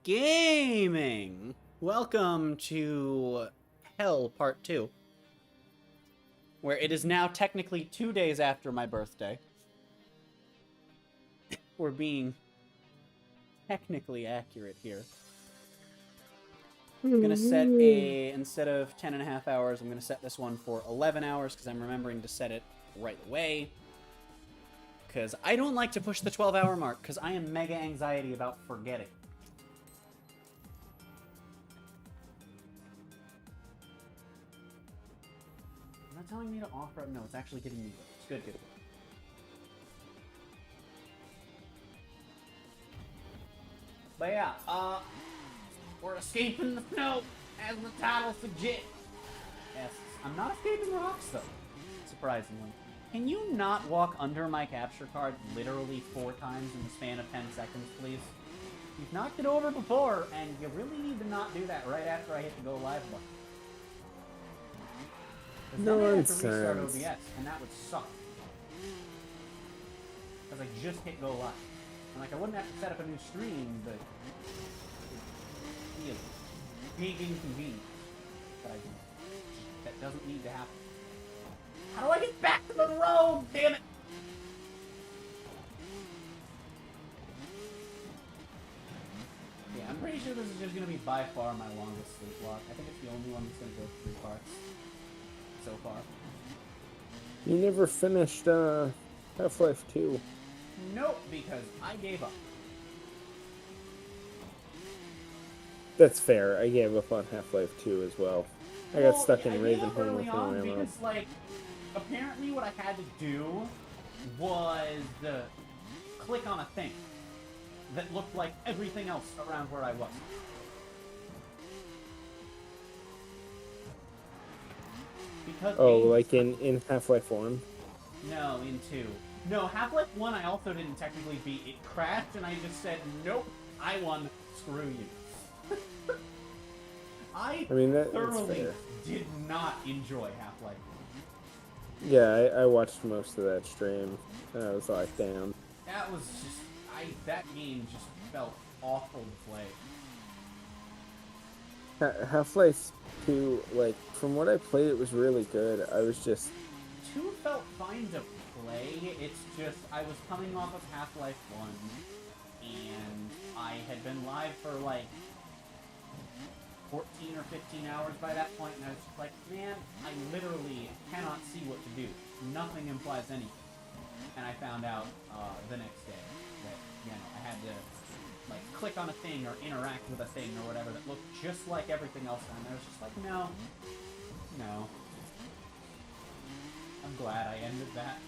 Gaming! Welcome to Hell Part 2, where it is now technically 2 days after my birthday. We're being technically accurate here. I'm going to set instead of 10 and a half hours, I'm going to set this one for 11 hours because I'm remembering to set it right away. Because I don't like to push the 12-hour mark because I am mega anxiety about forgetting. Telling me to offer up? No, it's actually giving me it's good. But yeah, we're escaping the snow, as the title suggests. Yes, I'm not escaping rocks though, surprisingly. Can you not walk under my capture card literally 4 times in the span of 10 seconds, please? You've knocked it over before, and you really need to not do that right after I hit the go live button. No, I have to restart OBS, and that would suck. Because I just hit go live. And like, I wouldn't have to set up a new stream, but it big inconvenience that I do. That doesn't need to happen. How do I get back to the road? Damn it! Yeah, I'm pretty sure this is just going to be by far my longest Sleeplocke. I think it's the only one that's going to go 3 parts. So far. You never finished Half-Life 2. Nope, because I gave up. That's fair. I gave up on Half-Life 2 as well. I got stuck in Ravenholm with no ammo. Because, like, apparently what I had to do was click on a thing that looked like everything else around where I was. Because like in Half-Life 1? No, in 2. No, Half-Life 1 I also didn't technically beat. It crashed and I just said, nope, I won, screw you. I mean, thoroughly did not enjoy Half-Life 1. Yeah, I watched most of that stream, and I was like, damn. That was just, that game just felt awful to play. Half-Life 2, like, from what I played, it was really good. I was just... 2 felt fine to play, it's just, I was coming off of Half-Life 1, and I had been live for, like, 14 or 15 hours by that point, and I was just like, man, I literally cannot see what to do. Nothing implies anything. And I found out the next day that, you know, I had to, like, click on a thing or interact with a thing or whatever that looked just like everything else, and I was just like, no. I'm glad I ended that.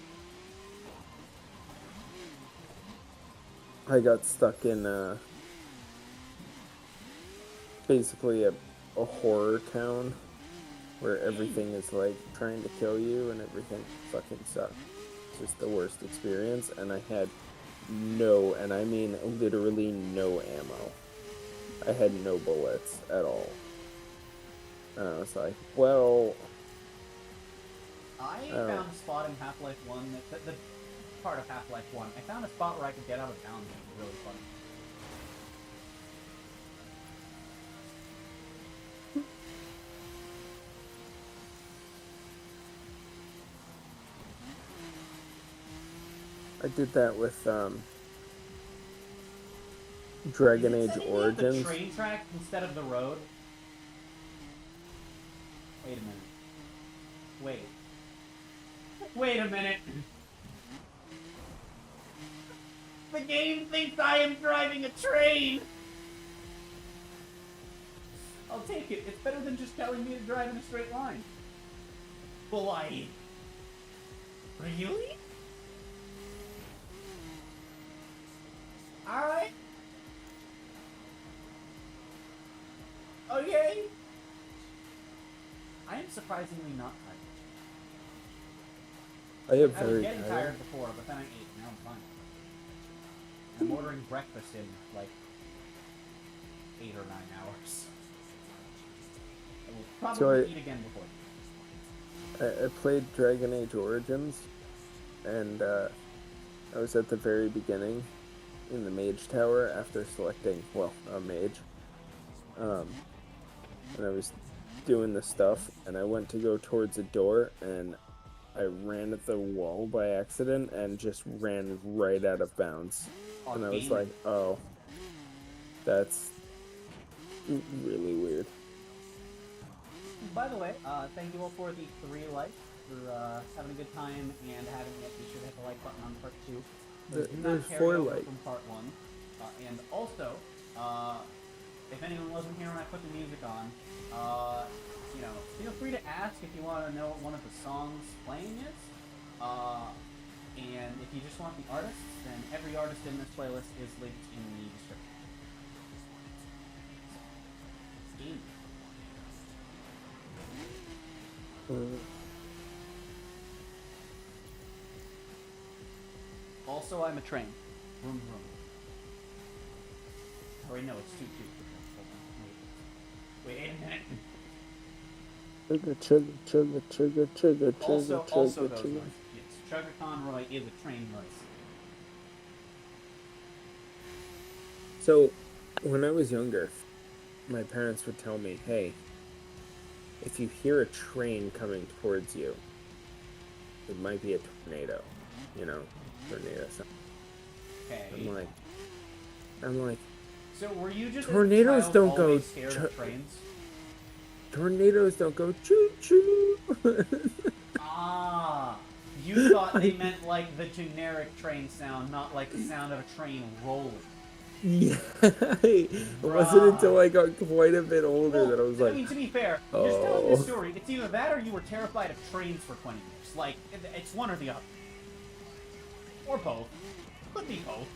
I got stuck in, basically a horror town where everything is, like, trying to kill you and everything fucking sucks. It's just the worst experience, and I had no, and I mean literally no ammo. I had no bullets at all. And I was like, well... I found a spot in Half-Life 1, the part of Half-Life 1, I found a spot where I could get out of bounds, and it was really fun. I did that with, Dragon Age Origins. The train track instead of the road? Wait a minute. Wait a minute. The game thinks I am driving a train! I'll take it. It's better than just telling me to drive in a straight line. Really? Alright. Okay. I am surprisingly not tired. I am I was getting tired before, but then I ate. Now I'm fine. I'm ordering breakfast in, like, 8 or 9 hours. I will probably eat again before. I played Dragon Age Origins, and I was at the very beginning, in the mage tower after selecting, well, a mage. And I was doing the stuff, and I went to go towards a door, and I ran at the wall by accident and just ran right out of bounds. And I was like, oh, that's really weird. By the way, thank you all for the 3 likes, for having a good time and having it. Be sure to hit the like button on part 2. There's 4 likes from part 1. And also, if anyone wasn't here when I put the music on, feel free to ask if you want to know what one of the songs playing is. And if you just want the artists, then every artist in this playlist is linked in the description. Game. Also, I'm a train. Vroom, vroom. Or no, it's toot, toot. Wait a minute. Trigger. Also those ones. Yes, Chugga Conroy is a train voice. So, when I was younger, my parents would tell me, hey, if you hear a train coming towards you, it might be a tornado. Tornado sound. Okay. I'm like, so were you just tornadoes don't go scared of trains? Tornadoes don't go choo-choo. You thought they meant like the generic train sound, not like the sound of a train rolling. Yeah. It wasn't until I got quite a bit older that I was like, I mean, to be fair, just telling this story, it's either that or you were terrified of trains for 20 years. Like, it's one or the other. Or both. Could be both.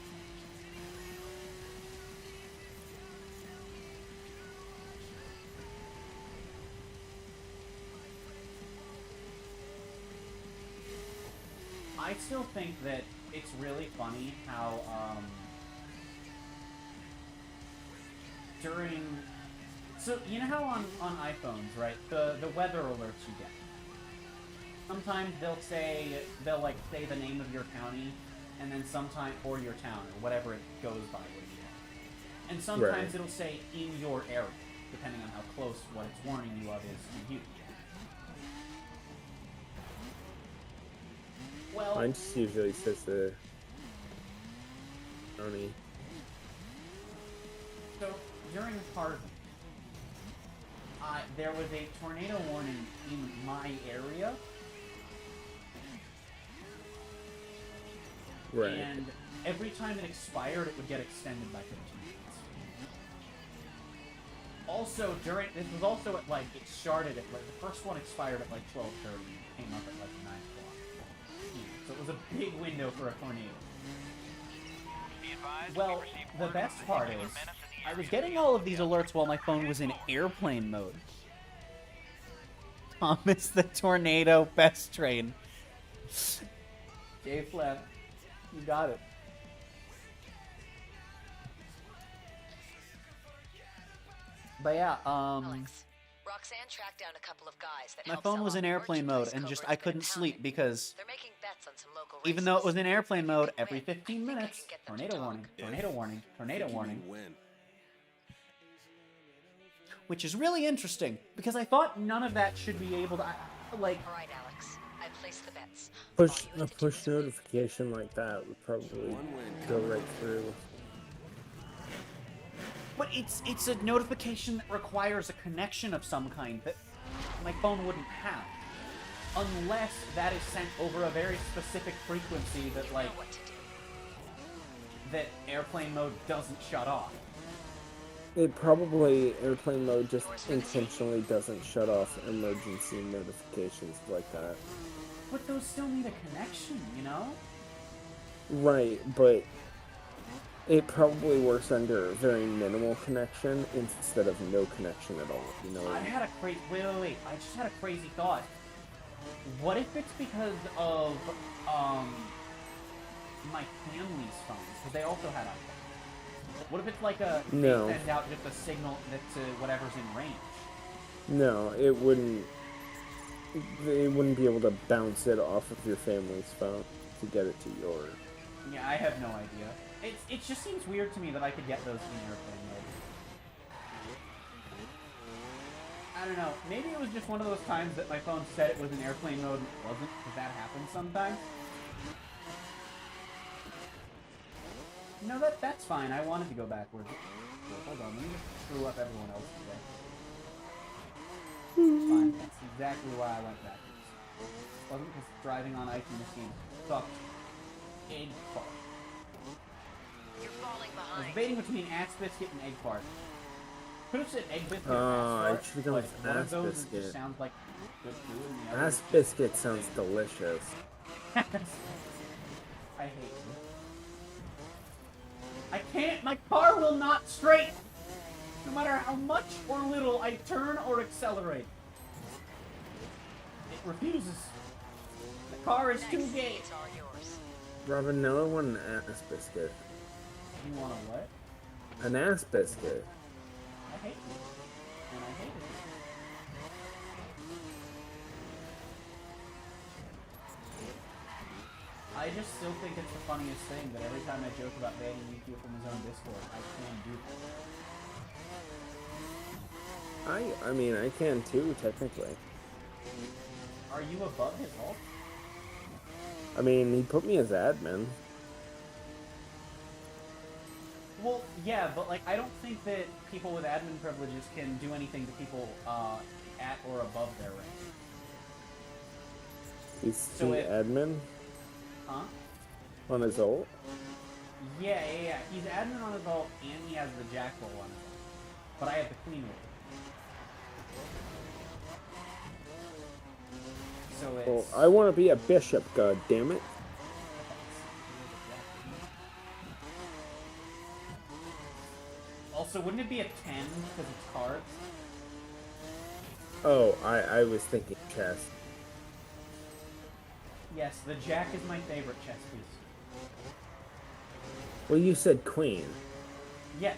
I still think that it's really funny how, so, you know how on iPhones, right, the weather alerts you get? Sometimes they'll say the name of your county, and then sometimes, or your town, or whatever it goes by where you are. And sometimes it'll say, in your area, depending on how close what it's warning you of is to you. Well, mine just usually says the county. So, during Harvey, there was a tornado warning in my area. Right. And every time it expired, it would get extended by 15 minutes. Also, this was also at, it started at, the first one expired at, 12:30 and came up at, 9 o'clock. So it was a big window for a tornado. Well, the best part is, I was getting all of these alerts while my phone was in airplane mode. Thomas the Tornado Best Train. J Flap, you got it. But yeah, Alex, Roxanne tracked down a couple of guys that my phone was in airplane mode and just I couldn't sleep because they're making bets on some local even though it was in airplane mode, every 15 minutes, tornado warning, tornado warning, tornado warning. Which is really interesting, because I thought none of that should be able to, Alright, Alex. I placed the bets. A push notification like that would probably go right through. But it's a notification that requires a connection of some kind that my phone wouldn't have. Unless that is sent over a very specific frequency that, that airplane mode doesn't shut off. Airplane mode just intentionally doesn't shut off emergency notifications like that. But those still need a connection, you know? Right, but it probably works under a very minimal connection instead of no connection at all, you know? I had a crazy... Wait. I just had a crazy thought. What if it's because of, my family's phones? Because they also had iPhones. What if it's like No. They send out just a signal to whatever's in range? No, it wouldn't. They wouldn't be able to bounce it off of your family's phone to get it to yours. Yeah, I have no idea. It just seems weird to me that I could get those in airplane mode. I don't know. Maybe it was just one of those times that my phone said it was in airplane mode and it wasn't, because that happens sometimes. No, that's fine. I wanted to go backwards. Hold on, let me just screw up everyone else today. It's fine. That's exactly why I went backwards. It wasn't because driving on ice in this game sucked. Egg fart. You're falling I was behind. debating between ass biscuit and egg fart. Could have said egg biscuit or I ass should've fart, gone but with one ass of those biscuit. just sounds like good food, and the other Ass biscuit sounds delicious. I hate you. I can't. My car will not straight. No matter how much or little I turn or accelerate, it refuses. The car is too gay. It's all yours. Robin, no, I want an ass biscuit. You want a what? An ass biscuit. I hate you. And I hate it. I just still think it's the funniest thing that every time I joke about banning YouTube from his own Discord, I can do that. I mean, I can too, technically. Are you above his ult? I mean, he put me as admin. Well, yeah, but like, I don't think that people with admin privileges can do anything to people at or above their rank. He's So the it- admin Huh? on his ult. Yeah. He's admin on his ult, and he has the jackal on his ult. But I have the queen ult. So it's... Well, I want to be a bishop, god damn it. Also, wouldn't it be a 10 because it's cards? Oh, I was thinking chess. Yes, the jack is my favorite chess piece. Well, you said queen. Yes,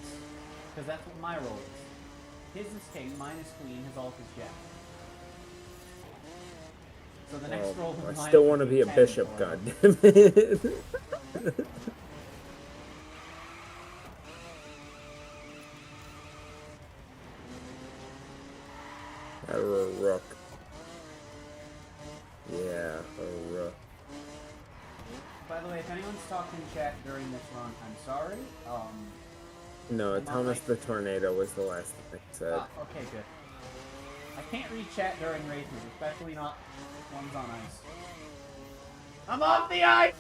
because that's what my role is. His is king, mine is queen, his ult is jack. So the next roll Well, of I mine still would want to be a 10 bishop, for him. god damn it. A rook. Yeah, a rook. By the way, if anyone's talking chat during this run, I'm sorry. No, I'm not Thomas like- the Tornado was the last thing I said. Okay, good. I can't read chat during races, especially not ones on ice. I'm off the ice!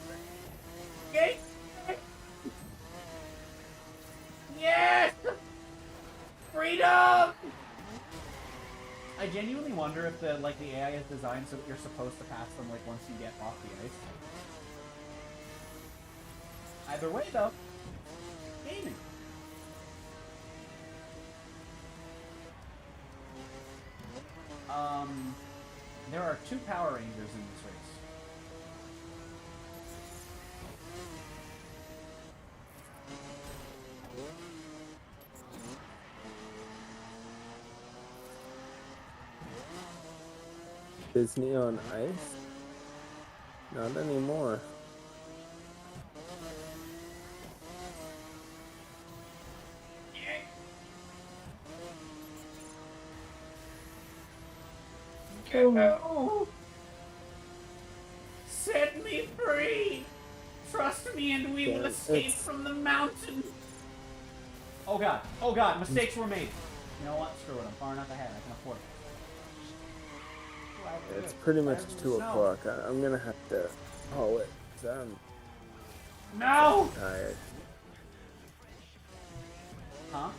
Okay? Yes! Freedom! I genuinely wonder if the AI is designed so that you're supposed to pass them once you get off the ice. Either way though, gaming. There are 2 Power Rangers in this race. Disney on ice? Not anymore. Oh. Set me free! Trust me and we will Yeah, escape it's- from the mountain! Oh god, mistakes were made. You know what? Screw it, I'm far enough ahead, I can afford it. It's pretty much There's 2 snow. o'clock. I'm gonna have to call it. 'Cause I'm No! tired. Huh?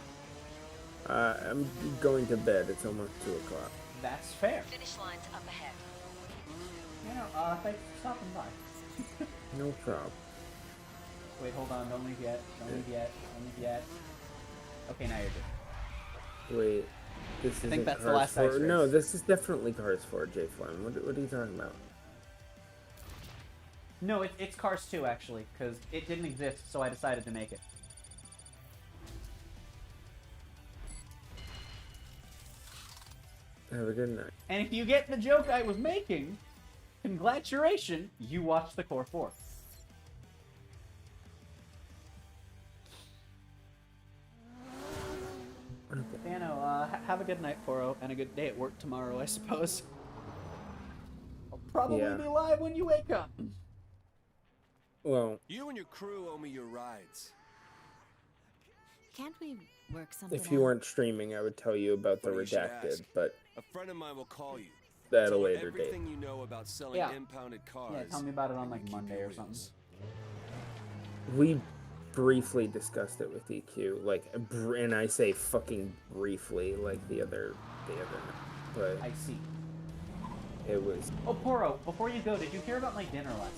I'm going to bed. It's almost 2 o'clock. That's fair. Finish line's up ahead. You know, thanks for stopping by. No problem. Wait, hold on, don't leave yet. Don't leave yet. Don't leave yet. Okay, now you're good. Wait. This think isn't that's the Cars last ice 4. No, race. this is definitely Cars 4, J Flynn. What are you talking about? No, it's Cars 2, actually, because it didn't exist, so I decided to make it. Have a good night. And if you get the joke I was making, congratulations, you watched the Core 4. have a good night, Poro, and a good day at work tomorrow, I suppose. I'll probably be live when you wake up. Well, you and your crew owe me your rides. Can't we work something if you out? weren't streaming, I would tell you about the Funny you should redacted, ask. but A friend of mine will call you. at a Tell her later date. everything you know about selling impounded cars. Yeah, tell me about it on and like you keep Monday your or something. wheels. We briefly discussed it with EQ, like, and I say fucking briefly, like the other night, but I see. it was, Oh, Poro, before you go, did you hear about my dinner lesson?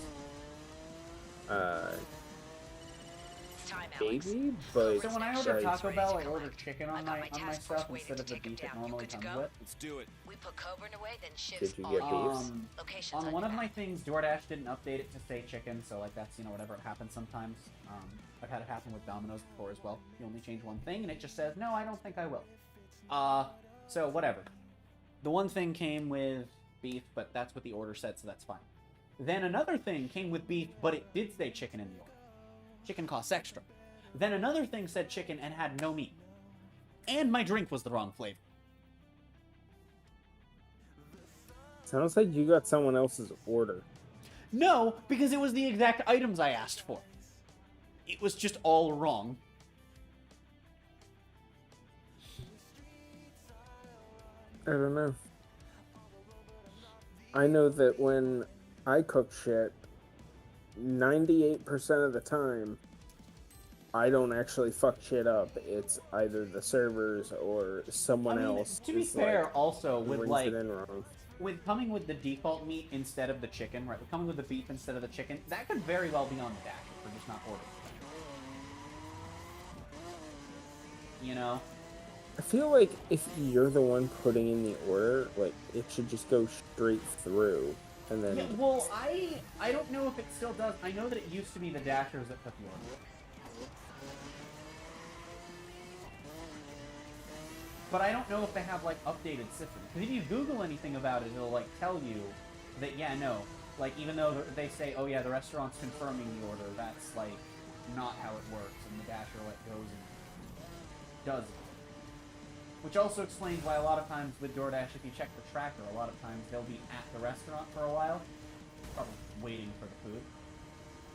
It's time, Alex. maybe, but So when I Next ordered shift is Taco ready Bell, to I ordered collect. chicken I on got my my task force stuff waiting instead to of the take 'em beef it down. You normally good to comes go? with. Let's do it. We put Coburn away, then shifts Did you all get yours. beefs? Locations On one your of my map. things, DoorDash didn't update it to say chicken, so like that's, you know, whatever, it happens sometimes. I've had it happen with Domino's before as well. You only change one thing and it just says, no, I don't think I will. So whatever. The one thing came with beef, but that's what the order said, so that's fine. Then another thing came with beef, but it did say chicken in the order. Chicken costs extra. Then another thing said chicken and had no meat. And my drink was the wrong flavor. sounds like you got someone else's order. No, because it was the exact items I asked for. It was just all wrong. I don't know. I know that when I cook shit, 98% of the time, I don't actually fuck shit up. It's either the servers or someone else. To be is, fair, like, also with brings like it in wrong. with coming with the default meat instead of the chicken, right? With coming with the beef instead of the chicken, that could very well be on the dash if we're just not ordering. You know? I feel like if you're the one putting in the order, like, it should just go straight through, and then... Yeah, well, I don't know if it still does. I know that it used to be the dashers that put the order. But I don't know if they have, like, updated systems. Because if you Google anything about it, it'll, like, tell you that, yeah, no. Like, even though they say, oh, yeah, the restaurant's confirming the order, that's, like, not how it works. And the dasher, like, goes and does it. Which also explains why a lot of times with DoorDash, if you check the tracker, a lot of times they'll be at the restaurant for a while, probably waiting for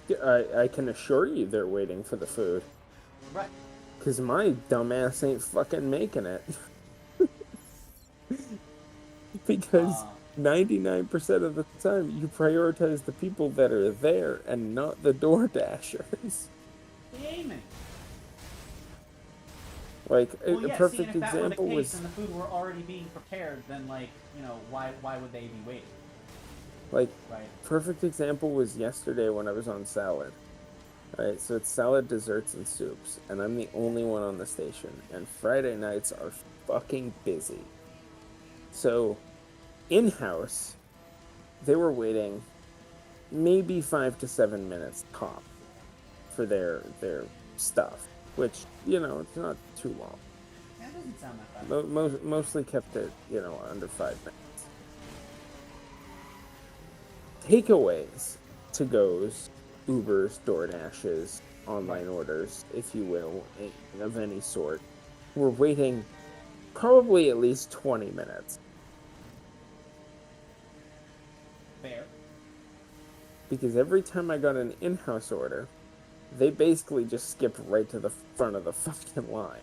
the food. I can assure you they're waiting for the food. Right. Because my dumbass ain't fucking making it. Because 99% of the time, you prioritize the people that are there and not the door dashers. Amen. Like, Well, a yeah, perfect see, and if that were the example case was... and the food were already being prepared, then, like, you know, why would they be waiting? Like, Right. perfect example was yesterday when I was on salad. Alright, so it's salad, desserts, and soups, and I'm the only one on the station, and Friday nights are fucking busy. So, in-house, they were waiting maybe 5 to 7 minutes top for their stuff, which, you know, it's not too long. That doesn't sound that bad. Mostly kept it, you know, under 5 minutes. Takeaways, to-goes, Ubers, DoorDashes, online orders, if you will, of any sort, were waiting probably at least 20 minutes. Fair. Because every time I got an in-house order, they basically just skipped right to the front of the fucking line.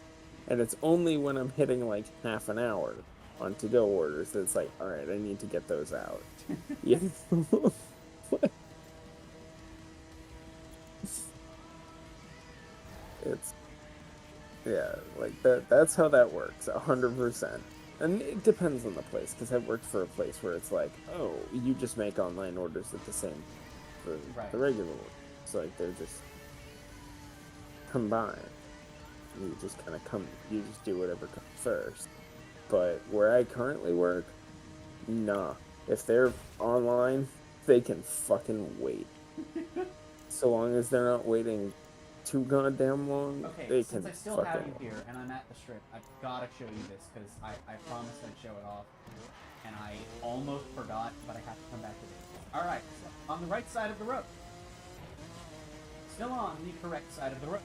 And it's only when I'm hitting like half an hour on to-go orders that it's like, alright, I need to get those out. Yeah. It's, yeah, like that's how that works, 100%. And it depends on the place, because I've worked for a place where it's like, oh, you just make online orders at the same, for Right. the regular one. It's like they're just combined. You just kind of you just do whatever comes first. But where I currently work, nah. If they're online, they can fucking wait. So long as they're not waiting too goddamn long, Okay, they since can I still fucking have you here and I'm at the strip, I've gotta show you this because I promised I'd show it off, and I almost forgot, but I have to come back to this. All right, so on the right side of the road, still on the correct side of the road.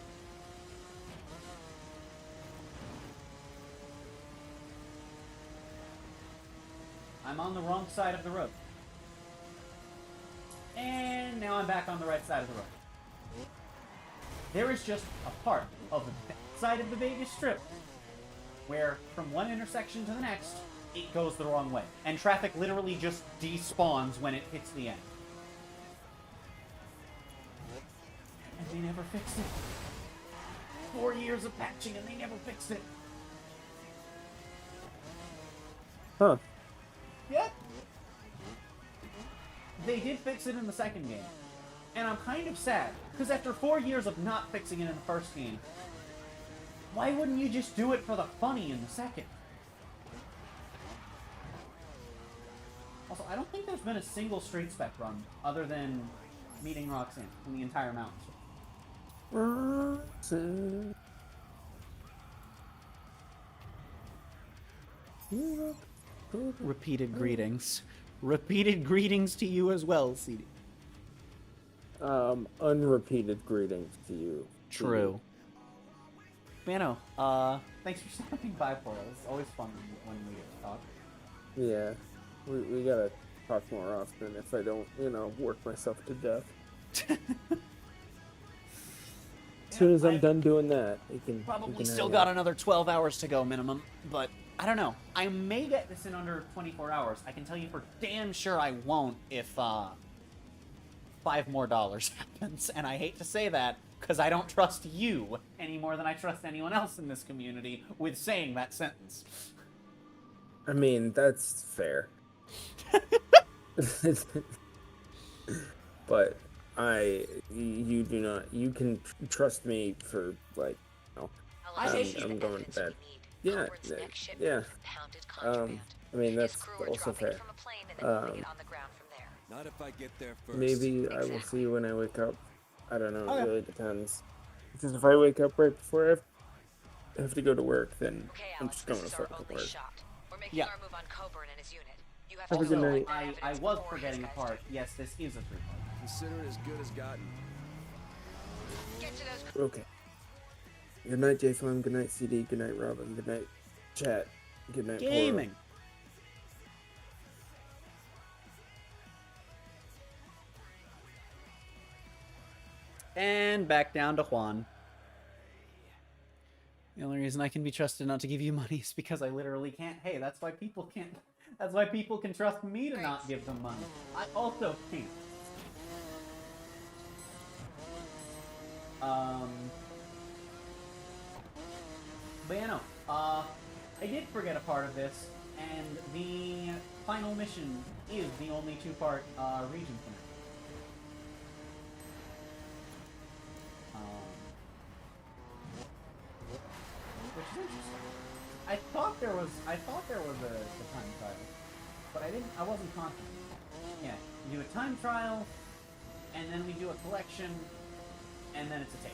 I'm on the wrong side of the road. And now I'm back on the right side of the road. There is just a part of the side of the Vegas Strip where, from one intersection to the next, it goes the wrong way. And traffic literally just despawns when it hits the end. And they never fixed it. 4 years of patching and they never fixed it. Huh. Yep. They did fix it in the second game. And I'm kind of sad, because after 4 years of not fixing it in the first game, why wouldn't you just do it for the funny in the second? Also, I don't think there's been a single street spec run other than meeting Roxanne in the entire mountains. Roxanne. Repeated greetings. Repeated greetings to you as well, CD. Unrepeated greetings to you. True. Bano, thanks for stopping by for us. It's always fun when we talk. Yeah, we gotta talk more often if I don't, work myself to death. As soon as I'm done doing that, we can still got another 12 hours to go minimum, but I don't know. I may get this in under 24 hours. I can tell you for damn sure I won't if $5 more happens, and I hate to say that because I don't trust you any more than I trust anyone else in this community with saying that sentence. I mean, that's fair. But you do not. You can trust me for I'm going to bed. Yeah. I mean that's also fair. Not if I get there first. Maybe I will see you when I wake up. I don't know. It really depends. Because if I wake up right before I have to go to work, then I'm just going to fucking work. Yeah. Have a good night. I was forgetting a part. Yes, this is a 3-part. Consider it as good as gotten. Okay. Good night, J-Flame. Good night, CD. Good night, Robin. Good night, chat. Good night, Gaming. And back down to Juan. The only reason I can be trusted not to give you money is because I literally can't. Hey, that's why people can't. That's why people can trust me to not give them money. I also can't. But yeah, no. I did forget a part of this, and the final mission is the only 2-part region finale. Which is interesting. I thought there was a time trial, but I wasn't confident. Yeah, we do a time trial, and then we do a collection, and then it's a take.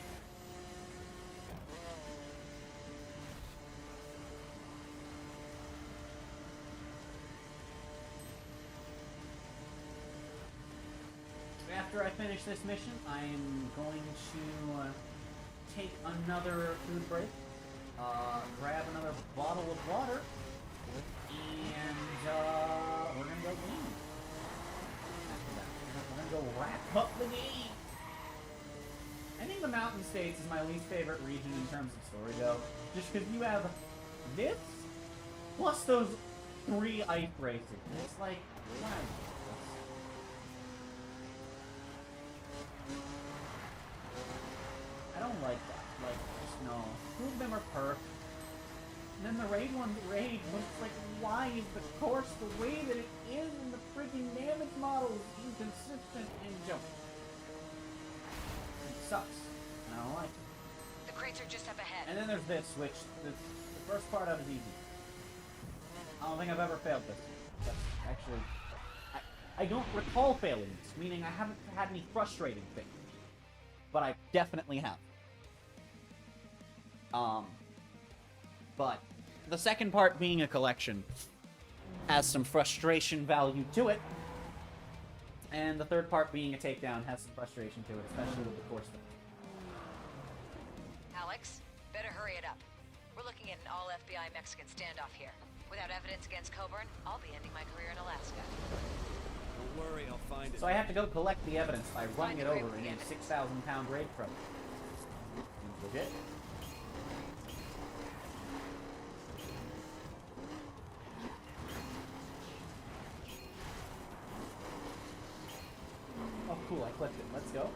After I finish this mission, I'm going to take another food break, grab another bottle of water, and we're gonna go game. After that, we're gonna go wrap up the game. I think the Mountain States is my least favorite region in terms of story, though, just because you have this plus those 3 ice races. It's like, why? I don't like that. Like, just no. 2 of them are perf. And then the raid one's raid, but it's like, why is the course the way that it is and the freaking damage model is inconsistent and jump? It sucks. And I don't like it. The crates are just up ahead. And then there's this, which the first part of it is easy. I don't think I've ever failed this. But actually, I don't recall failing this, meaning I haven't had any frustrating things. But I definitely have. But the second part being a collection has some frustration value to it. And the third part being a takedown has some frustration to it, especially with the course thing. Alex, better hurry it up. We're looking at an all-FBI Mexican standoff here. Without evidence against Coburn, I'll be ending my career in Alaska. Don't worry, I'll find it. So I have to go collect the evidence by running it Find the over grave in a with the 6,000-pound raid truck. Seems legit. Oh, cool, I clicked it. Let's go.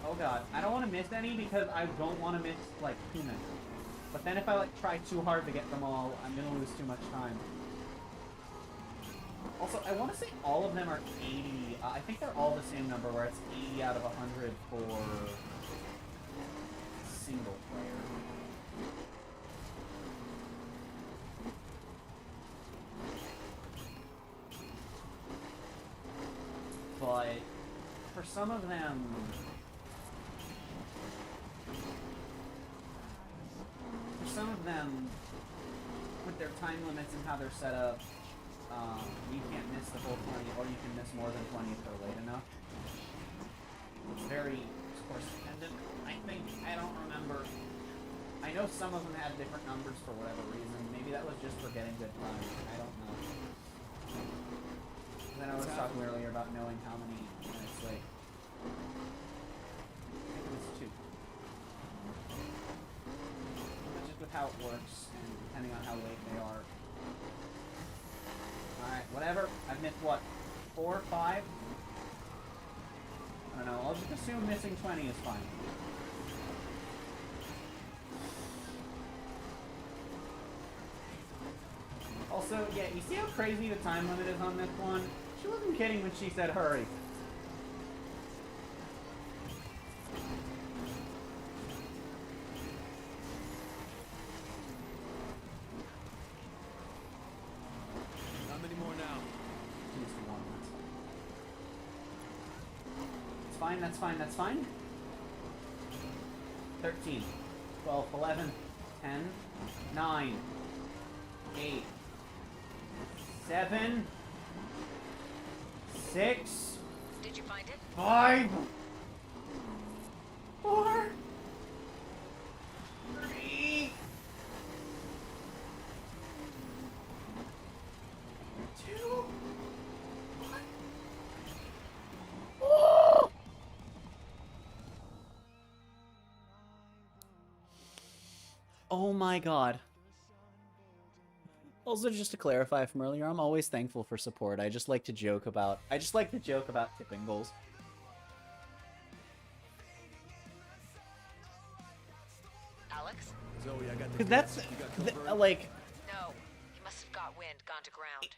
Oh god, I don't want to miss any because I don't want to miss, like, too many. But then if I, like, try too hard to get them all, I'm gonna lose too much time. Also, I want to say all of them are 80. I think they're all the same number, where it's 80 out of 100 for single player. But for some of them, with their time limits and how they're set up, you can't miss the whole 20, or you can miss more than 20 if they're late enough. It's very course dependent, I think. I don't remember. I know some of them had different numbers for whatever reason. Maybe that was just for getting good time. I don't know. Then I was talking earlier about knowing how many minutes late. I think it was 2. But just with how it works, and depending on how late they are. Alright, whatever. I've missed what? 4, 5? I don't know. I'll just assume missing 20 is fine. Also, yeah, you see how crazy the time limit is on this one? She wasn't kidding when she said hurry. How many more now? Just 1. It's fine, that's fine, that's fine. 13, 12, 11, 10, 9, 8, 7, 6. Did you find it? 5, 4, 3, 2, 1. Oh! Oh my god. Also, just to clarify from earlier, I'm always thankful for support. I just like to joke about tipping goals. Alex? Zoe, I got the Cause that's you got Coburn? like, No. He must have got wind, gone to ground.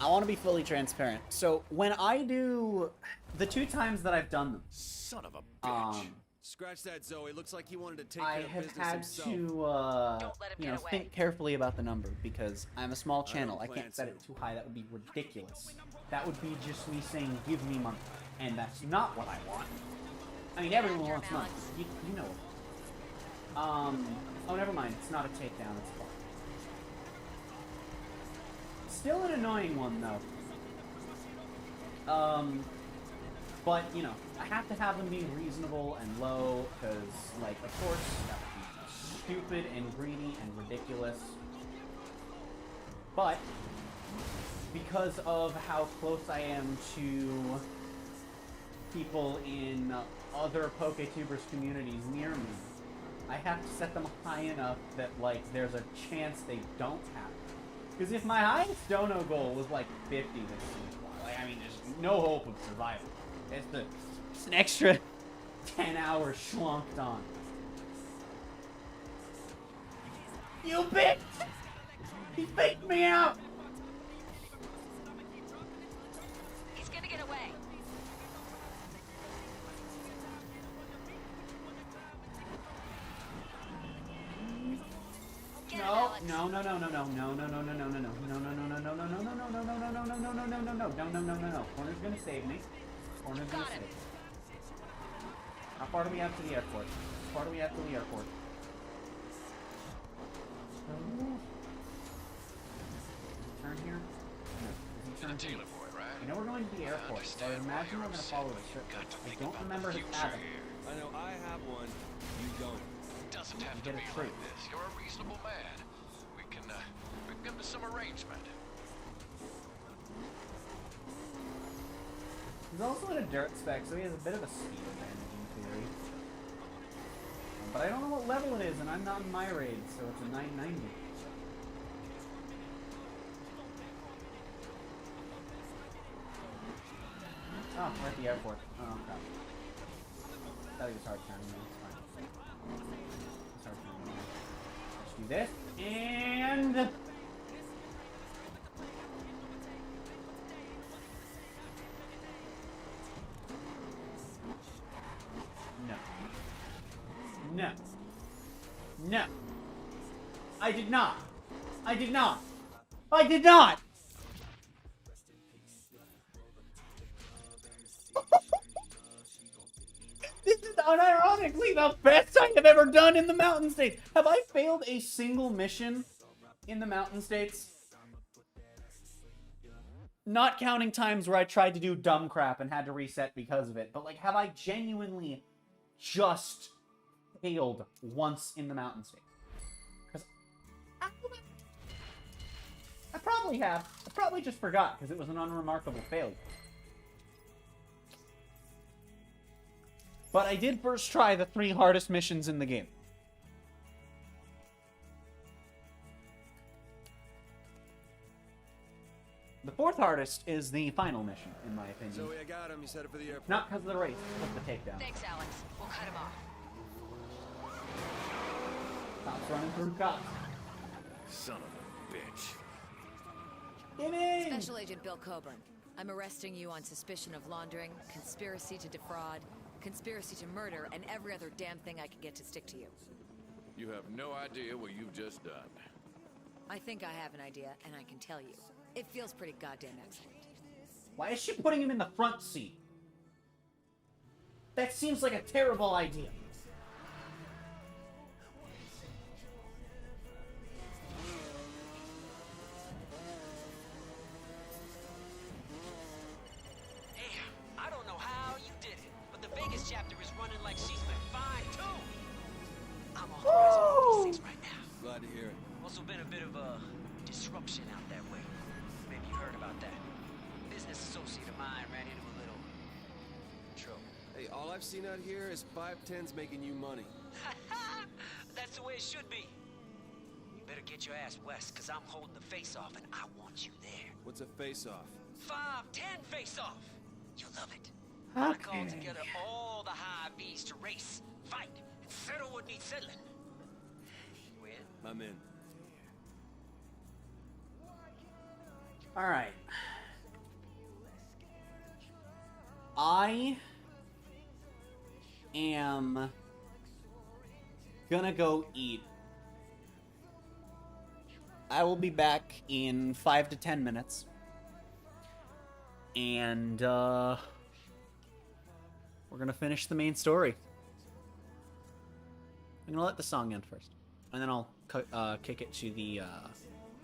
I want to be fully transparent. So when I do the 2 times that I've done them, Son of a bitch. um, Scratch that, Zoe. Looks like he wanted to take I care of have business had himself. to, Don't let him you know, get away. think carefully about the number because I'm a small I channel. don't I plan can't set to. it too high. That would be ridiculous. That would be just me saying, "Give me money," and that's not what I want. I mean, everyone After him, wants money. Alex. You know it. Oh, never mind. It's not a takedown. It's a bar. Still an annoying one, though. But, you know, I have to have them be reasonable and low, because, like, of course, that would be stupid and greedy and ridiculous. But, because of how close I am to people in other PokeTubers communities near me, I have to set them high enough that, like, there's a chance they don't happen. Because if my highest dono goal was, like, 50 this season, like, I mean, there's no hope of survival. It's an extra 10 hours schlunked on. You bitch! He faked me out! He's gonna get away. Get him, Alex. No. Corner's gonna save me. Corner's gonna Got save him. me. How far do we have to the airport? How far do we have to the airport? Turn here? No. Does he turn here? Taylor boy, right? I know we're going to the airport, so I imagine we're going to follow the ship. I don't remember his habit. I know I have one. You don't. Doesn't have You to get be a like treat. this. You're a reasonable man. We can come to some arrangement. He's also in a dirt spec, so he has a bit of a speed advantage in theory. But I don't know what level it is, and I'm not in my raid, so it's a 990. Oh, we're at the airport. Oh, crap. That was hard turning, though. It's fine. It's hard turning. Let's do this, and... No. No. No. I did not. I did not. I did not! This is unironically the best I have ever done in the Mountain States. Have I failed a single mission in the Mountain States? Not counting times where I tried to do dumb crap and had to reset because of it. But, like, have I genuinely just failed once in the Mountain States? Because I probably have. I probably just forgot because it was an unremarkable failure. But I did first try the 3 hardest missions in the game. The 4th hardest is the final mission, in my opinion. Zoe, I got him. He's headed for the airport. Not because of the race, but the takedown. Thanks, Alex. We'll cut him off. Cops running through cops. Son of a bitch. Get in! Special Agent Bill Coburn. I'm arresting you on suspicion of laundering, conspiracy to defraud, conspiracy to murder, and every other damn thing I can get to stick to you. You have no idea what you've just done. I think I have an idea, and I can tell you. It feels pretty goddamn excellent. Why is she putting him in the front seat? That seems like a terrible idea. I don't know how you did it, but the Vegas chapter is running like she's been fine too. I'm on the president 6 right now. Glad to hear it. Also been a bit of a disruption out that way. Maybe you heard about that. Business associate of mine ran into a little trouble. Hey, all I've seen out here is 510s making you money. That's the way it should be. You better get your ass west, cause I'm holding the face-off and I want you there. What's a face-off? 5-10 face-off. You'll love it. I call together all the high V's to race, fight, and settle what needs settling. Win? I'm in. Alright. I am gonna go eat. I will be back in 5 to 10 minutes. And, we're gonna finish the main story. I'm gonna let the song end first. And then I'll kick it to the,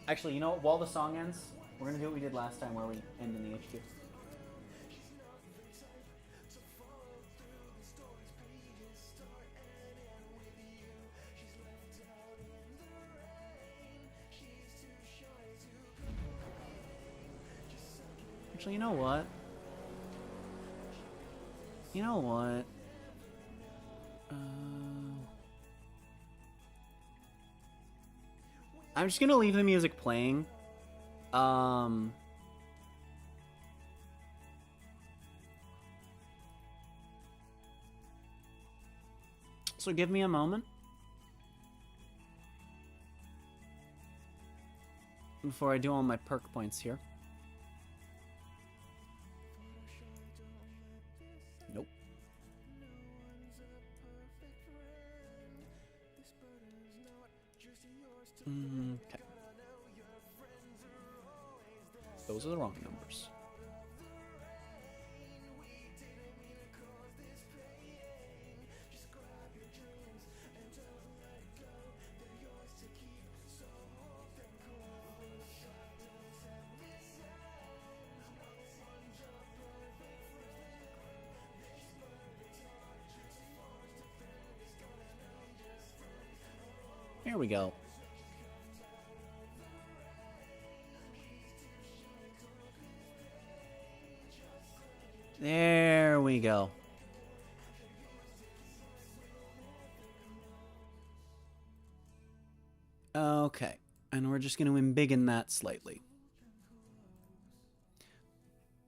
Actually, you know what? While the song ends, we're gonna do what we did last time where we end in the HQ. Actually, you know what? You know what? I'm just gonna leave the music playing. So give me a moment. Before I do all my perk points here. Nope. Okay. Those are the wrong numbers. There we go. There we go. Okay, and we're just going to embiggen that slightly.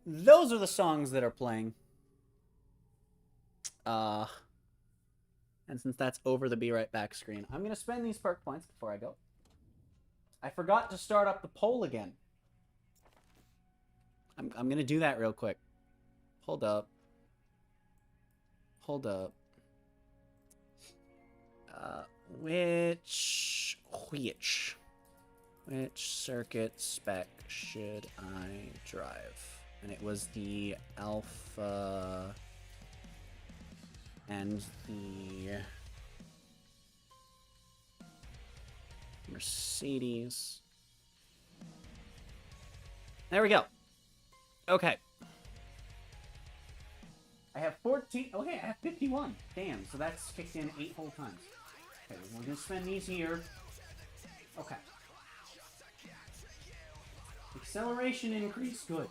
Those are the songs that are playing. And since that's over the Be Right Back screen, I'm going to spend these perk points before I go. I forgot to start up the poll again. I'm going to do that real quick. Hold up. Hold up. Which circuit spec should I drive? And it was the Alpha and the Mercedes. There we go. Okay. I have 14. Okay, I have 51. Damn, so that's kicked in 8 whole times. Okay, we're gonna spend these here. Okay. Acceleration increase, good.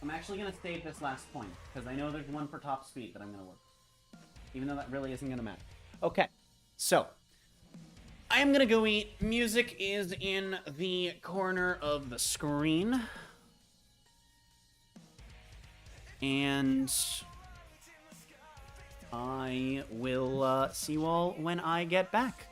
I'm actually going to save this last point, because I know there's one for top speed that I'm going to work. Even though that really isn't going to matter. Okay, so. I am going to go eat. Music is in the corner of the screen. And I will see you all when I get back.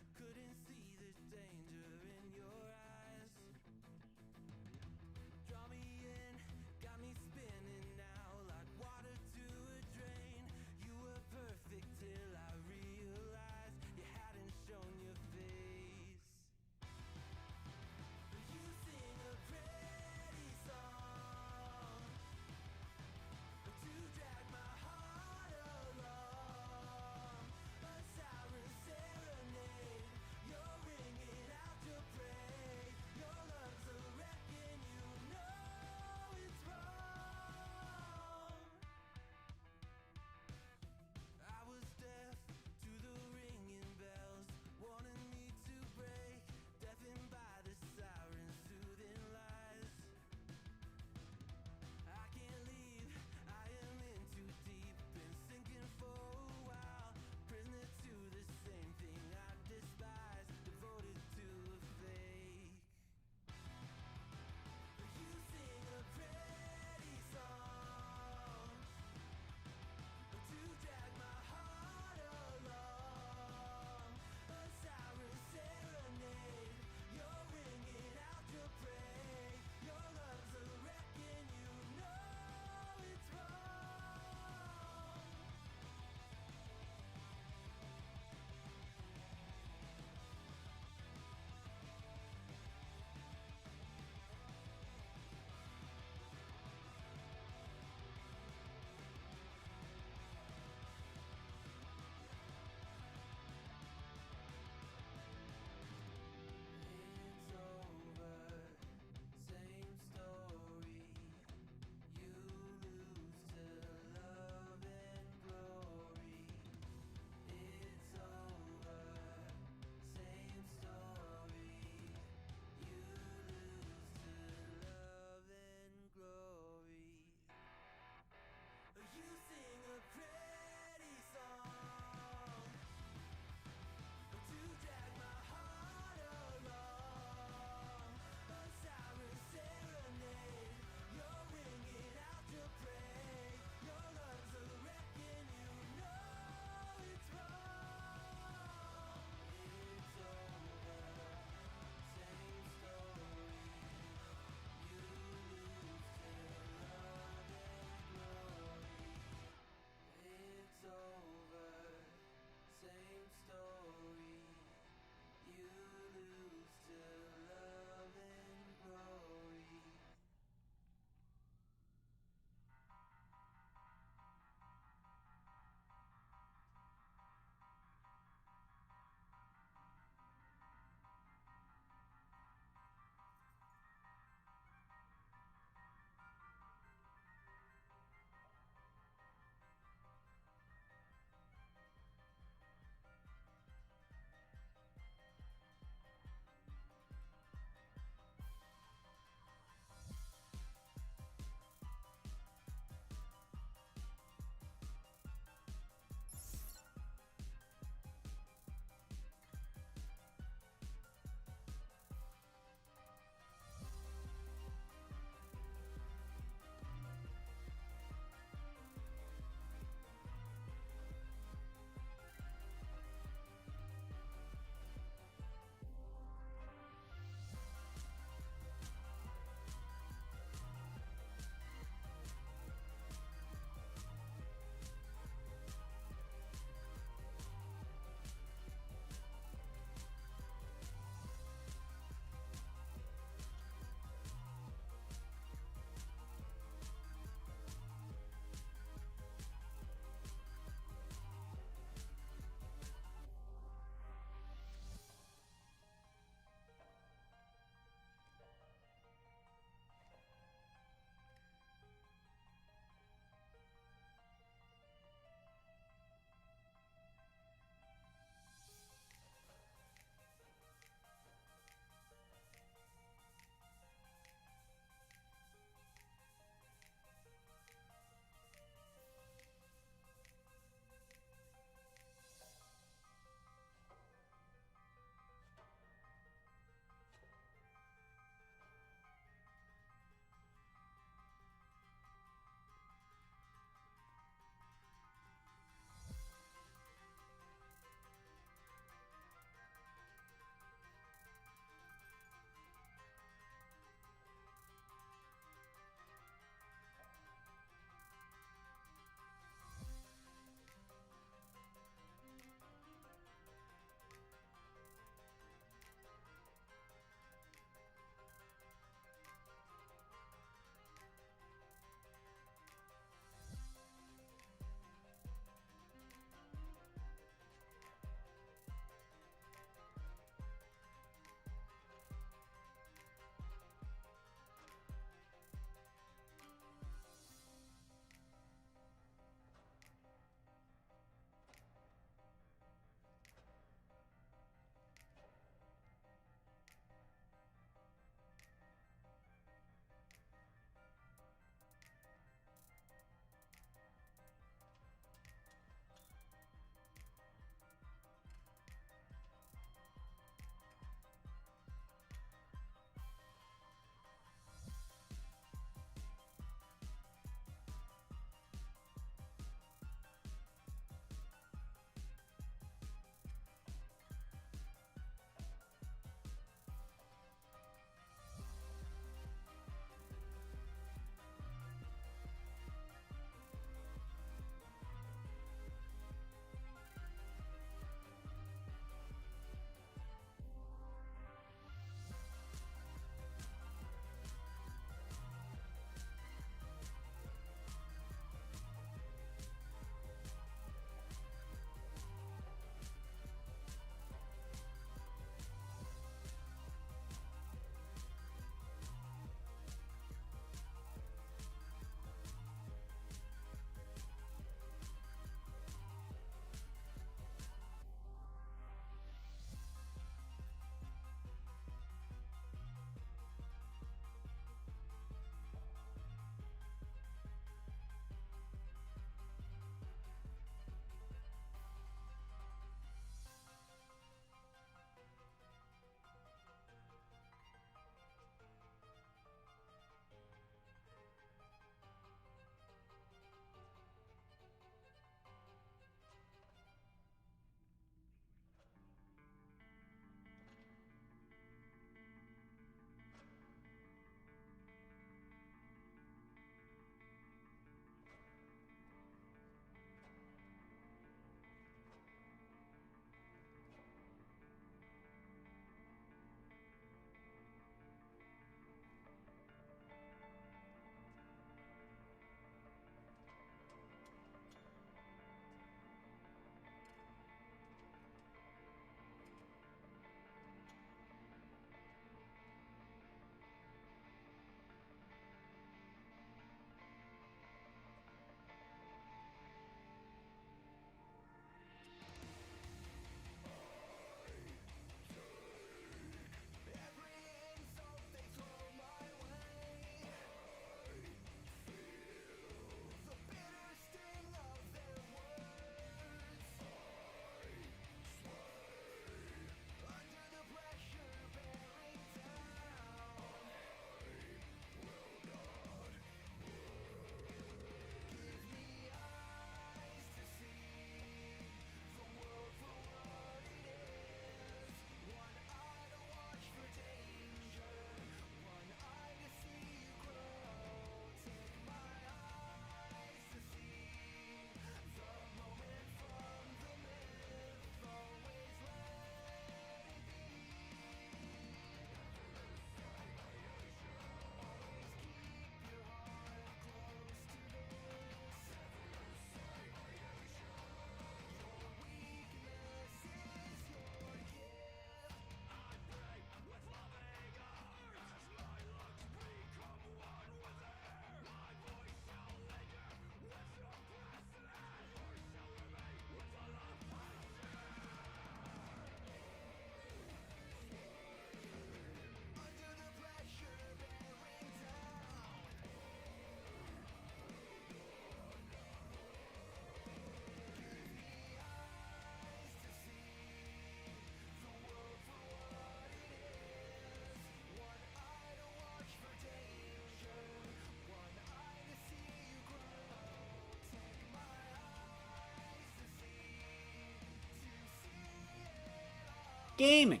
Gaming.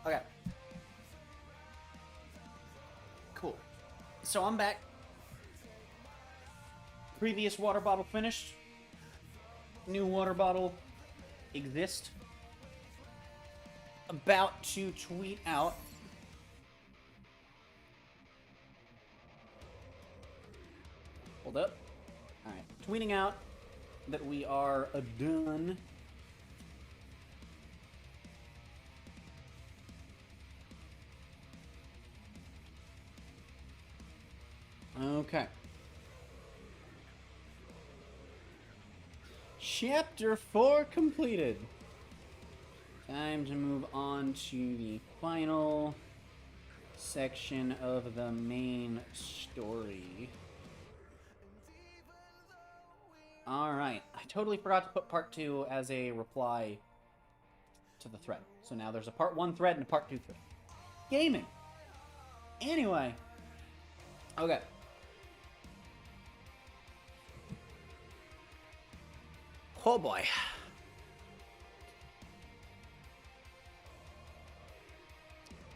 Okay. Cool. So I'm back. Previous water bottle finished. New water bottle exists. About to tweet out. Hold up. Alright. Tweeting out that we are done. Okay. Chapter 4 completed. Time to move on to the final section of the main story. Alright. I totally forgot to put part 2 as a reply to the thread. So now there's a part 1 thread and a part 2 thread. Gaming. Anyway. Okay. Oh boy.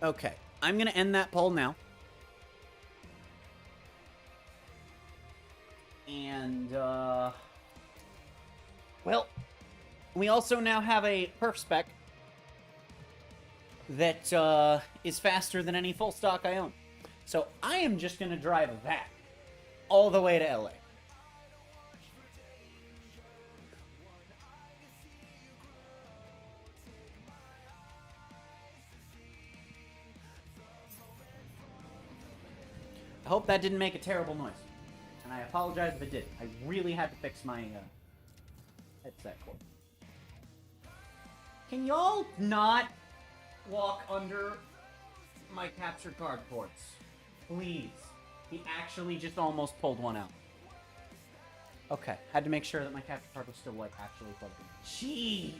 Okay, I'm gonna end that poll now. And, well, we also now have a perf spec that, is faster than any full stock I own. So I am just gonna drive that all the way to LA. I hope that didn't make a terrible noise. And I apologize if it did. I really had to fix my headset cord. Can y'all not walk under my capture card ports? Please. He actually just almost pulled one out. Okay. Had to make sure that my capture card was still, like, actually plugged in. Gee!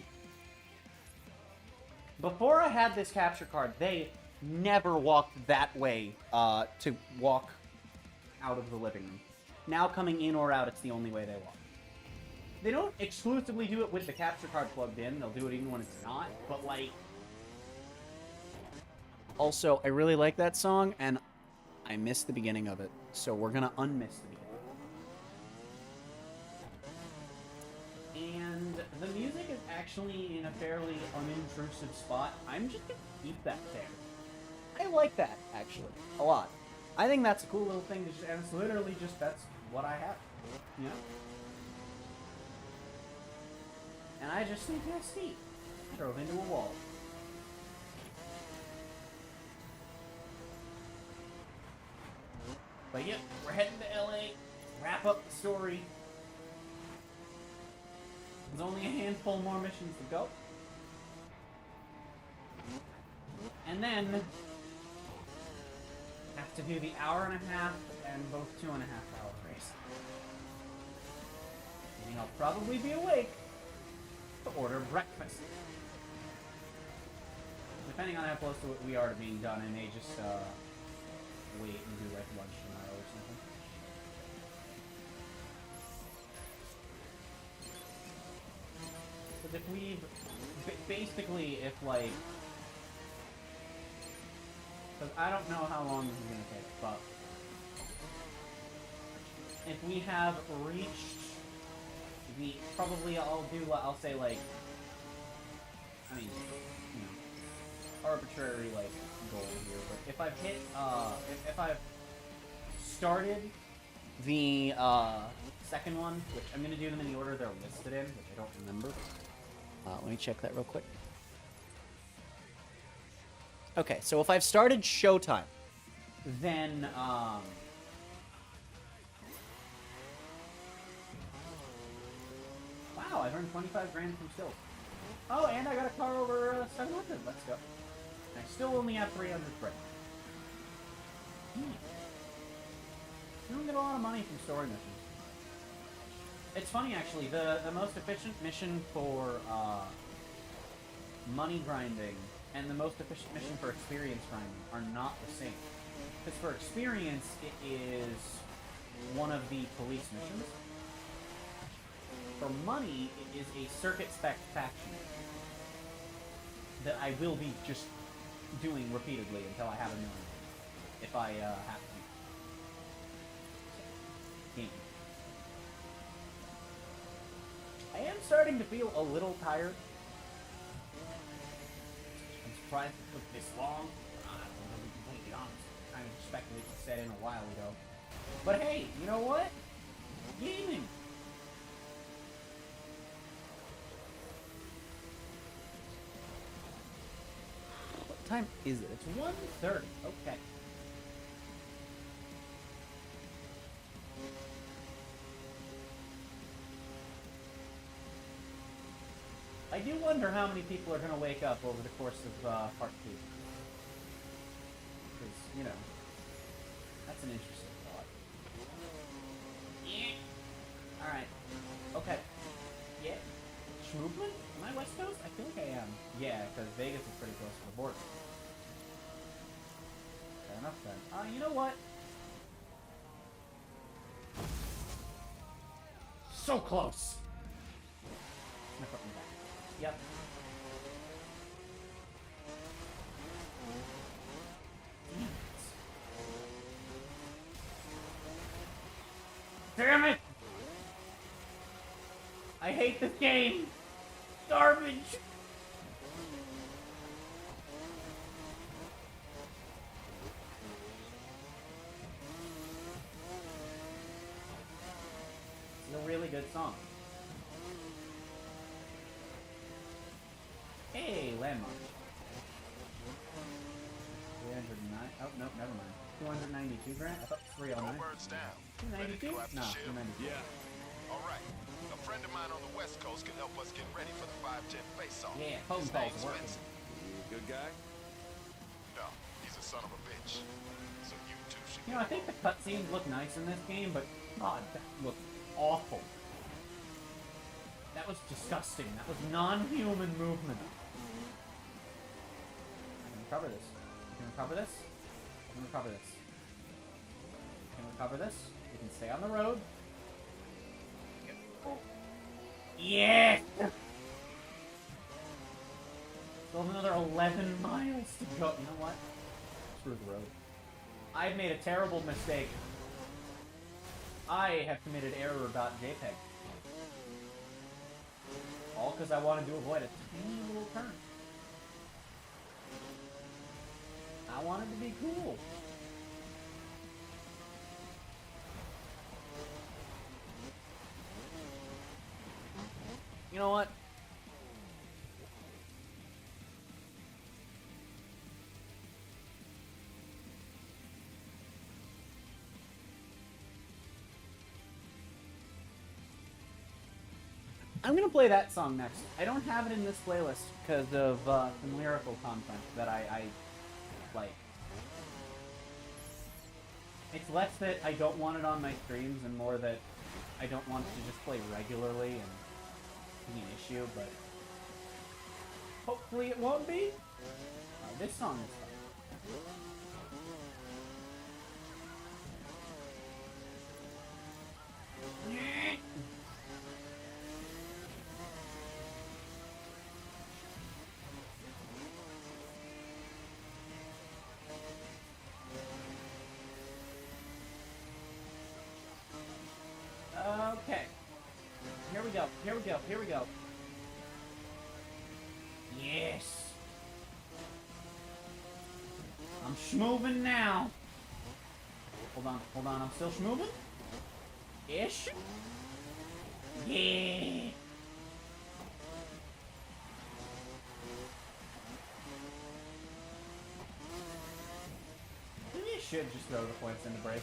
Before I had this capture card, they never walked that way to walk out of the living room. Now coming in or out, it's the only way they walk. They don't exclusively do it with the capture card plugged in. They'll do it even when it's not. But, like... Also, I really like that song, and I missed the beginning of it. So we're gonna unmiss the beginning. And the music is actually in a fairly unintrusive spot. I'm just gonna keep that there. I like that, actually, a lot. I think that's a cool little thing to just, and it's literally just, that's what I have, you know? And I just think that's neat. Drove into a wall. But yep, we're heading to LA, wrap up the story. There's only a handful more missions to go. And then have to do the hour and a half and both 2.5 hour race. And I'll probably be awake to order breakfast. Depending on how close to we are to being done, I may just wait and do like lunch tomorrow or something. But if we basically, if like, because I don't know how long this is going to take, but if we have reached the, probably I'll say like, I mean, you know, arbitrary like goal here, but if I've hit, if I've started the second one, which I'm going to do them in the order they're listed in, which I don't remember. Let me check that real quick. Okay, so if I've started Showtime, then, wow, I've earned 25 grand from stills. Oh, and I got a car over 700. Let's go. I still only have 300 credit. You don't get a lot of money from story missions. It's funny, actually. The most efficient mission for money grinding and the most efficient mission for experience grinding are not the same. Because for experience, it is one of the police missions. For money, it is a circuit spec faction. that I will be just doing repeatedly until I have a million. If I have to. Game. I am starting to feel a little tired. I'm surprised it took this long. I'm gonna be completely honest. I kind of expected it to set in a while ago. But hey, you know what? Gaming! What time is it? It's 1:30. Okay. I do wonder how many people are going to wake up over the course of part 2. Because, you know, that's an interesting thought. Yeah. Alright. Okay. Yeah. Schmoopman? Am I West Coast? I feel like I am. Yeah, because Vegas is pretty close to the border. Fair enough then. You know what? So close! My fucking back. Yep. Damn it! I hate this game! Garbage! It's a really good song. Hey, landmark. 309. Oh, nope, never mind. 292 grand? I thought it was 309. Birds down. 292? Ready to go after No, shift? 292. Yeah. All right. A friend of mine on the West Coast can help us get ready for the 510 face-off. Yeah, phone His calls name's working. Vincent. Good guy? No, he's a son of a bitch. So you two should You know, I think the cutscenes look nice in this game, but God, that looked awful. That was disgusting. That was non-human movement. I can recover this. I can recover this. I can recover this. I can recover this. We can stay on the road. Yes! Still have another 11 miles to go. You know what? Screw the road. I've made a terrible mistake. I have committed error.jpg. All because I wanted to avoid a tiny little turn. I wanted to be cool. You know what? I'm gonna play that song next. I don't have it in this playlist because of some lyrical content that I like. It's less that I don't want it on my streams and more that I don't want it to just play regularly and be an issue, but hopefully it won't be. This song is fun. Okay. Here we go. Here we go. Here we go. Yes. I'm schmoving now. Hold on. Hold on. I'm still schmoving? Ish. Yeah. Maybe I should just throw the points into braking.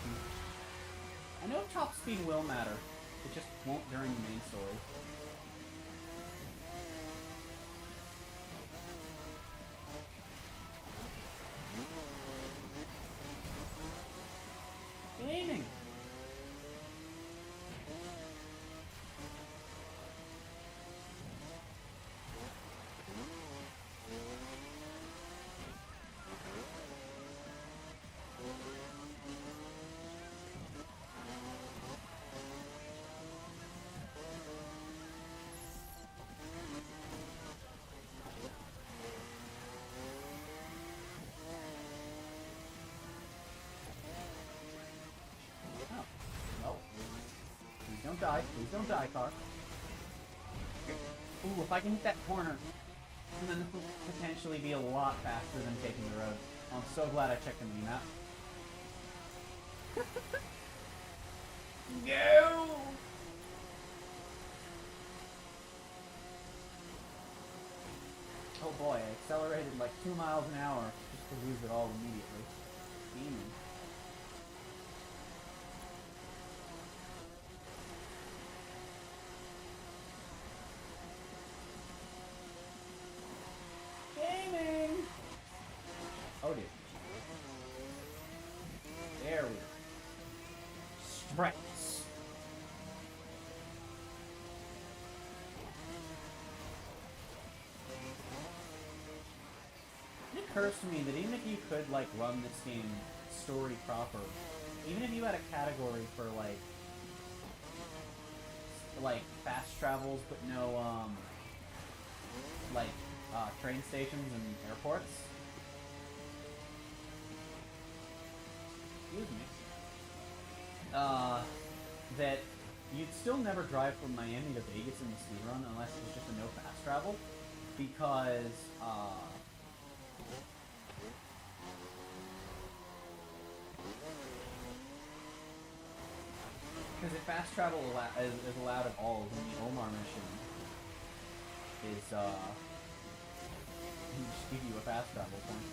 I know top speed will matter. It just won't during the main story. Gaming! Don't die. Please don't die, car. Ooh, if I can hit that corner, then this will potentially be a lot faster than taking the road. I'm so glad I checked the map. Go! Oh boy, I accelerated like 2 miles an hour just to lose it all immediately. Demon. Gaming! Oh dude. There we go. Stress. It occurs to me that even if you could like run this game story proper, even if you had a category for like fast travels but no train stations and airports. Excuse me. That you'd still never drive from Miami to Vegas in the speedrun unless it was just a no fast travel, because if fast travel is allowed at all, then the Omar mission is just give you a fast travel point.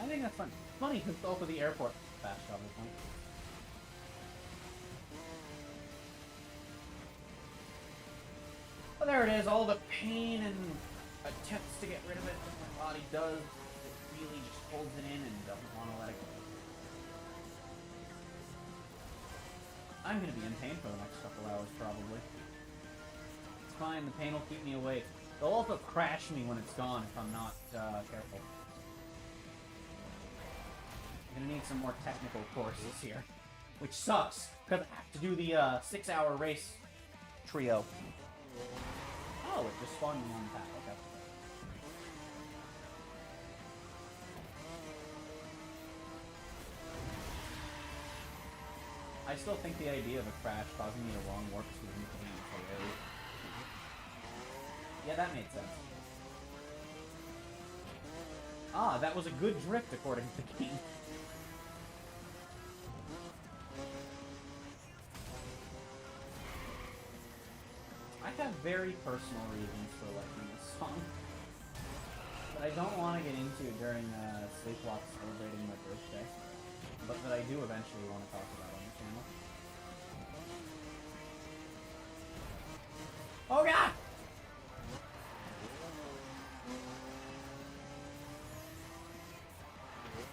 I think that's fun. Funny because also the airport fast travel point. Well, there it is. All the pain and attempts to get rid of it that my body does. It really just holds it in and doesn't want to let it go. I'm gonna be in pain for the next couple hours, probably. It's fine. The pain will keep me awake. They'll also crash me when it's gone if I'm not careful. I'm gonna need some more technical courses here, which sucks because I have to do the 6-hour race trio. Oh, it just spawned me on the path. Okay. I still think the idea of a crash causing me to wrong warp speed is hilarious. Yeah, that made sense. Ah, that was a good drift according to the game. I have very personal reasons for liking this song that I don't want to get into during Sleeplocke celebrating my birthday, but that I do eventually want to talk about on the channel. Oh god!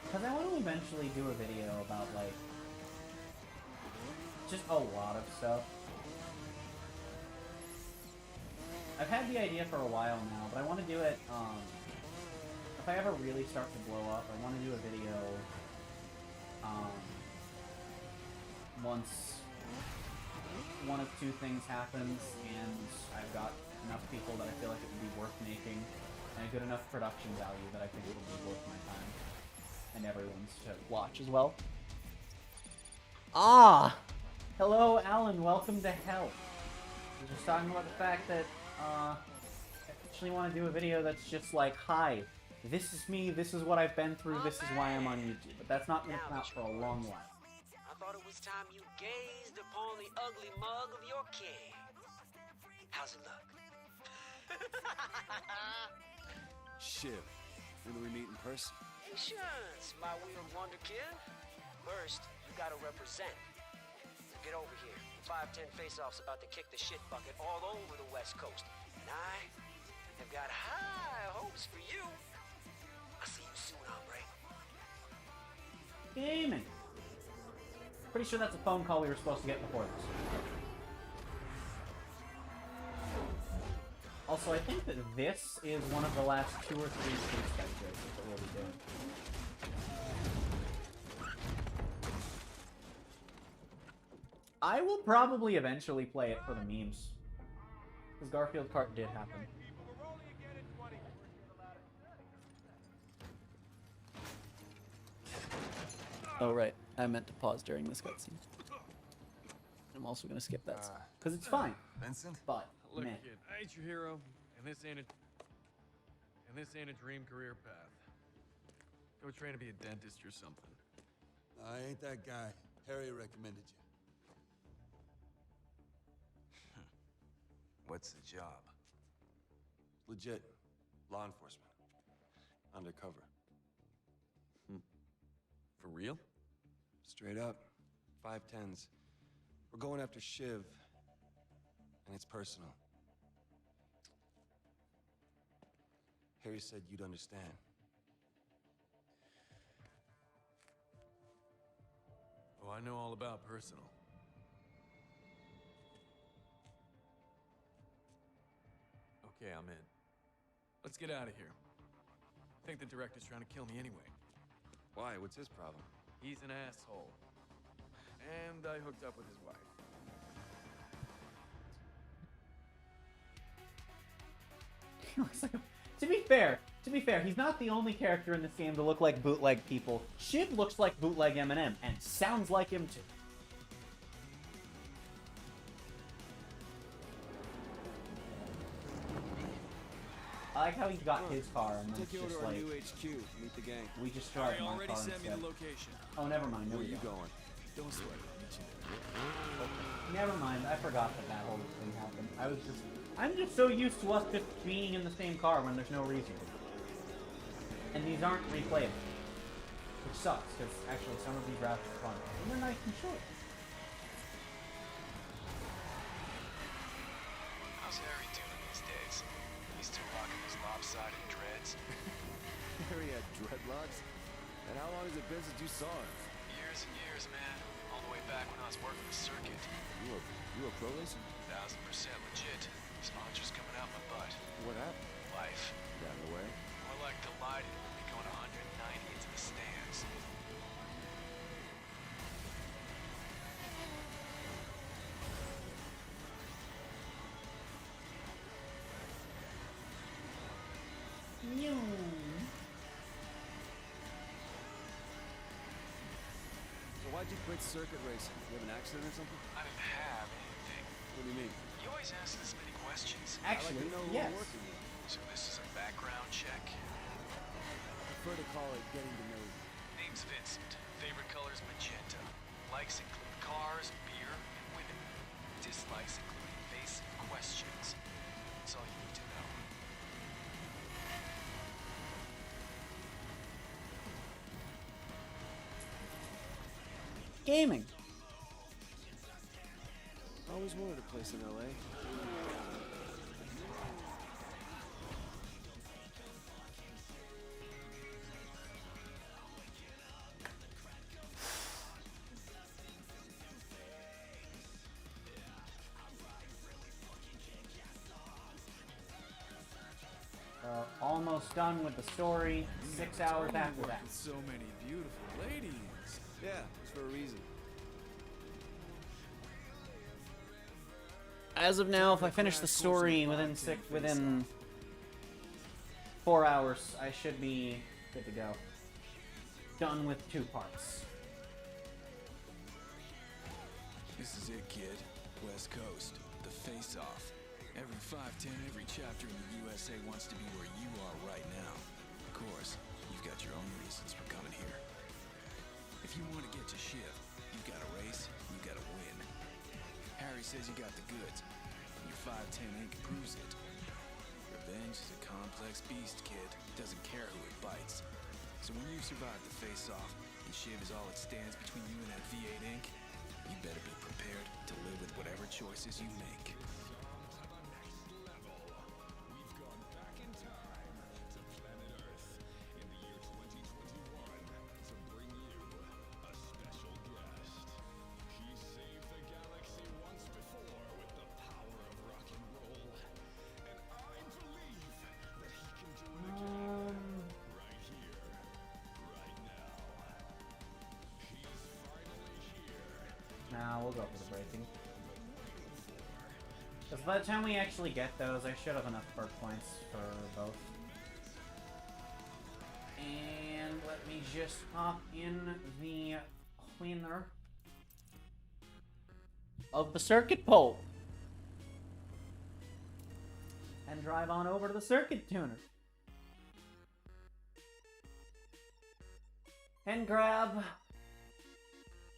Because I want to eventually do a video about, like, just a lot of stuff. I've had the idea for a while now, but I want to do it, if I ever really start to blow up, I want to do a video, once one of two things happens, and I've got enough people that I feel like it would be worth making, and a good enough production value that I think it would be worth my time, and everyone's to watch as well. Ah! Hello, Alan, welcome to hell. I was just talking about the fact that, I actually want to do a video that's just like, hi, this is me, this is what I've been through, this is why I'm on YouTube. But that's not going to come out for a long while. I thought it was time you gazed upon the ugly mug of your king. How's it look? Shit. When do we meet in person? Patience, my weird wonderkin. First, you gotta represent. Get over here. 5-10 face-offs about to kick the shit bucket all over the West Coast. And I have got high hopes for you. I'll see you soon, hombre. Gaming. Pretty sure that's a phone call we were supposed to get before this. Also, I think that this is one of the last 2 or 3 case type races that we'll be doing. I will probably eventually play it for the memes. Because Garfield Kart did happen. Oh right, I meant to pause during this cutscene. I'm also gonna skip that because it's fine. Vincent? But Look, man, kid, I ain't your hero, and this ain't a dream career path. Go train to be a dentist or something. I ain't that guy. Harry recommended you. What's the job? Legit. Law enforcement. Undercover. For real? Straight up. 510s. We're going after Shiv. And it's personal. Harry said you'd understand. Oh, I know all about personal. Okay, I'm in. Let's get out of here. I think the director's trying to kill me anyway. Why? What's his problem? He's an asshole. And I hooked up with his wife. he looks like. To be fair, he's not the only character in this game to look like bootleg people. Shiv looks like bootleg Eminem and sounds like him too. I like how he got his car and then it's Take you just over to our like new HQ. Meet the gang. we just drive my already car sent me instead. the location. Oh, never mind. No, Where we you don't. going? Don't sweat it. I'll meet you there. Never mind. I forgot that whole thing happened. I'm just so used to us just being in the same car when there's no reason. And these aren't replayable, which sucks because actually some of these routes are fun and they're nice and short. How's Harry doing these days? He's still rocking his lopsided dreads? Harry had dreadlocks? And how long has it been since you saw him? Years and years, man. All the way back when I was working the circuit. You a pro racer? 1000% legit. Sponsors coming out my butt. What happened? Life. Got in the way? More like delighted with me going 190 into the stands. So why'd you quit circuit racing? You have an accident or something? I didn't have anything. What do you mean? You always ask this many questions. Actually, I like to know who yes. we're working with. So this is a background check. I prefer to call it getting to know you. Name's Vincent. Favorite color's magenta. Likes include cars, beer, and women. Dislikes include evasive questions. That's all you need to know. Gaming. I always wanted a place in LA. Almost done with the story. 6 hours after that. So many beautiful ladies. Yeah, it's for a reason. As of now, if I finish the story within 4 hours, I should be good to go. Done with 2 parts. This is it, kid. West Coast. The face-off. Every 510, every chapter in the USA wants to be where you are right now. Of course, you've got your own reasons for coming here. If you want to get to Shiv, you've got to race, you've got to win. Harry says you got the goods, and your 510 ink proves it. Revenge is a complex beast, kid. Doesn't care who it bites. So when you survive the face-off, and Shiv is all that stands between you and that V8 ink, you better be prepared to live with whatever choices you make. Nah, we'll go for the breaking. Because by the time we actually get those, I should have enough perk points for both. And let me just hop in the winner of the circuit pole. And drive on over to the circuit tuner. And grab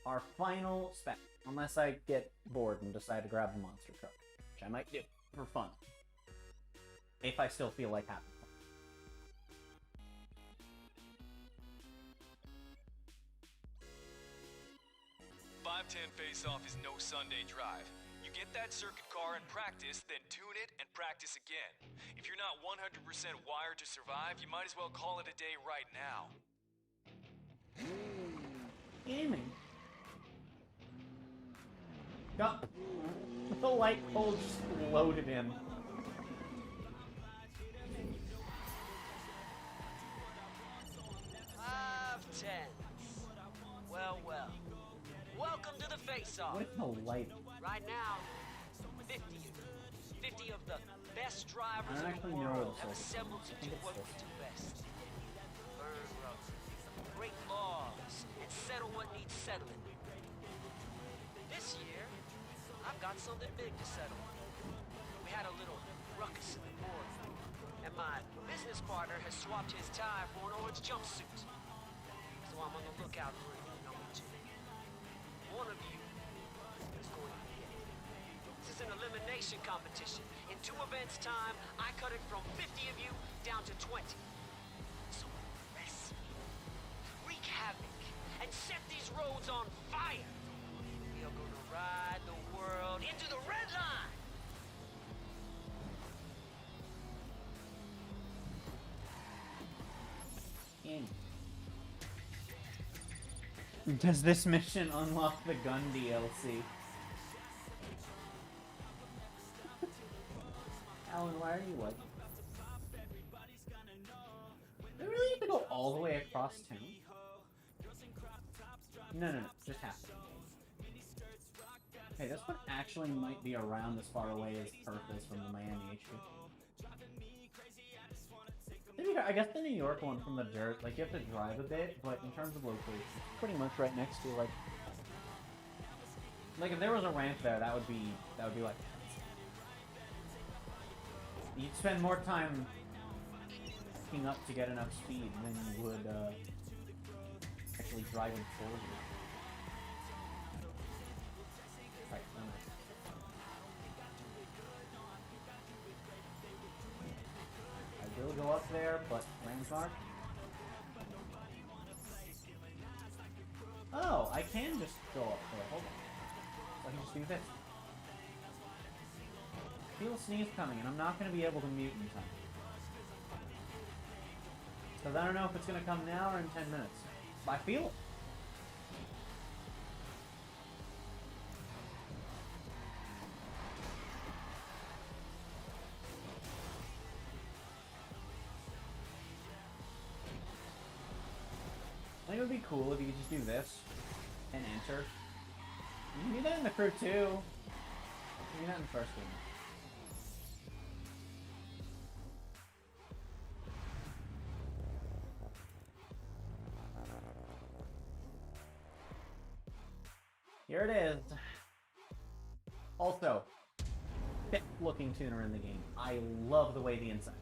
our final spec. Unless I get bored and decide to grab the monster truck. Which I might do for fun. If I still feel like having fun. 510 face-off is no Sunday drive. You get that circuit car and practice, then tune it and practice again. If you're not 100% wired to survive, you might as well call it a day right now. Gaming. Got the light pole just loaded in. Well, well. Welcome to the face-off. What is the light? Right now, 50 of the best drivers in the know world what have it's assembled to do what we do best. Burn rubber, break laws, and settle what needs settling. This year, I've got something big to settle. We had a little ruckus in the boardroom, and my business partner has swapped his tie for an orange jumpsuit. So I'm on the lookout for a new number 2. One of you is going to be it. This is an elimination competition. In 2 events' time, I cut it from 50 of you down to 20. So arrest me, wreak havoc, and set these roads on fire. We are going to ride the world into the red line. Does this mission unlock the gun DLC? Alan, why are you like? Do we really have to go all the way across town? No, just half. Okay, this one actually might be around as far away as Perth is from the Miami HQ. I guess the New York one from the dirt, like you have to drive a bit, but in terms of location, it's pretty much right next to like if there was a ramp there, that would be like you'd spend more time picking up to get enough speed than you would actually driving forward. Right, I will go up there, but landmark. Oh, I can just go up there. Hold on. So I can just do this. I feel a sneeze coming, and I'm not going to be able to mute in time. Because I don't know if it's going to come now or in 10 minutes. But I feel it. I think it would be cool if you could just do this and enter. You can do that in the crew too. You can do that in the first game. Here it is. Also, thick looking tuner in the game. I love the way the inside.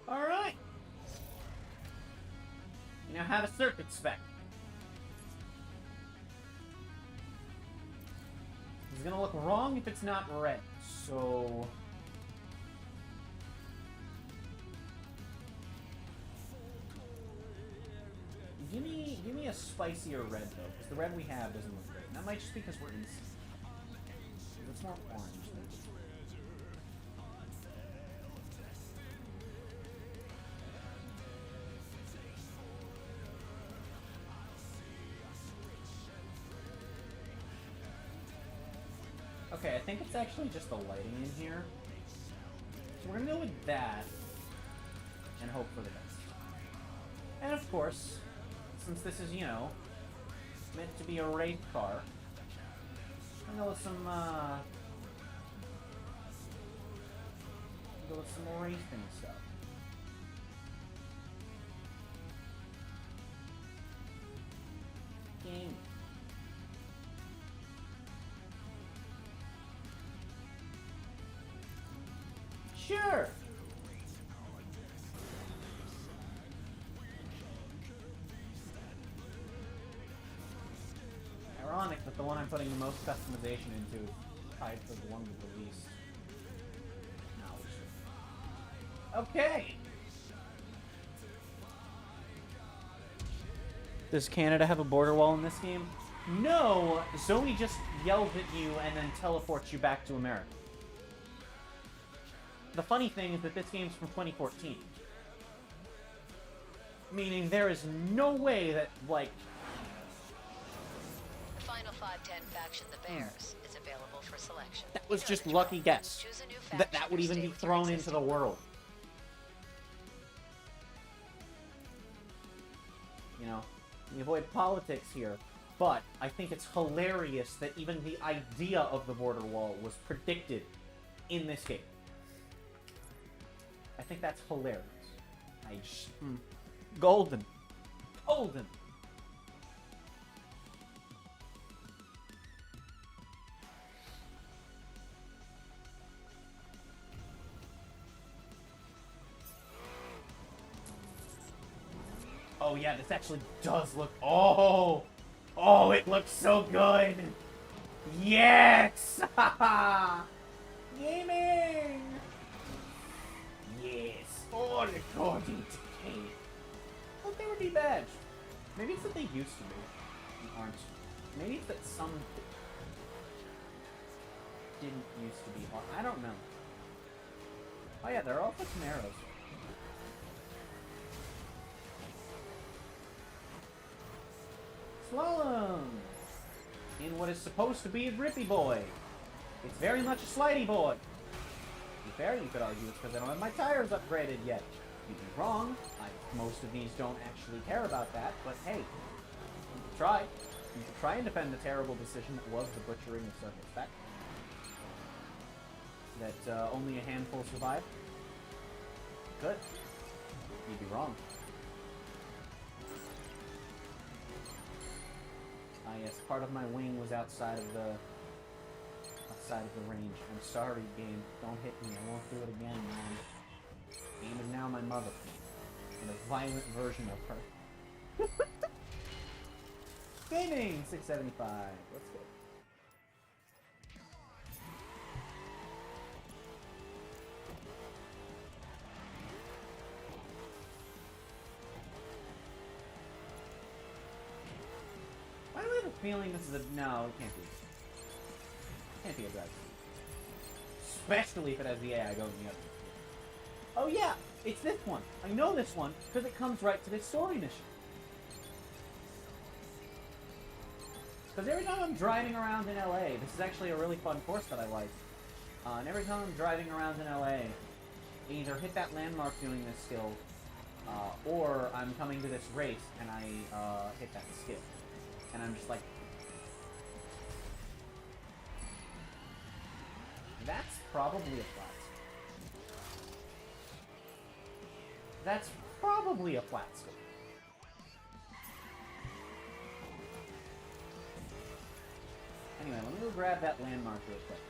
Alright. You now have a circuit spec. It's gonna look wrong if it's not red, so... Give me a spicier red though, because the red we have doesn't look great. And that might just be because we're in. It's more orange. Okay, I think it's actually just the lighting in here. So we're gonna go with that and hope for the best. of course, since this is, you know, meant to be a race car, I'm gonna go with some, racing stuff. Game. Sure! Ironic that the one I'm putting the most customization into is tied to the one with the least. Okay! Does Canada have a border wall in this game? No! Zoe just yells at you and then teleports you back to America. The funny thing is that this game's from 2014. Meaning there is no way that, like... The final 510 faction, the Bears, is available for selection. That was just lucky guess. That would even be thrown into the world. You know, we avoid politics here, but I think it's hilarious that even the idea of the border wall was predicted in this game. I think that's hilarious. Golden. Golden. Oh yeah, this actually does look... Oh! Oh, it looks so good! Yes! Gaming! Yes, all according to Kate. Well, they would be bad. Maybe it's that they used to be. And aren't. Maybe it's that some didn't used to be. I don't know. Oh yeah, they're all fucking arrows. Slalom! In what is supposed to be a grippy boy. It's very much a slidey boy. To be fair, you could argue it's because I don't have my tires upgraded yet. You'd be wrong. Most of these don't actually care about that, but hey, you could try. You could try and defend the terrible decision that was the butchering of Circuit Spec. That only a handful survived. Good. You'd be wrong. Ah yes, part of my wing was outside of the range. I'm sorry, game. Don't hit me. I won't do it again, man. Game is now my mother. And a violent version of her. Gaming 675. Let's go. Why do I have a feeling this is a... No, it can't be. It can't be a drag. Especially if it has the AI going the other. Oh yeah, it's this one. I know this one because it comes right to this story mission. Because every time I'm driving around in LA, this is actually a really fun course that I like. And every time I'm driving around in LA, I either hit that landmark doing this skill, or I'm coming to this race and I hit that skill. And I'm just like... That's probably a flat skill. That's probably a flat skill. Anyway, let me go grab that landmark real quick.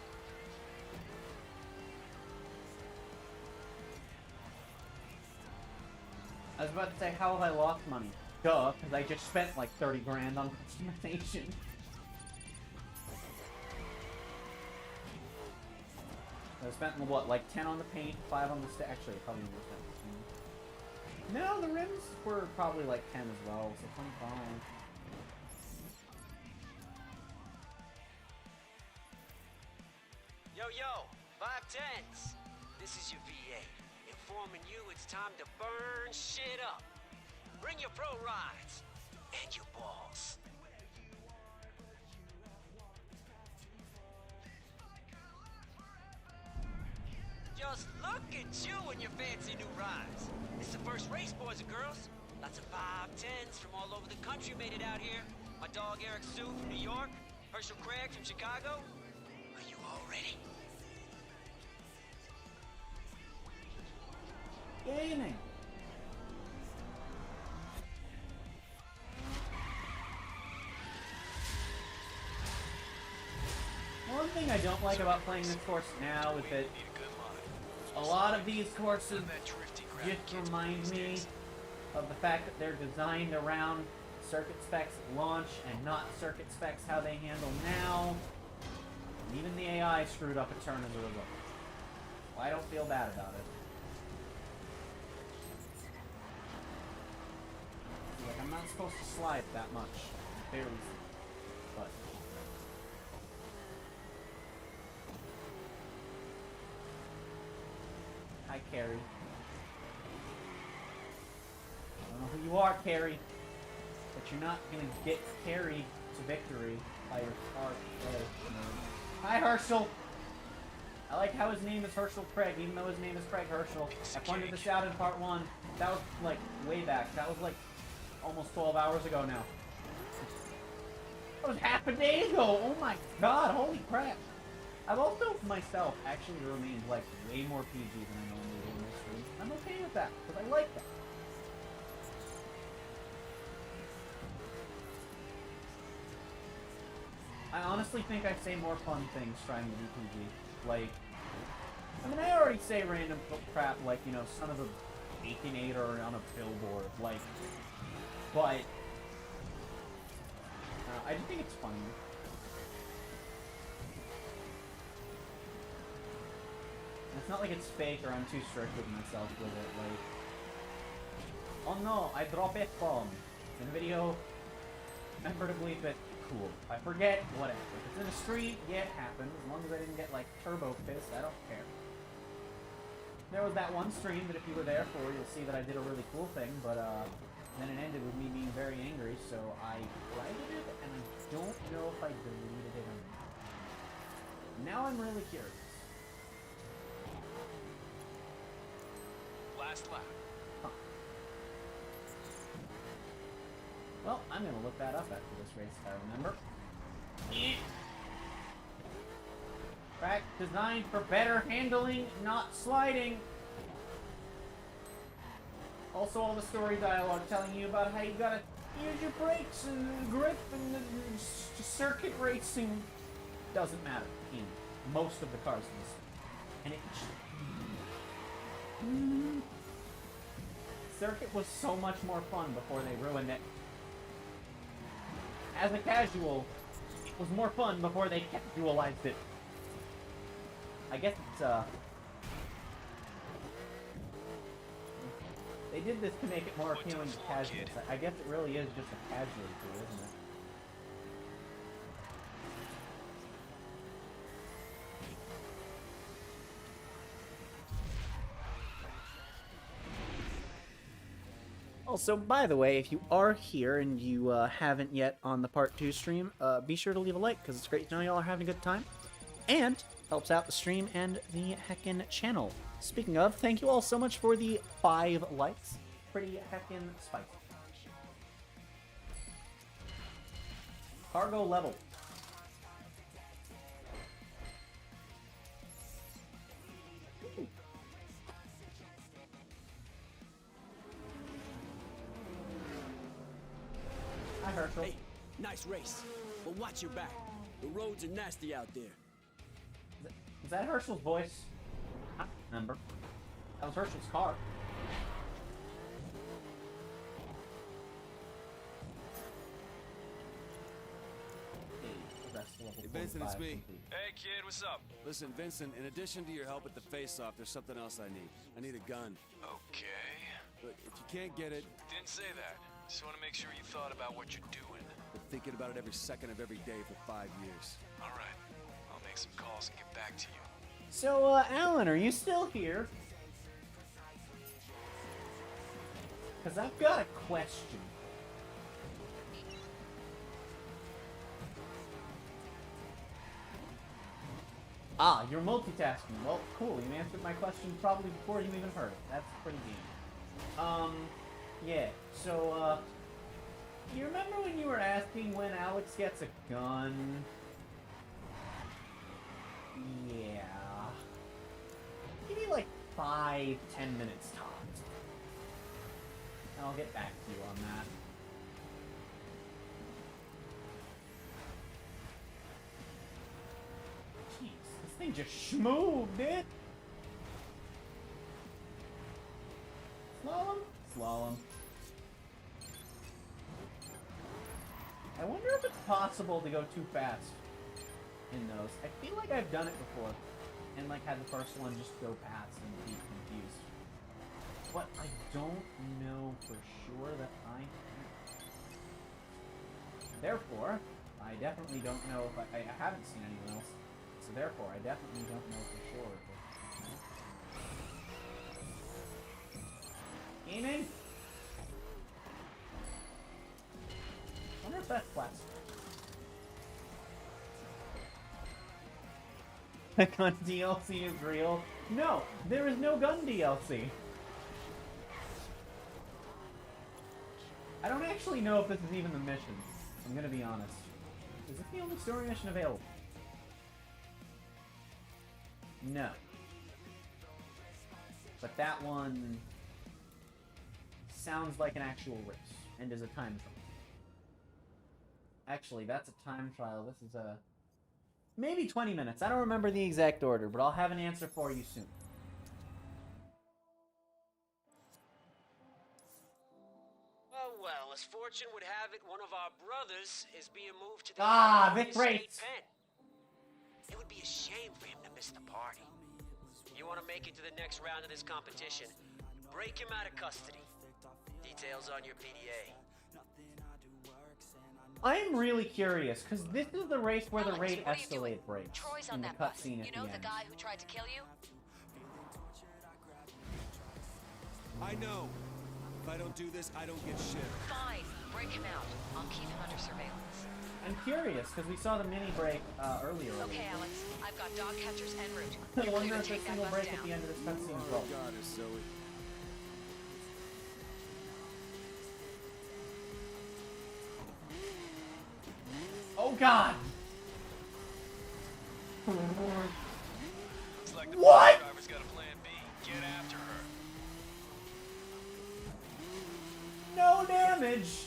I was about to say, how have I lost money? Duh, because I just spent like 30 grand on customization. I spent, what, like 10 on the paint, 5 on the stick. Actually, probably more 10. No, the rims were probably like 10 as well, so 25. Yo, 510s. This is your VA, informing you it's time to burn shit up. Bring your pro rides and your balls. Just look at you and your fancy new rides. It's the first race, boys and girls. Lots of 510s from all over the country made it out here. My dog Eric Sue from New York, Herschel Craig from Chicago. Are you all ready? Gaming. One thing I don't like about playing this course now is that a lot of these courses just remind me of the fact that they're designed around circuit specs at launch and not circuit specs how they handle now. And even the AI screwed up a turn as a result. Well, I don't feel bad about it. Like, I'm not supposed to slide that much. Barely. But. Hi, Carrie. I don't know who you are, Carrie. But you're not gonna get carried to victory by your car. Hi, Herschel! I like how his name is Herschel Craig, even though his name is Craig Herschel. I pointed this out in part 1. That was, like, way back. That was, like, almost 12 hours ago now. That was half a day ago! Oh my god, holy crap! I've also, myself, actually remained, like, way more PG than I normally do in this stream. I'm okay with that, because I like that. I honestly think I say more fun things trying to be PG. Like, I mean, I already say random crap like, you know, son of a Baconator on a billboard, like, but I just think it's funny. It's not like it's fake or I'm too strict with myself with it, like, oh no, I drop F-bomb in a video, remember to bleep it. Cool. If I forget, whatever. If it's in a street, yeah, it happens. As long as I didn't get, like, turbo pissed, I don't care. There was that one stream that if you were there for, you'll see that I did a really cool thing, but, then it ended with me being very angry, so I righted it, and I don't know if I deleted it or not. Now I'm really curious. Last lap. Huh. Well, I'm gonna look that up after this race if I remember. Track designed for better handling, not sliding. Also, all the story dialogue telling you about how you gotta use your brakes and grip and the circuit racing doesn't matter in most of the cars in this. And it. Circuit was so much more fun before they ruined it. As a casual, it was more fun before they casualized it. I guess it's, they did this to make it more appealing to casuals. I guess it really is just a casual tool, isn't it? Also, by the way, if you are here and you haven't yet on the Part 2 stream, be sure to leave a like, because it's great to know y'all are having a good time. And helps out the stream and the heckin' channel. Speaking of, thank you all so much for the 5 likes. Pretty heckin' spicy. Cargo level. Ooh. Hi, Herschel. Hey, nice race. But watch your back. The roads are nasty out there. Is that Herschel's voice? I don't remember. That was Herschel's car. Hey, Vincent, it's me. Hey, kid, what's up? Listen, Vincent, in addition to your help at the face-off, there's something else I need. I need a gun. Okay. But if you can't get it... Didn't say that. Just want to make sure you thought about what you're doing. Been thinking about it every second of every day for 5 years. All right. I'll make some calls and get back to you. So, Alan, are you still here? Because I've got a question. Ah, you're multitasking. Well, cool. You answered my question probably before you even heard it. That's pretty neat. Yeah, so, you remember when you were asking when Alex gets a gun? Yeah. Give me like 5-10 minutes tops. And I'll get back to you on that. Jeez, this thing just schmooved it! Slalom? Slalom. I wonder if it's possible to go too fast in those. I feel like I've done it before. And like had the first one just go past and be confused. But I don't know for sure that I have. Therefore, I definitely don't know if I haven't seen anyone else. So therefore, I definitely don't know for sure. Gaming? I wonder if that's plastic. The gun DLC is real? No, there is no gun DLC. I don't actually know if this is even the mission. I'm gonna be honest. Is this the only story mission available? No. But that one sounds like an actual race and is a time trial. Actually, that's a time trial. This is a... maybe 20 minutes. I don't remember the exact order, but I'll have an answer for you soon. Well, as fortune would have it, one of our brothers is being moved to the Vic state Race. pen. It would be a shame for him to miss the party. You want to make it to the next round of this competition, break him out of custody. Details on your PDA. I'm really curious, because this is the race where the Alex, raid what are you doing? escalate breaks Troy's on in the that bus. cutscene at You the know end. the guy who tried to kill you? I know. If I don't do this, I don't get shit. Fine. Break him out. I'll keep him under surveillance. I'm curious, because we saw the mini break earlier. Okay, Alex. I've got dog catchers en route. I You're wonder clear if to this take that single bus break down. at the end of this cutscene as Oh, well. God, it's Zoe. Oh God! Looks like the What? driver's got a plan B. Get after her. No damage!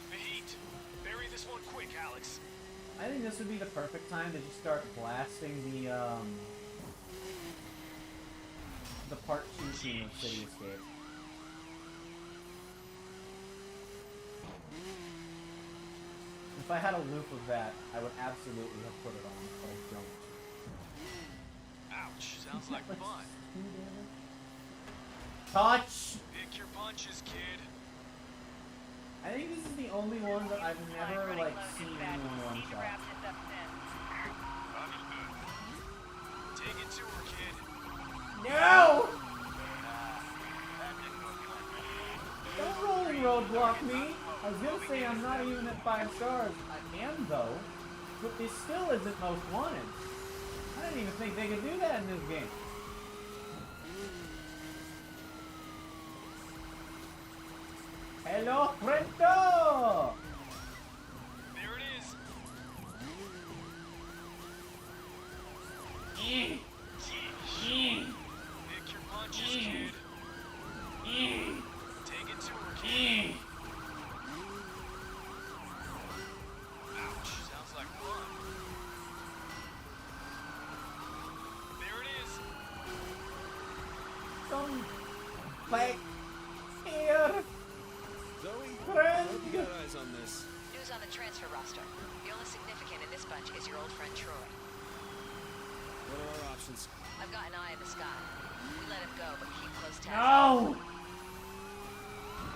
The heat. Bury this one quick, Alex. I think this would be the perfect time to just start blasting the part 2 scene of City Escape. If I had a loop of that, I would absolutely have put it on, but I don't. Ouch. Sounds like fun. Touch! Pick your punches, kid. I think this is the only one that I've never, like, seen anyone one-shot. Take it to her, kid. No! Don't rolling roadblock me! I was gonna say I'm not even at 5 stars. I am, though. But this still isn't most wanted. I didn't even think they could do that in this game. Hello, friendo! There it is. Pick your punches, kid. Take it to her, kid. Ouch. Sounds like fun. There it is. Come back here, Zoe, friend! you got eyes on this. News on the transfer roster. The only significant in this bunch is your old friend Troy. What are our options? I've got an eye in the sky. We let him go, but keep close tabs. No!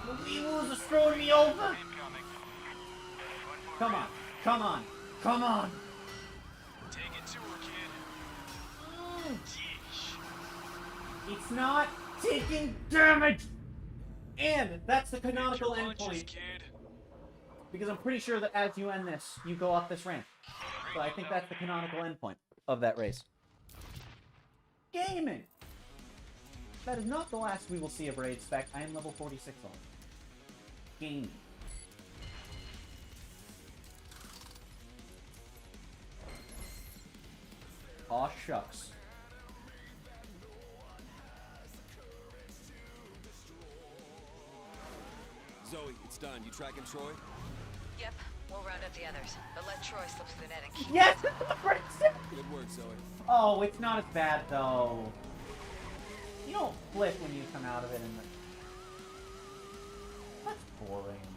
The Weevils are throwing me over! Come on, come on, come on! Take it to her, kid. Yeesh. It's not taking damage! And that's the canonical Pick your punches, endpoint. kid. Because I'm pretty sure that as you end this, you go off this ramp. So I think that's the canonical endpoint of that race. Gaming! That is not the last we will see of Raid Spec. I am level 46 on. Game. Aw, shucks. Zoe, it's done. You tracking Troy? Yep, we'll round up the others, but let Troy slip through the net and keep Yes! Good work, Zoe. Oh, it's not as bad, though. You don't flip when you come out of it in the... That's boring.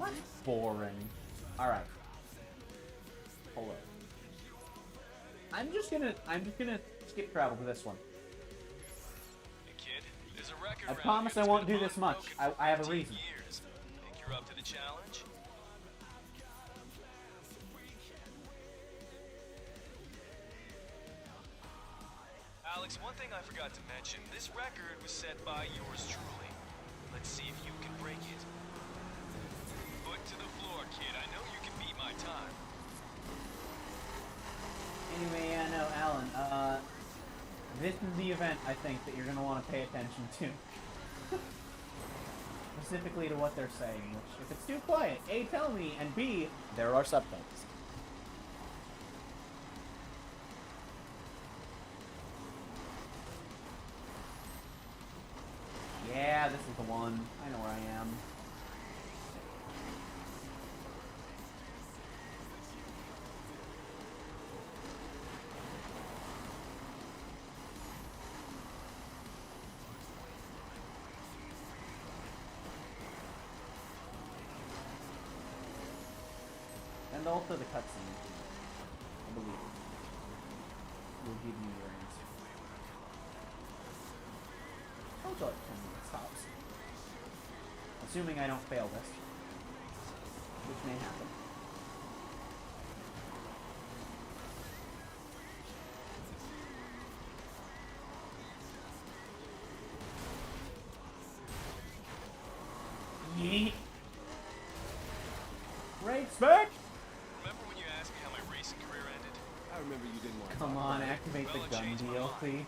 That's boring. Alright. Hold up. I'm just gonna skip travel to this one. Hey kid, there's a record I round promise here I that's won't been do this much. unbroken for I have a 15 reason. Years. Think you're up to the challenge? Alex, one thing I forgot to mention. This record was set by yours truly. Let's see if you can break it. Foot to the floor, kid. I know you can beat my time. Anyway, yeah, no, Alan, this is the event, I think, that you're gonna want to pay attention to. Specifically to what they're saying, which, if it's too quiet, A, tell me, and B, there are subtitles. Yeah, this is the one. I know where I am. And also the cutscene, I believe, will give you your answer. I'll go like 10 minutes tops. Assuming I don't fail this, which may happen. Yeet. Great spec! Remember when you asked me how my racing career ended? I remember you didn't want to Come talk on, about it. activate the Well, it gun changed my deal, mind. please.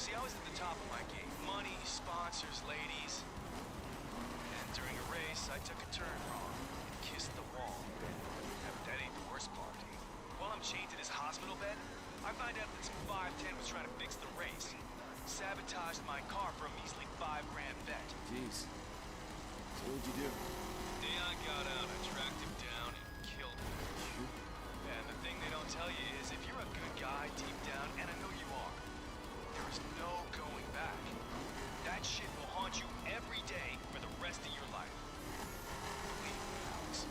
See, I was at the top of my game. Money, sponsors, ladies. And during a race, I took a turn wrong and kissed the wall. Yeah, but that ain't the worst part. While I'm chained to this hospital bed, I find out that some 5'10" was trying to fix the race. Sabotaged my car for a measly $5 grand bet. Jeez. So what'd you do? The day I got out, I tracked him down and killed him. And the thing they don't tell you is if you're a good guy deep down, and I know you are, there is no going back. That shit will haunt you every day for the rest of your life. Believe me, Alex.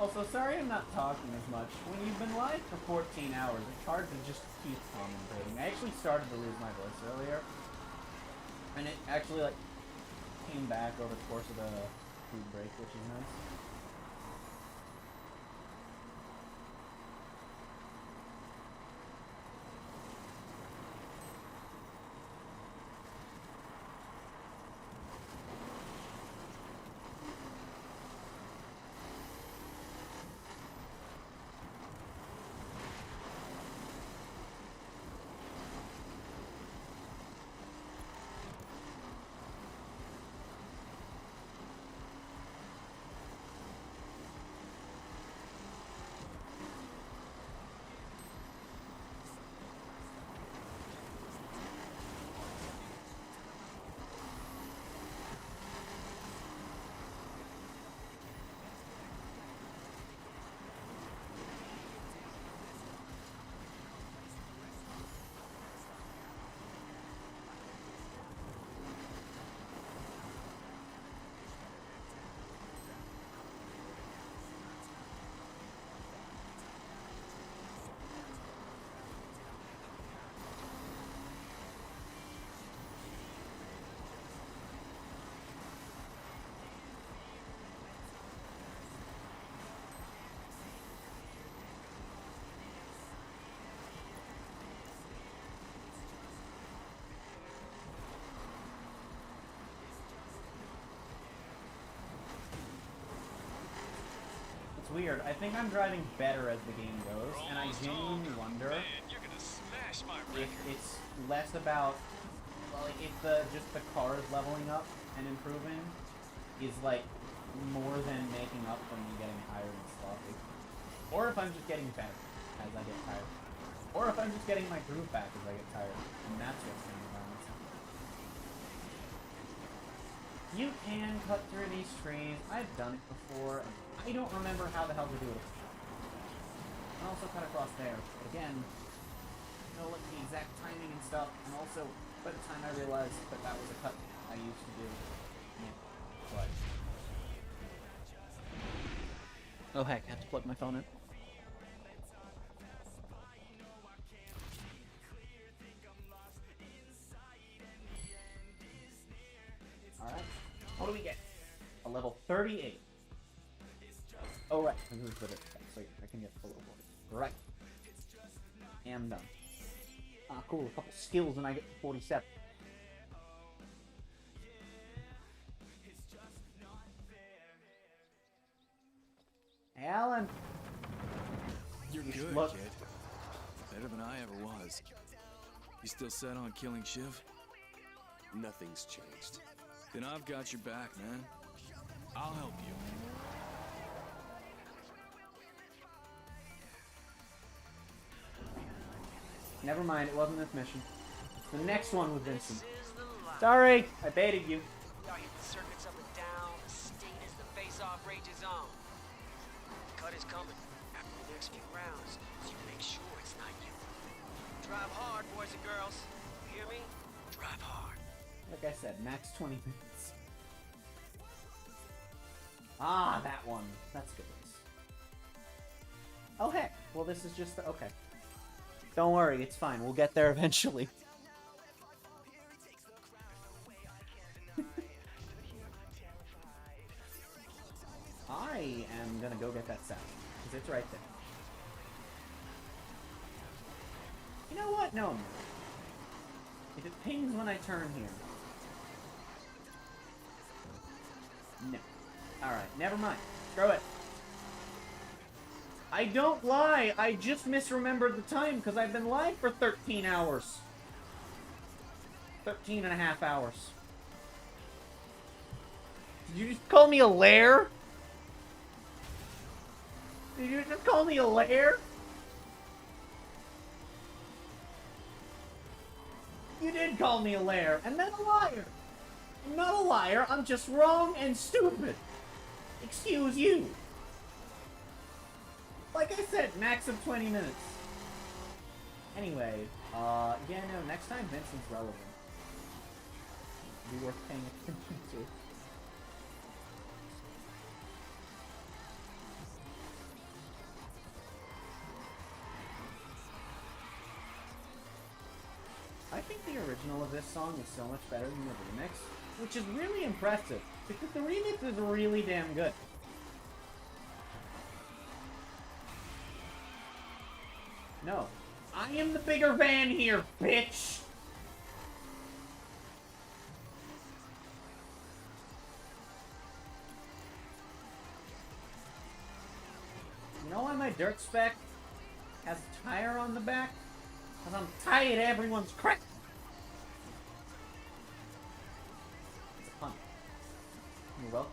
Also, sorry I'm not talking as much. When you've been live for 14 hours, it's hard to just keep commentating. I actually started to lose my voice earlier, and it actually, like, came back over the course of the food break, which is nice. It's weird. I think I'm driving better as the game goes, and I genuinely wonder if it's less about, well, like, if just the cars leveling up and improving is, like, more than making up for me getting tired and sloppy. Or if I'm just getting better as I get tired. Or if I'm just getting my groove back as I get tired. And that's what's going on. You can cut through these trees. I've done it before. I don't remember how the hell to do it. And also cut across there. But again, you know, like the exact timing and stuff. And also, by the time I realized that that was a cut I used to do. Yeah. But. Oh heck, I have to plug my phone in. Alright. What do we get? A level 38. Oh, right. This is the so I can get full reward. Right. Am done. Ah, cool. A couple skills and I get to 47. Hey, Alan. You're good, look. kid. Better than I ever was. You still set on killing Shiv? Nothing's changed. Then I've got your back, man. I'll help you. Never mind, it wasn't this mission. The next one with Vincent. Sorry, I baited you. Y'all hit the circuits up and down. The state is the face-off rages on. Cut is coming after the next few rounds, so you make sure it's not you. Drive hard, boys and girls. You hear me? Drive hard. Like I said, max 20 minutes. Ah, that one. That's good. Oh, heck. Well, this is just the... Okay. Don't worry, it's fine. We'll get there eventually. I am gonna go get that sound, because it's right there. You know what? No. If it pings when I turn here. No. Alright, never mind. Screw it. I don't lie. I just misremembered the time because I've been live for 13 hours. 13 and a half hours. Did you just call me a lair? Did you just call me a lair? You did call me a lair, and then a liar. I'm not a liar, I'm just wrong and stupid. Excuse you. Like I said, max of 20 minutes. Anyway, yeah, no, next time Vincent's relevant. Be worth paying attention to. I think the original of this song is so much better than the remix, which is really impressive, because the remix is really damn good. No. I am the bigger van here, bitch! You know why my dirt spec has a tire on the back? Because I'm tired of everyone's crap! It's a pun. You're welcome.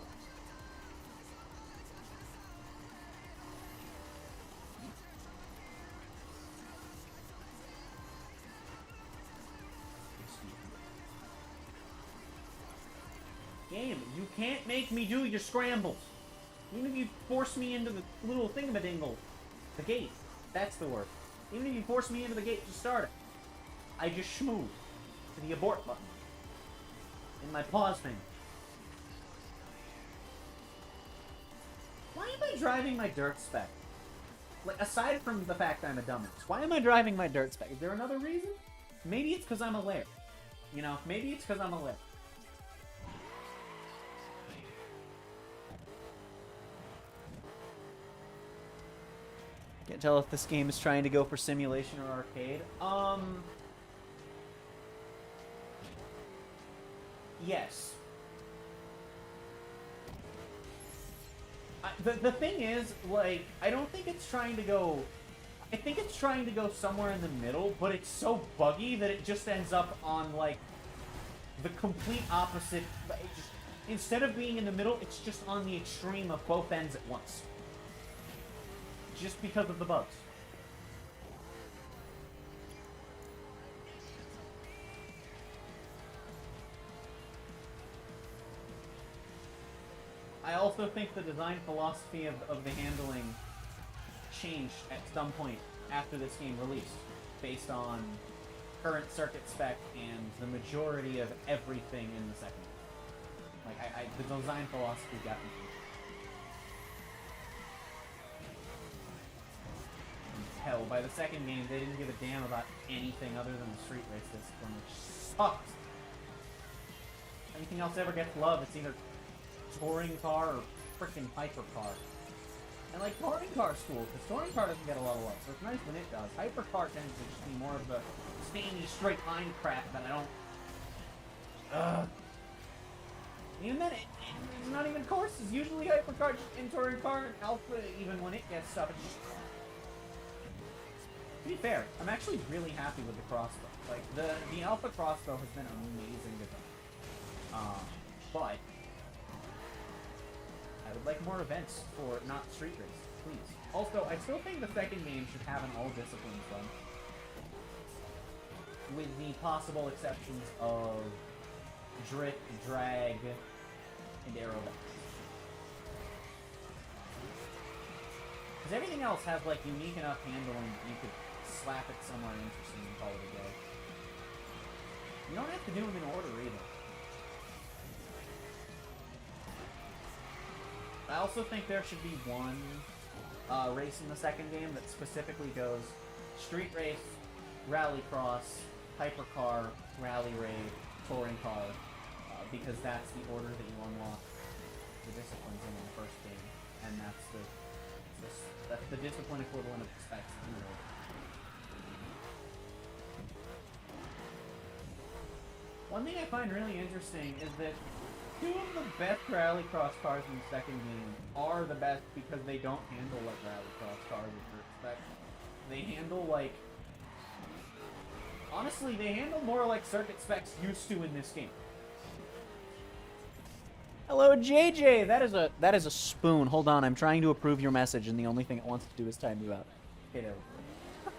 Game, you can't make me do your scrambles. Even if you force me into the little thingamadingle. The gate. That's the word. Even if you force me into the gate to start it. I just schmoo to the abort button. In my pause thing. Why am I driving my dirt spec? Like, aside from the fact I'm a dumbass, why am I driving my dirt spec? Is there another reason? Maybe it's because I'm a lair. You know, maybe it's because I'm a lair. Can't tell if this game is trying to go for simulation or arcade. Yes. the thing is, like, I don't think it's trying to go... I think it's trying to go somewhere in the middle, but it's so buggy that it just ends up on, like, the complete opposite. Instead of being in the middle, it's just on the extreme of both ends at once. Just because of the bugs. I also think the design philosophy of the handling changed at some point after this game released, based on current circuit spec and the majority of everything in the second game. Like, the design philosophy got me. Hell, by the second game, they didn't give a damn about anything other than the street race discipline, which sucks. Anything else ever gets love, it's either touring car or frickin' hypercar. And like, touring car's cool, because touring car doesn't get a lot of love, so it's nice when it does. Hypercar tends to just be more of the samey, straight line crap that I don't... Even then, it's not even courses. Usually hypercar in touring car and alpha, even when it gets stuff, it's just... To be fair, I'm actually really happy with the crossbow. Like, the alpha crossbow has been amazing design. But... I would like more events for not street race, please. Also, I still think the second game should have an all disciplines run. With the possible exceptions of drift, drag, and aerobatic. Because everything else has like unique enough handling that you could slap it somewhere interesting and call it a day. You don't have to do them in order either. I also think there should be one race in the second game that specifically goes street race, rallycross, hypercar, rally raid, touring car, because that's the order that you unlock the disciplines in the first game, and that's the discipline equivalent of the specs. One thing I find really interesting is that two of the best rallycross cars in the second game are the best because they don't handle like rallycross cars with your spec. They handle like... Honestly, they handle more like circuit specs used to in this game. Hello, JJ! That is a spoon. Hold on, I'm trying to approve your message, and the only thing it wants to do is time you out. Okay, there we go.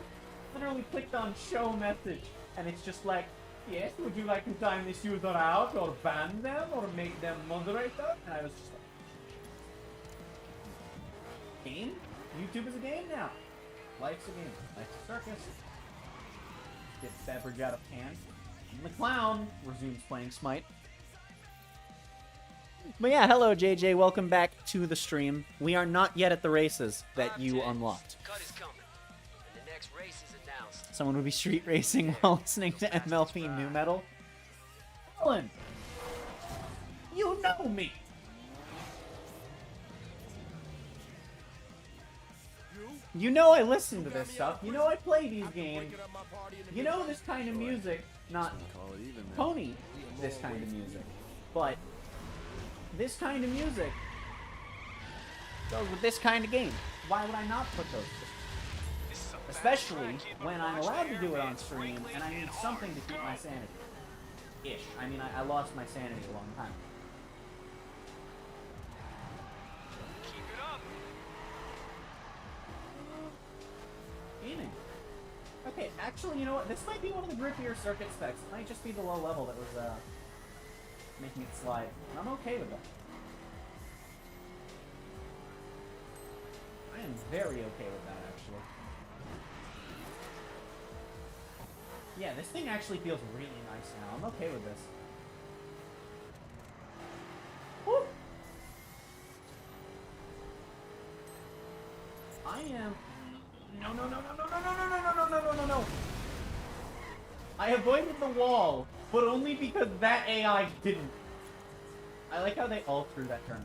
Literally clicked on show message, and it's just like, yes, would you like to time this user out, or ban them, or make them moderator? And I was just like... Game? YouTube is a game now. Life's a game. Life's a circus. Get beverage out of can. And the clown resumes playing Smite. But yeah, hello JJ, welcome back to the stream. We are not yet at the races that you unlocked. Cut is coming, and the next race is announced. Someone would be street racing while listening to MLP New Metal. Alan, you know me. You know I listen to this stuff. You know I play these games. You know this kind of music, not Pony this kind of music, but this kind of music goes with this kind of game. Why would I not put those? Especially when I'm allowed to do it on stream and I need something to keep my sanity. Ish. I mean, I lost my sanity a long time. Keep it up. Gaming. Okay, actually, you know what? This might be one of the grippier circuit specs. It might just be the low level that was making it slide. And I'm okay with that. I am very okay with that, actually. Yeah, this thing actually feels really nice now. I'm okay with this. Woo! I am... No. I avoided the wall, but only because that AI didn't. I like how they all screw that turn.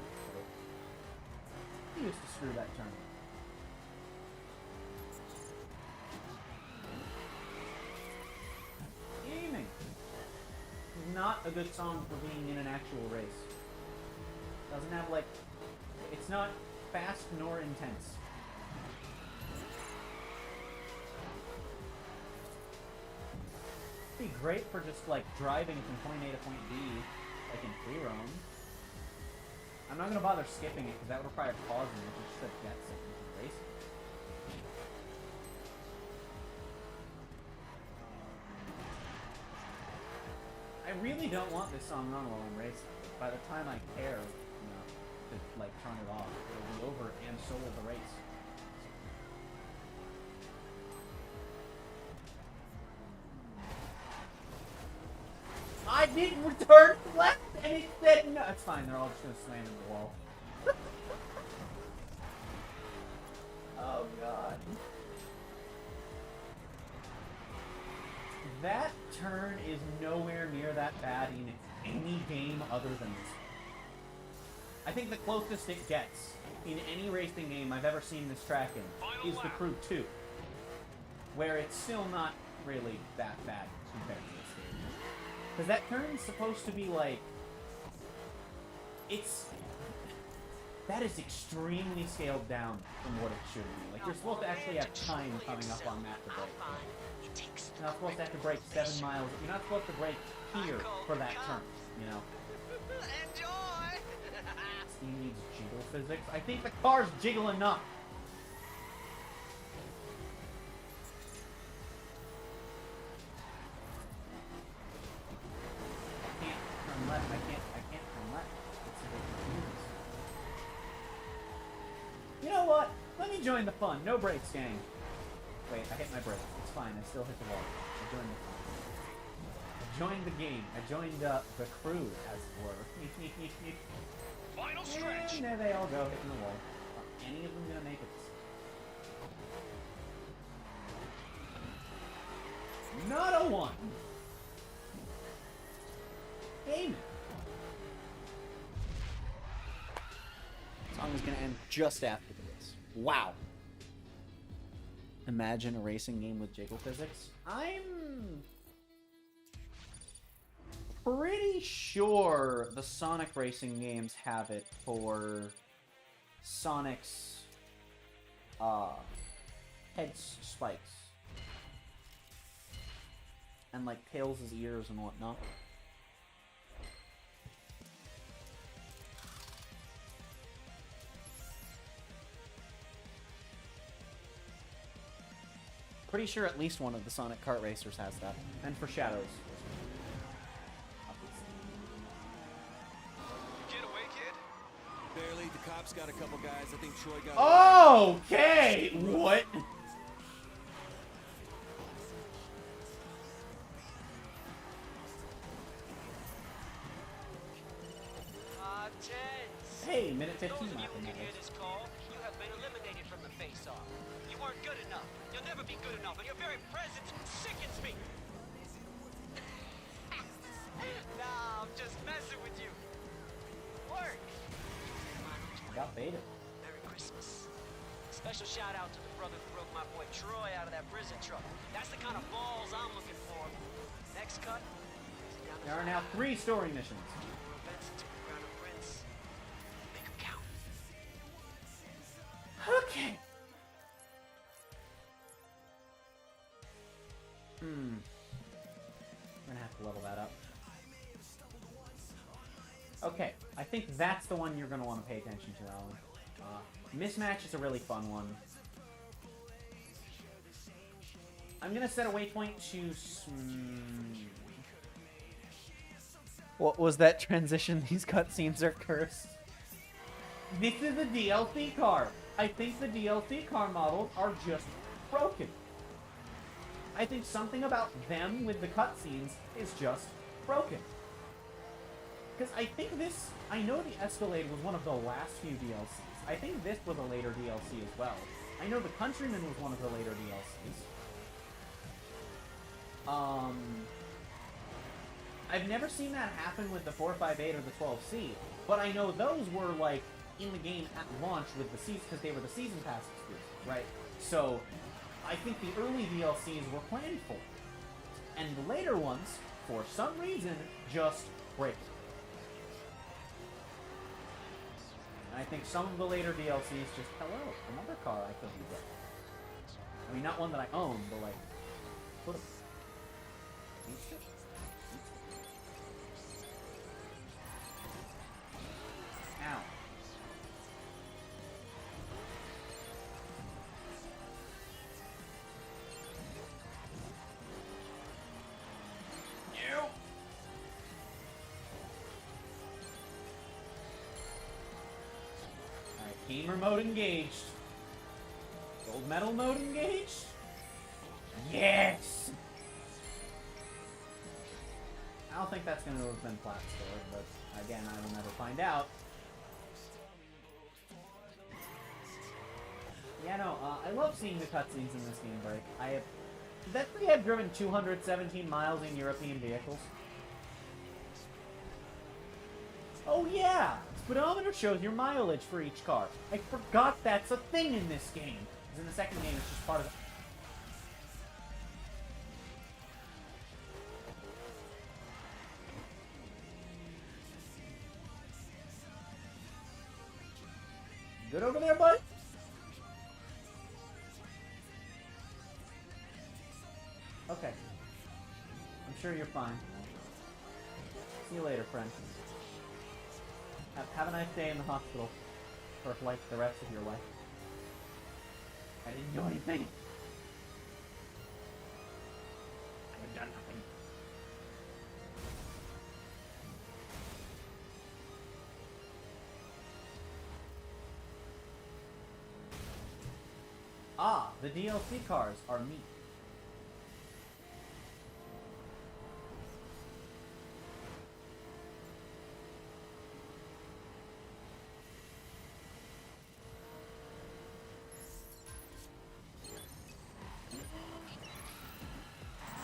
He used to screw that turn. Gaming is not a good song for being in an actual race. Doesn't have like, it's not fast nor intense. It'd be great for just, like, driving from point A to point B, like in free roam. I'm not gonna bother skipping it, because that would require pausing, which is just a death sentence in racing. I really don't want this song on while I'm racing. By the time I care, you know, to, like, turn it off, it'll be over, and so will the race. I didn't return left, and it said no. It's fine, they're all just gonna slam into the wall. Oh, God. That turn is nowhere near that bad in any game other than this. I think the closest it gets in any racing game I've ever seen this track in is the Crew 2, where it's still not really that bad compared to this game. Because that turn's supposed to be like... That is extremely scaled down from what it should be. Like, you're supposed to actually have time coming up on that to brake. You're not supposed to have to brake 7 miles. You're not supposed to brake here for that turn, you know? Enjoy! He needs jiggle physics. I think the car's jiggle enough. I can't turn left. I can't turn left. It's a bit confusing. You know what? Let me join the fun. No brakes, gang. Wait, I hit my brakes. It's fine. I still hit the wall. I joined the fun. I joined the game. I joined the crew, as it were. Final stretch. And there they all go, hitting the wall. Are any of them gonna make it? Not a one. Game. Song is gonna end just after this. Wow. Imagine a racing game with jiggle physics. I'm pretty sure the Sonic racing games have it for Sonic's head spikes. And like Tails' ears and whatnot. Pretty sure at least one of the Sonic kart racers has that. And for Shadows. Get away, kid. Barely. The cops got a couple guys. I think Troy got... Okay! What? Hey, minute 15 Those of you left who in can that hear race. this call, you have been eliminated from the face-off. You weren't good enough. You'll never be good enough, and your very presence sickens me. Nah, I'm just messing with you. Work. Got baited. Merry Christmas. Special shout out to the brother who broke my boy Troy out of that prison truck. That's the kind of balls I'm looking for. Next cut. There are now 3 story missions. Okay. We're gonna have to level that up. Okay, I think that's the one you're gonna want to pay attention to, Alan. Mismatch is a really fun one. I'm gonna set a waypoint to... What was that transition? These cutscenes are cursed. This is a DLC car. I think the DLC car models are just broken. I think something about them with the cutscenes is just broken. Because I think this... I know the Escalade was one of the last few DLCs. I think this was a later DLC as well. I know the Countryman was one of the later DLCs. I've never seen that happen with the 458 or the 12C, but I know those were, like, in the game at launch with the season, because they were the Season Pass exclusives, right? So, I think the early DLCs were planned for. And the later ones, for some reason, just break. And I think some of the later DLCs just, hello, another car I could be getting. I mean, not one that I own, but like, put Ow. You. Alright, gamer mode engaged. Gold medal mode engaged? Yes! I don't think that's going to have been plat stored, but again, I will never find out. Yeah, no, I love seeing the cutscenes in this game break. Did that free have driven 217 miles in European vehicles? Oh yeah! Speedometer shows your mileage for each car. I forgot that's a thing in this game. Because in the second game, it's just part of the... Good over there, bud? Okay. I'm sure you're fine. See you later, friend. Have a nice day in the hospital. For like the rest of your life. I didn't do anything. I have done nothing. Ah, the DLC cars are neat.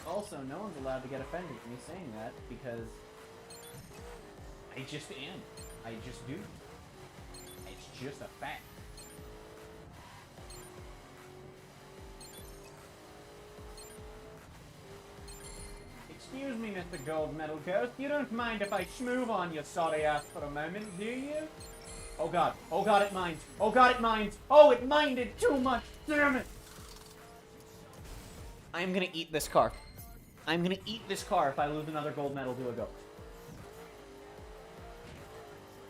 Also, no one's allowed to get offended at me saying that because I just am. I just do. It's just a fact. Excuse me, Mr. Gold Medal Ghost. You don't mind if I schmoove on your sorry ass for a moment, do you? Oh god. Oh god, it mines. Oh god, it mines. Oh, it minded too much. Damn it. I'm gonna eat this car. I'm gonna eat this car if I lose another gold medal to a ghost.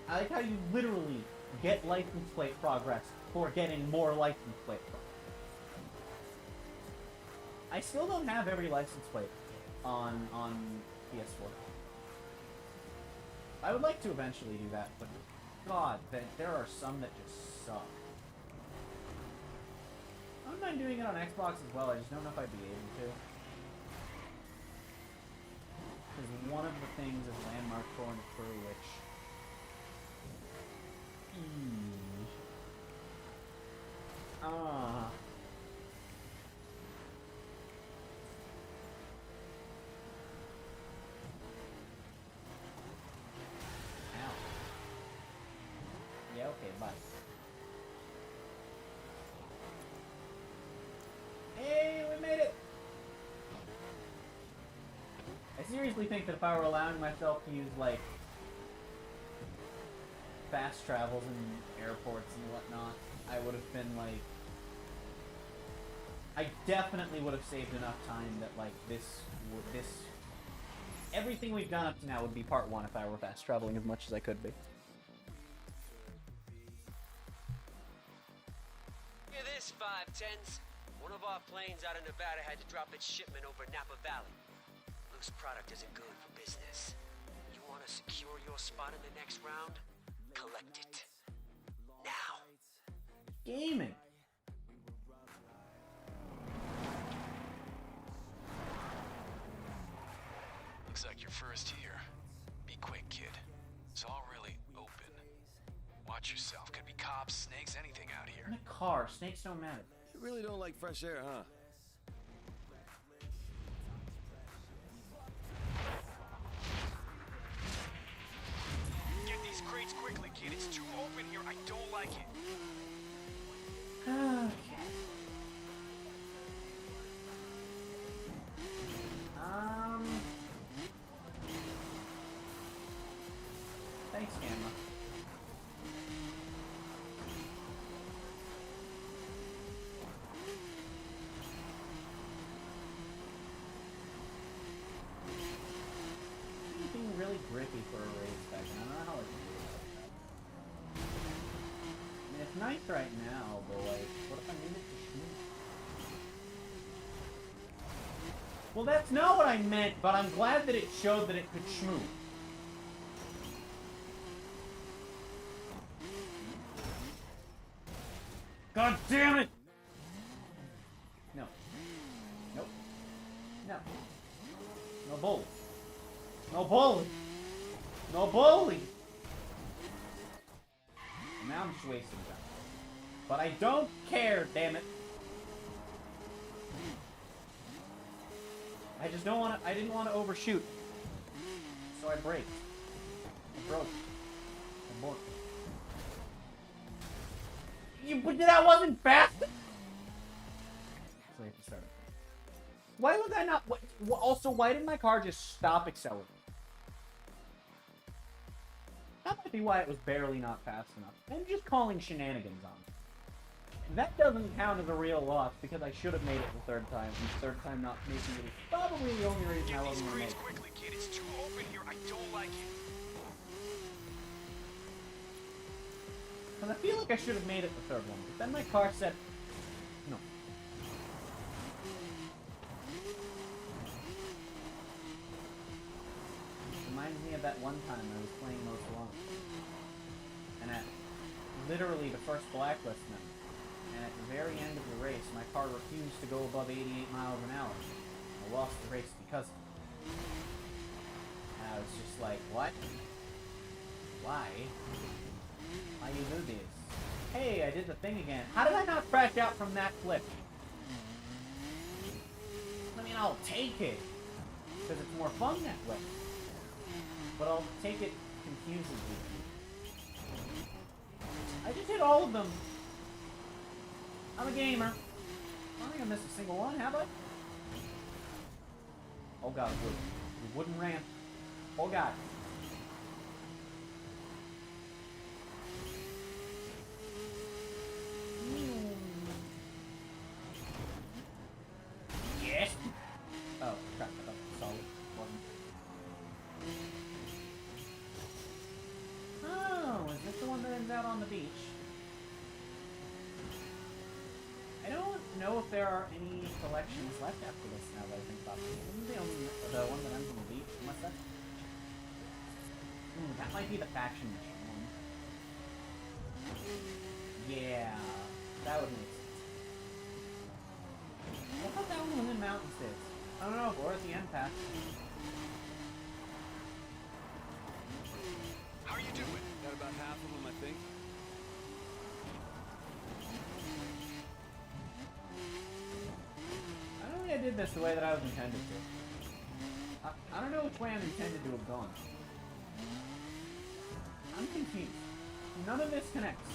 I like how you literally get license plate progress for getting more license plate progress. I still don't have every license plate on PS4. I would like to eventually do that, but god, there are some that just suck. I wouldn't mind doing it on Xbox as well, I just don't know if I'd be able to. Because one of the things is Landmark 4 and Crew, which... Ah. Ow. Yeah, okay, bye. Hey, we made it! I seriously think that if I were allowing myself to use, like, fast travels in airports and whatnot, I would have been, like... I definitely would have saved enough time that, like, everything we've done up to now would be part 1 if I were fast traveling as much as I could be. Hear this, 510s. One of our planes out of Nevada had to drop its shipment over Napa Valley. Loose product isn't good for business. You want to secure your spot in the next round? Collect it. Now. Gaming! Looks like your first here. Be quick, kid. It's all really open. Watch yourself. Could be cops, snakes, anything out here. In a car, snakes don't matter. You really don't like fresh air, huh? Get these crates quickly, kid. It's too open here. I don't like it. Okay. Thanks, Gamma. Ricky for a race back. I don't know how I can do that. I mean, it's nice right now, but like, what if I need it to shoot? Well, that's not what I meant, but I'm glad that it showed that it could schmoo. God damn it! No. Nope. No. No bully. No bully! No bully! Now I'm just wasting time. But I don't care, damn it. I just don't want to, I didn't want to overshoot. So I braked. I broke. I borked. But that wasn't fast! So I have to start it. Why would I not, also, why didn't my car just stop accelerating? That might be why it was barely not fast enough. I'm just calling shenanigans on it. That doesn't count as a real loss because I should have made it the third time. And the third time not making it is probably the only reason I wasn't going to make it. Quickly, kid. It's too open here. I don't like it. Because I feel like I should have made it the third one. But then my car said, no. Reminds me of that one time I was playing Most Alone. And at literally the first Blacklist member. And at the very end of the race, my car refused to go above 88 miles an hour. I lost the race because of it. And I was just like, what? Why? Why you do this? Hey, I did the thing again. How did I not crash out from that flip? I mean, I'll take it. Because it's more fun that way. But I'll take it confusedly. I just hit all of them. I'm a gamer. I don't think I missed a single one, have I? Oh god, wood. The wooden ramp. Oh god. Yes! Oh, crap, I thought it was solid. Oh, is this the one that ends out on the beach? I don't know if there are any collections left after this now that I think about it. Isn't the one that ends on the beach? What's that? That might be the faction mission one. Yeah, that would make sense. I thought that one was in Mountain States. I don't know, or at the end path. How are you doing? Got about half of them, I think. I don't think I did this the way that I was intended to. I don't know which way I'm intended to have gone. I'm confused. None of this connects.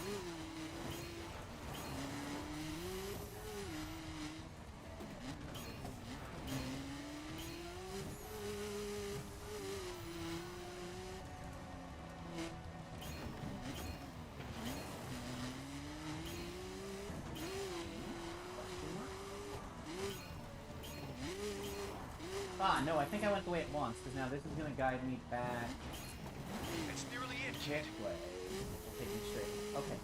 Ah, no, I think I went the way it wants, because now this is going to guide me back. It's nearly in, kid. Way. We'll take me straight. Okay.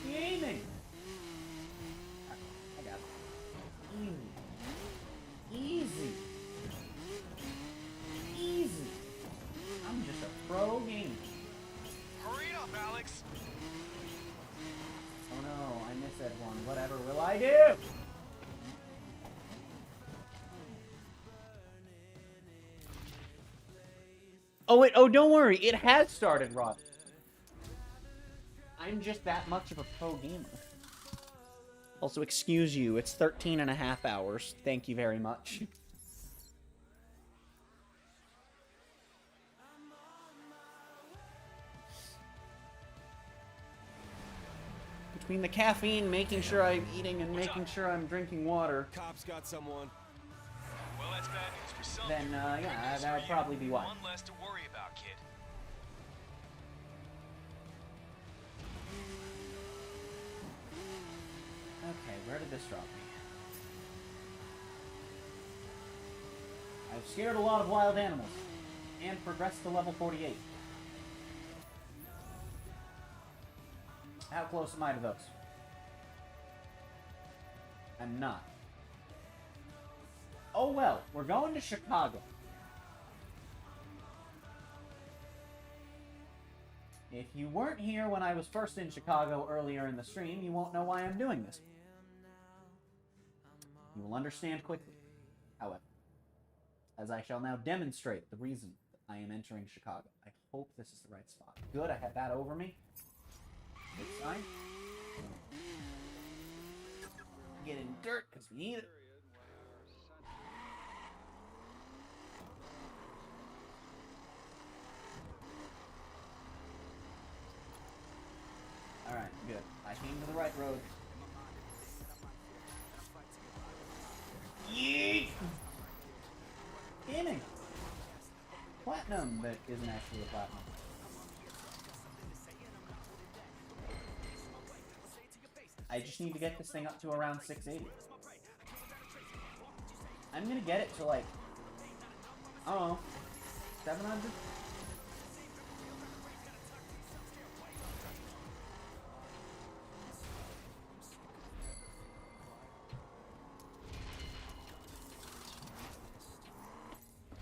The aiming! I got it. Easy. Easy. Easy. I'm just a pro gamer. Hurry up, Alex. Oh no, I missed that one. Whatever will I do? Oh wait, oh don't worry, it has started, Rob. I'm just that much of a pro gamer. Also, excuse you, it's 13.5 hours. Thank you very much. Between the caffeine, making sure I'm eating, and making sure I'm drinking water, Cops got someone. Well, that's bad news for some. then, yeah, that would probably be why. One less to worry about, kid. Okay, where did this drop me? I've scared a lot of wild animals, and progressed to level 48. How close am I to those? I'm not. Oh well, we're going to Chicago. If you weren't here when I was first in Chicago earlier in the stream, you won't know why I'm doing this. You will understand quickly, however, as I shall now demonstrate the reason that I am entering Chicago. I hope this is the right spot. Good, I had that over me. Good sign. Get in dirt, because we need it. Alright, good. I came to the right road. Yeet! Gaming! Platinum that isn't actually a platinum. I just need to get this thing up to around 680. I'm gonna get it to like, I don't know, 700?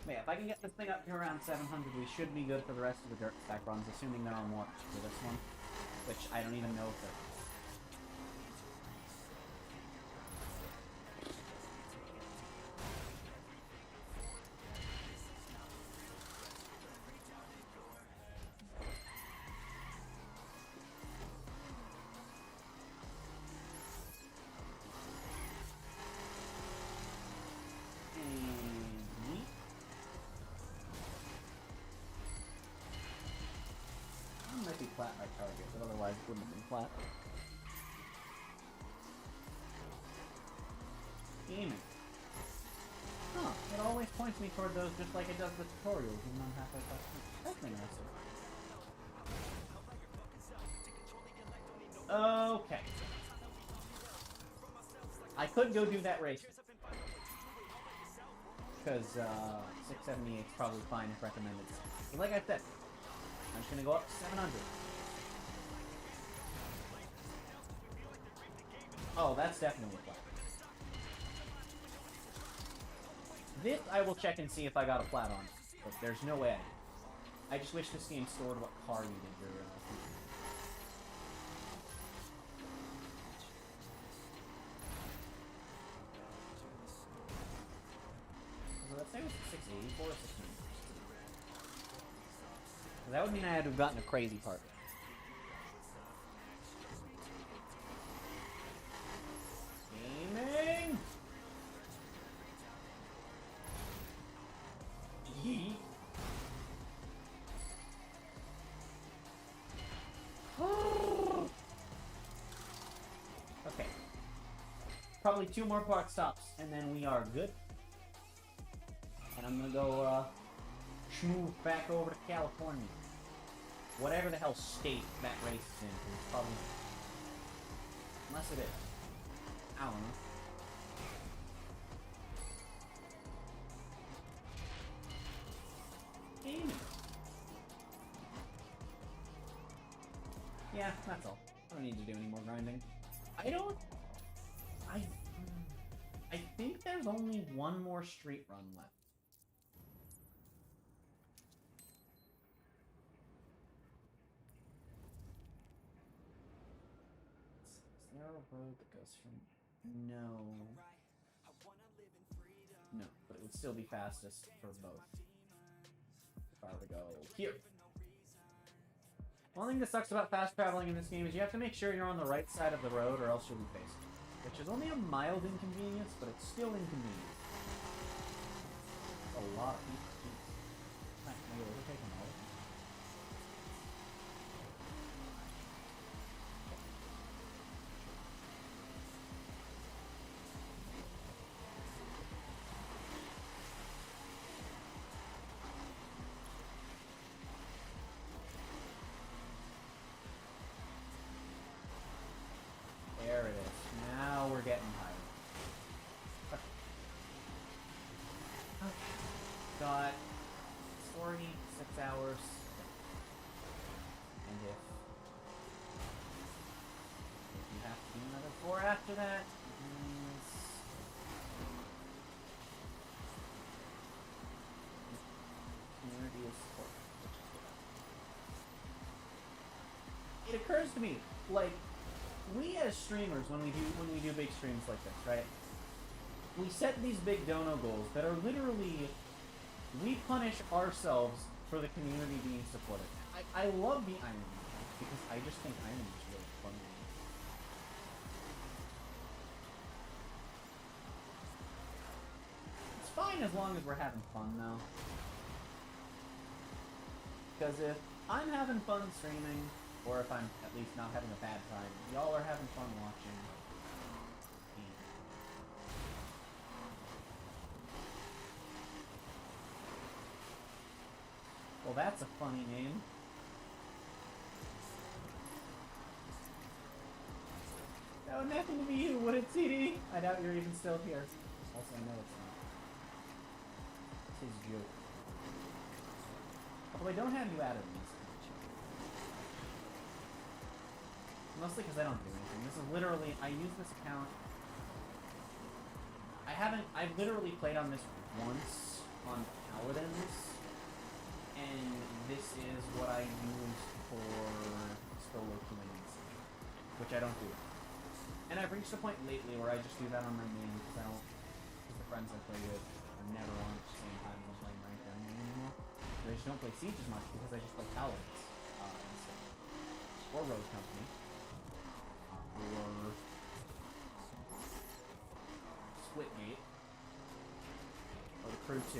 Yeah, if I can get this thing up to around 700, we should be good for the rest of the dirt stack runs, assuming they're on watch for this one, which I don't even know if they're... Might be flat my target, but otherwise it wouldn't have been flat. Aiming. Huh, it always points me toward those just like it does the tutorials, even though I'm halfway past it. That's interesting. Okay. I could go do that race. Because 678 is probably fine if recommended. But like I said, I'm just gonna go up to 700. Oh, that's definitely flat. This I will check and see if I got a flat on. But there's no way. I just wish this game stored what car you did your So let's say it was 684 or 690. That would mean I had to have gotten a crazy part. Aiming! Yeet. Okay. Probably 2 more park stops, and then we are good. And I'm gonna go, schmooze back over to California. Whatever the hell state that race is in, 'cause it's probably... Unless it is. I don't know. Damn it. Yeah, that's all. I don't need to do any more grinding. I think there's only one more street run left. Is there a road that goes from... No. No, but it would still be fastest for both. If I were to go here. One thing that sucks about fast traveling in this game is you have to make sure you're on the right side of the road or else you'll be faced. Which is only a mild inconvenience, but it's still inconvenient. A lot of people. Can I overtake them all? There it is. Now 46 hours. And if you have to do another 4 after that, means community is support. It occurs to me, like, we as streamers, when we do big streams like this, right? We set these big dono goals that are literally, we punish ourselves for the community being supported. I love the irony, because I just think irony is really fun. It's fine as long as we're having fun, though. Because if I'm having fun streaming, or if I'm at least not having a bad time, y'all are having fun watching. Well, that's a funny name. That would nothing to be you, would it, CD? I doubt you're even still here. Also, I know it's not. It's his joke. Although I don't have you added in this. Mostly because I don't do anything. This is literally, I use this account. I've literally played on this once on Paladins, and this is what I use for solo queuing, which I don't do. And I've reached a point lately where I just do that on my main because the friends I play with are never on at the same time as I'm playing ranked enemy anymore. I just don't play Siege as much because I just play Paladins instead. Or Road Company. Or Splitgate, or the Crew 2,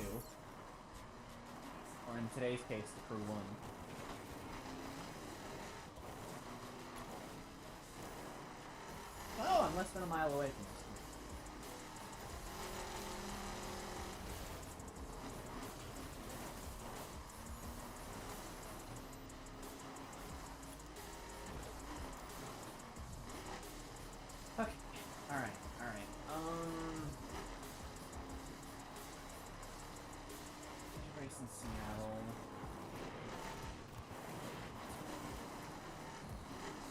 or in today's case, the Crew 1. Oh, I'm less than a mile away from this. In Seattle.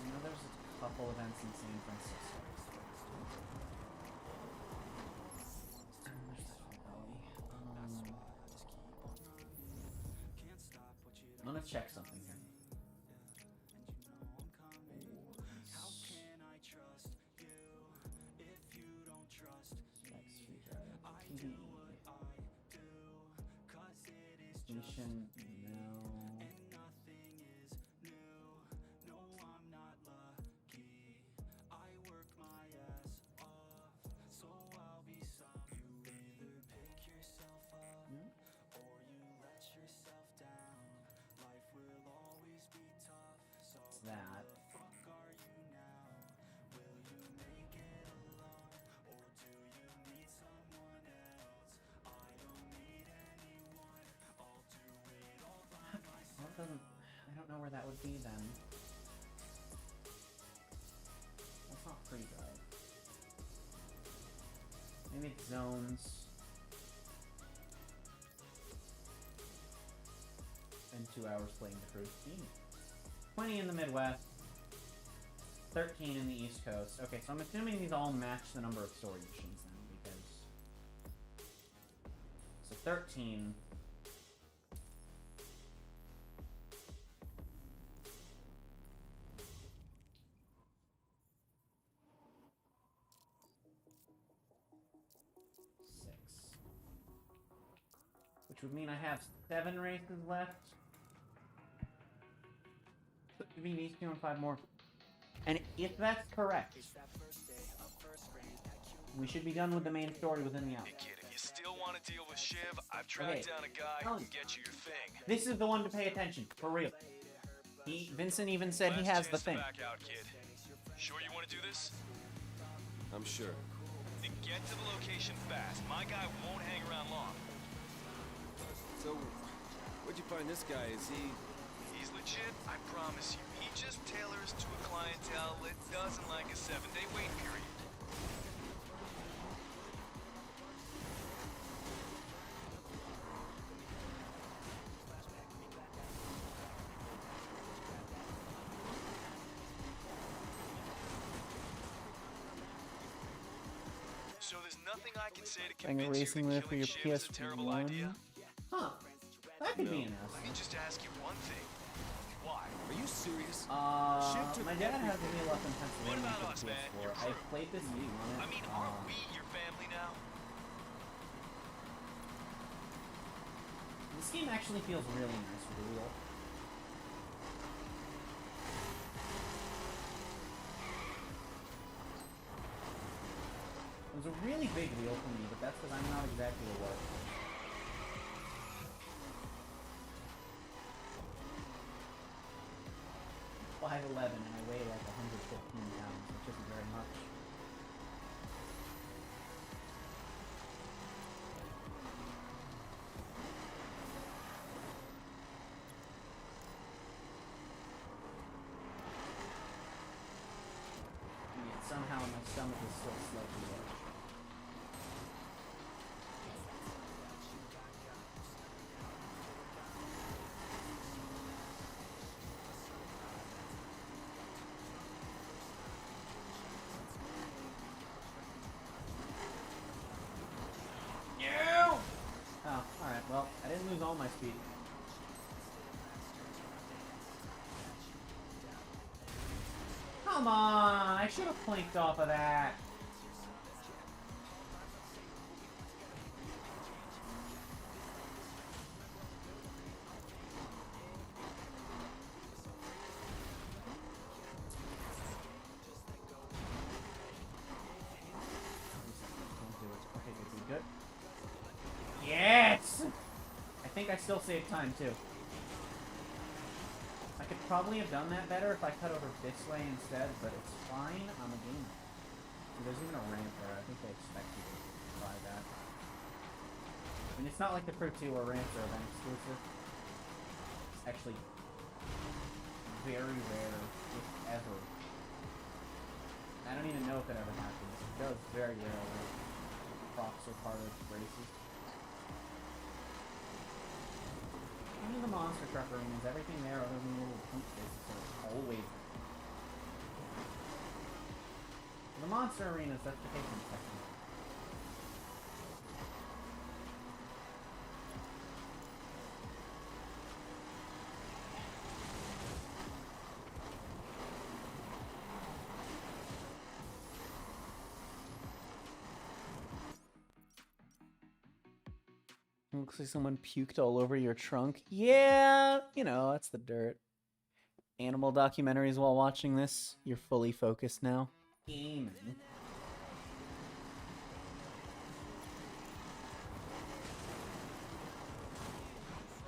You know, there's a couple events in San Francisco. I'm gonna check something here. Mission, no. It's that. I don't know where that would be then. That's not pre-drive. Maybe it's zones. And 2 hours playing the Crew. 20 in the Midwest. 13 in the East Coast. Okay, so I'm assuming these all match the number of story missions then, because... So 13... Which would mean I have 7 races left. So it means these 2 and 5 more. And if that's correct, we should be done with the main story within the hour. Hey kid, if you still want to deal with Shiv, I've tracked down a guy who can get you your thing. This is the one to pay attention, for real. Vincent even said he has the thing. Back out, kid. Sure you want to do this? I'm sure. Then get to the location fast. My guy won't hang around long. So, where'd you find this guy? Is he... He's legit, I promise you. He just tailors to a clientele that doesn't like a 7-day wait period. nothing I can say to Bang a convince racing you mode that for killing your Shiv is a terrible idea? PS1. Huh. That could be enough. Let me just ask you one thing. Why? Are you serious? My dad has a wheel up in Pennsylvania What about for us, the man? PS4. Your I crew? played this game on it. I mean, aren't we your family now? This game actually feels really nice with the wheel. It was a really big wheel for me, but that's because I'm not exactly a what. 5'11", and I weigh like 115 pounds, which isn't very much. And yet somehow my stomach is still slightly large. Oh, alright, well, I didn't lose all my speed. Come on! I should have planked off of that. Okay, good. Yes! I think I still saved time, too. I could probably have done that better if I cut over this way instead, but it's fine. I'm a gamer. There's even a ramp there. I think they expect you to buy that. I mean, it's not like the Pro 2 or ramps are event exclusive. It's actually very rare, if ever. I don't even know if it ever happens. It does very rarely. Props are part of races. Even the monster truck arenas, everything there other than the little pump spaces are always there. The monster arenas, that's the pavement section. Looks like someone puked all over your trunk. Yeah, you know, that's the dirt. Animal documentaries while watching this. You're fully focused now. Gaming.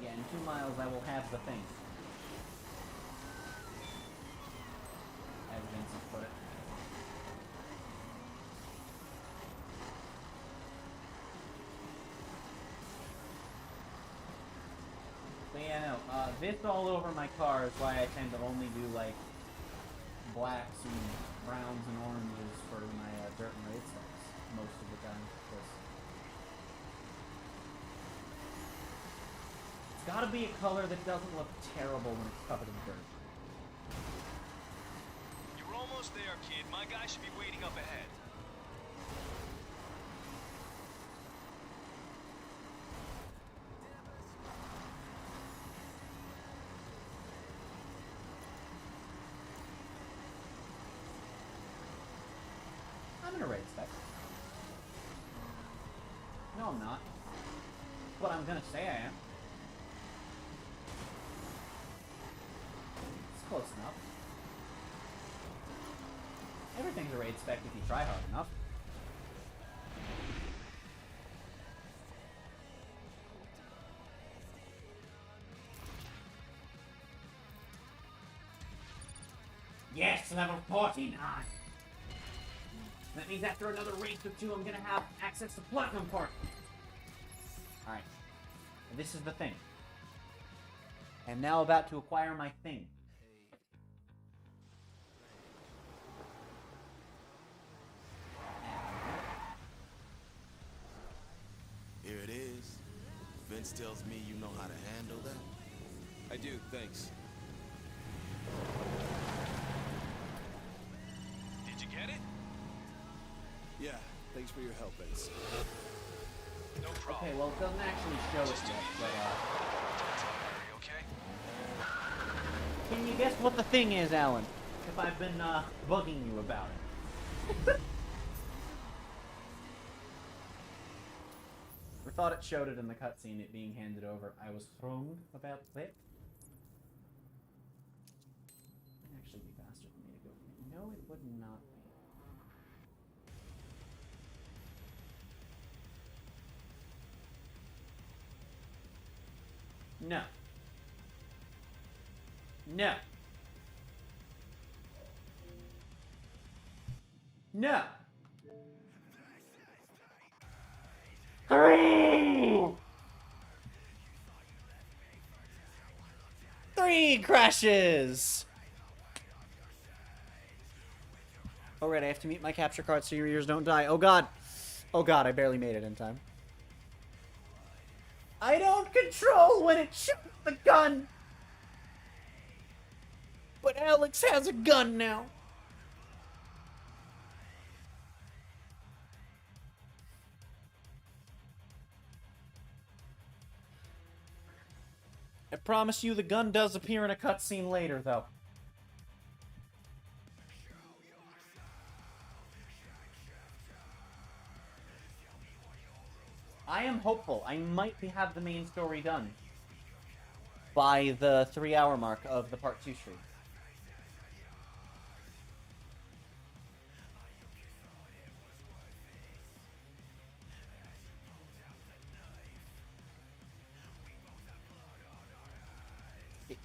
Yeah, in 2 miles I will have the thing. As Vincent put it. But yeah, no, this all over my car is why I tend to only do, like, blacks and browns and oranges for my dirt and raid stacks most of the time. It's gotta be a color that doesn't look terrible when it's covered in dirt. You're almost there, kid. My guy should be waiting up ahead. I'm in a raid spec. No, I'm not. But I'm gonna say I am. It's close enough. Everything's a raid spec if you try hard enough. Yes, level 49! That means after another race or two, I'm gonna have access to Platinum Park. Alright. This is the thing. I'm now about to acquire my thing. Here it is. Vince tells me you know how to handle that. I do, thanks. Did you get it? Yeah, Thanks for your help, Ensign. No problem. Okay, well, it doesn't actually show it yet, but, Okay? can you guess what the thing is, Alan? If I've been, bugging you about it. I thought it showed it in the cutscene, it being handed over. I was wrong about that. It'd actually be faster for me to go. No, it would not be. No. No. No. 3 crashes! Alright, I have to meet my capture card so your ears don't die. Oh god. Oh god, I barely made it in time. I don't control when it shoots the gun! But Alex has a gun now. I promise you the gun does appear in a cutscene later, though. I am hopeful. I might have the main story done by the 3-hour mark of the Part 2 stream.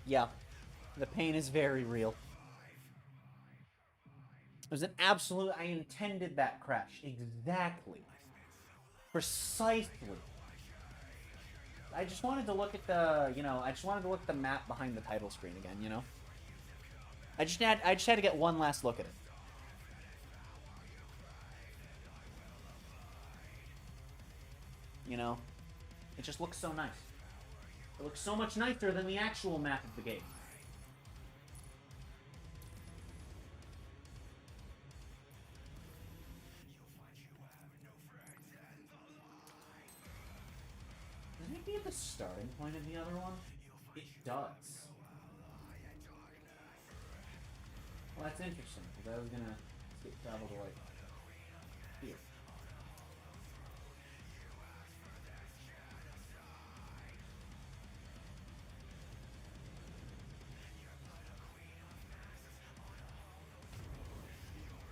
Yeah, the pain is very real. It was an absolute... I intended that crash. Exactly. Precisely. I just wanted to look at the, I just wanted to look at the map behind the title screen again, I just had to get one last look at it. It just looks so nice. It looks so much nicer than the actual map of the game. Does it be at the starting point of the other one? It does. Well, that's interesting, because I was gonna skip travel to, like, here.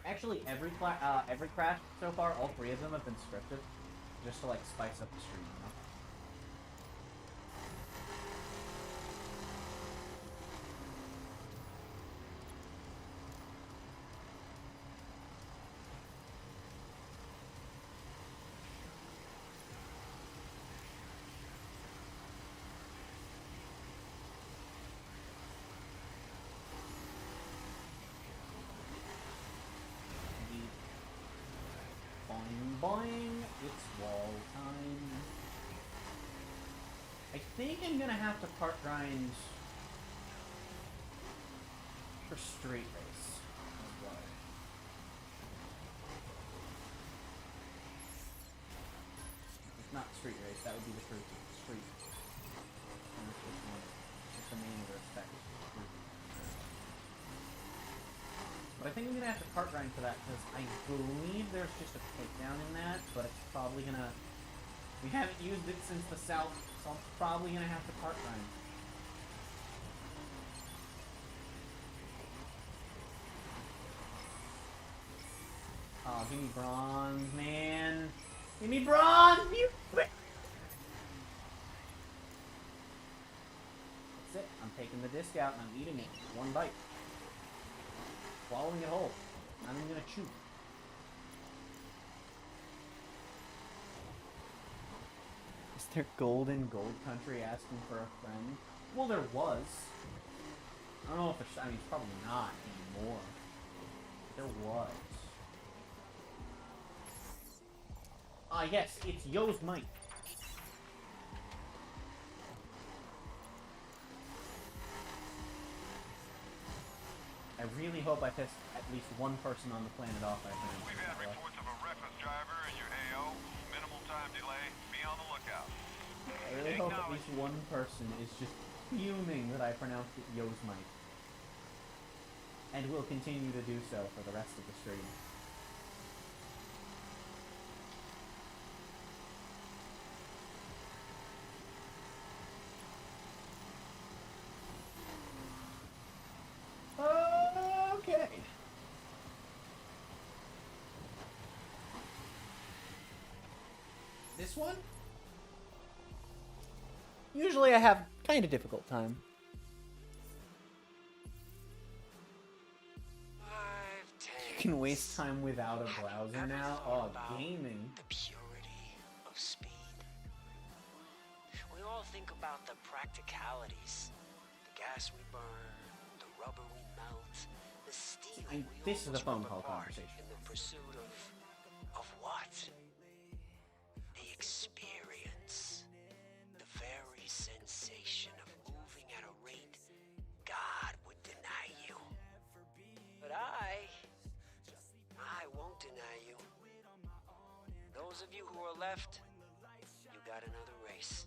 Actually, every crash so far, all 3 of them have been scripted, just to, like, spice up the stream, Boing, it's wall time. I think I'm gonna have to part grind for street race as well. It's not street race, that would be the first street. It's the main respect. But I think I'm gonna have to part grind for that because I believe there's just a takedown in that, but it's probably gonna. We haven't used it since the South, so I'm probably gonna have to part grind. Oh, give me bronze, man! Give me bronze! You quit! That's it. I'm taking the disc out and I'm eating it. One bite. Swallowing it whole. I'm even gonna chew. Is there gold in Gold Country asking for a friend? Well, there was. I don't know if it's... I mean, it's probably not anymore. There was. Ah, yes, it's Yo's mic. I really hope I piss at least one person on the planet off. We've had reports of a breakfast, driver, and your AO. Minimal time delay. Be on the lookout. I really hope at least one person is just fuming that I pronounced it Yosemite. And will continue to do so for the rest of the stream. Okay. This one? Usually I have kind of difficult time. You can waste time without a browser now? Oh, gaming. The purity of speed. We all think about the practicalities. The gas we burn, the rubber we melt, the steel we This is a phone almost call rip apart conversation. in the pursuit of what? The experience. The very sensation of moving at a rate God would deny you. But I won't deny you. Those of you who are left, you got another race.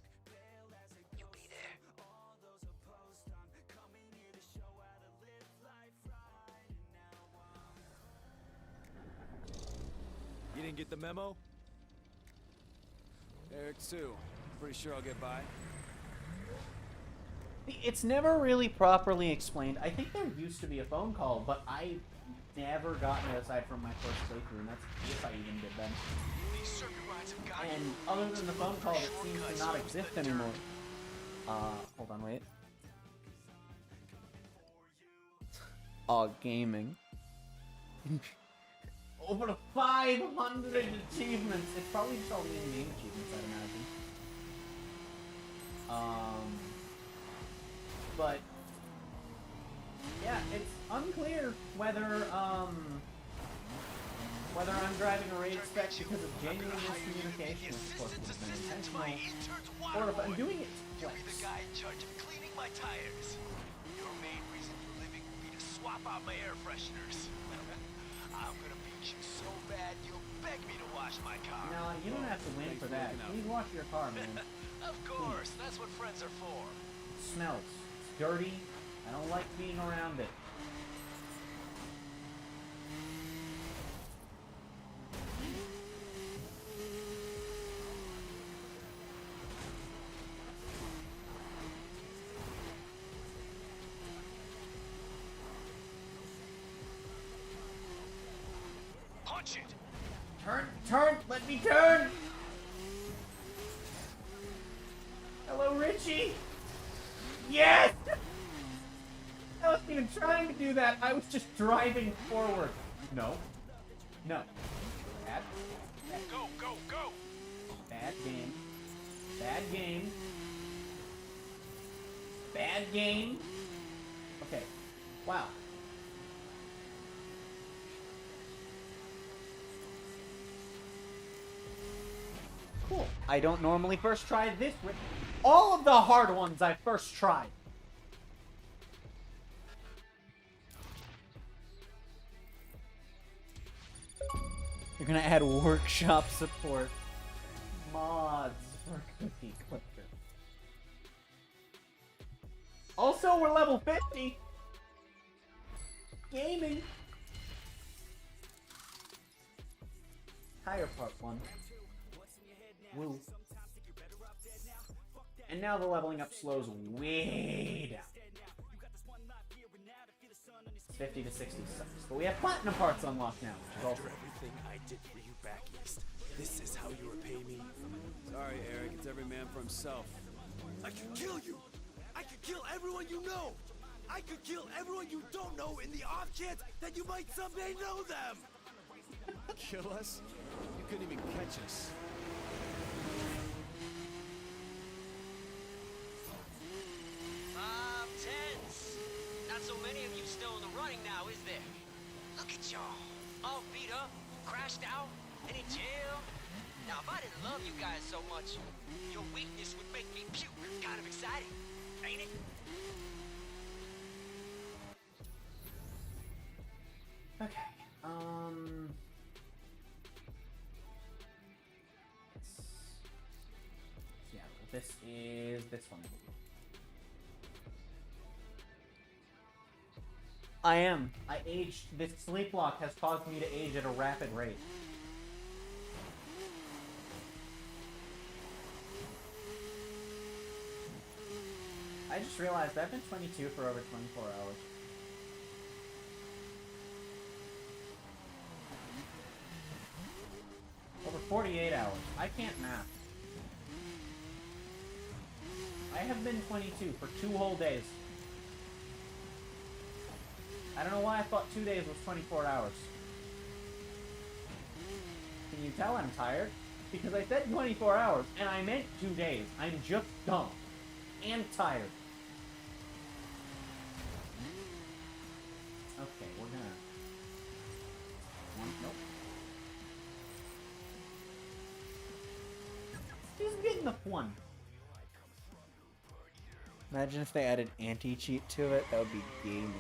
You'll be there. You didn't get the memo? Eric Sue. Pretty sure I'll get by. It's never really properly explained. I think there used to be a phone call, but I never gotten it aside from my first playthrough, and that's if I even did them. And other than the phone call, it seems to not exist anymore. Hold on, wait. Gaming. Over 500 achievements. It's probably just all the in-game achievements, I'd imagine. But yeah, it's unclear whether I'm driving a raid spec because of genuine miscommunication, which of course would have been intentional, or if I'm doing it to flex. You'll be the guy in charge of cleaning my tires. Your main reason for living would be to swap out my air fresheners. I'm gonna beat you so bad you'll beg me to wash my car. No, you don't have to win for that. Please wash your car, man. Of course, that's what friends are for. It smells. It's dirty. I don't like being around it. Punch it! Turn! Let me turn! Hello, Richie! Yes! I wasn't even trying to do that. I was just driving forward. No. No. Bad. Go, go, go! Bad game. Bad game. Bad game. Okay. Wow. Cool. I don't normally first try this. All of the hard ones I first tried. You're gonna add workshop support. Mods for Cookie Clicker. Also, we're level 50. Gaming. Tire part 1. Woo. And now the leveling up slows way down. 50 to 60 sucks. But we have platinum parts unlocked now, which is also everything I did for you back east. This is how you repay me. Sorry, Eric. It's every man for himself. I could kill you. I could kill everyone you know. I could kill everyone you don't know in the off chance that you might someday know them. Kill us? You couldn't even catch us. Tens. Not so many of you still in the running now, is there? Look at y'all. All beat up, crashed out, and in jail. Now, if I didn't love you guys so much, your weakness would make me puke. Kind of exciting, ain't it? Okay. this is this one. I am. I aged. This Sleeplocke has caused me to age at a rapid rate. I just realized I've been 22 for over 24 hours. Over 48 hours. I can't math. I have been 22 for 2 whole days. I don't know why I thought 2 days was 24 hours. Can you tell I'm tired? Because I said 24 hours, and I meant 2 days. I'm just dumb. And tired. Okay, we're gonna... Nope. He's getting the one. Imagine if they added anti-cheat to it. That would be gaming.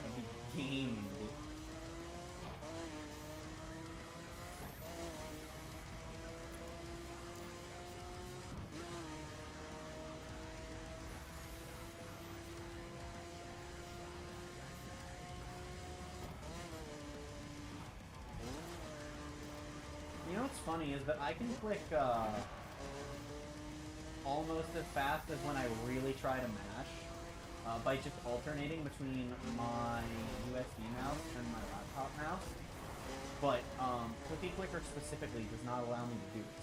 That would be gaming, dude. You know what's funny is that I can click almost as fast as when I really try to mash by just alternating between my USB mouse and my laptop mouse. But Cookie Clicker specifically does not allow me to do this.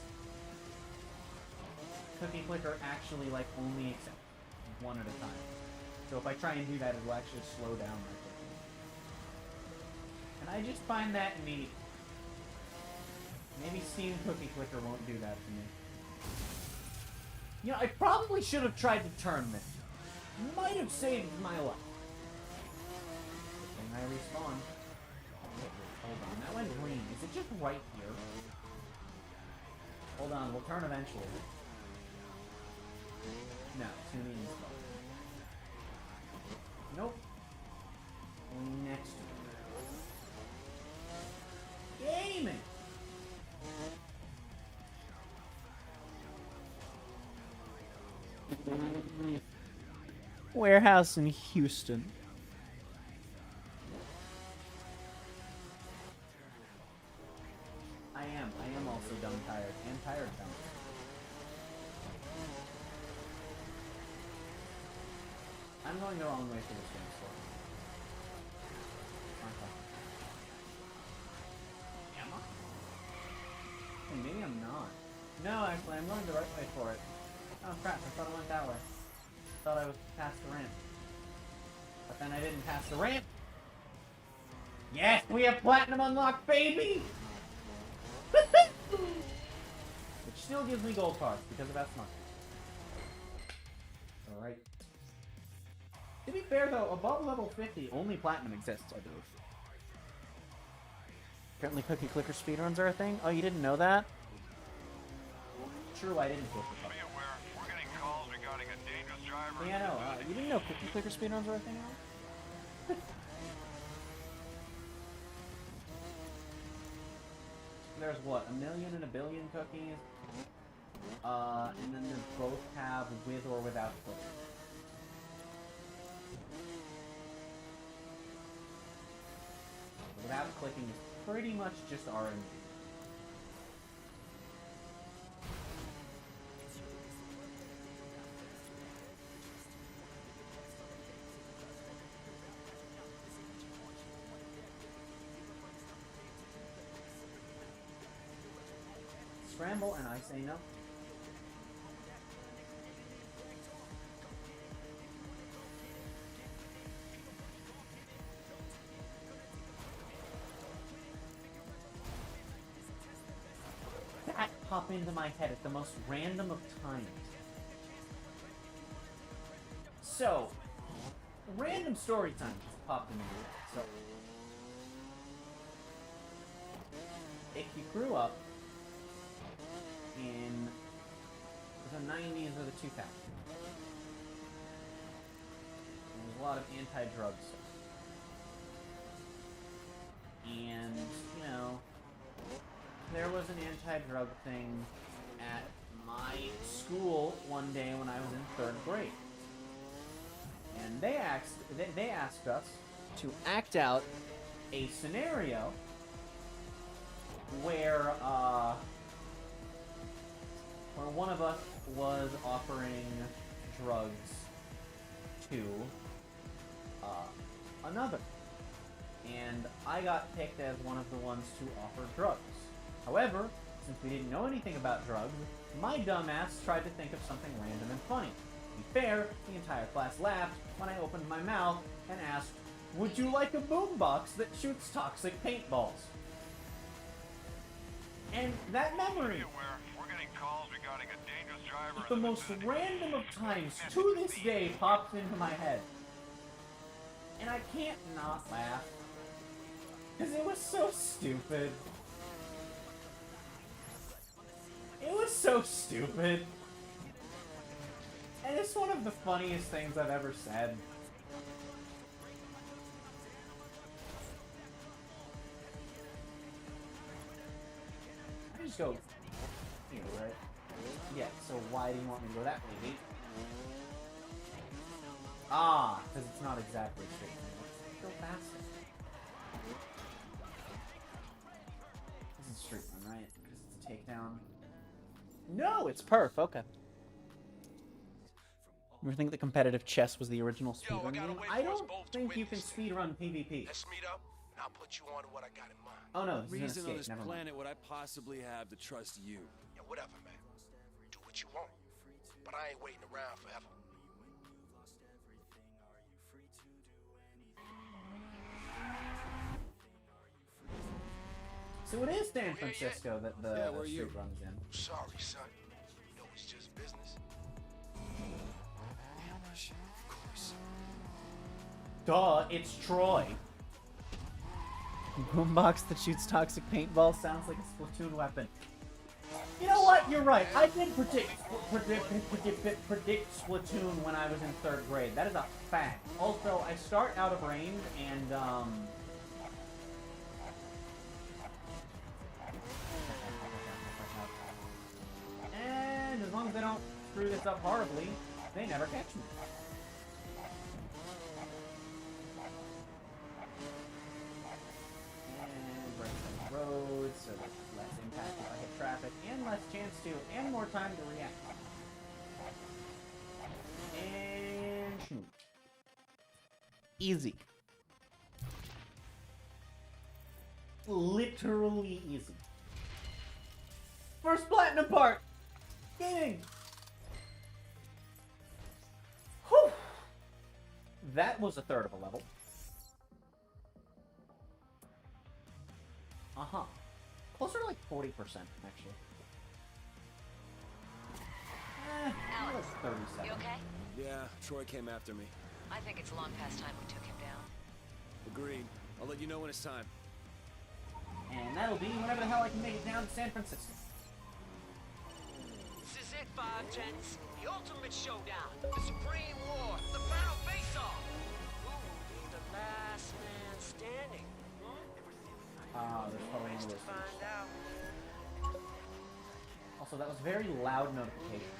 Cookie Clicker actually like only accepts one at a time. So if I try and do that, it will actually slow down my clicking. And I just find that neat. Maybe Steam Cookie Clicker won't do that to me. You know, I probably should have tried to turn this. Might have saved my life. And I respawn. Hold on, that went green. Is it just right here? Hold on, we'll turn eventually. No, too mean spot. Nope. Next one. Gaming! Warehouse in Houston. I am also dumb tired. And tired dumb. I'm going the wrong way for this game store. Am I? Hey, maybe I'm not. No, actually, I'm going the right way for it. Oh crap, I thought I went that way. I thought I was past the ramp. But then I didn't pass the ramp! Yes, we have platinum unlocked, baby! Which still gives me gold cards because of that smart. Alright. To be fair though, above level 50, only platinum exists, I believe. Apparently Cookie Clicker speedruns are a thing? Oh, you didn't know that? True, I didn't click the Be aware, we're getting calls regarding a dangerous driver. Yeah, no, You didn't know Cookie Clicker speedruns are a thing? There's what, 1 million and 1 billion cookies? And then there's both have with or without clicking. Without clicking is pretty much just RNG. Scramble and I say no. That popped into my head at the most random of times. So, random story time just popped into my head. So, if you grew up in the 90s or the 2000s, there was a lot of anti-drug stuff. And, you know, there was an anti-drug thing at my school one day when I was in 3rd grade. And they asked us to act out a scenario where one of us was offering drugs to another. And I got picked as one of the ones to offer drugs. However, since we didn't know anything about drugs, my dumbass tried to think of something random and funny. To be fair, the entire class laughed when I opened my mouth and asked, "Would you like a boombox that shoots toxic paintballs?" And that memory, at the most random of times, to this day, pops into my head. And I can't not laugh. Because it was so stupid. It was so stupid. And it's one of the funniest things I've ever said. I just go here, right? Yeah, so why do you want me to go that way, Nate? Ah, because it's not exactly straight. Let's go faster. This is straight one, right? Because it's a takedown. No, it's perf. Okay. You ever think that competitive chess was the original speedrun game? I don't think you can speedrun PvP. Let's meet up, and I'll put you on to what I got in mind. Oh no, this Reason is an on escape. this Never mind. planet would I possibly have to trust you? Yeah, whatever, man. Do what you want. But I ain't waiting around forever. So it is San Francisco that the street runs in. Sorry, son. You know it's just business. Ambush, of course. Duh, it's Troy. Boombox that shoots toxic paintball sounds like a Splatoon weapon. You know what? You're right. I did predict Splatoon when I was in 3rd grade. That is a fact. Also, I start out of range and and as long as they don't screw this up horribly, they never catch me. And break some roads so there's less impact if I hit traffic, and less chance to, and more time to react. And shoot. Easy. Literally easy. First platinum part! Gaming! Whew! That was a third of a level. Uh-huh. Closer to like 40%, actually. Alex, 37. you okay? Yeah, Troy came after me. I think it's long past time we took him down. Agreed. I'll let you know when it's time. And that'll be whenever the hell I can make it down to San Francisco. This is it, 510s. The ultimate showdown. The supreme war. The final face-off. Who will be the last man standing? There's probably Ways no to way. find out. Also, that was very loud notification.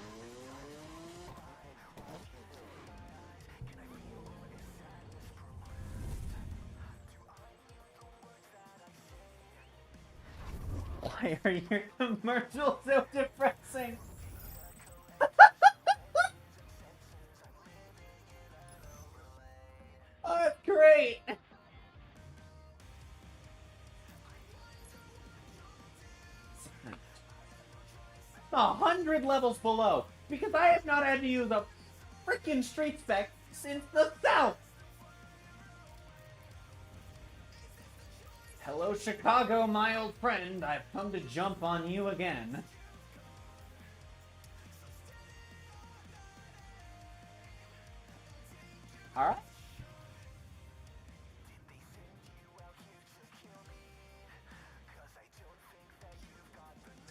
Why are your commercials so depressing? Oh, that's great! 100 levels below, because I have not had to use a freaking street spec since the South! Hello, Chicago, my old friend. I've come to jump on you again. Alright.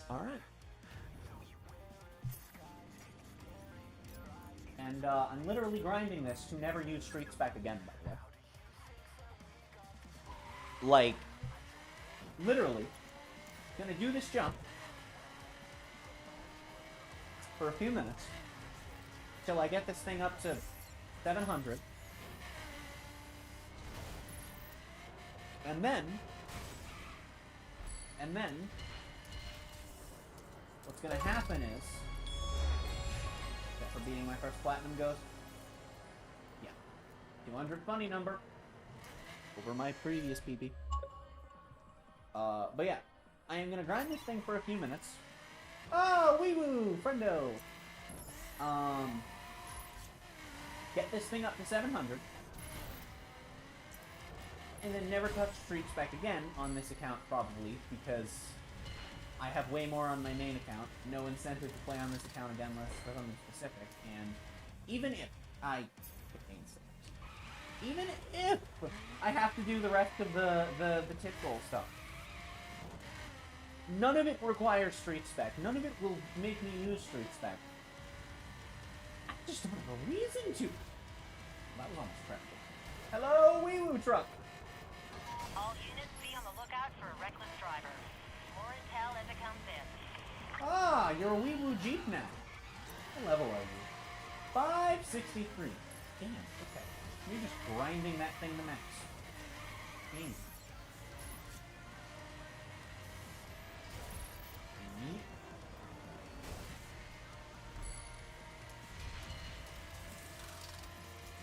Alright. And I'm literally grinding this to never use street spec again, by the way. Like, literally, gonna do this jump. for a few minutes till I get this thing up to 700. And then what's gonna happen is, except for beating my first platinum goes, yeah, 200 funny number over my previous PB. But yeah, I am gonna grind this thing for a few minutes. Oh, wee woo, friendo. Get this thing up to 700. And then never touch Street Spec again on this account, probably, because I have way more on my main account. No incentive to play on this account again unless for something specific. And even if I have to do the rest of the tip goal stuff, none of it requires Street Spec. None of it will make me use Street Spec. I just don't have a reason to. That was almost crap. Hello, Wee Woo Truck. All units be on the lookout for a reckless driver. More intel as it comes in. Ah, you're a Wee Woo Jeep now. What level are you? 563. Damn, okay. You're just grinding that thing to max. Damn.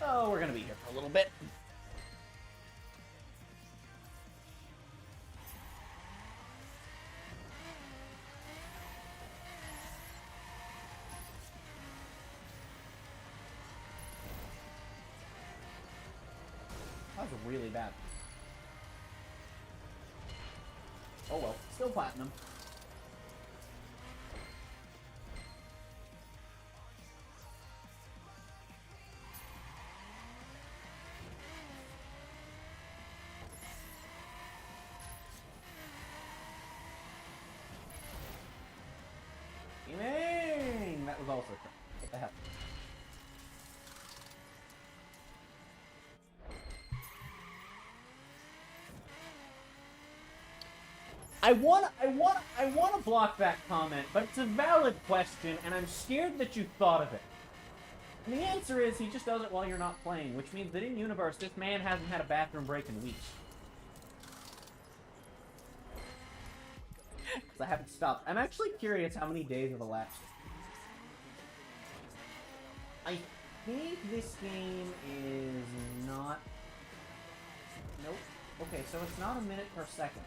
Oh, we're gonna be here for a little bit. That was really bad. Oh well, still platinum. Dang! That was also crap. What the hell? I want to block that comment, but it's a valid question, and I'm scared that you thought of it. And the answer is he just does it while you're not playing, which means that in universe, this man hasn't had a bathroom break in weeks. Because I haven't stopped. I'm actually curious how many days have elapsed. I think this game is not... Nope. Okay, so it's not a minute per second.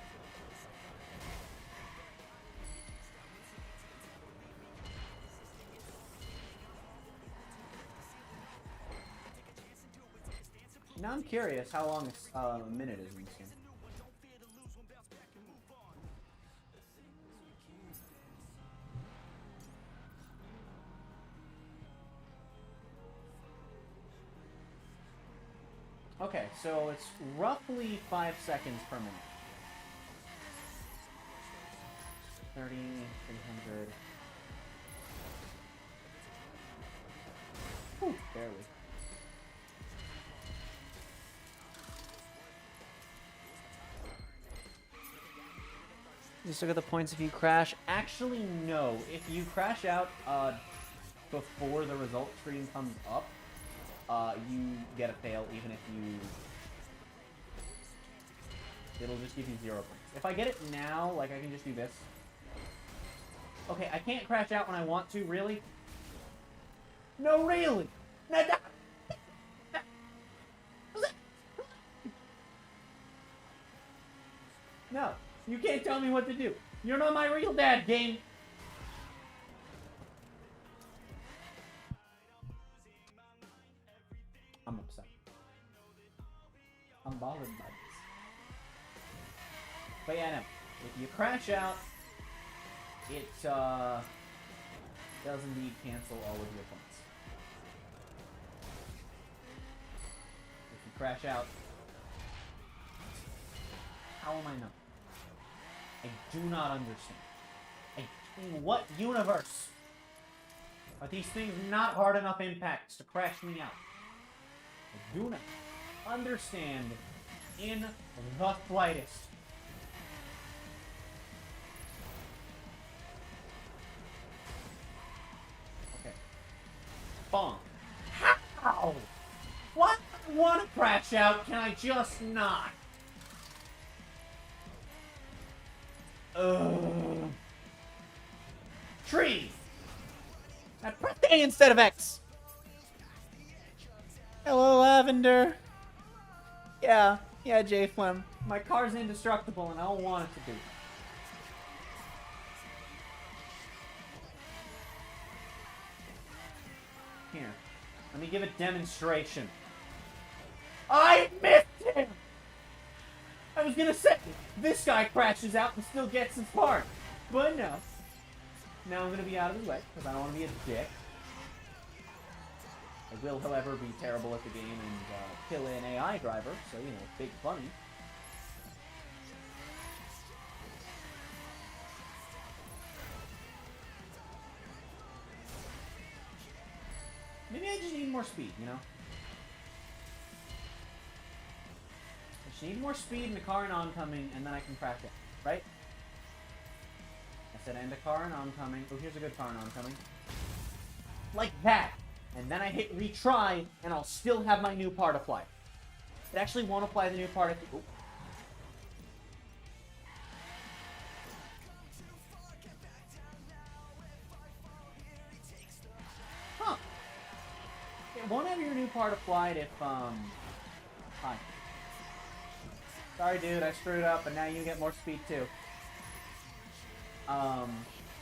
Now I'm curious how long a minute is in this game. Okay, so it's roughly 5 seconds per minute. 30, 300. Whew, barely. Just look at the points if you crash. Actually, no. If you crash out before the result screen comes up, you get a fail even if you... It'll just give you 0 points. If I get it now, like I can just do this. Okay, I can't crash out when I want to, really? No, really? No. You can't tell me what to do. You're not my real dad, game. I'm upset. I'm bothered by this. But yeah, no. If you crash out, it does indeed cancel all of your points. If you crash out, how am I not? I do not understand. In what universe are these things not hard enough impacts to crash me out? I do not understand in the slightest. bonk. How? What? I want to crash out, can I just not? Ugh. Trees! I pressed A instead of X. Hello, Lavender. Yeah, J Flem. My car's indestructible and I don't want it to be. Here, let me give a demonstration. I missed him! I was gonna say, this guy crashes out and still gets his part. But no. Now I'm gonna be out of his way, because I don't want to be a dick. I will, however, be terrible at the game and kill an AI driver, so, you know, big funny. Maybe I just need more speed, you know? I just need more speed in the car and oncoming, and then I can crash it, right? I said end a car and oncoming. Oh, here's a good car and oncoming. Like that! And then I hit retry, and I'll still have my new part applied. It actually won't apply the new part at the... Oh. Huh. It won't have your new part applied if, Hi. Sorry, dude, I screwed up, but now you get more speed, too.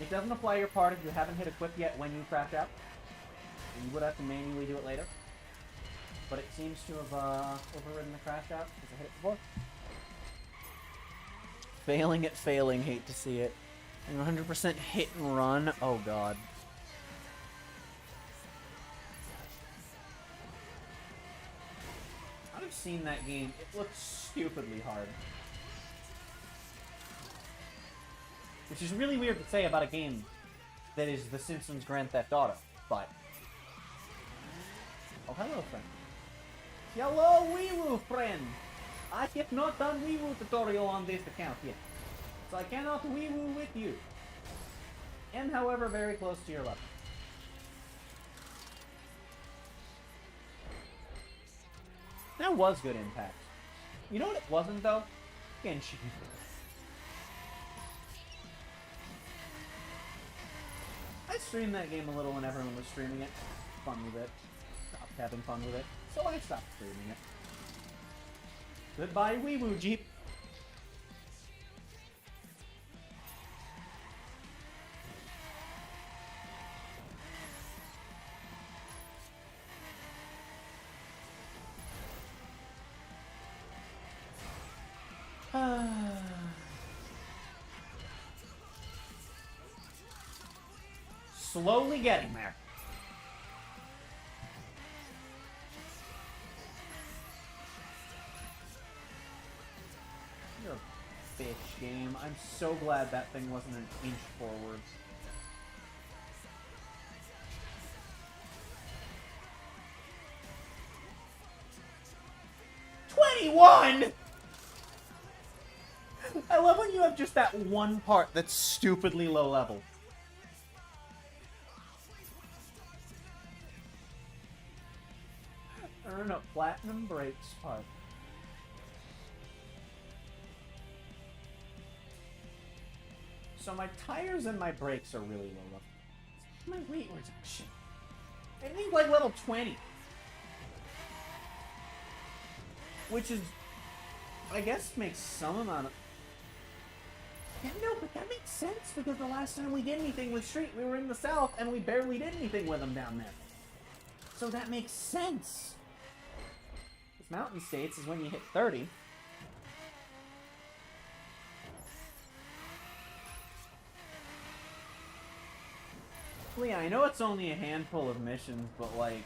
It doesn't apply your part if you haven't hit equip yet when you crash out. You would have to manually do it later. But it seems to have, overridden the crash out, because I hit it before. Failing at failing, hate to see it. And 100% hit and run, oh god. I've seen that game. It looks stupidly hard. Which is really weird to say about a game that is The Simpsons Grand Theft Auto, but... Oh, hello, friend. Hello, Wee-Woo, friend! I have not done Wee-Woo tutorial on this account yet, so I cannot Wee-Woo with you. And, however, very close to your level. That was good impact. You know what it wasn't, though? Genshin. I streamed that game a little when everyone was streaming it. Fun with it. Stopped having fun with it. So I stopped streaming it. Goodbye, Wee-Woo Jeep. Slowly getting there. You're a bitch, game. I'm so glad that thing wasn't an inch forward. '21! I love when you have just that one part that's stupidly low level. Earn a platinum brakes part. So my tires and my brakes are really low level. My weight reduction. I think like level 20. Which is, I guess, makes some amount of... Yeah, no, but that makes sense because the last time we did anything with Street, we were in the south and we barely did anything with them down there. So that makes sense. Mountain States is when you hit 30. Well, yeah, I know it's only a handful of missions, but like...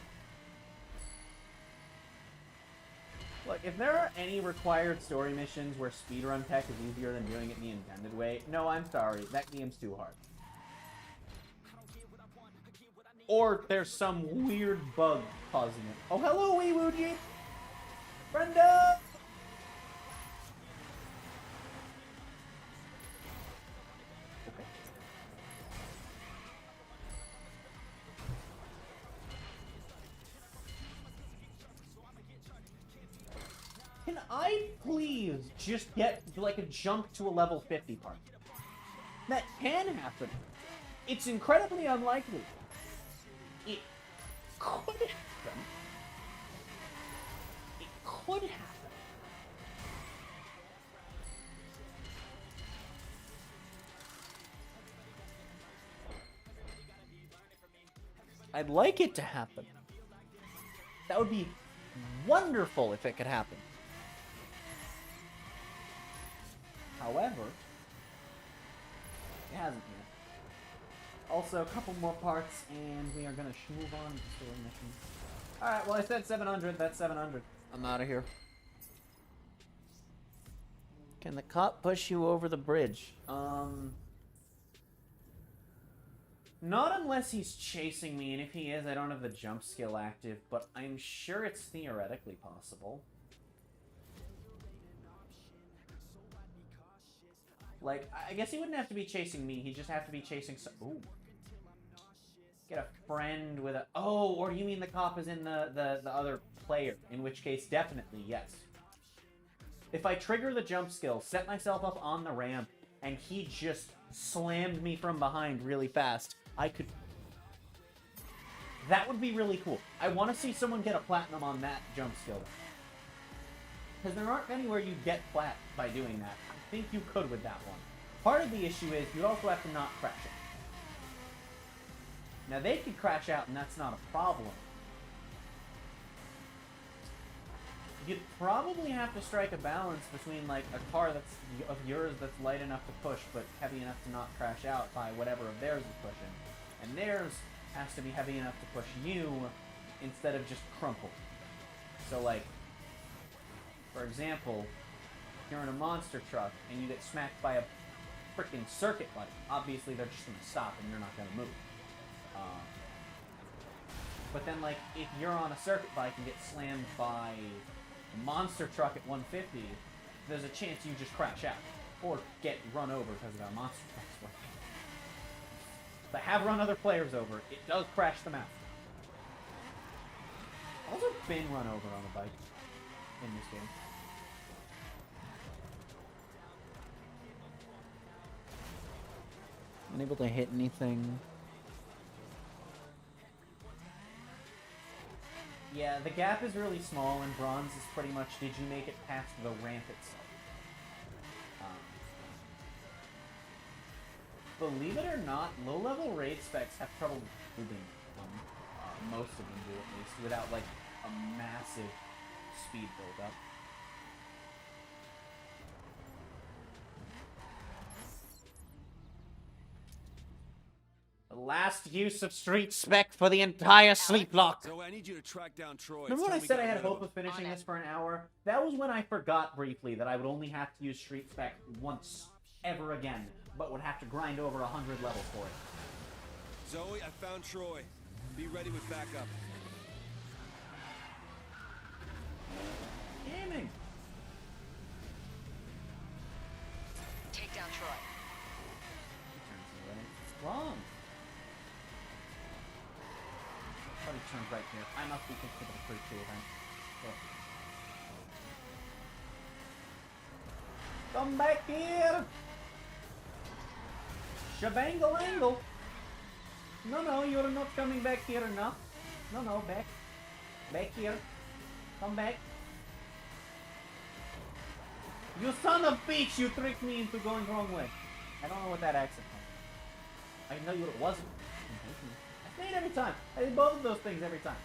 Look, if there are any required story missions where speedrun tech is easier than doing it the intended way, no, I'm sorry, that game's too hard. Or there's some weird bug causing it. Oh, hello, Wee-Woo Jeep! Brenda! Okay. Can I please just get, like, a jump to a level 50 part? That can happen. It's incredibly unlikely. It could happen. It could happen. I'd like it to happen. That would be wonderful if it could happen. However, it hasn't yet. Also, a couple more parts, and we are going to move on to the story mission. Alright, well, I said 700. That's 700. I'm out of here. Can the cop push you over the bridge? Not unless he's chasing me, and if he is, I don't have the jump skill active, but I'm sure it's theoretically possible. Like, I guess he wouldn't have to be chasing me, he'd just have to be chasing ooh. Get a friend with a... Oh, or you mean the cop is in the other player, in which case, definitely, yes. If I trigger the jump skill, set myself up on the ramp, and he just slammed me from behind really fast, I could... That would be really cool. I want to see someone get a platinum on that jump skill. Because there aren't anywhere you get plat by doing that. I think you could with that one. Part of the issue is you'd also have to not crash it. Now they could crash out and that's not a problem. You'd probably have to strike a balance between like a car that's of yours that's light enough to push but heavy enough to not crash out by whatever of theirs is pushing. And theirs has to be heavy enough to push you instead of just crumple. So like, for example, you're in a monster truck and you get smacked by a freaking circuit bike. Obviously they're just going to stop and you're not going to move. But then like, if you're on a circuit bike and get slammed by a monster truck at 150, there's a chance you just crash out. Or get run over because of how monster trucks work. But have run other players over. It does crash them out. I've also been run over on a bike in this game. Unable to hit anything. Yeah, the gap is really small, and bronze is pretty much, did you make it past the ramp itself? Believe it or not, low-level raid specs have trouble moving. Most of them do, at least, without, like, a massive speed build-up. Last use of street spec for the entire Sleeplocke. So I need you to track down Troy. Remember when I said I had hope of finishing this for an hour? That was when I forgot briefly that I would only have to use street spec once ever again, but would have to grind over 100 levels for it. Zoe, I found Troy. Be ready with backup. Gaming. Take down Troy. It's wrong. He turns right here. I must be considered a pretty cool then. Come back here! Shabangle angle! No, you're not coming back here enough. No, back. Back here. Come back. You son of a bitch! You tricked me into going the wrong way. I don't know what that accent was. I know what it wasn't. I say it every time. I did both of those things every time.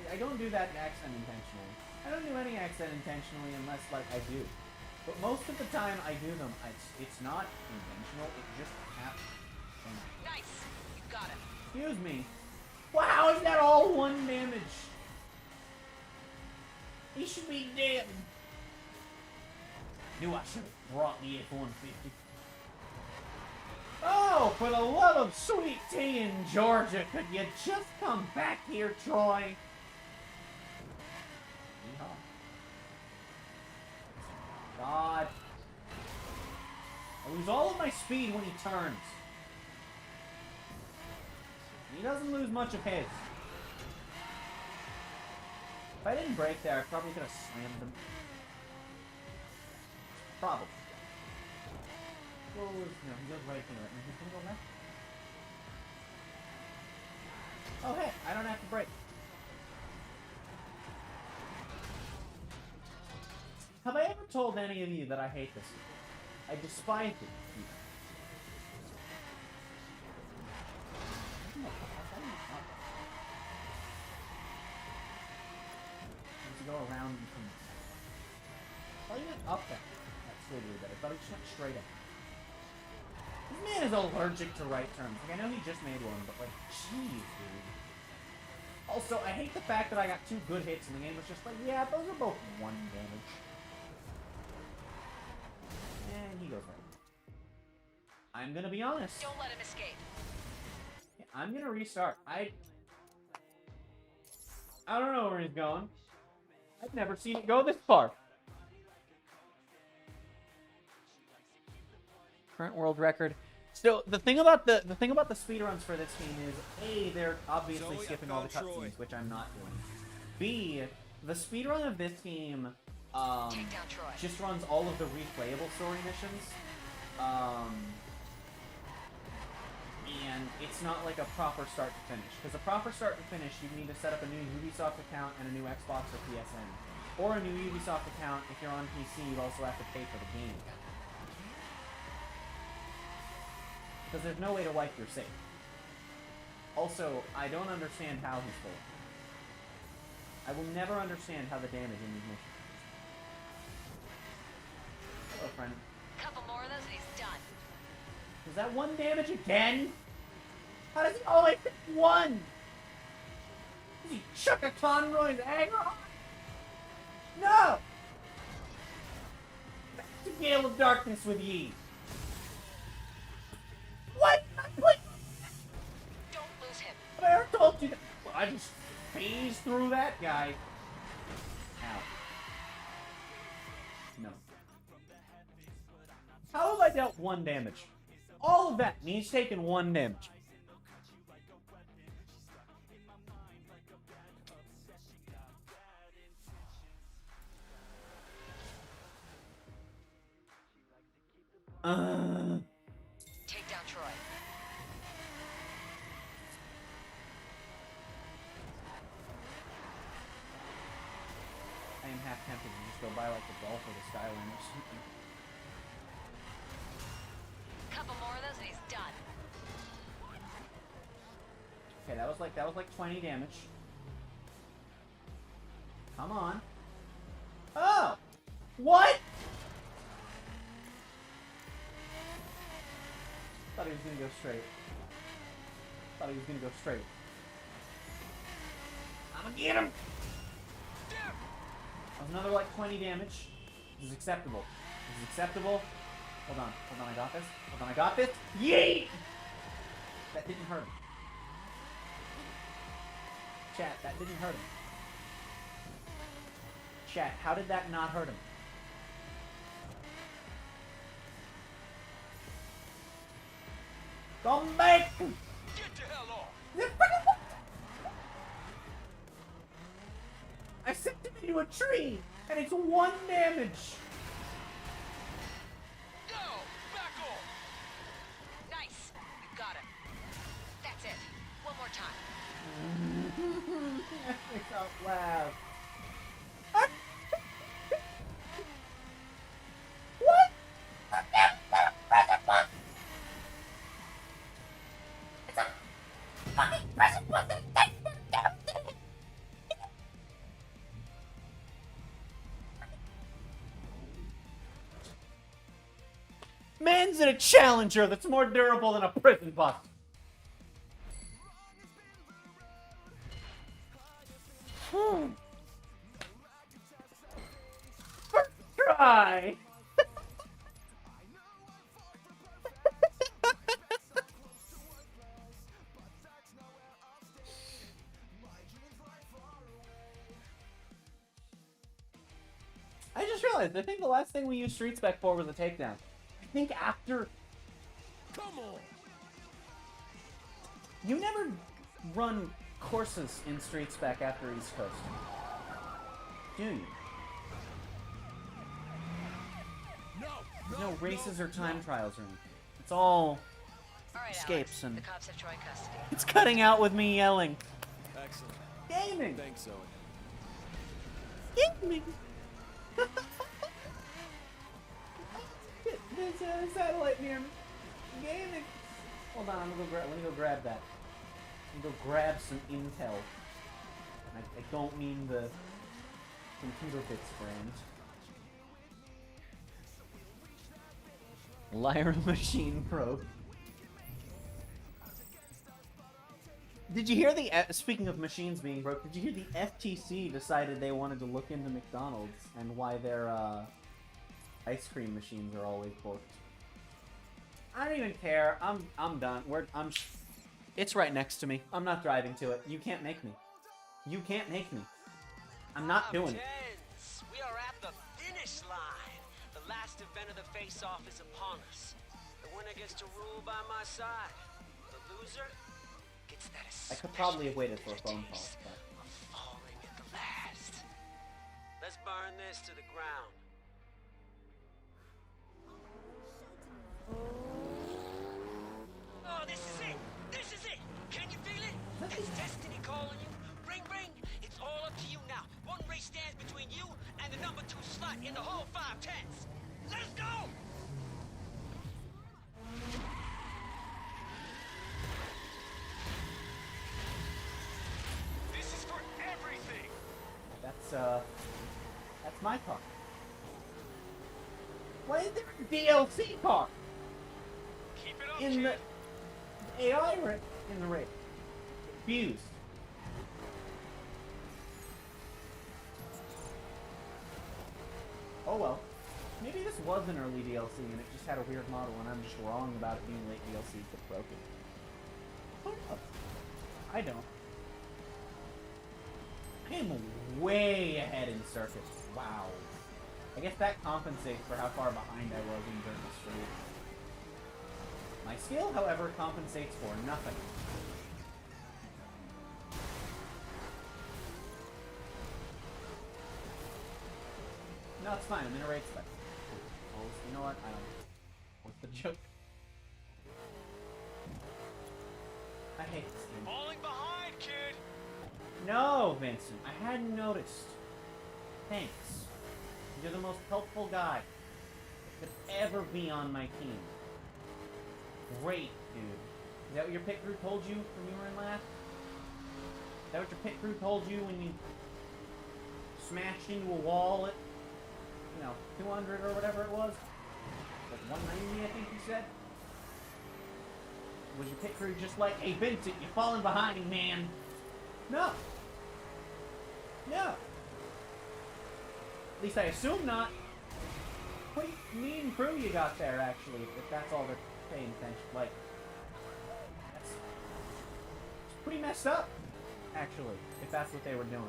I don't do that accent intentionally. I don't do any accent intentionally unless, like, I do. But most of the time I do them. It's not intentional. It just happens. Nice. You got him. Excuse me. Wow, is that all one damage? He should be dead. Knew I should have brought the F-150. Oh, for the love of sweet tea in Georgia, could you just come back here, Troy? God. I lose all of my speed when he turns. He doesn't lose much of his. If I didn't break there, I probably could have slammed him. Probably. No, he goes right here. And he's gonna go left. Oh, hey, I don't have to brake. Have I ever told any of you that I hate this? I despise it. Let's go around and come. Oh, you went up there. That's way better. But I just went straight up. This man is allergic to right turns. Like, I know he just made one, but like, jeez, dude. Also, I hate the fact that I got 2 good hits and the game was just like, yeah, those are both 1 damage. And he goes right. I'm gonna be honest. Don't let him escape. Yeah, I'm gonna restart. I don't know where he's going. I've never seen it go this far. Current world record. So the thing about the speedruns for this game is A, they're obviously skipping all the cutscenes, which I'm not doing. B, the speedrun of this game just runs all of the replayable story missions. And it's not like a proper start to finish. Because a proper start to finish, you need to set up a new Ubisoft account and a new Xbox or PSN. Or a new Ubisoft account. If you're on PC, you also have to pay for the game. Because there's no way to wipe your save. Also, I don't understand how he's full. I will never understand how the damage in these missions. Hello, friend. Couple more of those and he's done. Is that 1 damage again? How does he only pick 1? Does he chuck a Conroy's anger on? No! Back to Gale of Darkness with ye. What? Don't lose him. I already told you that. Well, I just phased through that guy. Ow. No. How have I dealt 1 damage? All of that, and he's taken 1 damage. Take down Troy. I am half tempted to just go buy like the Gulf or the Skyline or something. Couple more of those and he's done. Okay, that was like 20 damage. Come on. Oh! What? Thought he was gonna go straight. Thought he was gonna go straight. I'm gonna get him! That was another like 20 damage. This is acceptable. This is acceptable. Hold on, I got this. Hold on, I got this. Yeet! That didn't hurt him. Chat, that didn't hurt him. Chat, how did that not hurt him? Come back! Get the hell off! I sent him into a tree, and it's 1 damage. No! Back off! Nice. You got him. That's it. One more time. It's out loud. What? It's a fucking present button. Man's in a Challenger that's more durable than a prison bus. First try. I just realized, I think the last thing we used Street Spec for was a takedown. I think after... Come on! You never run courses in Street Spec after East Coast, do you? No! There's no races or time trials or anything. It's all Alright, escapes Alex. and The cops have joint custody. it's cutting out with me yelling. Excellent. Gaming! Thanks, Zoe. Gaming! There's a satellite near me. Gaming! Hold on, let me go grab that. Let me go grab some intel. I don't mean the computer bits brand. Lyra Machine Pro. Did you hear the, speaking of machines being broke, did you hear the FTC decided they wanted to look into McDonald's and why their ice cream machines are always borked? I don't even care. I'm done. It's right next to me. I'm not driving to it. You can't make me. You can't make me. I'm not doing it. We are at the finish line. The last event of the face-off is upon us. The winner gets to rule by my side. The loser gets that. I could probably have waited for a phone call, but... Falling at the last. Let's burn this to the ground. Oh, this is it! This is it! Can you feel it? That's destiny calling you. Ring, ring! It's all up to you now. One race stands between you and the number 2 slot in the whole 5/10s. Let's go! This is for everything! That's my car. Why is there a DLC car? Keep it up, In kid. the AI in the race. Fused. Oh well. Maybe this was an early DLC and it just had a weird model and I'm just wrong about it being late DLC because it's broken. Who knows? I don't. I am way ahead in circuits. Wow. I guess that compensates for how far behind I was in Dirt Street. My skill, however, compensates for nothing. No, it's fine. I'm in a race spec. Oh, you know what? I don't. What's the joke? I hate this game. Falling behind, kid! No, Vincent. I hadn't noticed. Thanks. You're the most helpful guy that could ever be on my team. Great, dude. Is that what your pit crew told you when you were in last? Is that what your pit crew told you when you smashed into a wall at, 200 or whatever it was? Like 190, I think you said? Was your pit crew just like, hey Vincent, you're falling behind, man? No. No. At least I assume not. Pretty mean crew you got there, actually, if that's all they're paying attention. Like, that's pretty messed up, actually, if that's what they were doing.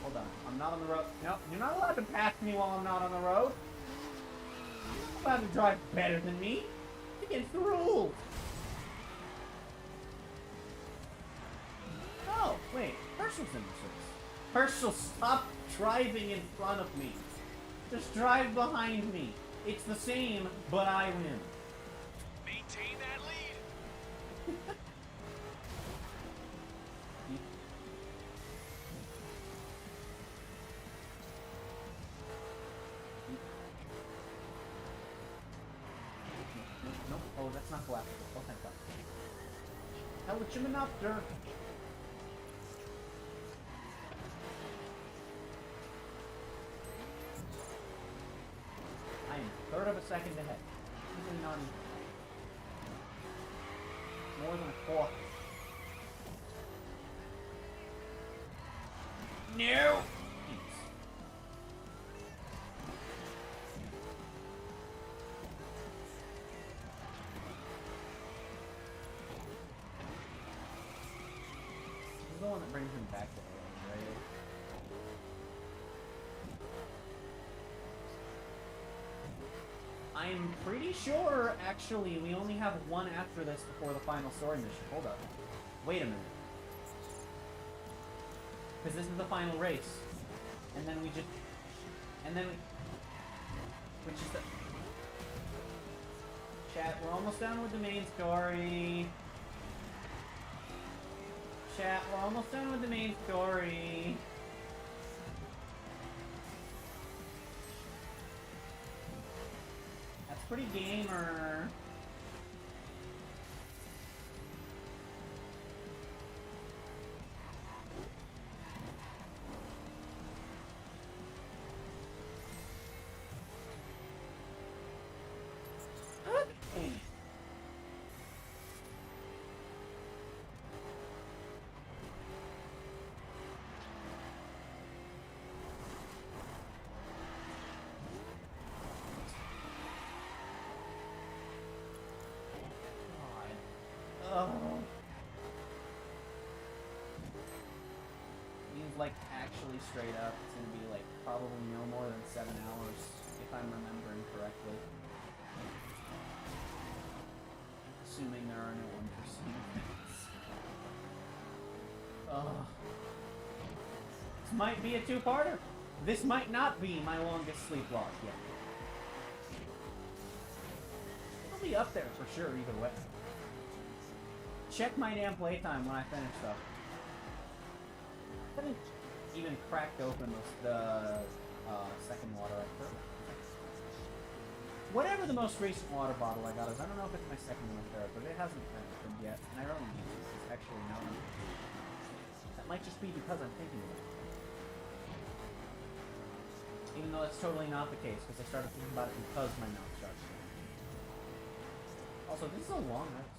Hold on, I'm not on the road. No, you're not allowed to pass me while I'm not on the road. You're allowed to drive better than me. It's against the rules. Oh, wait, Herschel's in this race. Herschel, stop driving in front of me. Just drive behind me. It's the same, but I win. Maintain that lead! Nope. Oh, that's not collapsible. Oh, thank God. Helicopter. I am a third of a second ahead. Even not more than a fourth. No! This is the one that brings him back to Owen, right? I'm pretty sure, actually, we only have one after this before the final story mission. Hold up. Wait a minute. Because this is the final race. And then we just... And then which is the... Chat, we're almost done with the main story. Chat, we're almost done with the main story. That's pretty gamer. Like actually straight up, it's gonna be like probably no more than 7 hours if I'm remembering correctly. Assuming there are no unforeseen events. Ugh. This might be a two-parter. This might not be my longest Sleeplocke yet. It'll be up there for sure either way. Check my damn playtime when I finish stuff. I haven't even cracked open the second water I put. Whatever the most recent water bottle I got is, I don't know if it's my second one there, but it hasn't been opened yet, and I really need to. It's actually now. That might just be because I'm thinking about it. Even though that's totally not the case, because I started thinking about it because my mouth started. Also, this is a long episode.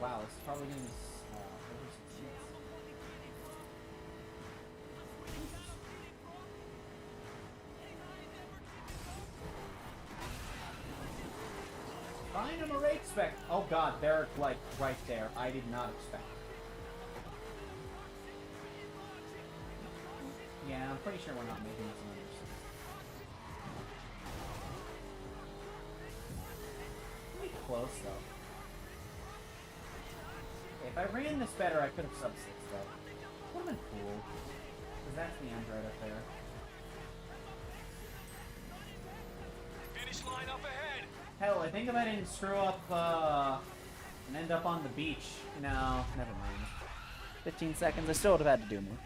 Wow, it's probably going to be over 6 minutes. Fine, I'm a rate spec. Oh god, they're like right there. I did not expect. Yeah, I'm pretty sure we're not making this numbers. Pretty close though. If I ran this better, I could have sub 6 though. Would have been cool. Because that's the Android up there. Finish line up ahead. Hell, I think if I didn't screw up and end up on the beach. No, never mind. 15 seconds, I still would have had to do more.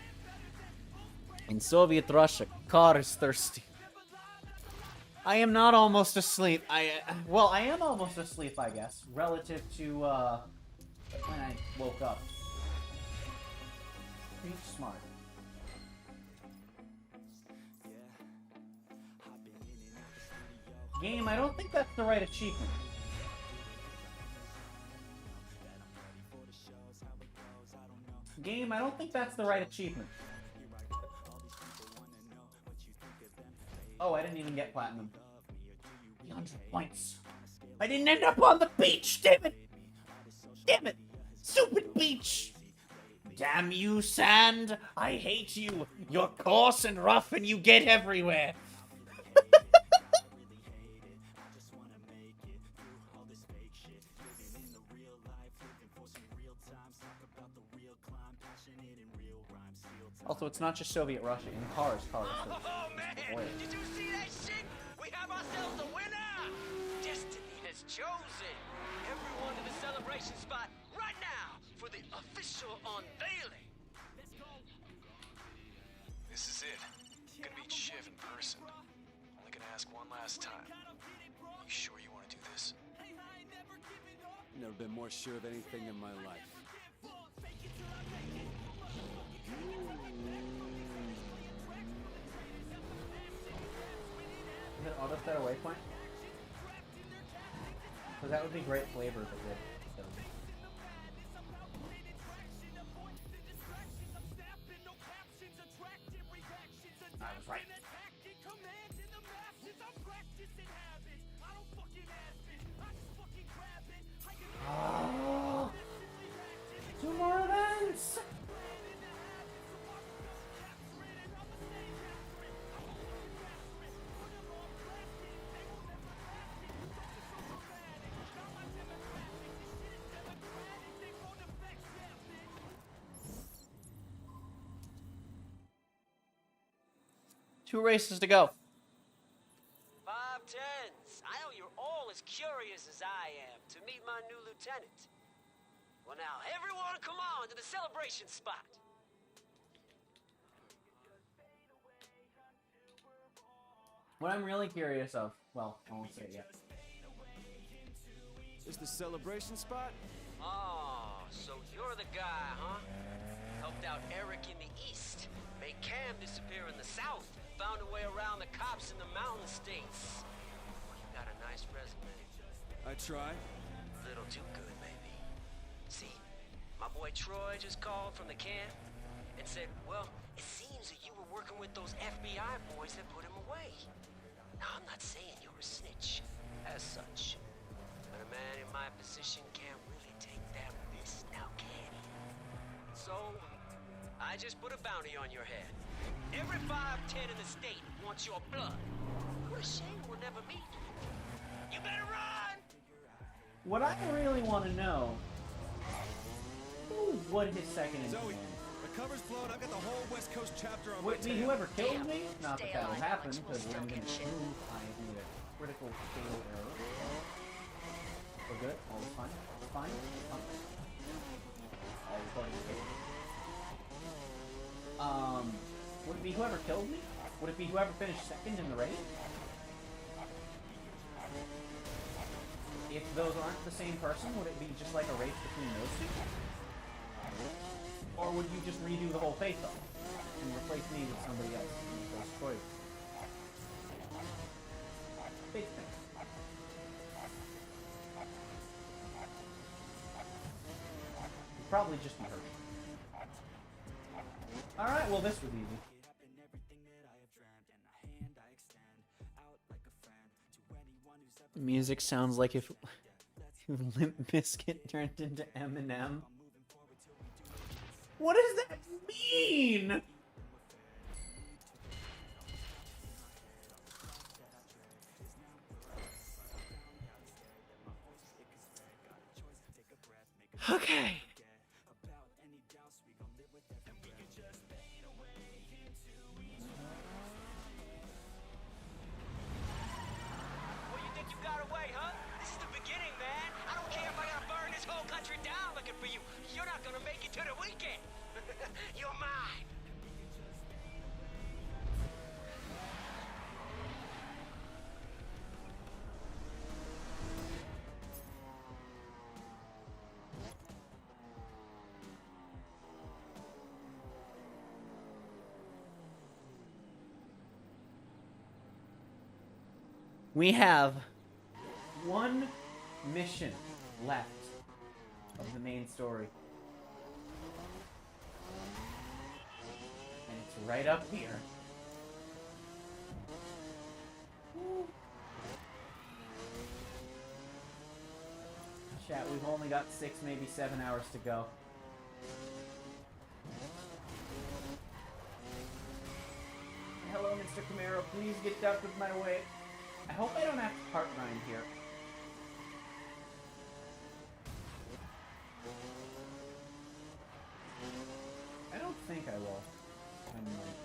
In Soviet Russia, car is thirsty. I am not almost asleep. Well, I am almost asleep, I guess, relative to when I woke up. Pretty smart. Game, I don't think that's the right achievement. Game, I don't think that's the right achievement. Oh, I didn't even get platinum. 100 points. I didn't end up on the beach, damn it! Damn it! Stupid beach! Damn you, sand! I hate you! You're coarse and rough and you get everywhere! Also, it's not just Soviet Russia. In cars. Oh, man! Did you see that shit? We have ourselves a winner! Destiny has chosen everyone to the celebration spot right now for the official unveiling. This is it. I'm gonna meet Shiv in person. Only gonna ask one last time. You sure you want to do this? Never been more sure of anything in my life. Is it auto set away point? Because that would be great flavor if it did. I was right. Oh, 2 more events! 2 races to go. 510s. I know you're all as curious as I am to meet my new lieutenant. Well, now, everyone come on to the celebration spot. What I'm really curious of, well, I won't say it yet. Is the celebration spot? Oh, so you're the guy, huh? Helped out Eric in the east, made Cam disappear in the south, found a way around the cops in the mountain states. You got a nice resume. I try. A little too good, maybe. See, my boy Troy just called from the camp and said, well, it seems that you were working with those FBI boys that put him away. Now, I'm not saying you're a snitch, as such. But a man in my position can't really take that risk now, can he? So, I just put a bounty on your head. Every 510 in the state wants your blood. What a shame we'll never meet. You better run! What I really want to know, who would his second in Zoe, command? the cover's blown. I've got the whole West Coast chapter on Would my it be tail. whoever killed me? Not that Stay that'll on, happen, Alex. We'll because I'm going to stroke it. prove I made a critical fatal error. We're good. All is fine. All is fine. All is fine. All according to case. Would it be whoever killed me? Would it be whoever finished second in the race? If those aren't the same person, would it be just like a race between those two? Or would you just redo the whole face-off and replace me with somebody else and replace Troy? Big thing. It'd probably just be her. Alright, well this was easy. The music sounds like if Limp Bizkit turned into Eminem. What does that mean? Okay. Well, you think you got away, huh? This is the beginning, man. I don't care if I gotta burn this whole country down looking for you. You're not gonna make it to the weekend. You're mine. We have one mission left of the main story. And it's right up here. Chat, we've only got 6, maybe 7 hours to go. Hello, Mr. Camaro. Please get out of my way. I hope I don't have to part grind here. I don't think I will. I might.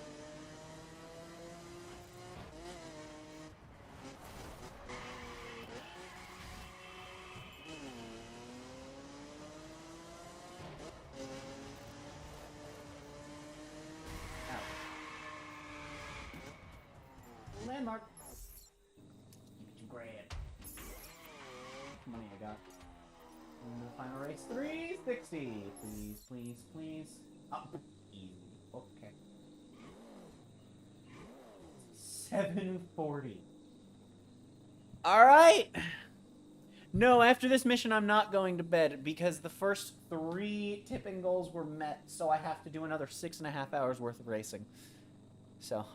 Landmark. Get your grad. Money I got. And the final race 360. Please, please, please. Up. Easy. Okay. 740. Alright! No, after this mission I'm not going to bed because the first 3 tipping goals were met, so I have to do another 6.5 hours worth of racing. So,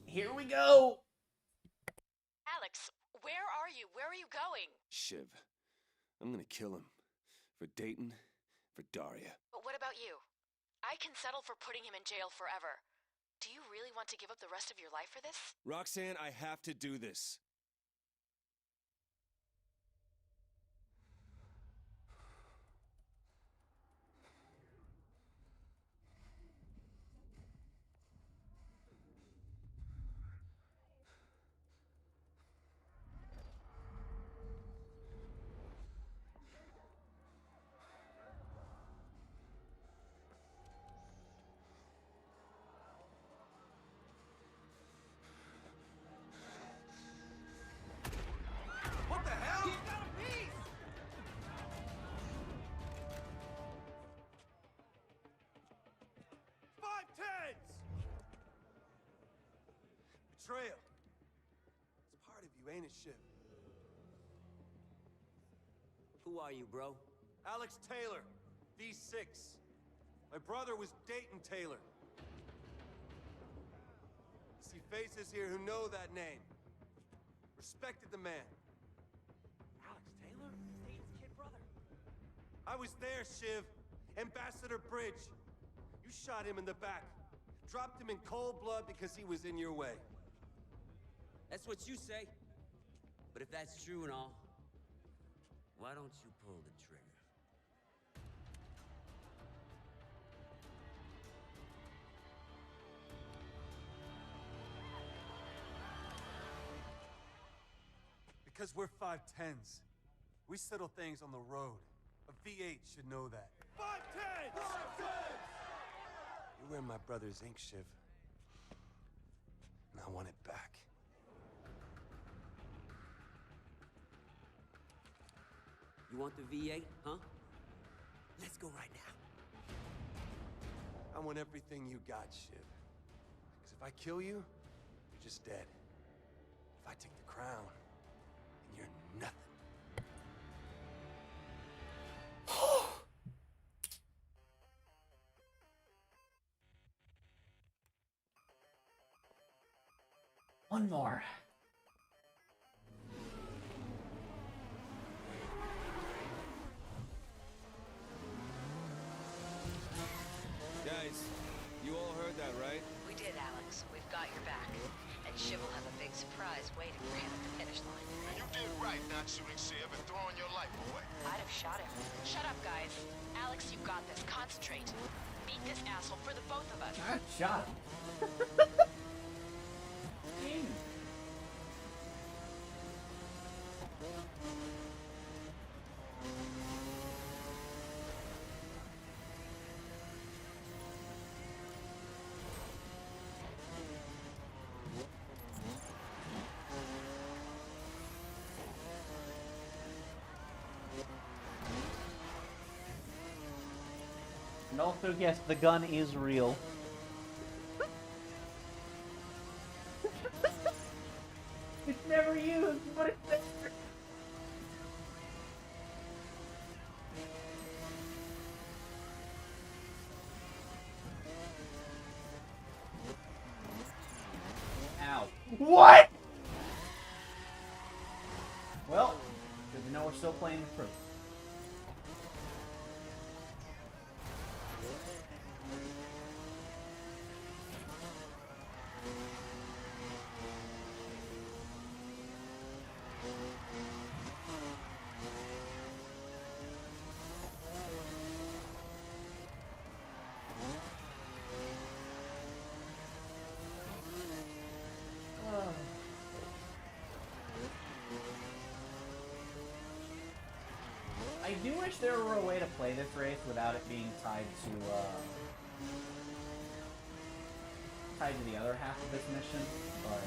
here we go! Alex, where are you? Where are you going? Shiv. I'm gonna kill him. For Dayton, for Daria. But what about you? I can settle for putting him in jail forever. Do you really want to give up the rest of your life for this? Roxanne, I have to do this. betrayal. It's part of you, ain't it, Shiv? Who are you, bro? Alex Taylor, V6. My brother was Dayton Taylor. I see faces here who know that name. Respected the man. Alex Taylor? Dayton's kid brother. I was there, Shiv. Ambassador Bridge. You shot him in the back. Dropped him in cold blood because he was in your way. That's what you say. But if that's true and all, why don't you pull the trigger? Because we're 5'10s. We settle things on the road. A V8 should know that. 5'10! 5'10! You wear my brother's ink, Shiv. And I want it back. You want the V8, huh? Let's go right now. I want everything you got, Shiv. Because if I kill you, you're just dead. If I take the crown, then you're nothing. One more. Guys, you all heard that, right? We did, Alex. We've got your back. And Shiv will have a big surprise waiting for him at the finish line. You did right not shooting Shiv and throwing your life away. I'd have shot him. Shut up, guys. Alex, you got this. Concentrate. Beat this asshole for the both of us. I shot him. And also, yes, the gun is real. It's never used, but it's there. Ow. What? Well, good to know we're still playing the proof. I do wish there were a way to play this race without it being tied to the other half of this mission, but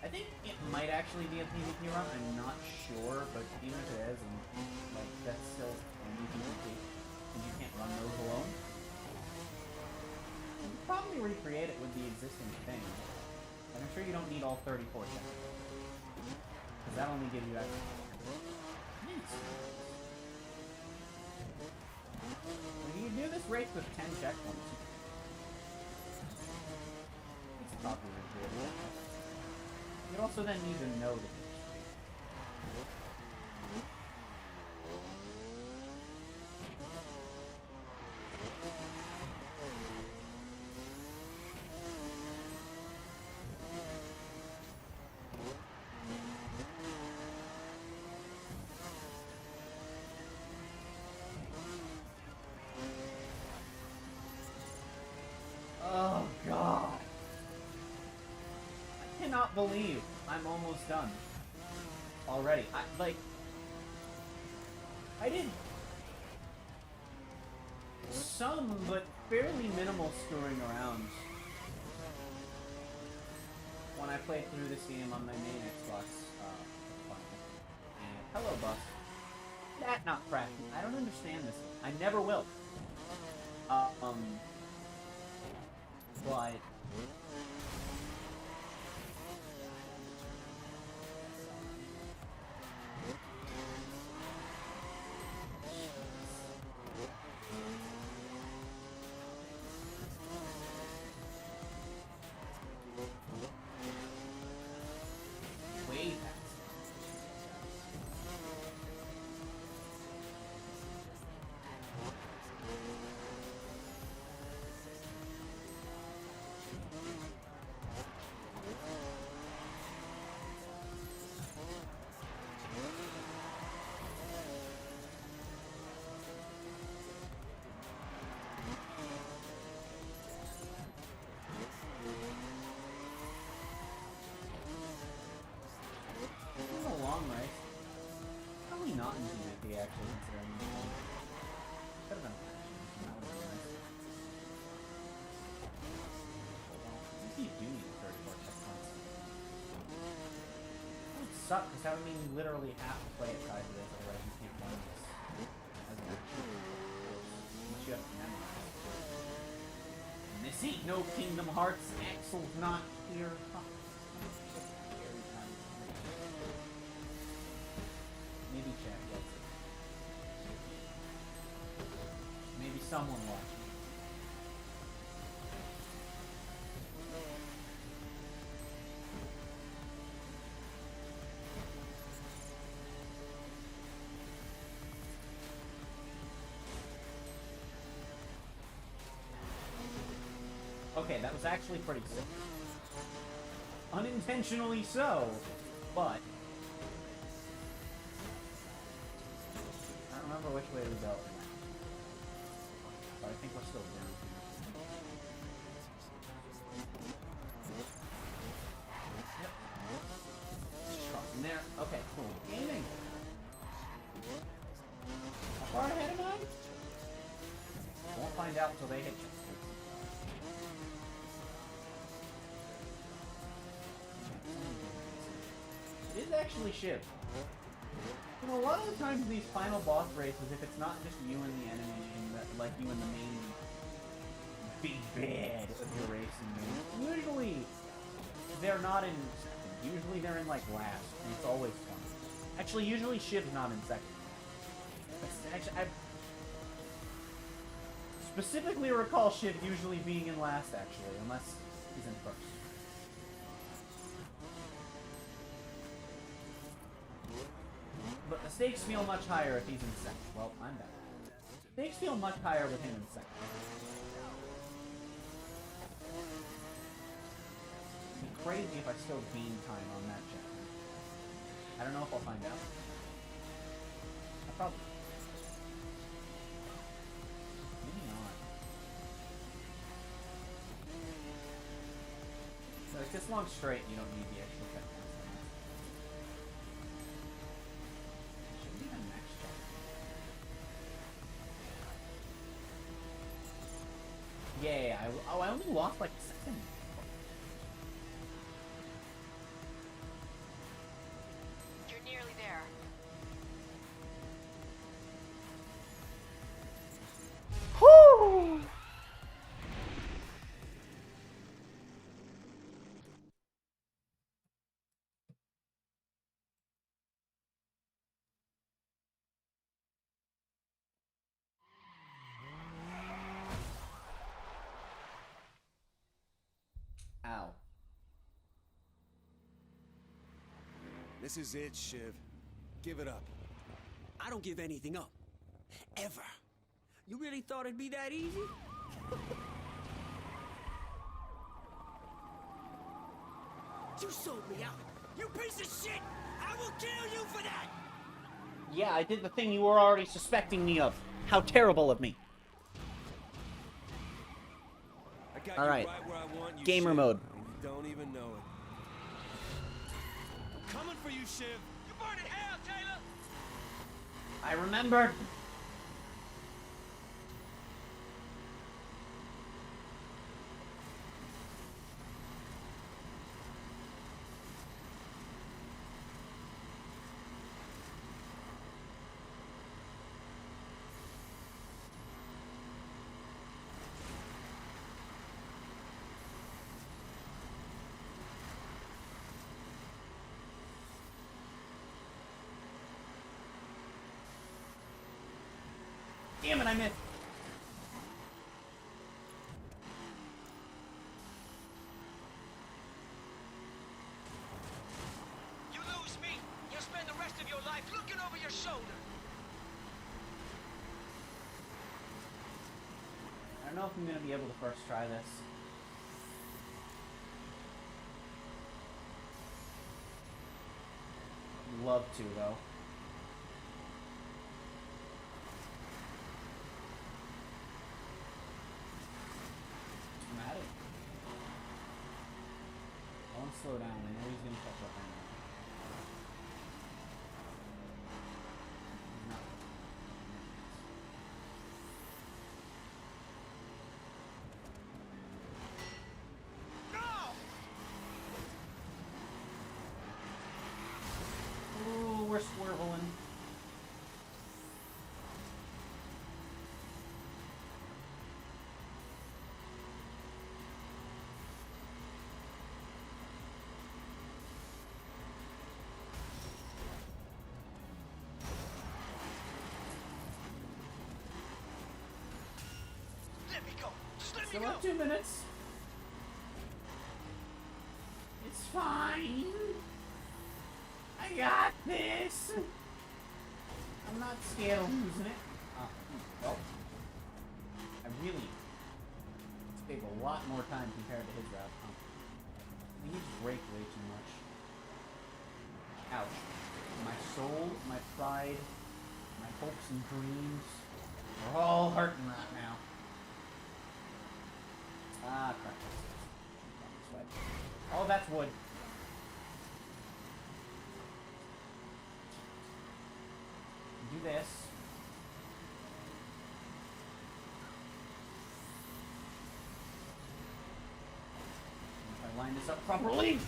I think it might actually be a PvP run. I'm not sure, but even if it is, and like that's still only PvP, and you can't run those alone. You could probably recreate it with the existing thing, and I'm sure you don't need all 34 checkpoints, because that only gives you extra. When you do this race with 10 checkpoints, it's probably recreatable. You'd also then need to know the Oh god. I cannot believe I'm almost done. Already. I did some, but fairly minimal screwing around when I played through this game on my main Xbox. And hello, bus. That not crashing. I don't understand this. I never will. But suck, because that would mean you literally have to play it sideways, otherwise you can't run this as an actual course, unless you have to memorize it. And this ain't no Kingdom Hearts, Axel's not here. Maybe chat gets it. Maybe someone watching. Okay, that was actually pretty sick. Unintentionally so, but... I don't remember which way we go. But I think we're still down here. Yep. Just crossing there. Okay, cool. Aiming! How far ahead am I? Won't find out until they hit you. It is actually Shiv. You know, a lot of the times in these final boss races, if it's not just you and the enemy, and like you and the main big bad of your racing game, usually they're not in second. Usually they're in like last, and it's always fun. Actually, usually Shiv's not in second. Actually, I specifically recall Shiv usually being in last, actually, unless he's in first. But the stakes feel much higher if he's in second. Well, I'm back. Stakes feel much higher with him in second. It'd be crazy if I still gain time on that chapter. I don't know if I'll find out. I probably. Maybe not. So like this long straight, you don't need the extra checkpoints. Yeah, I only lost like a second. You're nearly there. Whoo! Ow. This is it, Shiv. Give it up. I don't give anything up. Ever. You really thought it'd be that easy? You sold me out. You piece of shit! I will kill you for that! Yeah, I did the thing you were already suspecting me of. How terrible of me. Alright. Right Gamer Shiv. mode. You don't even know it. Coming for you, Shiv. You burn in hell, Taylor! I remembered. Damn it, I missed. You lose me, you'll spend the rest of your life looking over your shoulder. I don't know if I'm gonna be able to first try this. I'd love to, though. Dramatic. I want to slow down. I know he's gonna catch up on me. He's not. let me go. Just let me Still go. have 2 minutes. It's fine. I got this. I'm not scared of losing it. Well, I really save a lot more time compared to his route. I think he's brake way too much. Ouch. My soul, my pride, my hopes and dreams are all hurting right now. Ah, crap. This way. Oh, that's wood. Do this. If I line this up properly.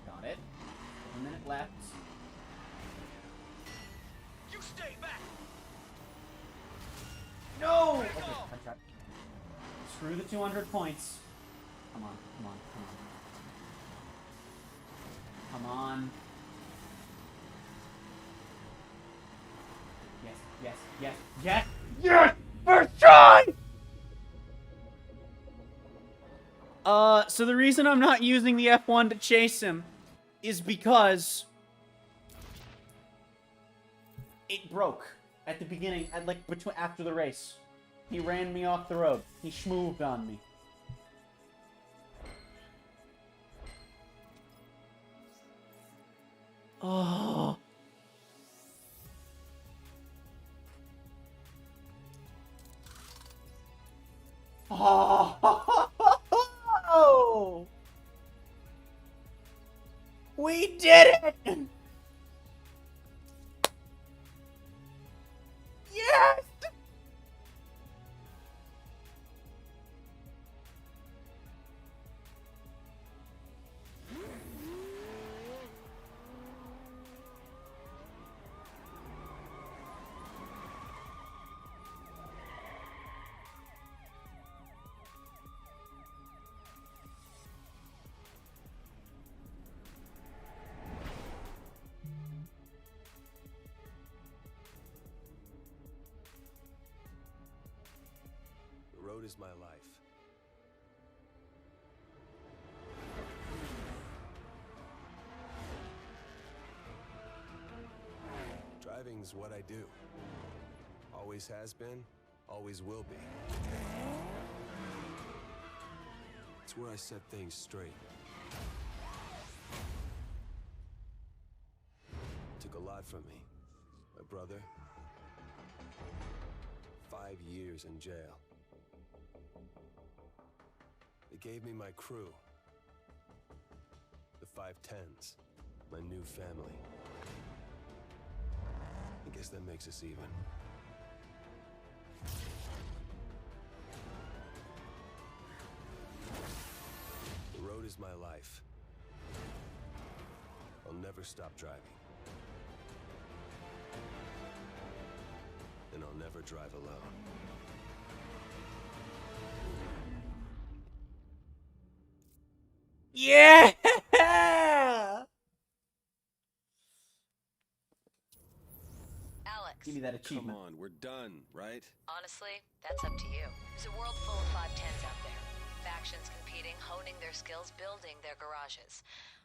Got it. 1 minute left. You stay back. No! Okay, I tried. Screw the 200 points. Come on, come on, come on. Come on. Yes, yes, yes, yes! Yes! First try! So the reason I'm not using the F1 to chase him is because it broke at the beginning, after the race. He ran me off the road. He schmooved on me. Oh. Oh. We did it! Yes! The road is my life. Driving's what I do. Always has been, always will be. It's where I set things straight. Took a lot from me. My brother. 5 years in jail. They gave me my crew. The 510s. My new family. I guess that makes us even. The road is my life. I'll never stop driving. And I'll never drive alone. Yeah! Alex. Give me that achievement. Come on, we're done, right? Honestly, that's up to you. There's a world full of 510s out there. Factions competing, honing their skills, building their garages.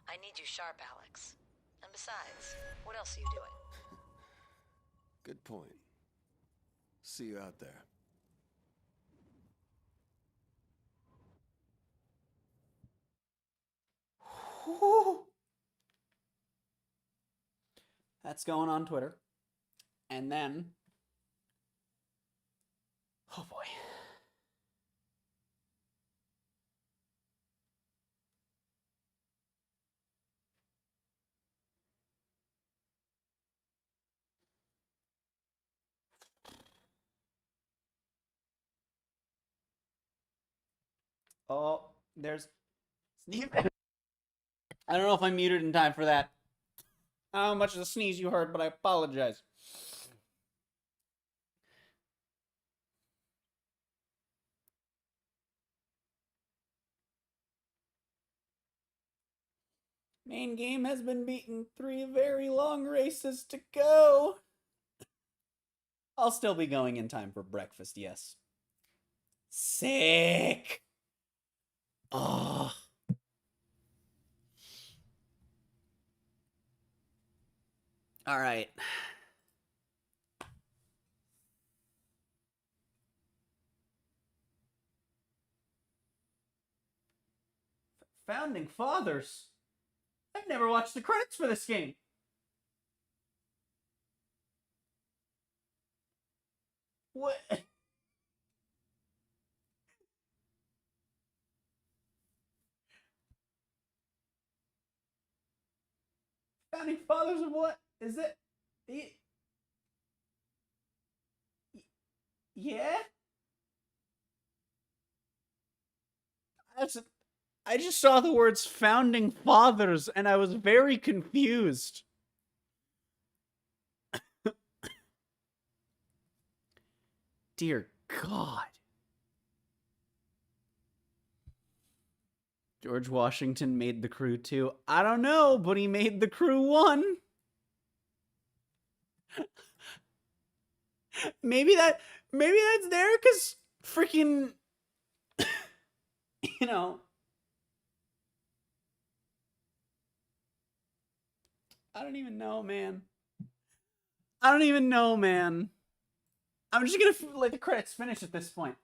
I need you sharp, Alex. And besides, what else are you doing? Good point. See you out there. That's going on Twitter. And then... oh boy. Oh, there's... Steve. I don't know if I muted in time for that. I don't know how much of the sneeze you heard, but I apologize. Main game has been beaten. 3 very long races to go. I'll still be going in time for breakfast, yes. Sick! Oh. Alright. Founding Fathers? I've never watched the credits for this game. What? Founding Fathers of what? Is it? Yeah? I just saw the words Founding Fathers and I was very confused. Dear God. George Washington made the Crew 2. I don't know, but he made the Crew 1. Maybe that's there because freaking, you know. I don't even know, man. I'm just gonna let the credits finish at this point.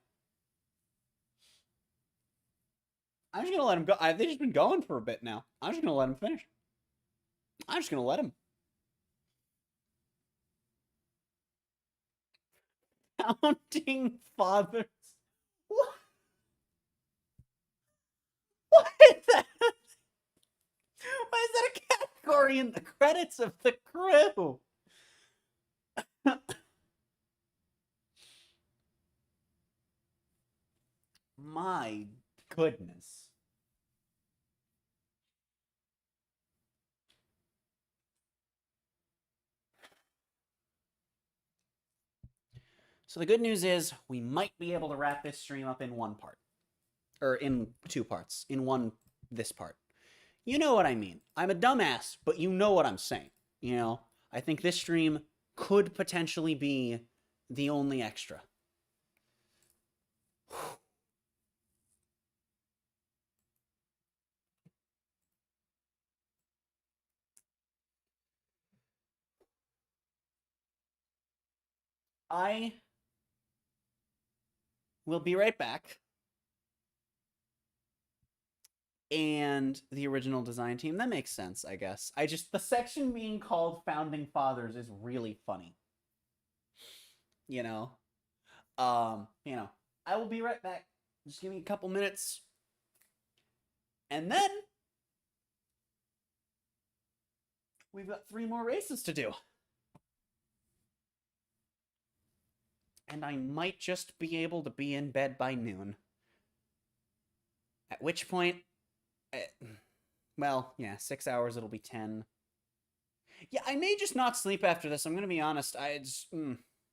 I'm just gonna let him go. They've just been going for a bit now. I'm just gonna let him finish. I'm just gonna let him. Founding Fathers. What? What is that? Why is that a category in the credits of the Crew? My goodness. So the good news is we might be able to wrap this stream up in one part. Or in 2 parts. In one, this part. You know what I mean. I'm a dumbass, but you know what I'm saying. You know, I think this stream could potentially be the only extra. I will be right back. And the original design team, that makes sense, I guess. The section being called Founding Fathers is really funny. You know? I will be right back. Just give me a couple minutes. And then we've got 3 more races to do. And I might just be able to be in bed by noon. At which point, well, yeah, 6 hours, it'll be 10. Yeah, I may just not sleep after this. I'm going to be honest. It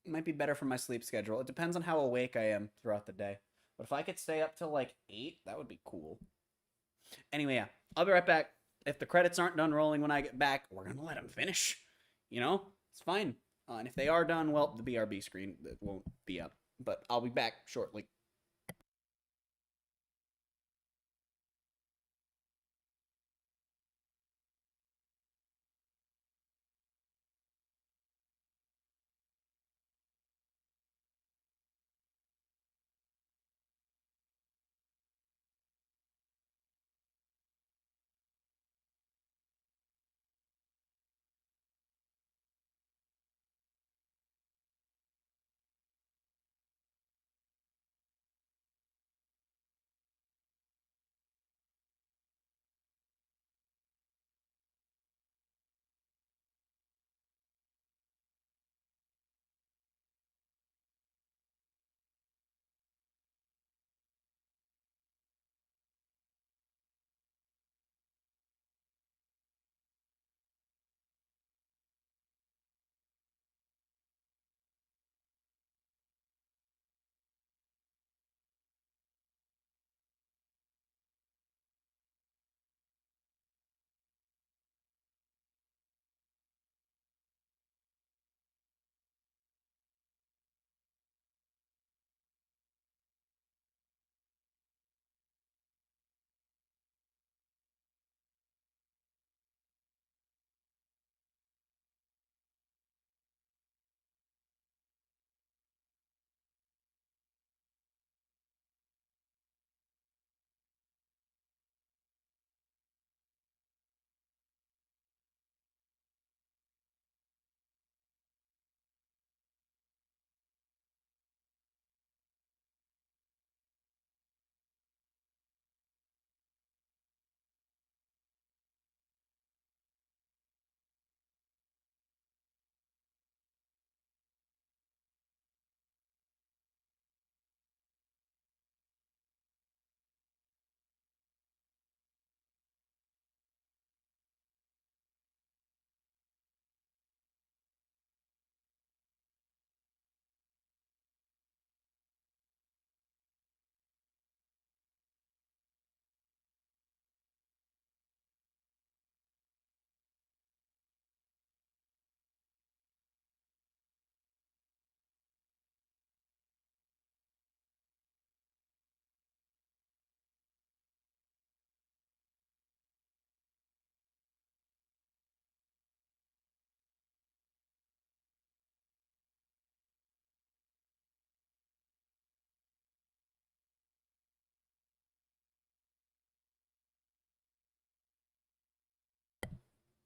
might be better for my sleep schedule. It depends on how awake I am throughout the day. But if I could stay up till like 8, that would be cool. Anyway, yeah, I'll be right back. If the credits aren't done rolling when I get back, we're going to let them finish. You know, it's fine. And if they are done, well, the BRB screen won't be up. But I'll be back shortly.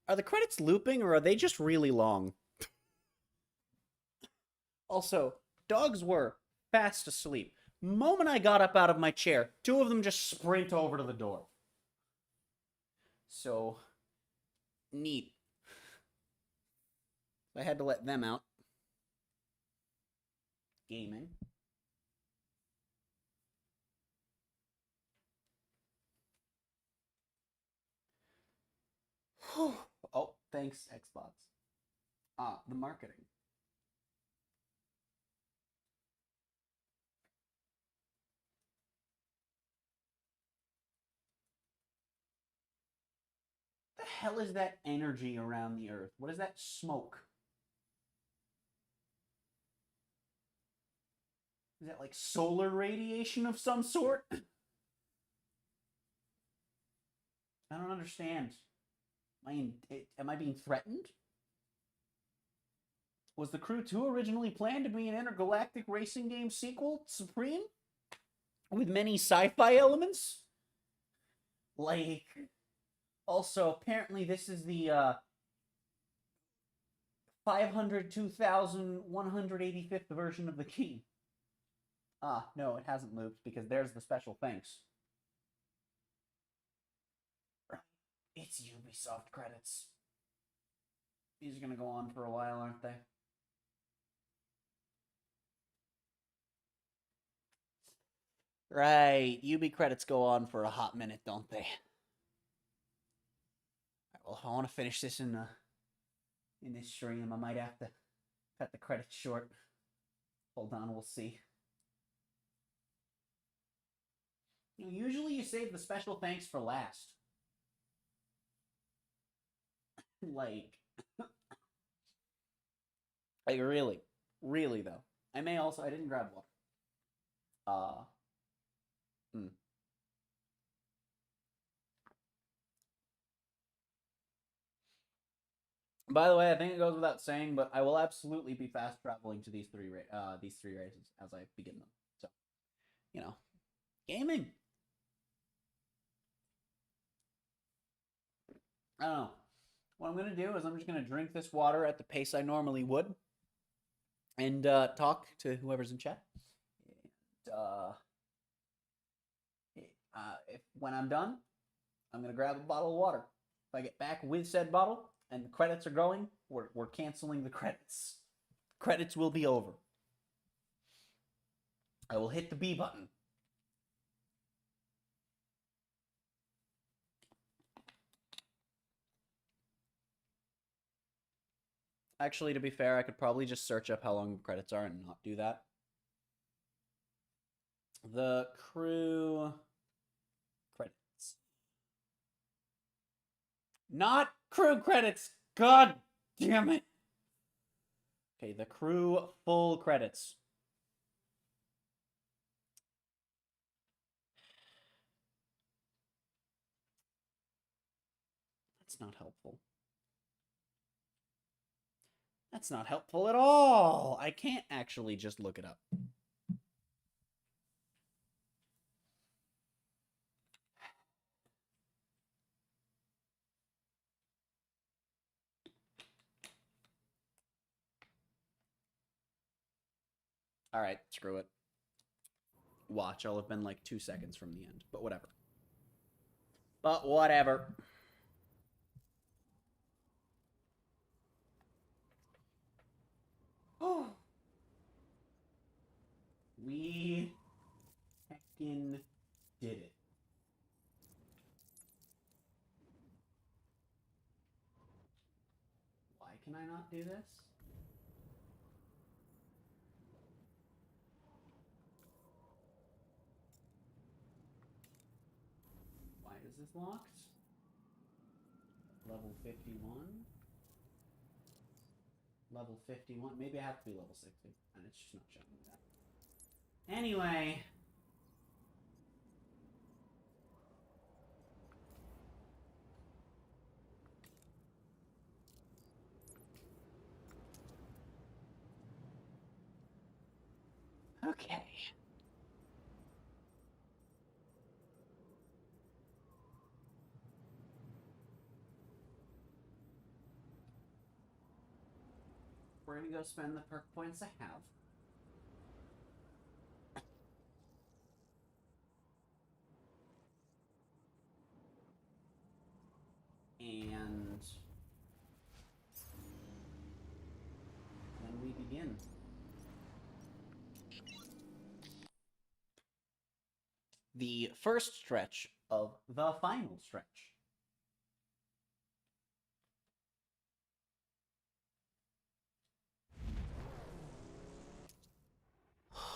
Are the credits looping, or are they just really long? Also, dogs were fast asleep. Moment I got up out of my chair, two of them just sprint over to the door. So, neat. I had to let them out. Gaming. Oh, thanks, Xbox. The marketing. The hell is that energy around the Earth? What is that smoke? Is that like solar radiation of some sort? I don't understand. Am I being threatened? Was The Crew 2 originally planned to be an intergalactic racing game sequel, Supreme? With many sci-fi elements? Like, also, apparently this is the 502,185th version of the game. No, it hasn't looped because there's the special thanks. It's Ubisoft credits. These are gonna go on for a while, aren't they? Right, Ubi credits go on for a hot minute, don't they? Right, well, if I want to finish this in this stream, I might have to cut the credits short. Hold on, we'll see. Usually you save the special thanks for last. like really though. I didn't grab water. By the way, I think it goes without saying, but I will absolutely be fast traveling to these three races as I begin them. So, gaming. I don't know. What I'm gonna do is I'm just gonna drink this water at the pace I normally would, and talk to whoever's in chat. When I'm done, I'm gonna grab a bottle of water. If I get back with said bottle and the credits are going, we're canceling the credits. Credits will be over. I will hit the B button. Actually, to be fair, I could probably just search up how long the credits are and not do that. The Crew credits. Not Crew credits! God damn it! Okay, the Crew full credits. That's not helpful. That's not helpful at all. I can't actually just look it up. Alright, screw it. Watch, I'll have been like 2 seconds from the end, but whatever. But whatever. Oh. We heckin' did it. Why can I not do this? Why is this locked? Level 51? Level 51? Maybe I have to be level 60, and it's just not showing me that. Anyway. Okay. we're gonna go spend the perk points I have. And then we begin. The first stretch of the final stretch.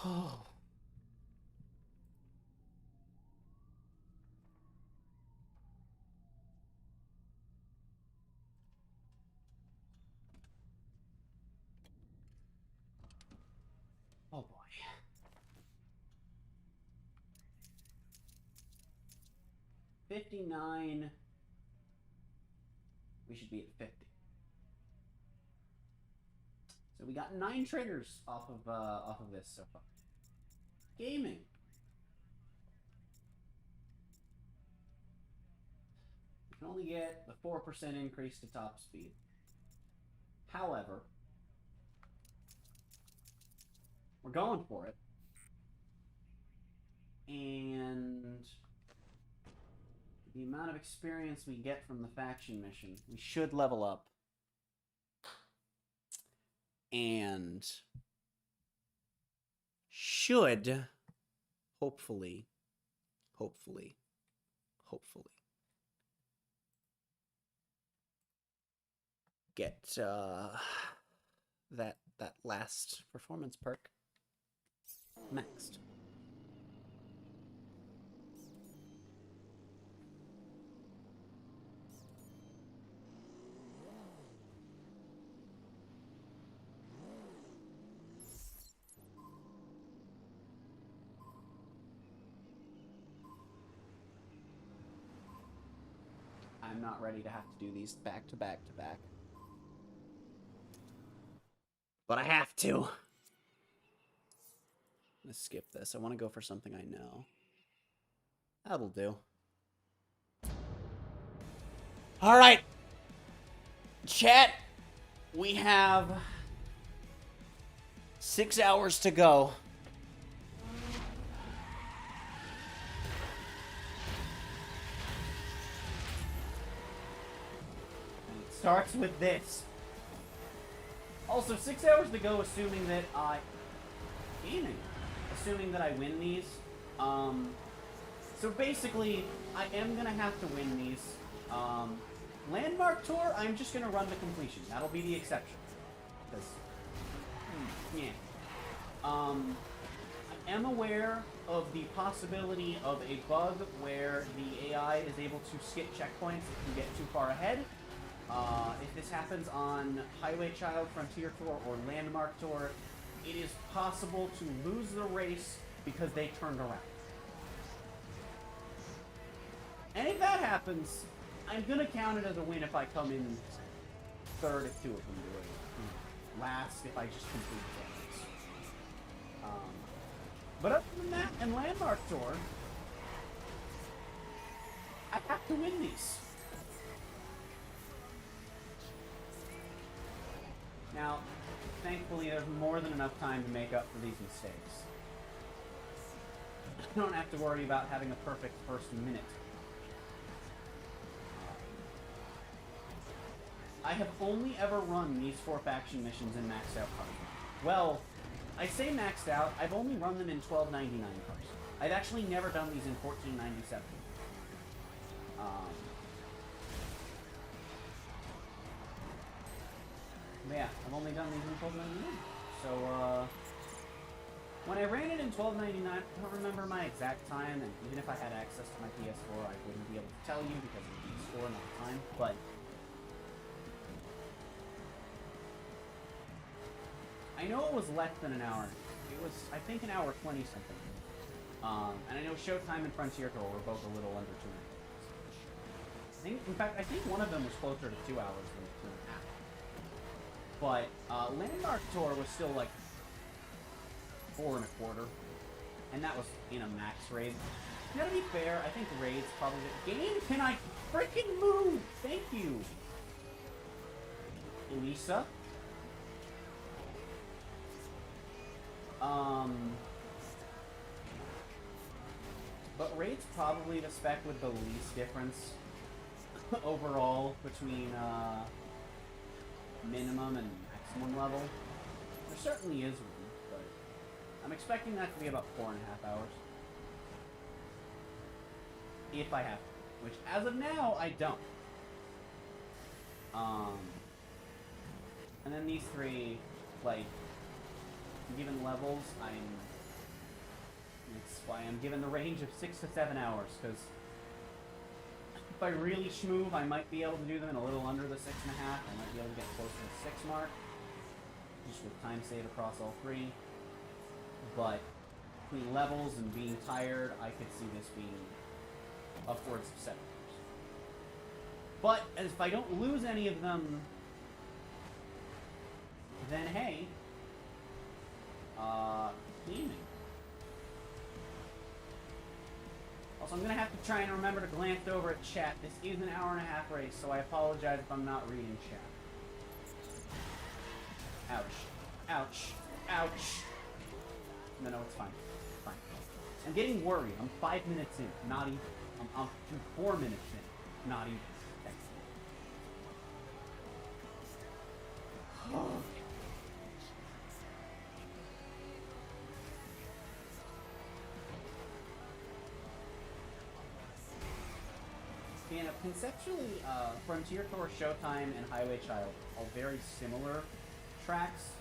Oh. Oh boy. $59. We should be at 50. So we got 9 triggers off of this so far. Gaming. We can only get the 4% increase to top speed. However, we're going for it. And the amount of experience we get from the faction mission, we should level up. And should hopefully get that last performance perk maxed. I'm not ready to have to do these back to back to back. But I have to. Let's skip this. I want to go for something I know. That'll do. All right. Chat, we have 6 hours to go. And it starts with this. Also, 6 hours to go, assuming that assuming that I win these. So basically, I am gonna have to win these. Landmark Tour, I'm just gonna run to completion. That'll be the exception. Because, yeah. I am aware of the possibility of a bug where the AI is able to skip checkpoints if you get too far ahead. If this happens on Highway Child, Frontier Tour, or Landmark Tour, it is possible to lose the race because they turned around. And if that happens, I'm going to count it as a win if I come in third if 2 of them do it. Last if I just complete the race. But other than that, in Landmark Tour, I have to win these. Now, thankfully, there's more than enough time to make up for these mistakes. I don't have to worry about having a perfect first minute. I have only ever run these 4 faction missions in maxed out cars. Well, I say maxed out, I've only run them in 1299 cars. I've actually never done these in 1497. Yeah, I've only done these in 1299. So, when I ran it in 1299, I don't remember my exact time, and even if I had access to my PS4, I wouldn't be able to tell you because of the PS4 and the time, but I know it was less than an hour. It was, I think, an hour 20 something. And I know Showtime and Frontier Tour were both a little under 2 hours. In fact, I think one of them was closer to 2 hours than 2.5. But Landmark Tour was still like 4 1/4, and that was in a max raid. Now, to be fair, I think raid's probably game. Can I freaking move? Thank you, Elisa. But raid's probably the spec with the least difference overall between minimum and maximum level. There certainly is one, but I'm expecting that to be about 4.5 hours. If I have to, which as of now, I don't. And then these three, like, given levels, that's why I'm given the range of 6 to 7 hours, because if I really schmoove, I might be able to do them in a little under the 6.5. I might be able to get close to the 6 mark, just with time save across all three. But between levels and being tired, I could see this being upwards of 7 hours. But if I don't lose any of them, then hey, gaming. Also, I'm gonna have to try and remember to glance over at chat. This is an hour-and-a-half race, so I apologize if I'm not reading chat. Ouch. Ouch. Ouch. No, it's fine. It's fine. I'm getting worried. I'm 5 minutes in. Not even. I'm 4 minutes in. Not even. Oh. Yeah, conceptually, Frontier Tour, Showtime, and Highway Child are very similar tracks.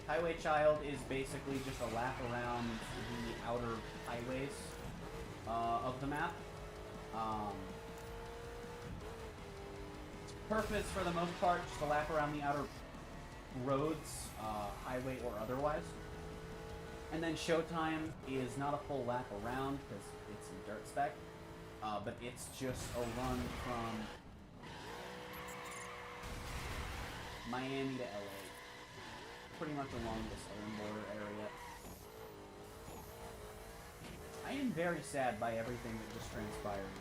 Highway Child is basically just a lap around the outer highways of the map. Purpose, for the most part, just a lap around the outer roads, highway or otherwise. And then Showtime is not a full lap around because it's in dirt spec. But it's just a run from Miami to LA. Pretty much along the southern border area. I am very sad by everything that just transpired.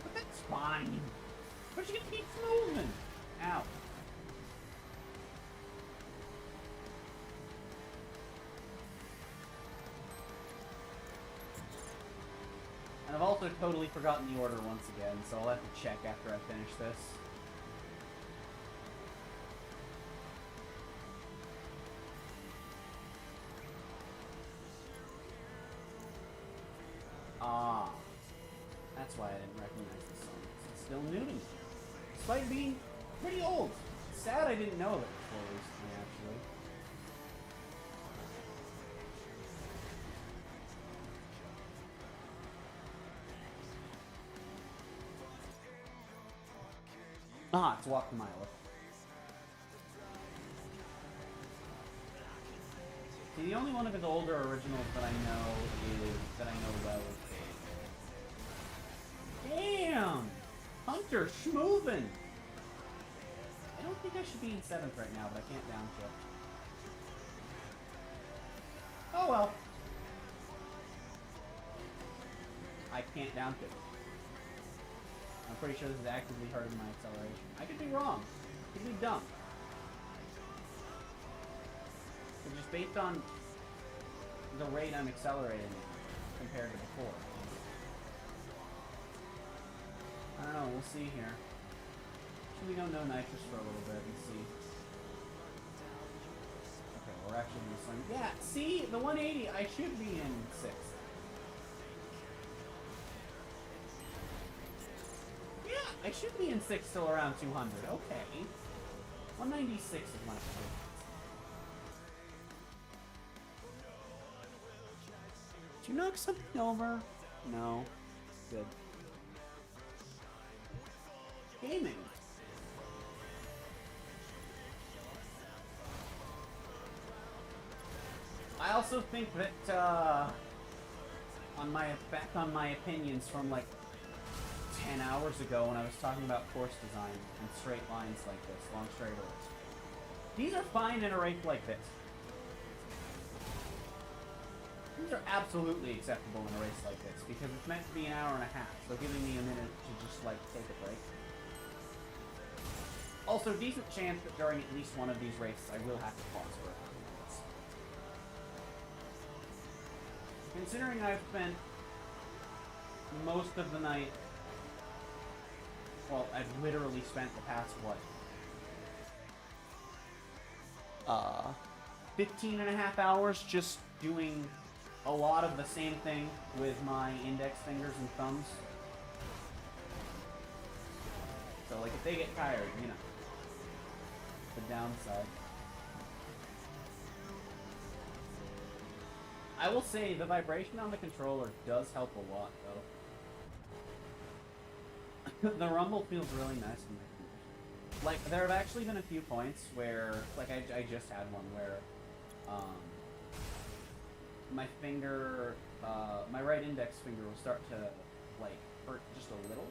But that's fine. But you can keep moving. Ow. And I've also totally forgotten the order once again, so I'll have to check after I finish this. Ah. That's why I didn't recognize this song. It's still new to me. Despite being pretty old. It's sad I didn't know of it before recently, actually. Ah, it's Walk the Mile. See, the only one of his older originals that I know well is Damn! Hunter schmoovin'! I don't think I should be in 7th right now, but I can't downshift. Oh well. I can't downshift. I'm pretty sure this is actively hurting my acceleration. I could be wrong. I could be dumb. But just based on the rate I'm accelerating compared to before. I don't know, we'll see here. Should we go no nitrous for a little bit and see? Okay, we're actually gonna swing. Yeah, see? The 180, I should be in 6th. I should be in 6th till around 200. Okay. 196 is my favorite. Did you knock something over? No. Good. Gaming. I also think that, back on my opinions from, like, 10 hours ago when I was talking about course design and straight lines like this, long straightaways. These are fine in a race like this. These are absolutely acceptable in a race like this because it's meant to be an hour and a half, so giving me a minute to just, like, take a break. Also, decent chance that during at least one of these races I will have to pause for a considering I've spent most of the night, well, I've literally spent the past, what, 15 and a half hours just doing a lot of the same thing with my index fingers and thumbs. So, like, if they get tired, you know, the downside. I will say the vibration on the controller does help a lot, though. The rumble feels really nice in my fingers. Like, there have actually been a few points where, like, I just had one where, my finger, my right index finger will start to, like, hurt just a little.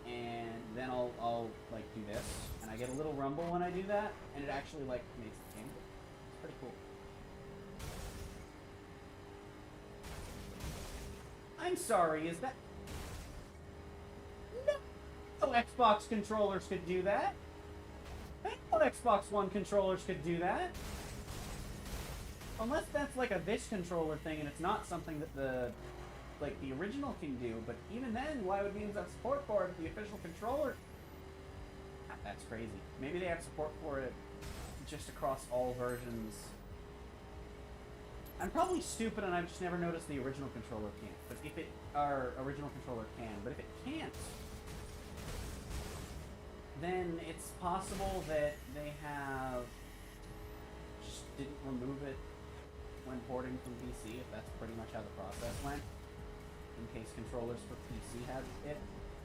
And then I'll like, do this, and I get a little rumble when I do that, and it actually, like, makes it tingle. It's pretty cool. I'm sorry, is that... No Xbox controllers could do that. No Xbox One controllers could do that. Unless that's like a this controller thing and it's not something that the original can do, but even then, why would games have support for it if the official controller... That's crazy. Maybe they have support for it just across all versions. I'm probably stupid and I've just never noticed the original controller can't. But if it... Our original controller can. But if it can't, then it's possible that they have... just didn't remove it when porting from PC, if that's pretty much how the process went. In case controllers for PC had it.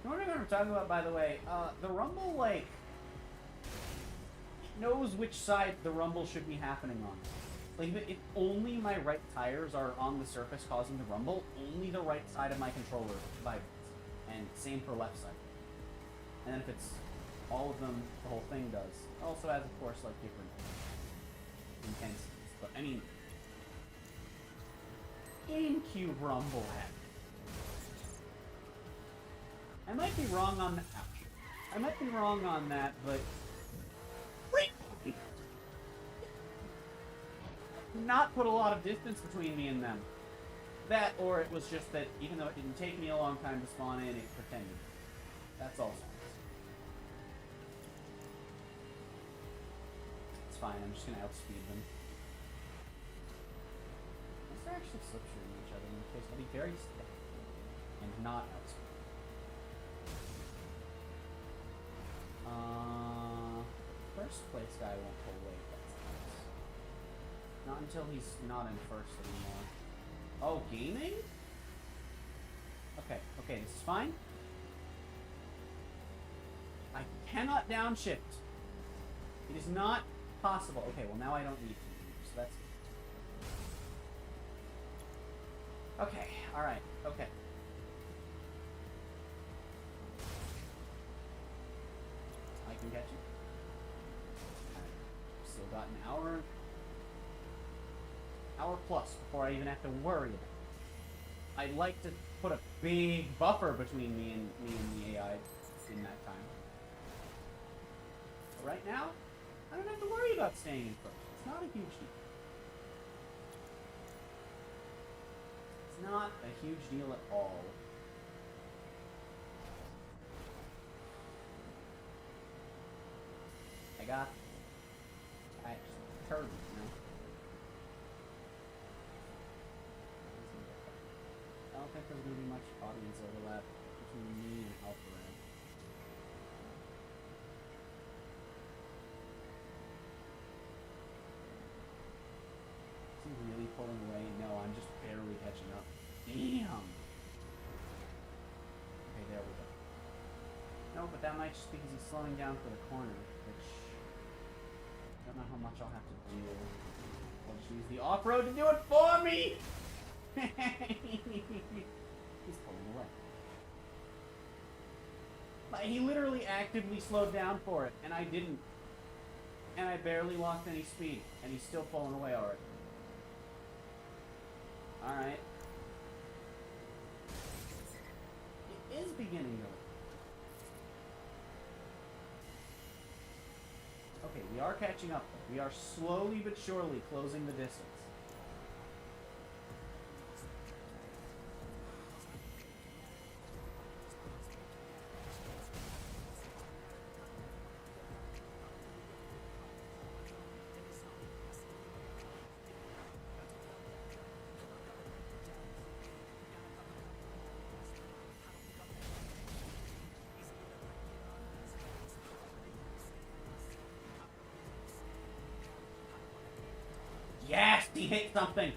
You know what I'm talking about, by the way? The rumble, like... It knows which side the rumble should be happening on. Like, if only my right tires are on the surface causing the rumble, only the right side of my controller vibrates. And same for left side. And then if it's all of them, the whole thing does. It also has, of course, like, different intensities. But, I mean... GameCube rumble had. I might be wrong on that. Ouch. I might be wrong on that, but... Not put a lot of distance between me and them. That, or it was just that, even though it didn't take me a long time to spawn in, it pretended. That's all. It's fine, I'm just gonna outspeed them. Unless they're actually slipstreaming each other, in which case I'll be very stiff and not outspeed. First place guy won't pull away, that's nice. Not until he's not in first anymore. Oh, gaming? Okay, this is fine. I cannot downshift. It is not possible. Okay, well now I don't need to, so that's good. Okay, alright, okay. I can get you. I've still got an hour plus before I even have to worry about it. I'd like to put a big buffer between me and the AI in that time. But right now, I don't have to worry about staying in first. It's not a huge deal. It's not a huge deal at all. I got turd, you know? I don't think there's going to be much audience overlap between me and Alpharad. Is he really pulling away? No, I'm just barely catching up. Damn! Okay, there we go. No, but that might just be because he's slowing down for the corner, which... I don't know how much I'll have to do. I'll just use the off-road to do it for me! He's pulling away. Like, he literally actively slowed down for it, and I didn't. And I barely lost any speed, and he's still pulling away already. Alright. It is beginning to... Okay, we are catching up, though. We are slowly but surely closing the distance. He hit something!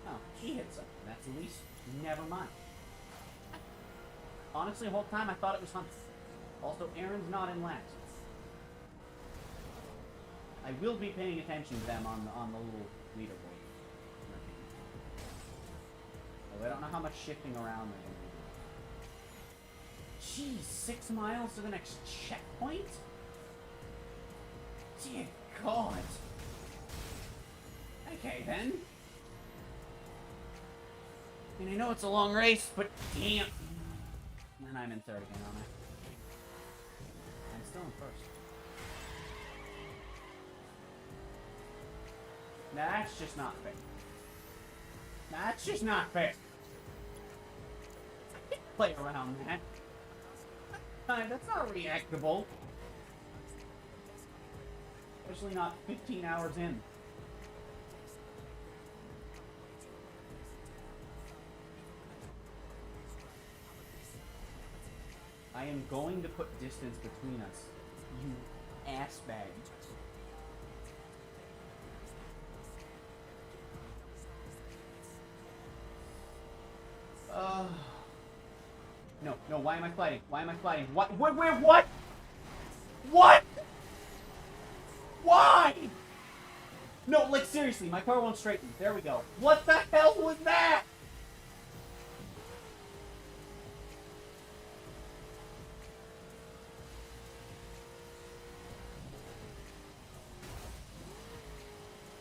Oh, she hit something. That's at least never mind. Honestly, the whole time I thought it was Hunter. Also, Aaron's not in last. I will be paying attention to them on the little leaderboard. Although I don't know how much shifting around they're going to do. Jeez, 6 miles to the next checkpoint? Dear God. Okay, then. And I know it's a long race, but damn. And I'm in third again, aren't I? I'm still in first. That's just not fair. That's just not fair. I can't play around that. That's not reactable. Especially not 15 hours in. I am going to put distance between us, you ass bag. No, why am I fighting? Why am I fighting? What? Where, what? What? Why? No, like seriously, my car won't straighten. There we go. What the hell was that?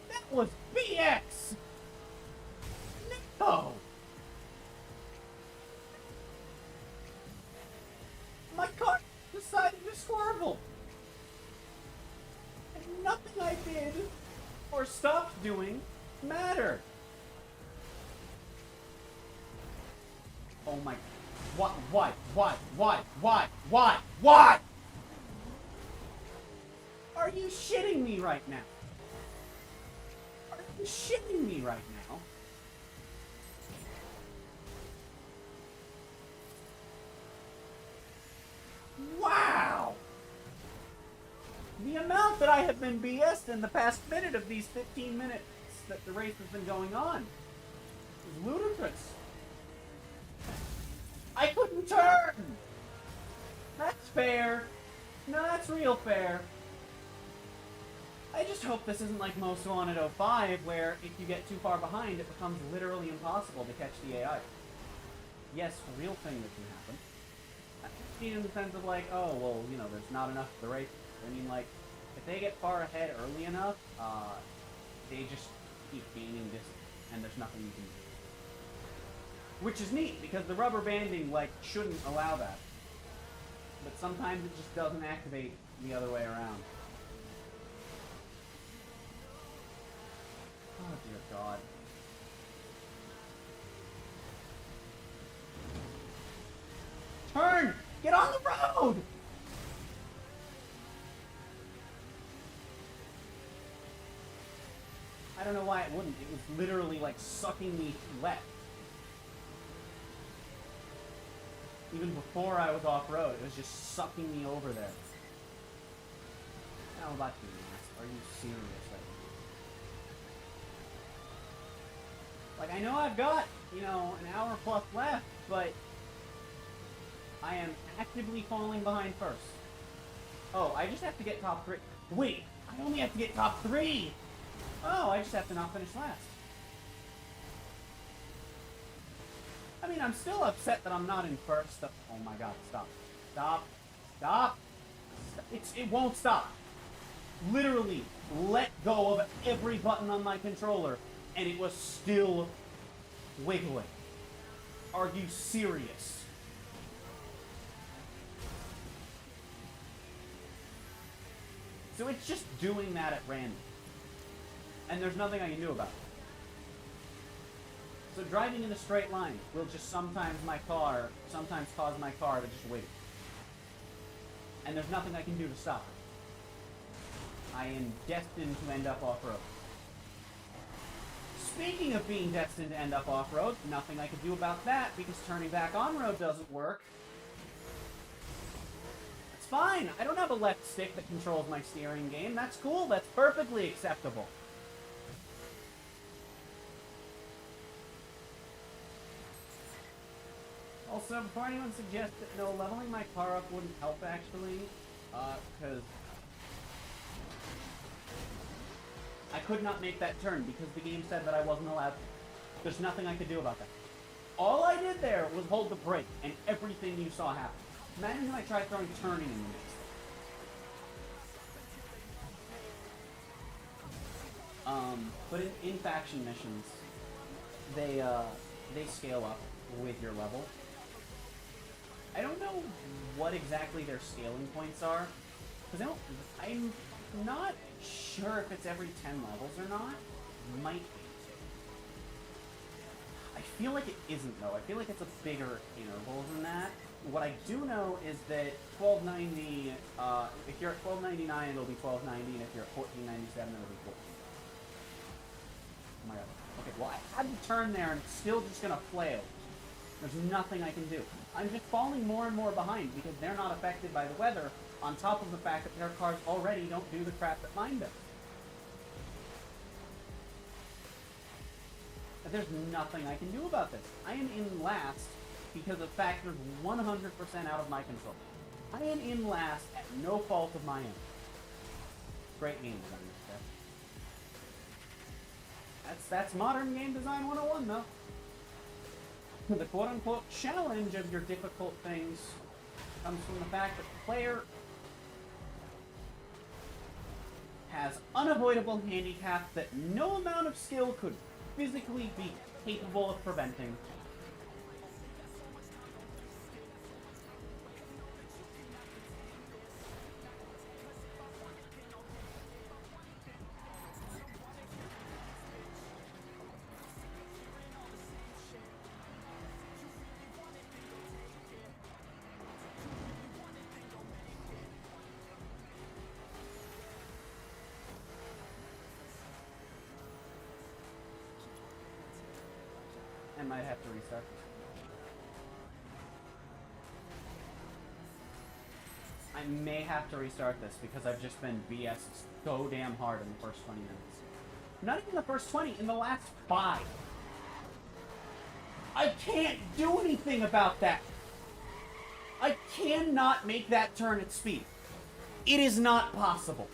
That was BX! No! My car decided to swerve. And nothing I did or stopped doing mattered. Oh my... What? Are you shitting me right now? Are you shitting me right now? Wow! The amount that I have been BS'd in the past minute of these 15 minutes that the race has been going on is ludicrous. I couldn't turn! That's fair. No, that's real fair. I just hope this isn't like Most Wanted 05, where if you get too far behind, it becomes literally impossible to catch the AI. Yes, a real thing that can happen. I mean in the sense of like, oh, well, you know, there's not enough of the race. I mean, like, if they get far ahead early enough, they just keep gaining distance, and there's nothing you can do. Which is neat, because the rubber banding, like, shouldn't allow that. But sometimes it just doesn't activate the other way around. Oh, dear God. Turn! Get on the road! I don't know why it wouldn't. It was literally like sucking me left. Even before I was off-road, it was just sucking me over there. How about you, Max? Are you serious right now? Like, I know I've got, you know, an hour plus left, but I am actively falling behind first. Oh, I just have to get top 3. Wait, I only have to get top 3! Oh, I just have to not finish last. I mean, I'm still upset that I'm not in first. Oh my God, stop. Stop. Stop. It won't stop. Literally, let go of every button on my controller, and it was still wiggling. Are you serious? So it's just doing that at random. And there's nothing I can do about it. So driving in a straight line will just sometimes cause my car to just wait. And there's nothing I can do to stop it. I am destined to end up off-road. Speaking of being destined to end up off-road, nothing I can do about that because turning back on-road doesn't work. Let's fine. I don't have a left stick that controls my steering game. That's cool. That's perfectly acceptable. Also, before anyone suggests that no, leveling my car up wouldn't help, actually, because I could not make that turn because the game said that I wasn't allowed to. There's nothing I could do about that. All I did there was hold the brake, and everything you saw happen. Imagine if I tried throwing turning in the mix. But in faction missions, they scale up with your level. I don't know what exactly their scaling points are, because I'm not sure if it's every 10 levels or not. Might be. I feel like it isn't, though. I feel like it's a bigger interval than that. What I do know is that 1290, if you're at 1299, it'll be 1290, and if you're at 1497, it'll be 14. Oh my god. Okay, well, I had to turn there, and it's still just gonna flail. There's nothing I can do. I'm just falling more and more behind because they're not affected by the weather, on top of the fact that their cars already don't do the crap that mine does. But there's nothing I can do about this. I am in last because of factors 100% out of my control. I am in last at no fault of my own. Great game design, Steph. That's modern game design 101, though. The quote-unquote challenge of your difficult things comes from the fact that the player has unavoidable handicap that no amount of skill could physically be capable of preventing. I might have to restart. I may have to restart this because I've just been BS so damn hard in the first 20 minutes. Not even the first 20, in the last 5. I can't do anything about that. I cannot make that turn at speed. It is not possible.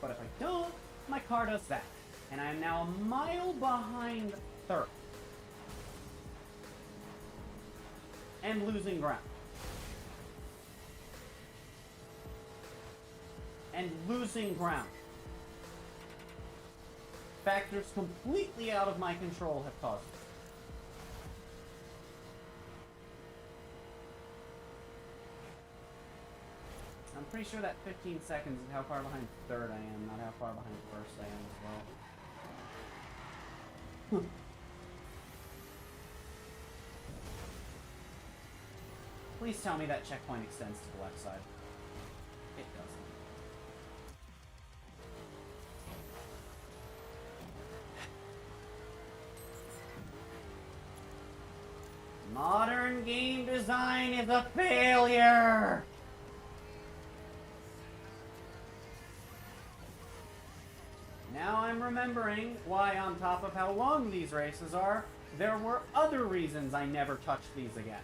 But if I don't, my car does that. And I am now a mile behind third. And losing ground. And losing ground. Factors completely out of my control have caused it. I'm pretty sure that 15 seconds is how far behind third I am, not how far behind first I am as well. Please tell me that checkpoint extends to the left side. It doesn't. Modern game design is a failure! Now I'm remembering why, on top of how long these races are, there were other reasons I never touched these again.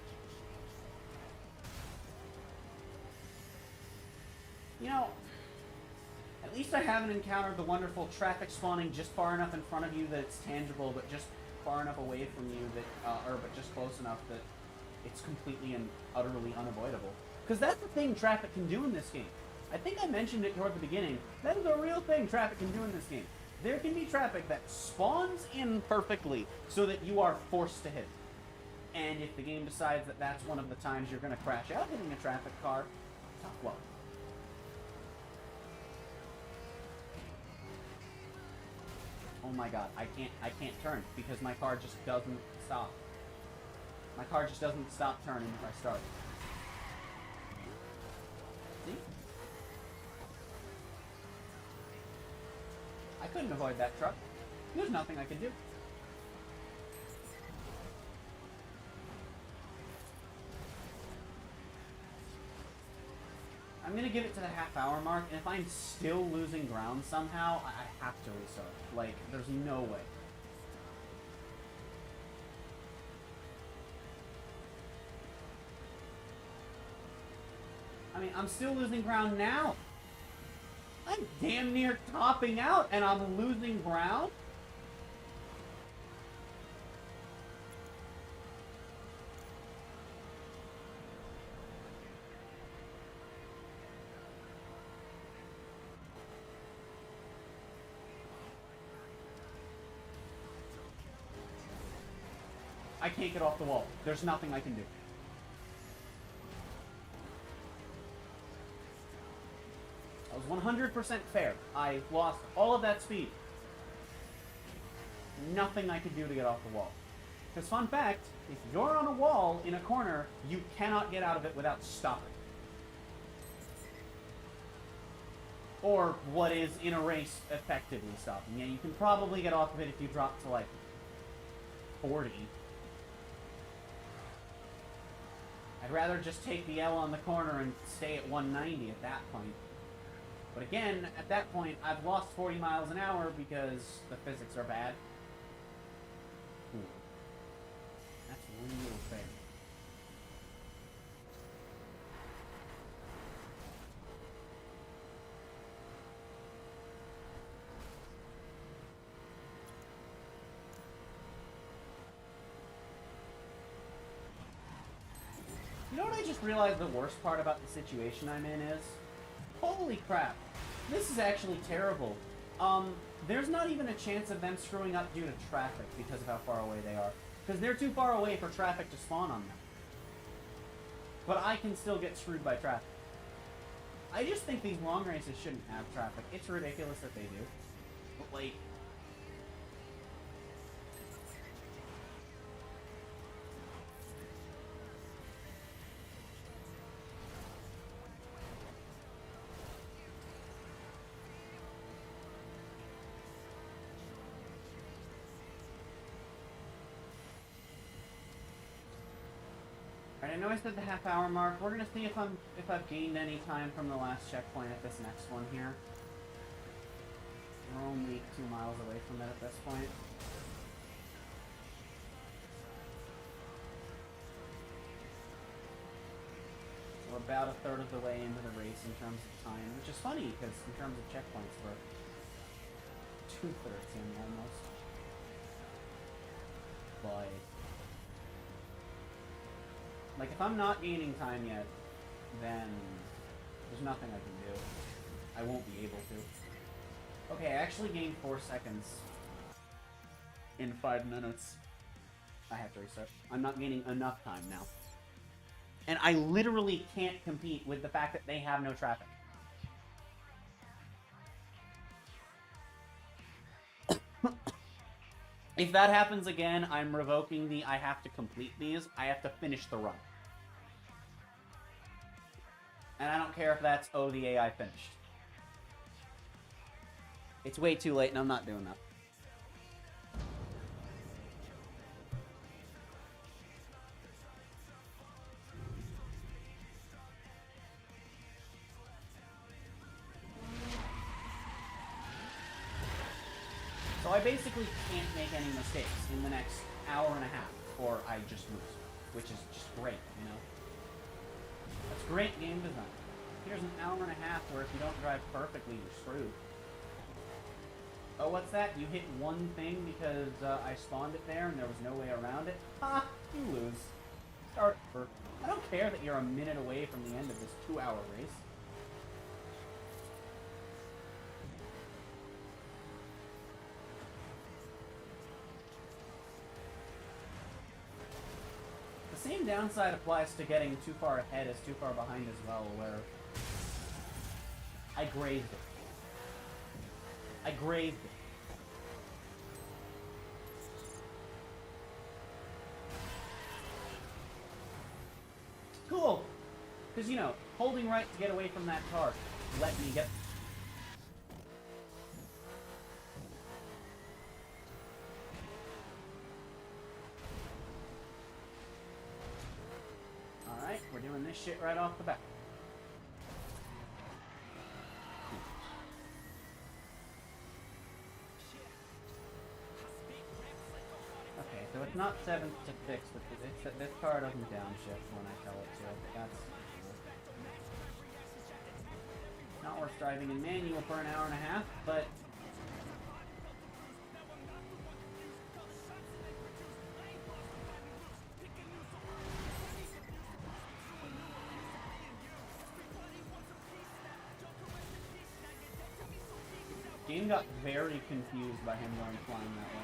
You know, at least I haven't encountered the wonderful traffic spawning just far enough in front of you that it's tangible, but just far enough away from you that, but just close enough that it's completely and utterly unavoidable. Because that's the thing traffic can do in this game. I think I mentioned it toward the beginning. That is a real thing traffic can do in this game. There can be traffic that spawns in perfectly so that you are forced to hit. And if the game decides that that's one of the times you're going to crash out hitting a traffic car, tough luck. Oh my god, I can't turn because my car just doesn't stop. My car just doesn't stop turning if I start. See? I couldn't avoid that truck. There's nothing I could do. I'm gonna give it to the half-hour mark, and if I'm still losing ground somehow, I have to restart. Like, there's no way. I mean, I'm still losing ground now. I'm damn near topping out, and I'm losing ground? I can't get off the wall. There's nothing I can do. That was 100% fair. I lost all of that speed. Nothing I could do to get off the wall. Because fun fact, if you're on a wall in a corner, you cannot get out of it without stopping. Or what is in a race effectively stopping. Yeah, you can probably get off of it if you drop to like 40. I'd rather just take the L on the corner and stay at 190 at that point. But again, at that point, I've lost 40 miles an hour because the physics are bad. Ooh. That's real fair. You know what I just realized the worst part about the situation I'm in is? Holy crap. This is actually terrible. There's not even a chance of them screwing up due to traffic because of how far away they are. Because they're too far away for traffic to spawn on them. But I can still get screwed by traffic. I just think these long races shouldn't have traffic. It's ridiculous that they do. But like... I know I said the half-hour mark. We're gonna see if I've gained any time from the last checkpoint at this next one here. We're only 2 miles away from it at this point. We're about a third of the way into the race in terms of time, which is funny because in terms of checkpoints we're 2/3 in almost. But like, if I'm not gaining time yet, then there's nothing I can do. I won't be able to. Okay, I actually gained 4 seconds in 5 minutes. I have to restart. I'm not gaining enough time now. And I literally can't compete with the fact that they have no traffic. If that happens again, I'm revoking the I have to complete these. I have to finish the run. And I don't care if that's, oh, the AI finished. It's way too late and I'm not doing that. So I basically can't make any mistakes in the next hour and a half, or I just lose, which is just great, you know? That's great game design. Here's an hour and a half where if you don't drive perfectly, you're screwed. Oh, what's that? You hit one thing because I spawned it there and there was no way around it? Ha! You lose. Start over. I don't care that you're a minute away from the end of this 2-hour race. The same downside applies to getting too far ahead as too far behind as well, where I grazed it. I grazed it. Cool! Because, you know, holding right to get away from that car let me get... Alright, we're doing this shit right off the bat. so it's not 7th to 6th, but this car doesn't downshift when I tell it to. That's not worth driving in manual for an hour and a half, but game got very confused by him going flying that way.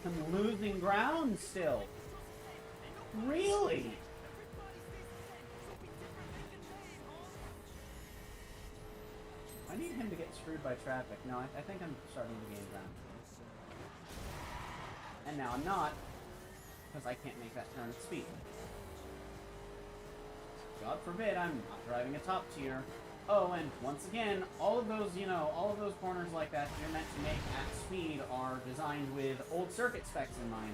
I'm losing ground still. Really? I need him to get screwed by traffic. No, I think I'm starting to gain ground. And now I'm not, because I can't make that turn at speed. God forbid I'm not driving a top tier. Oh, and once again, all of those, all of those corners like that you're meant to make at speed are designed with old circuit specs in mind.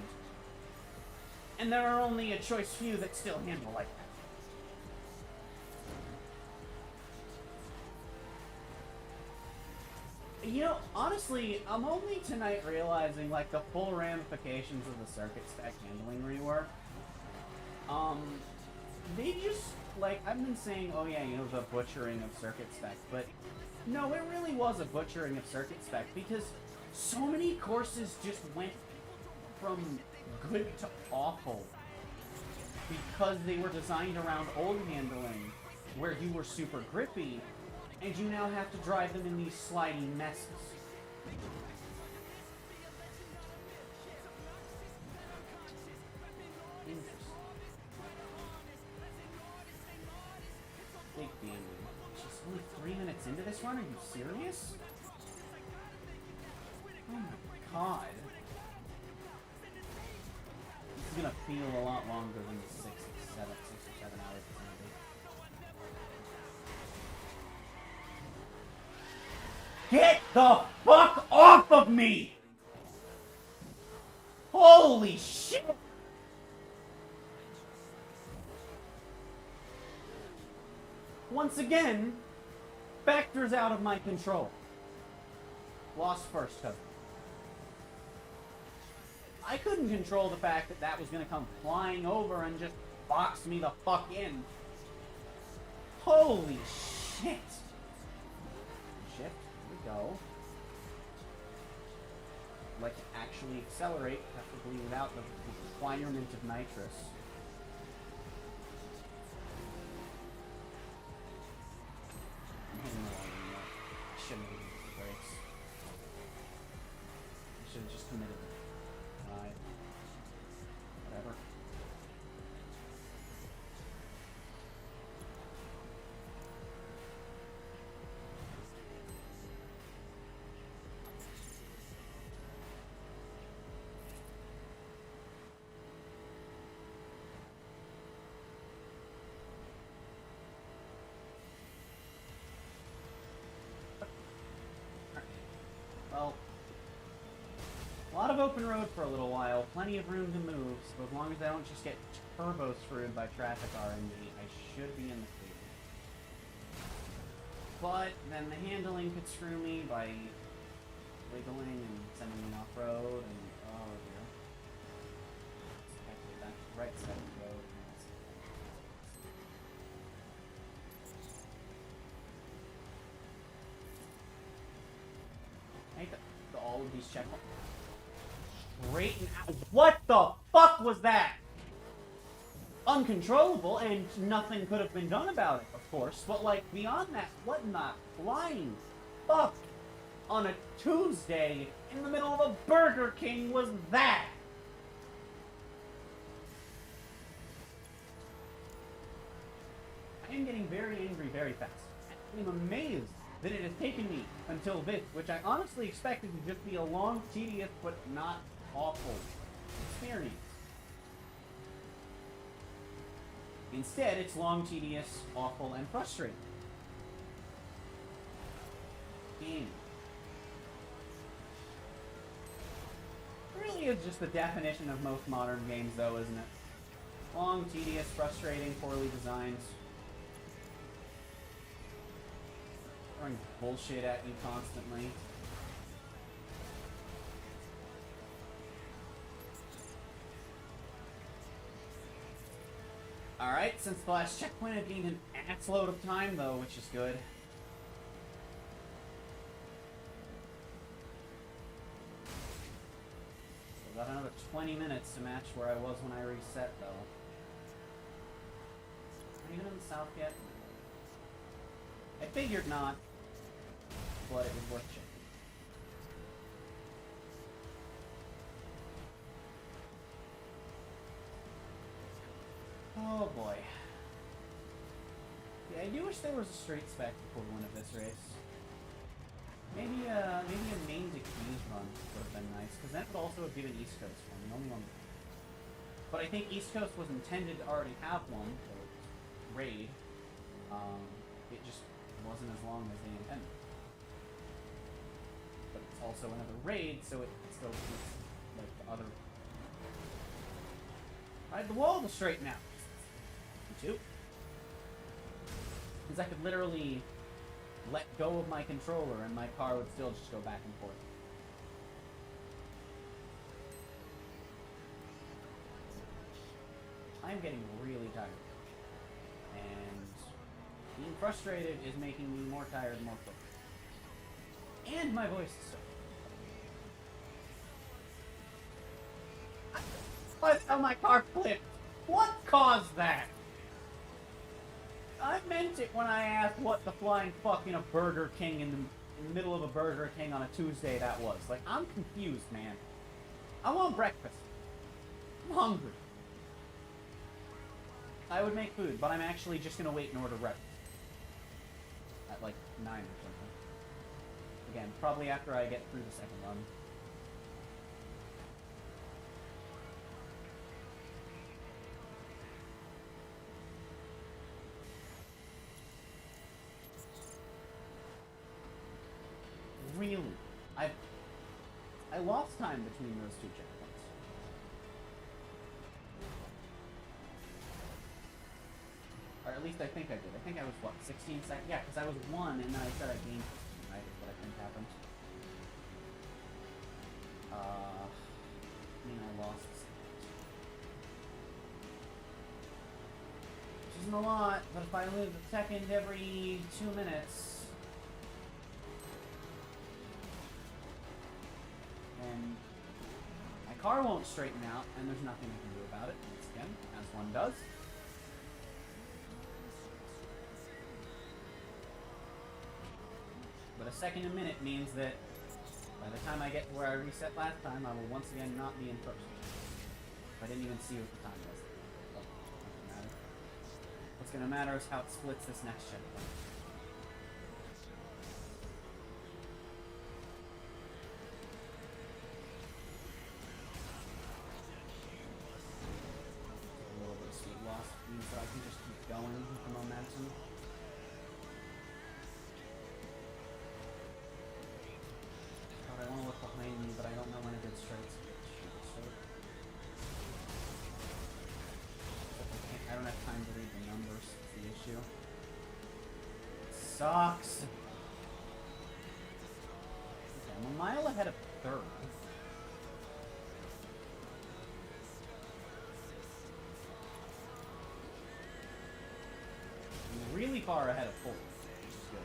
And there are only a choice few that still handle like that. Honestly, I'm only tonight realizing, like, the full ramifications of the circuit spec handling rework. They just, like, I've been saying, oh yeah, the butchering of circuit spec, but no, it really was a butchering of circuit spec, because so many courses just went from good to awful because they were designed around old handling, where you were super grippy, and you now have to drive them in these sliding messes. Big damage. She's only 3 minutes into this run? Are you serious? Oh my god. This is gonna feel a lot longer than the 6 or 7 hours it's gonna be. Get the fuck off of me! Holy shit! Once again, factors out of my control. Lost first, cousin. I couldn't control the fact that that was going to come flying over and just box me the fuck in. Holy shit! Shift, here we go. I'd like to actually accelerate, preferably without the requirement of nitrous. I'm hitting the wall anymore. I shouldn't have used the brakes. I should have just committed. Whatever. Well, a lot of open road for a little while, plenty of room to move, so as long as I don't just get turbo screwed by traffic RNG, I should be in the clear. But then the handling could screw me by wiggling and sending me off-road, and oh dear. It's actually back to the right side of the road. I hate that all of these checkpoints. Straighten out. What the fuck was that? Uncontrollable, and nothing could have been done about it, of course. But, like, beyond that, what in the flying fuck on a Tuesday in the middle of a Burger King was that? I am getting very angry very fast. I am amazed that it has taken me until this, which I honestly expected to just be a long, tedious, but not awful experience. Instead, it's long, tedious, awful, and frustrating. Game. It really is just the definition of most modern games, though, isn't it? Long, tedious, frustrating, poorly designed. Throwing bullshit at you constantly. Alright, since the last checkpoint I've gained an assload of time though, which is good. So got another 20 minutes to match where I was when I reset though. Are you even in the south yet? I figured not, but it was worth checking. Oh boy. Yeah, I do wish there was a straight spec equivalent of this race. Maybe a main to Keys run would have been nice, because that would also have given East Coast one, the only one. But I think East Coast was intended to already have one, so it's raid. It just wasn't as long as they intended. But it's also another raid, so it still keeps like the other. Ride the wall to straighten out. You too. Because I could literally let go of my controller and my car would still just go back and forth. I'm getting really tired. And being frustrated is making me more tired more quickly. And my voice is still. Why the hell my car flipped? What caused that? I meant it when I asked what the flying fuck in a Burger King in the middle of a Burger King on a Tuesday that was. Like, I'm confused, man. I want breakfast. I'm hungry. I would make food, but I'm actually just gonna wait and order breakfast. At like 9 or something. Again, probably after I get through the second run. Really? I lost time between those two checkpoints. Or at least I think I did. I think I was, what, 16 seconds? Yeah, because I was 1 and then I said I gained 15, right? Is what I think happened. I mean, I lost a second. Which isn't a lot, but if I lose a second every 2 minutes... and my car won't straighten out, and there's nothing I can do about it, once again, as one does. But a second a minute means that by the time I get to where I reset last time, I will once again not be in first. I didn't even see what the time was. But it doesn't matter. What's going to matter is how it splits this next checkpoint. Means that I can just keep going with the momentum. God, I want to look behind me, but I don't know when a good straight's straight. I don't have time to read the numbers, it's the issue. It sucks! Okay, I'm a mile ahead of third. Really far ahead of fourth, which is good.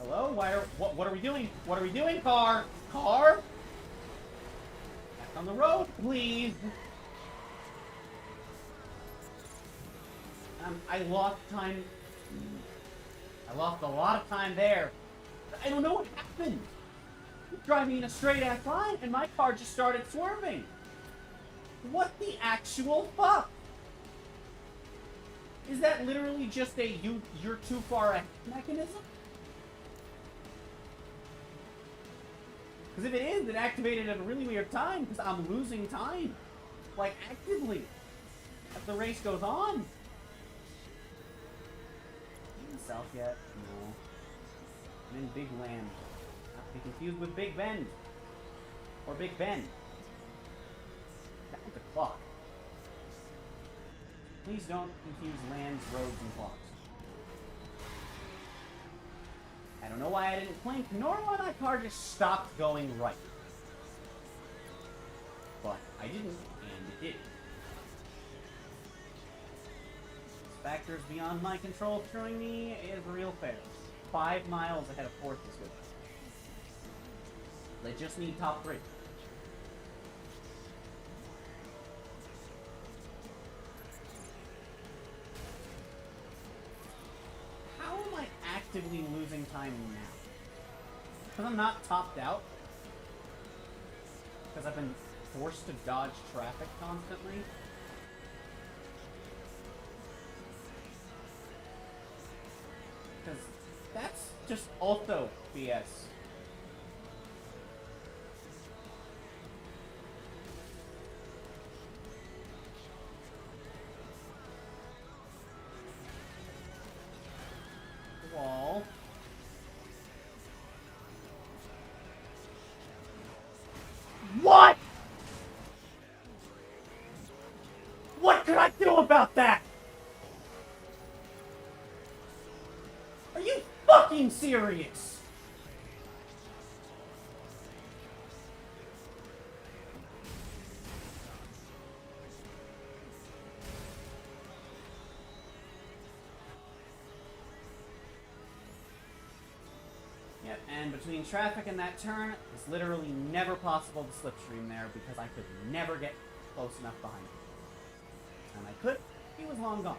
Hello? What are we doing? What are we doing, car? Car? Back on the road, please. I lost time. I lost a lot of time there. I don't know what happened. You're driving in a straight-ass line, and my car just started swerving. What the actual fuck? Is that literally just a you're too far ahead mechanism? Because if it is, it activated at a really weird time because I'm losing time. Like, actively. As the race goes on. Are you in the south yet? No. I'm in Big Land. Not to be confused with Big Bend. Or Big Ben. That was the clock. Please don't confuse lands, roads, and clocks. I don't know why I didn't blink, nor why my car just stopped going right. But I didn't, and it did. Factors beyond my control throwing me is real fair. 5 miles ahead of 4th is good. They just need top 3. How am I actively losing time now? Because I'm not topped out? Because I've been forced to dodge traffic constantly? Because that's just also BS. Wall. What? What could I do about that? Are you fucking serious? Yep, and between traffic and that turn, it's literally never possible to slipstream there because I could never get close enough behind him. And I could, he was long gone.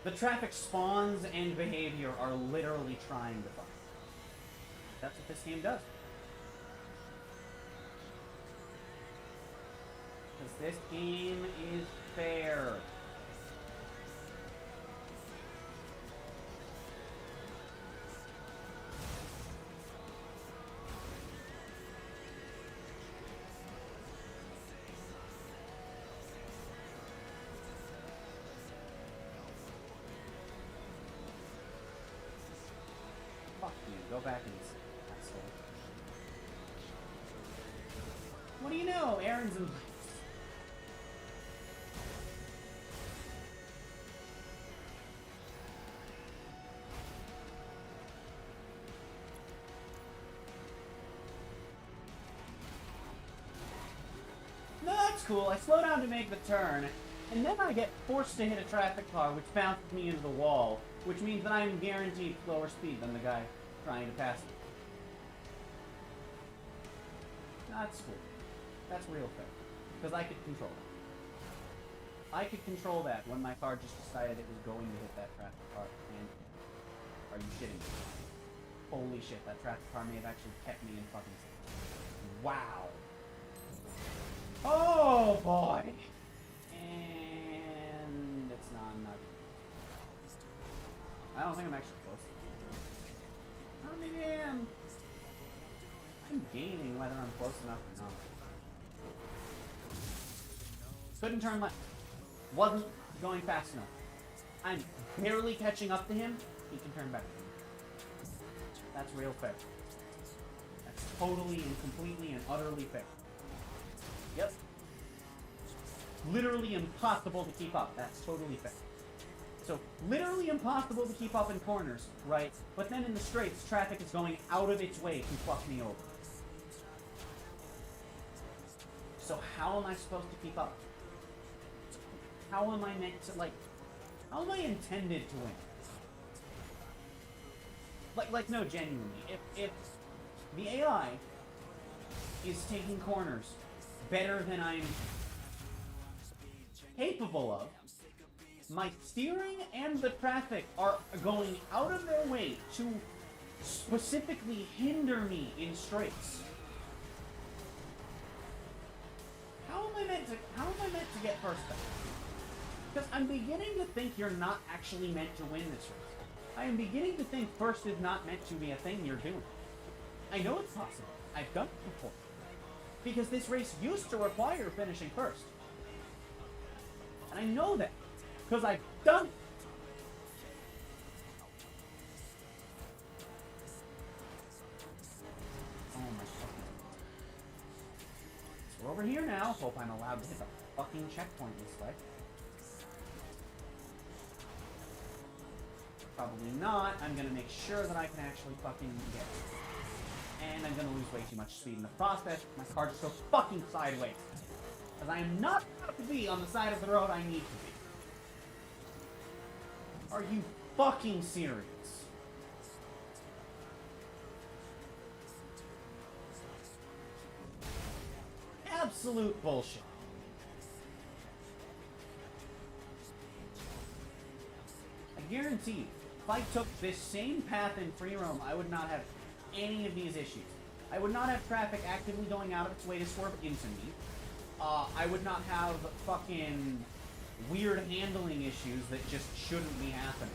The traffic spawns and behavior are literally trying to fight. That's what this game does. Because this game is fair. Go back and see, asshole. What do you know? Errands and bikes. No, that's cool. I slow down to make the turn, and then I get forced to hit a traffic car, which bounces me into the wall, which means that I'm guaranteed slower speed than the guy trying to pass me. That's cool. That's real fair. Because I could control that. I could control that when my car just decided it was going to hit that traffic car. And are you shitting me? Holy shit, that traffic car may have actually kept me in fucking safety. Wow. Oh boy. And it's not. I'm not. I don't think I'm actually close. Oh, maybe I am. I'm gaining whether I'm close enough or not. Couldn't turn left. Wasn't going fast enough. I'm barely catching up to him. He can turn back. That's real fair. That's totally and completely and utterly fair. Yep. Literally impossible to keep up. That's totally fair. So, literally impossible to keep up in corners, right? But then in the straights, traffic is going out of its way to fuck me over. So how am I supposed to keep up? How am I meant to, like, how am I intended to win? Like, no, genuinely. If the AI is taking corners better than I'm capable of, my steering and the traffic are going out of their way to specifically hinder me in straights. How am I meant to get first back? Because I'm beginning to think you're not actually meant to win this race. I am beginning to think first is not meant to be a thing you're doing. I know it's possible. I've done it before. Because this race used to require finishing first. And I know that. Because I've done it. Oh my fucking. So we're over here now. Hope I'm allowed to hit the fucking checkpoint this way. Probably not. I'm gonna make sure that I can actually fucking get it. And I'm gonna lose way too much speed in the process. My car just goes fucking sideways. Because I am not about to be on the side of the road I need to be. Are you fucking serious? Absolute bullshit. I guarantee you, if I took this same path in free roam, I would not have any of these issues. I would not have traffic actively going out of its way to swerve into me. I would not have fucking weird handling issues that just shouldn't be happening.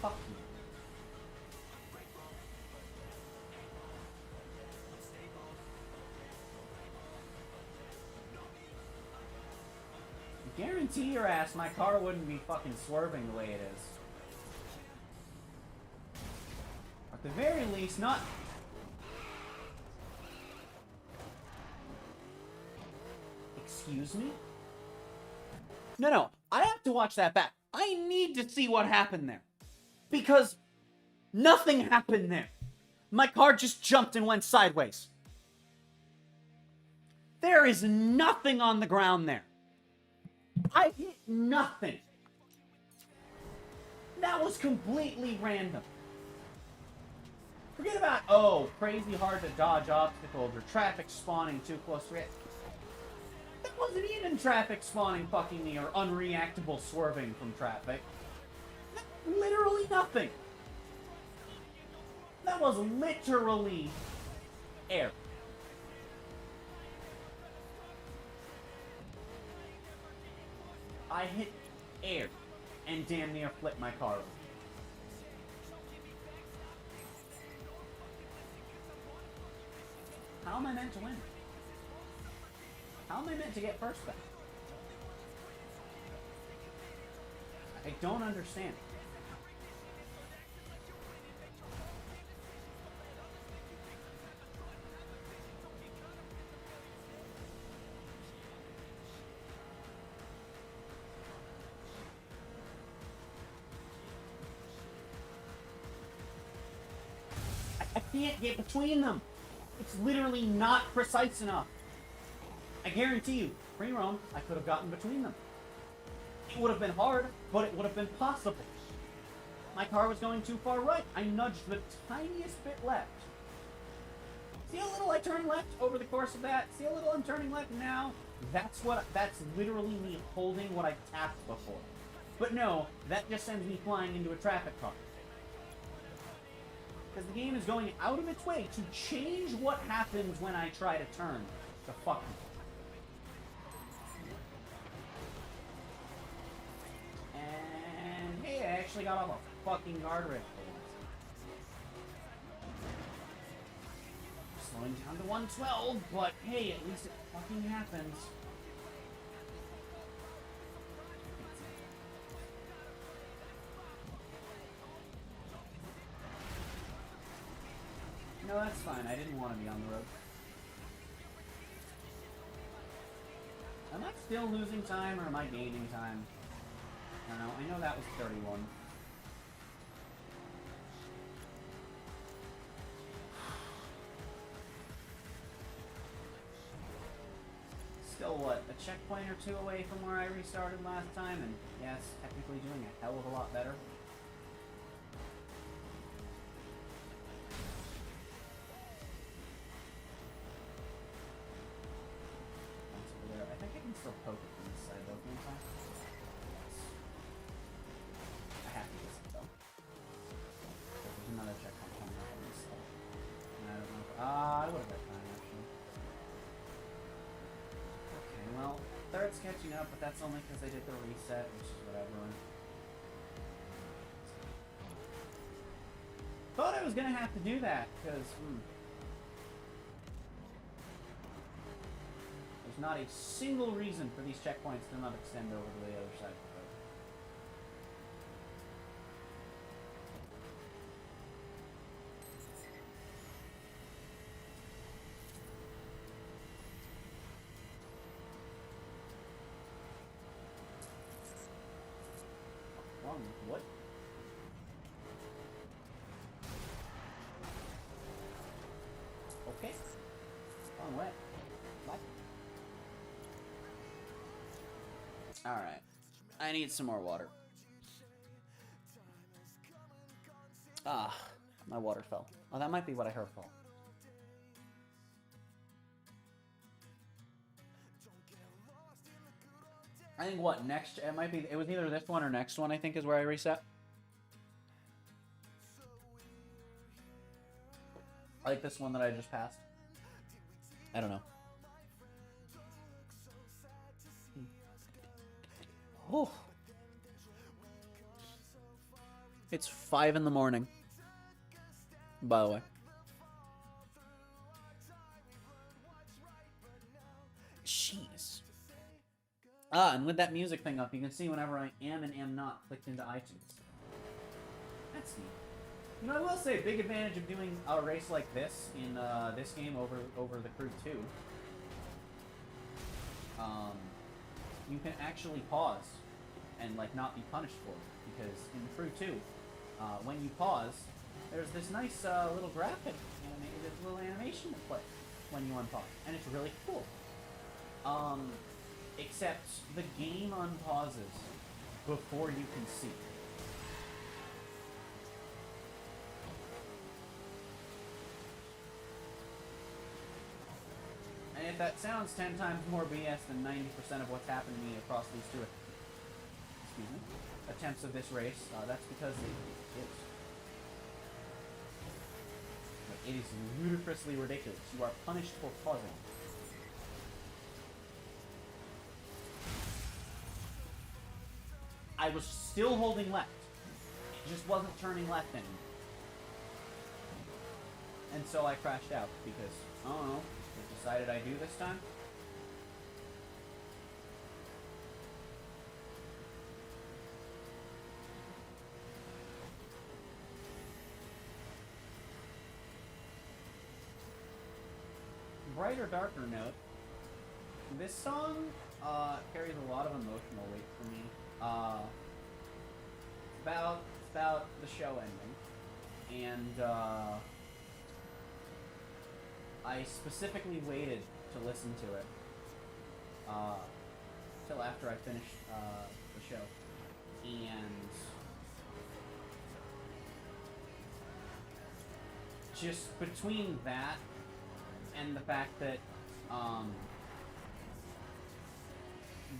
Fuck you. Guarantee your ass my car wouldn't be fucking swerving the way it is. At the very least, not... Excuse me? No, I have to watch that back. I need to see what happened there. Because nothing happened there. My car just jumped and went sideways. There is nothing on the ground there. I hit nothing. That was completely random. Forget about, oh, crazy hard to dodge obstacles or traffic spawning too close to it. That wasn't even traffic spawning fucking me or unreactable swerving from traffic. Literally nothing. That was literally air. I hit air and damn near flipped my car over. How am I meant to win? How am I meant to get first back? I don't understand. I can't get between them. It's literally not precise enough. I guarantee you, free roam, I could have gotten between them. It would have been hard, but it would have been possible. My car was going too far right. I nudged the tiniest bit left. See how little I turn left over the course of that? See how little I'm turning left now? That's literally me holding what I tapped before. But no, that just sends me flying into a traffic car. Because the game is going out of its way to change what happens when I try to turn. To fuck me. And hey, I actually got off a fucking guardrail for once. Slowing down to 112, but hey, at least it fucking happens. No, that's fine. I didn't want to be on the road. Am I still losing time, or am I gaining time? I don't know. I know that was 31. Still, what, a checkpoint or two away from where I restarted last time, and yes, technically doing a hell of a lot better. Still poke it from this side though, can I? Yes. I have to use it though. There's another checkpoint coming up on this side. And I don't know if, I would have got time actually. Okay, well, third's catching up, but that's only because I did the reset, which is whatever. Thought I was gonna have to do that, because, not a single reason for these checkpoints to not extend over to the other side of the road. What? Okay. Wrong way. What? Alright. I need some more water. Ah, my water fell. Oh, that might be what I heard fall. I think what, next, it might be, it was either this one or next one, I think, is where I reset. I like this one that I just passed. I don't know. Oh. It's 5 in the morning. By the way. Jeez. Ah, and with that music thing up, you can see whenever I am and am not clicked into iTunes. That's neat. You know, I will say, a big advantage of doing a race like this in this game over the Crew 2. You can actually pause and like not be punished for it, because in the Crew 2, when you pause, there's this nice little graphic animated, little animation to play when you unpause, and it's really cool. Except the game unpauses before you can see. And if that sounds 10 times more BS than 90% of what's happened to me across these two attempts of this race, that's because it is ludicrously ridiculous. You are punished for pausing. I was still holding left. It just wasn't turning left anymore. And so I crashed out because, I don't know, I decided I'd do this time. Brighter, darker note. This song carries a lot of emotional weight for me. It's about the show ending, and I specifically waited to listen to it till after I finished the show, and just between that and the fact that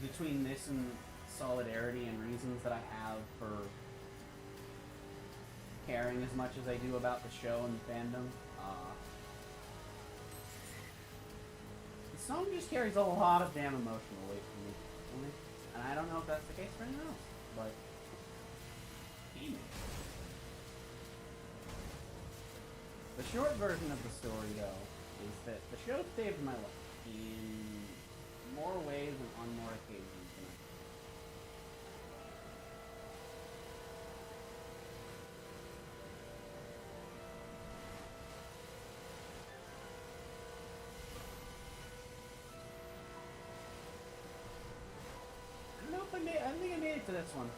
between this and solidarity and reasons that I have for caring as much as I do about the show and the fandom, the song just carries a lot of damn emotional weight for me. And I don't know if that's the case for anyone else, but damn it. The short version of the story, though, is that the show saved my life in more ways and on more occasions than I could. I don't know if I don't think I made it to this one.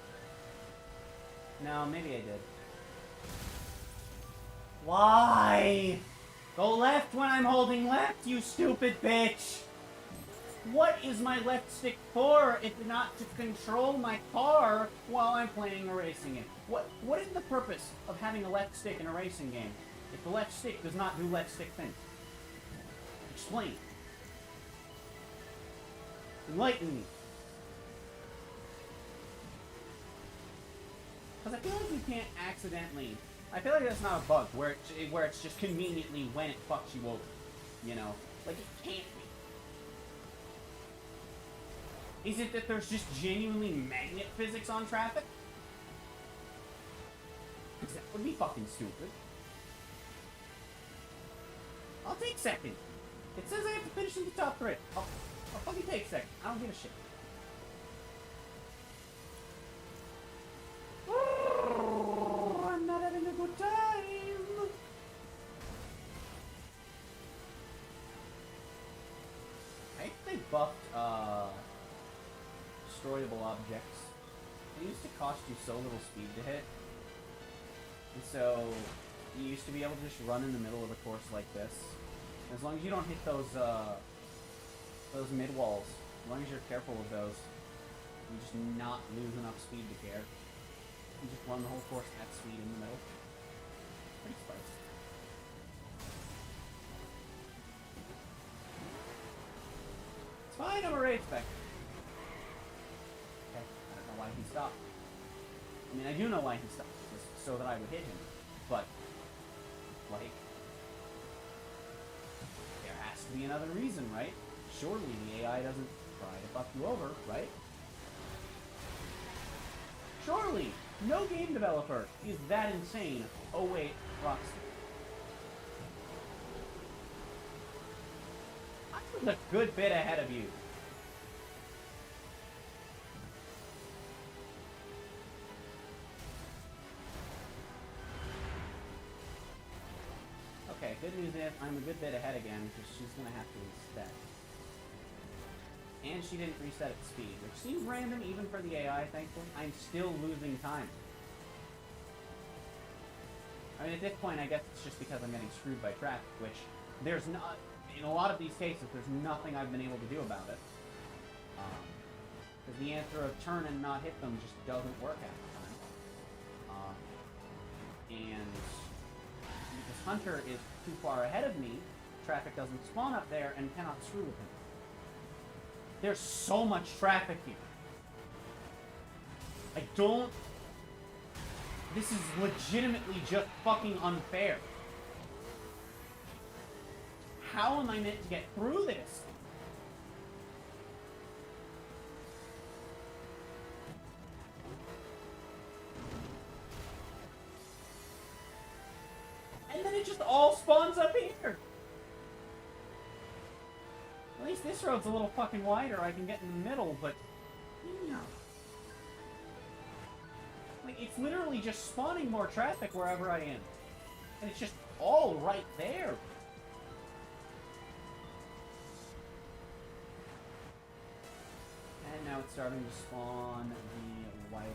No, maybe I did. Why? Go left when I'm holding left, you stupid bitch! What is my left stick for if not to control my car while I'm playing a racing game? What is the purpose of having a left stick in a racing game if the left stick does not do left stick things? Explain. Enlighten me. Because I feel like you can't accidentally... I feel like that's not a bug where it's just conveniently when it fucks you over. You know? Like, it can't be. Is it that there's just genuinely magnet physics on traffic? Because that would be fucking stupid. I'll take second. It says I have to finish in the top 3. I'll fucking take second. I don't give a shit. I'm not having a good time. I think they buffed destroyable objects it used to cost you so little speed to hit. And so, you used to be able to just run in the middle of a course like this. As long as you don't hit those mid-walls, as long as you're careful of those, you just not lose enough speed to care. You just run the whole course at speed in the middle. Pretty spicy. It's fine, I'm a rage spec. Okay, I don't know why he stopped. I mean, I do know why he stopped. Just so that I would hit him. But, like, there has to be another reason, right? Surely the AI doesn't try to fuck you over, right? Surely, no game developer is that insane. Oh wait, Rockstar. I was a good bit ahead of you. Okay, good news is I'm a good bit ahead again, because she's gonna have to reset. And she didn't reset at speed, which seems random even for the AI, thankfully. I'm still losing time. I mean, at this point, I guess it's just because I'm getting screwed by traffic, which there's not... In a lot of these cases, there's nothing I've been able to do about it. Because the answer of turn and not hit them just doesn't work half the time. And because Hunter is too far ahead of me, traffic doesn't spawn up there and cannot screw with him. There's so much traffic here. I don't... This is legitimately just fucking unfair. How am I meant to get through this? And then it just all spawns up here. At least this road's a little fucking wider. I can get in the middle, but... You know. Like, it's literally just spawning more traffic wherever I am. And it's just all right there. And now it's starting to spawn the wider...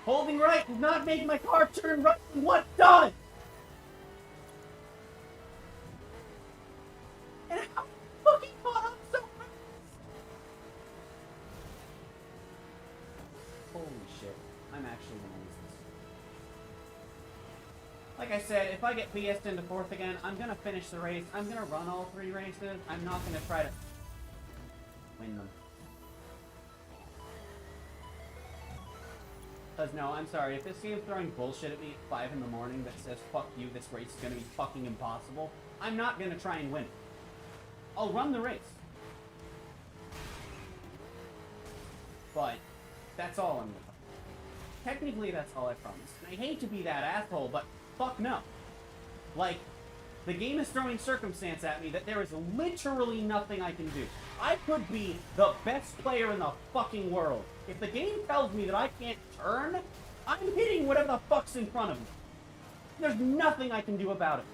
Holding right does not make my car turn right. What does? And how fucking caught up so fast? Holy shit. I'm actually gonna lose this. Like I said, if I get BS'd into 4th again, I'm gonna finish the race. I'm gonna run all 3 races. I'm not gonna try to win them. Because no, I'm sorry, if this game's throwing bullshit at me at 5 in the morning that says, fuck you, this race is gonna be fucking impossible, I'm not gonna try and win. I'll run the race. But, that's all I'm gonna do. Technically, that's all I promised. And I hate to be that asshole, but fuck no. Like, the game is throwing circumstance at me that there is literally nothing I can do. I could be the best player in the fucking world. If the game tells me that I can't turn, I'm hitting whatever the fuck's in front of me. There's nothing I can do about it.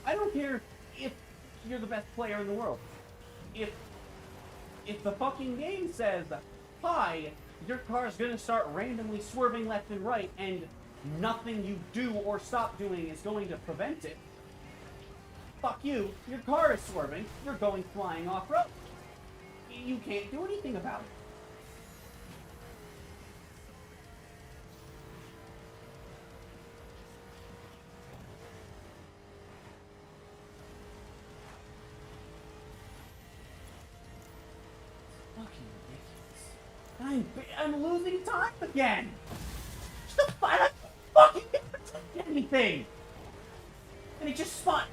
I don't care if you're the best player in the world. If the fucking game says, hi, your car's gonna start randomly swerving left and right, and nothing you do or stop doing is going to prevent it, fuck you, your car is swerving, you're going flying off-road. You can't do anything about it. Fucking ridiculous. I'm losing time again! I don't fucking protect anything! And he just spun!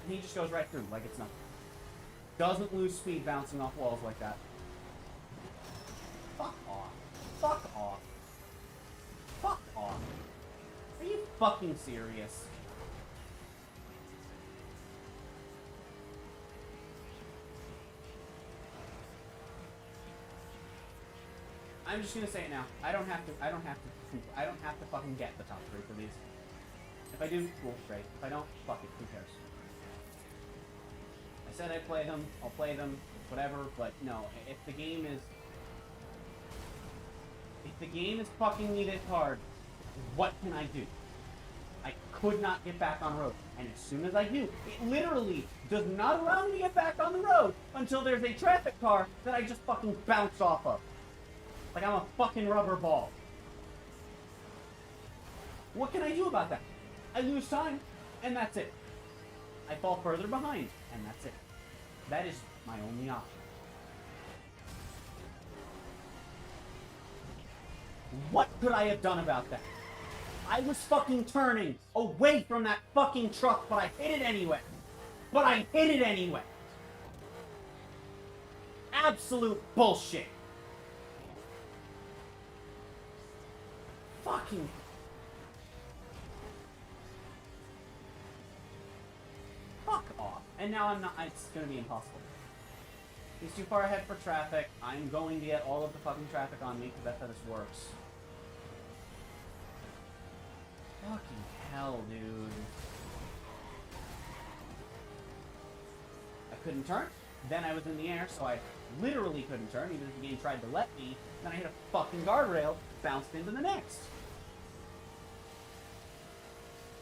And he just goes right through like it's nothing. Doesn't lose speed bouncing off walls like that. Fuck off. Fuck off. Fuck off. Are you fucking serious? I'm just gonna say it now. I don't have to fucking get the top 3 for these. If I do, cool, great. If I don't, fuck it, who cares? I said I'd play them, I'll play them, whatever, but no, if the game is fucking me this hard, what can I do? I could not get back on road. And as soon as I do, it literally does not allow me to get back on the road until there's a traffic car that I just fucking bounce off of. Like I'm a fucking rubber ball. What can I do about that? I lose time, and that's it. I fall further behind, and that's it. That is my only option. What could I have done about that? I was fucking turning away from that fucking truck, but I hit it anyway. Absolute bullshit. Fucking... Fuck off. And now I'm not... It's gonna be impossible. He's too far ahead for traffic. I'm going to get all of the fucking traffic on me, because that's how this works. Fucking hell, dude. I couldn't turn. Then I was in the air, so I literally couldn't turn, even if the game tried to let me. Then I hit a fucking guardrail, bounced into the next.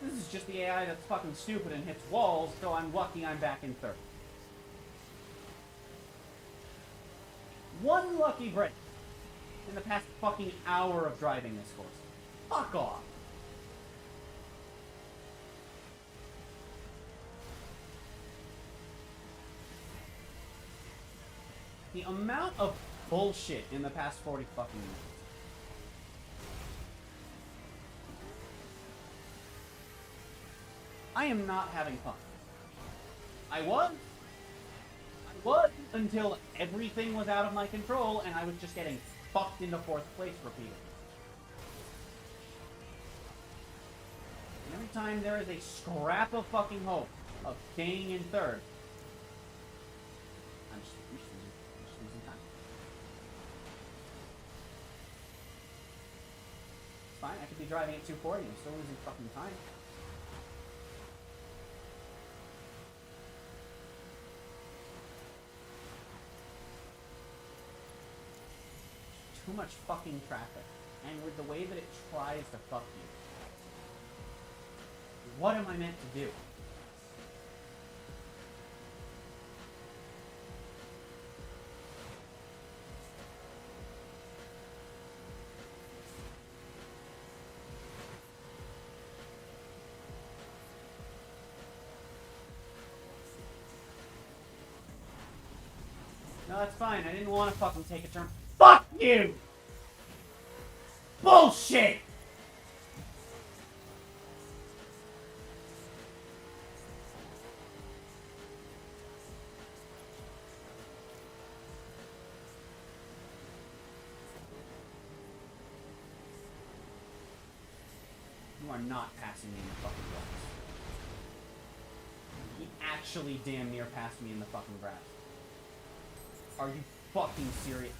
This is just the AI that's fucking stupid and hits walls, so I'm lucky I'm back in third. One lucky break in the past fucking hour of driving this course. Fuck off. The amount of bullshit in the past 40 fucking minutes. I am not having fun. I was until everything was out of my control and I was just getting fucked into fourth place repeatedly. And every time there is a scrap of fucking hope of staying in third, I'm just losing time. It's fine, I could be driving at 240 and still losing fucking time. Too much fucking traffic. And with the way that it tries to fuck you. What am I meant to do? No, that's fine. I didn't want to fucking take a turn. Fuck you! Bullshit! You are not passing me in the fucking grass. You actually damn near passed me in the fucking grass. Are you fucking serious?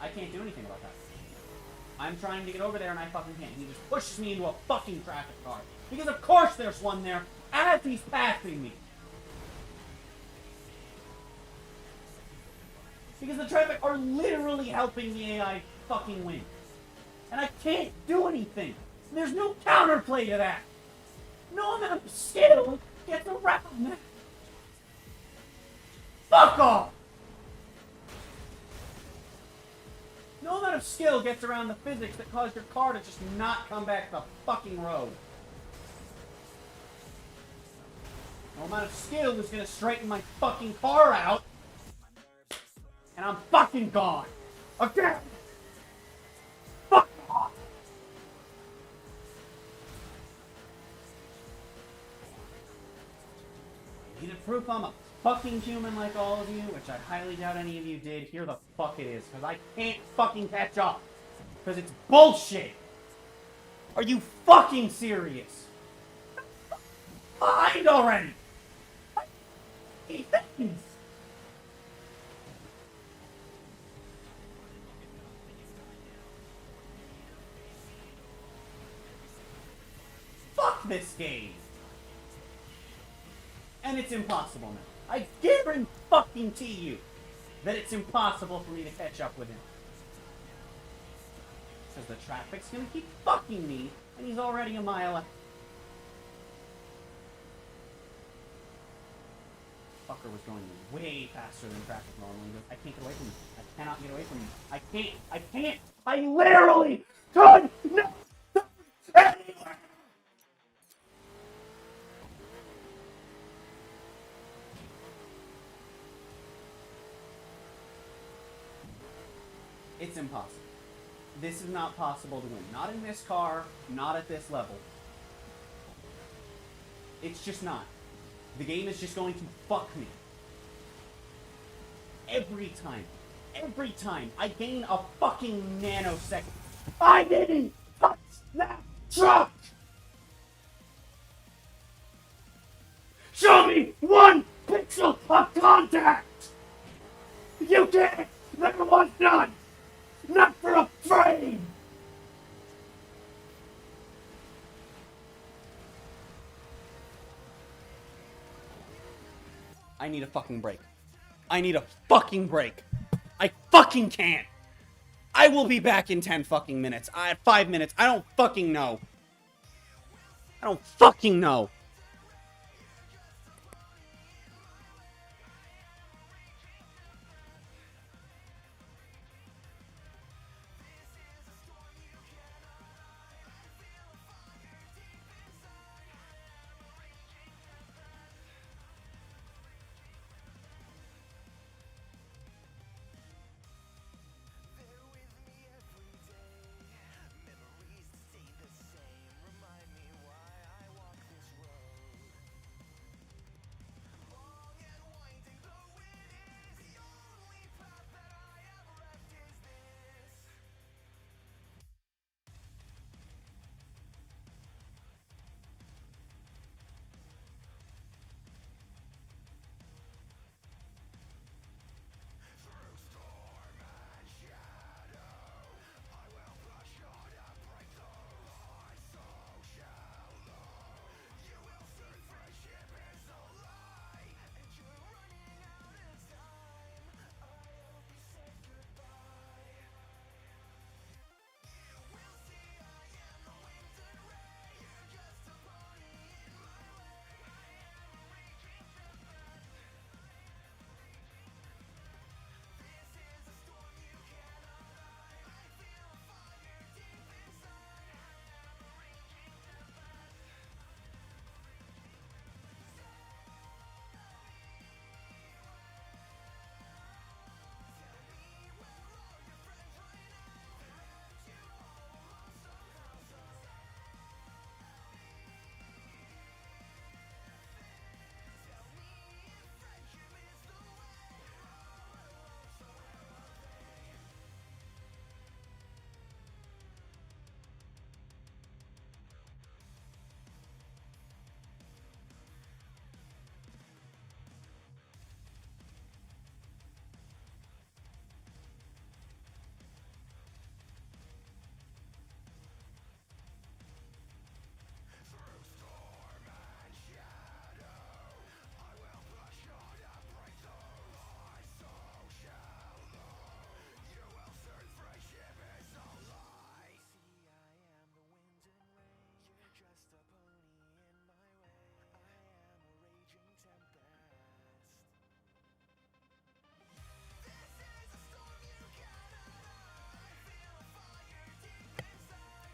I can't do anything about that. I'm trying to get over there and I fucking can't. He just pushes me into a fucking traffic car. Because of course there's one there as he's passing me. Because the traffic are literally helping the AI fucking win. And I can't do anything. There's no counterplay to that. No amount of skill gets around that. Fuck off! No amount of skill gets around the physics that cause your car to just not come back the fucking road. No amount of skill is gonna straighten my fucking car out. And I'm fucking gone. Again! Fuck off! You need proof I'm a fucking human like all of you, which I highly doubt any of you did. Here the fuck it is, because I can't fucking catch up. Because it's bullshit. Are you fucking serious? Behind already! Things. this game. And it's impossible now. I guarantee you that it's impossible for me to catch up with him. Because the traffic's gonna keep fucking me, and he's already a mile ahead. Fucker was going way faster than traffic normally. He goes, I can't get away from him. I cannot get away from him. I can't. I literally could not turn anywhere. It's impossible. This is not possible to win. Not in this car, not at this level. It's just not. The game is just going to fuck me. Every time I gain a fucking nanosecond, I didn't touch that truck! Show me 1 pixel of contact! You can't! There was none! Not for a frame! I need a fucking break. I need a fucking break. I fucking can't. I will be back in 10 fucking minutes. 5 minutes. I don't fucking know. I don't fucking know.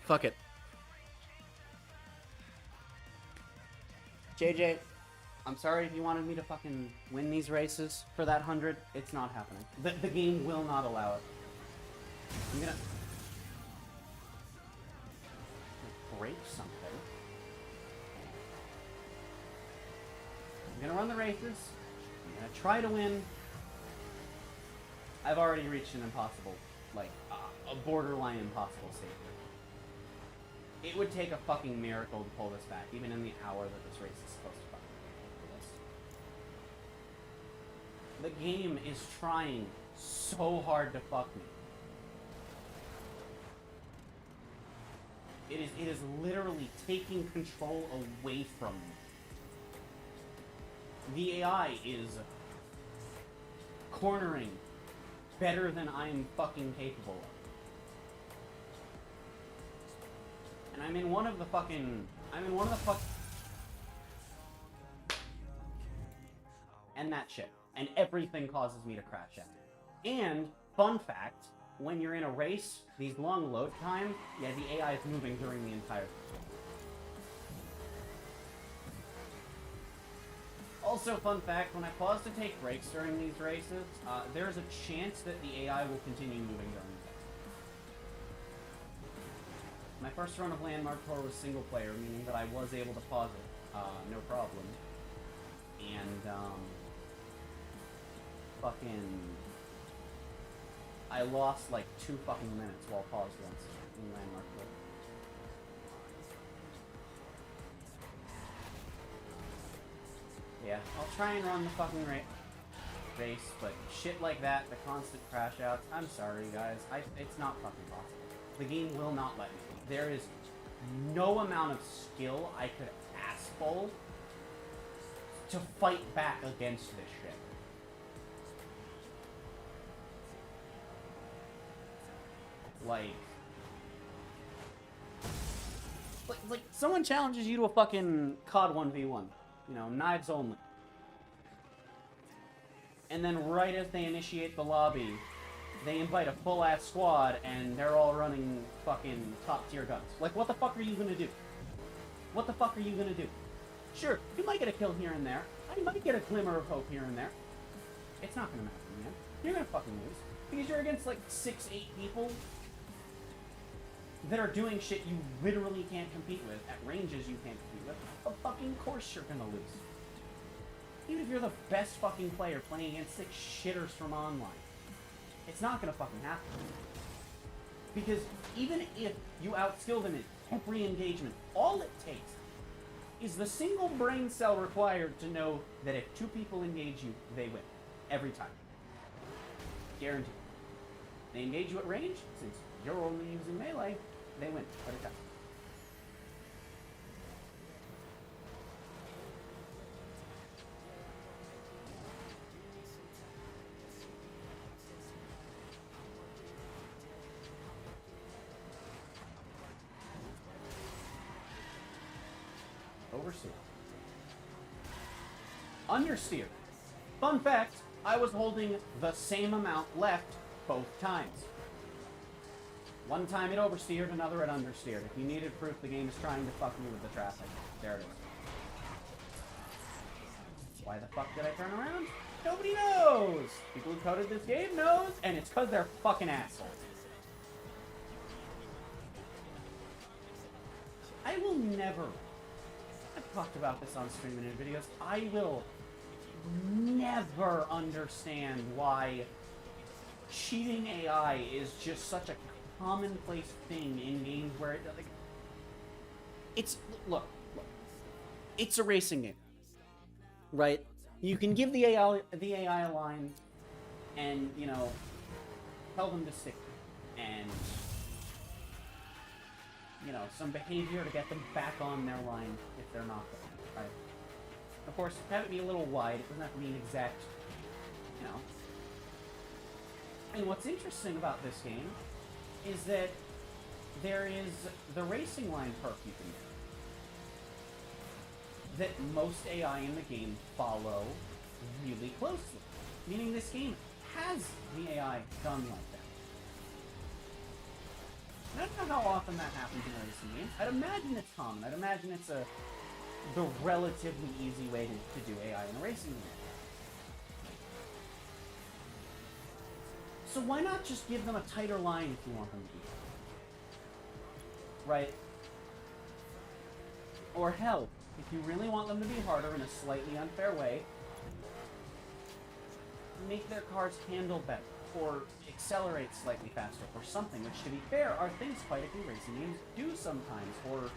Fuck it. JJ, I'm sorry if you wanted me to fucking win these races for that 100. It's not happening. The game will not allow it. I'm gonna break something. I'm gonna run the races. I'm gonna try to win. I've already reached an impossible, like, a borderline impossible state. It would take a fucking miracle to pull this back, even in the hour that this race is supposed to fucking do this. The game is trying so hard to fuck me. It is literally taking control away from me. The AI is cornering better than I am fucking capable of. And I'm in one of the fucking... And that shit. And everything causes me to crash out. And, fun fact, when you're in a race, these long load times, yeah, the AI is moving during the entire thing. Also, fun fact, when I pause to take breaks during these races, there's a chance that the AI will continue moving during the race. My first run of Landmark Tour was single player, meaning that I was able to pause it, no problem. And, I lost like 2 fucking minutes while paused once in Landmark Tour. Yeah, I'll try and run the fucking race, but shit like that, the constant crash outs, I'm sorry guys, it's not fucking possible. The game will not let me. There is no amount of skill I could asshole to fight back against this shit. Like someone challenges you to a fucking COD 1v1, you know, knives only. And then right as they initiate the lobby, they invite a full-ass squad and they're all running fucking top-tier guns. Like, what the fuck are you gonna do? What the fuck are you gonna do? Sure, you might get a kill here and there. I might get a glimmer of hope here and there. It's not gonna matter, man. You're gonna fucking lose. Because you're against like 6-8 people that are doing shit you literally can't compete with, at ranges you can't compete with. Of fucking course you're gonna lose. Even if you're the best fucking player playing against 6 shitters from online. It's not gonna fucking happen. Because even if you outskill them in every engagement, all it takes is the single brain cell required to know that if 2 people engage you, they win. Every time. Guaranteed. They engage you at range, since you're only using melee, they win every time. Overseer. Understeer. Fun fact, I was holding the same amount left both times. One time it oversteered, another it understeered. If you needed proof, the game is trying to fuck me with the traffic. There it is. Why the fuck did I turn around? Nobody knows! People who coded this game knows, and it's because they're fucking assholes. I will never... I've talked about this on stream and in videos. I will never understand why cheating AI is just such a commonplace thing in games where it, like, it's look, it's a racing game, right? You can give the AI a line, and you know, tell them to stick, and you know, some behavior to get them back on their line if they're not there, right? Of course, have it be a little wide. It doesn't have to be an exact, you know. And what's interesting about this game is that there is the racing line perk you can get that most AI in the game follow really closely. Meaning this game has the AI done like that. And I don't know how often that happens in racing games. I'd imagine it's common. I'd imagine it's the relatively easy way to do AI in a racing game. So why not just give them a tighter line if you want them to be? Right? Or hell, if you really want them to be harder in a slightly unfair way, make their cars handle better, or accelerate slightly faster, or something, which to be fair are things quite a few racing games do sometimes, or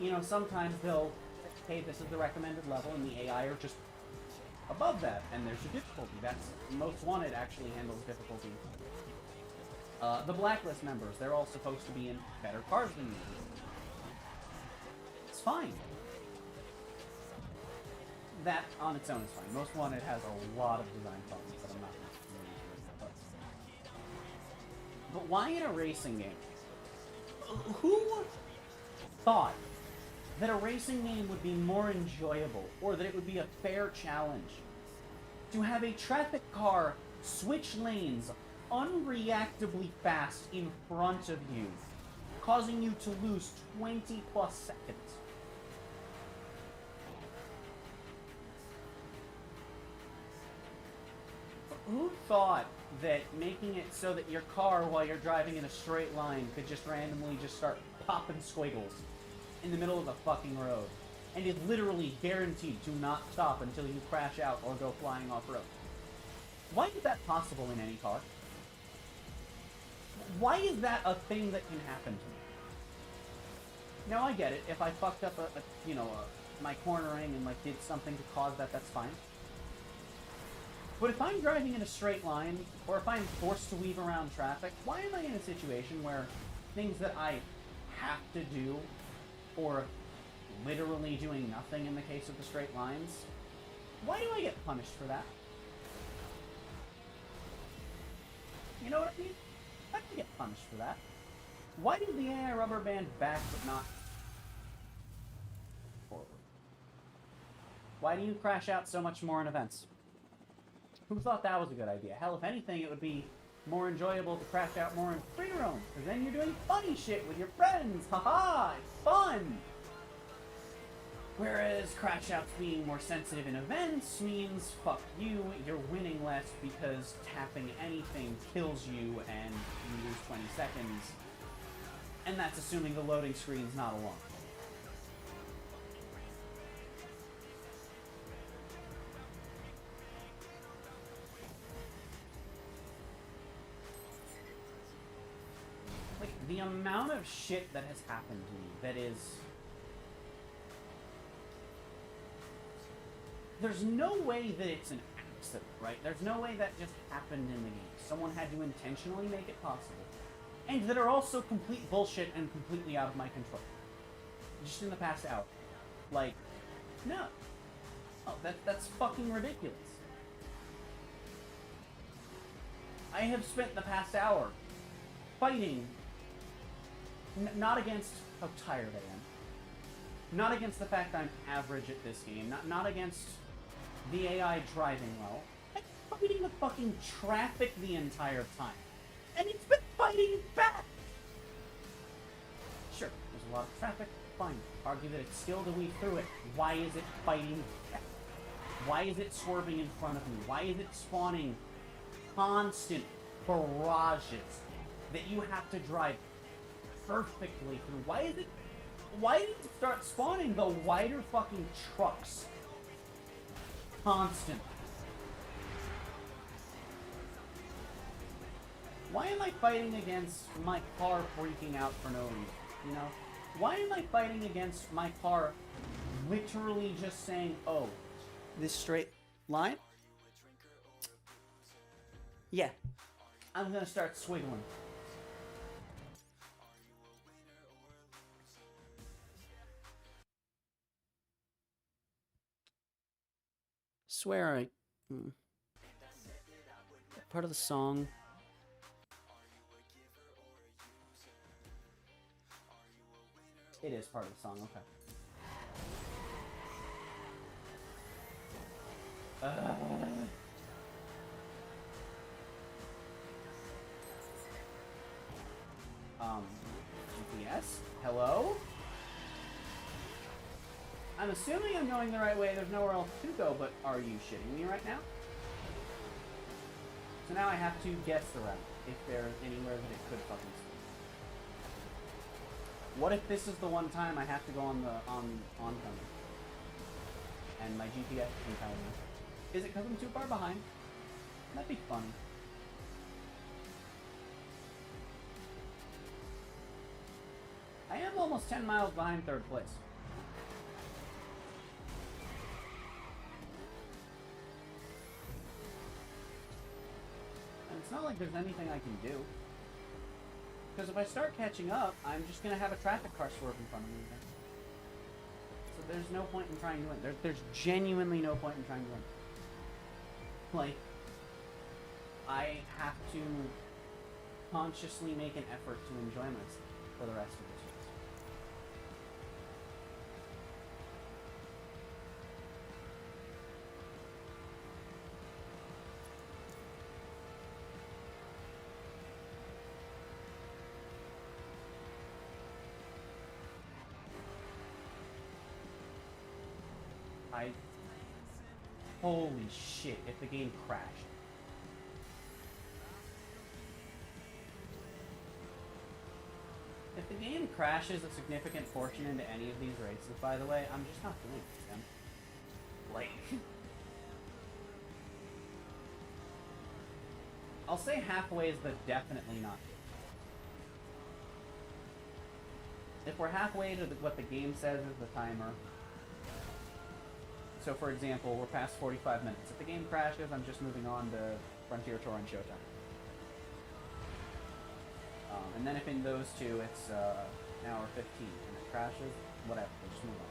you know, sometimes they'll, hey, this is the recommended level, and the AI are just above that, and there's your difficulty. That's Most Wanted actually handles difficulty The Blacklist members, they're all supposed to be in better cars than you. It's fine. That, on its own, is fine. Most Wanted has a lot of design problems that I'm not going to get into right now. But why in a racing game? Who thought that a racing game would be more enjoyable, or that it would be a fair challenge to have a traffic car switch lanes unreactably fast in front of you, causing you to lose 20 plus seconds? Who thought that making it so that your car, while you're driving in a straight line, could just randomly just start popping squiggles in the middle of the fucking road, and is literally guaranteed to not stop until you crash out or go flying off-road? Why is that possible in any car? Why is that a thing that can happen to me? Now, I get it. If I fucked up my cornering and like did something to cause that, that's fine. But if I'm driving in a straight line, or if I'm forced to weave around traffic, why am I in a situation where things that I have to do, or literally doing nothing in the case of the straight lines, why do I get punished for that? You know what I mean? I can get punished for that. Why did the AI rubber band back but not forward? Why do you crash out so much more in events? Who thought that was a good idea? Hell, if anything, it would be more enjoyable to crash out more in free roam, because then you're doing funny shit with your friends. Haha, it's fun! Whereas crash outs being more sensitive in events means, fuck you, you're winning less because tapping anything kills you and you lose 20 seconds. And that's assuming the loading screen's not along. Like, the amount of shit that has happened to me that is... There's no way that it's an accident, right? There's no way that just happened in the game. Someone had to intentionally make it possible. And that are also complete bullshit and completely out of my control. Just in the past hour. Like, no. Oh, that's fucking ridiculous. I have spent the past hour fighting, not against how tired I am. Not against the fact I'm average at this game. Not against the AI driving well. I'm fighting the fucking traffic the entire time. And it's been fighting back! Sure, there's a lot of traffic. Fine. Argue that it's skill to weave through it. Why is it fighting back? Why is it swerving in front of me? Why is it spawning constant barrages that you have to drive perfectly through? Why did it start spawning the wider fucking trucks constantly? Why am I fighting against my car freaking out for no reason? You know? Why am I fighting against my car literally just saying, oh, this straight line? Yeah. I'm gonna start swiggling. Swear I... Part of the song... It is part of the song, okay. GPS? Hello? I'm assuming I'm going the right way, there's nowhere else to go, but are you shitting me right now? So now I have to guess the route, if there's anywhere that it could fucking stay. What if this is the one time I have to go on oncoming? And my GPS can tell me. Is it because I'm too far behind? That'd be funny. I am almost 10 miles behind third place. And it's not like there's anything I can do. Because if I start catching up, I'm just going to have a traffic car swerve in front of me again. So there's no point in trying to win. There's genuinely no point in trying to win. Like, I have to consciously make an effort to enjoy myself for the rest of this race. Holy shit, if the game crashed. If the game crashes a significant portion into any of these races, by the way, I'm just not doing it, man. Like... I'll say halfways, but definitely not. If we're halfway to what the game says is the timer... So, for example, we're past 45 minutes. If the game crashes, I'm just moving on to Frontier Tour and Showtime. And then if in those two it's an hour 15 and it crashes, whatever, we'll just move on.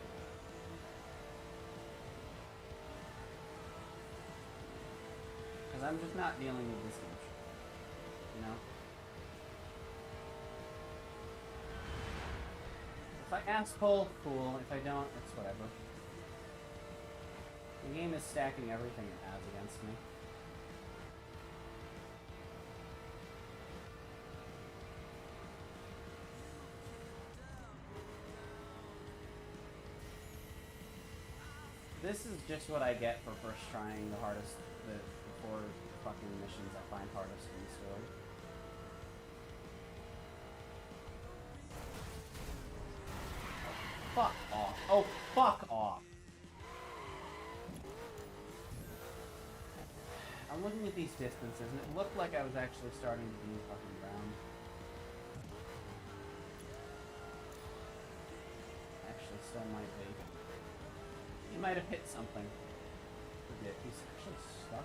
Because I'm just not dealing with this much. You know? If I ask pull, cool. If I don't, it's whatever. The game is stacking everything it has against me. This is just what I get for first trying the hardest, the 4 fucking missions I find hardest in the story. Fuck off. Oh, fuck off. I'm looking at these distances, and it looked like I was actually starting to be fucking ground. Actually, still might be. He might have hit something. He's actually stuck.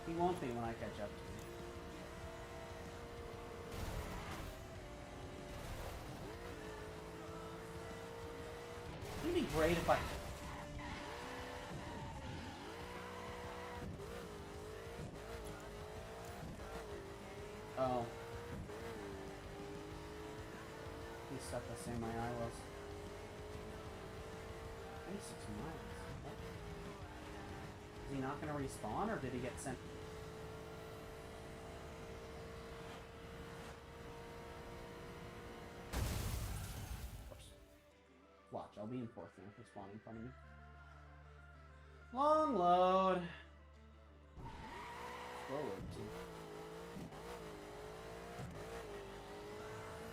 He won't be when I catch up to him. It'd be great if I... Oh. He's stuck the same way I was. 26 miles. What? Is he not going to respawn, or did he get sent? Of course. Watch, I'll be in 4th now if he's spawning in front of me. Long load. Forward too.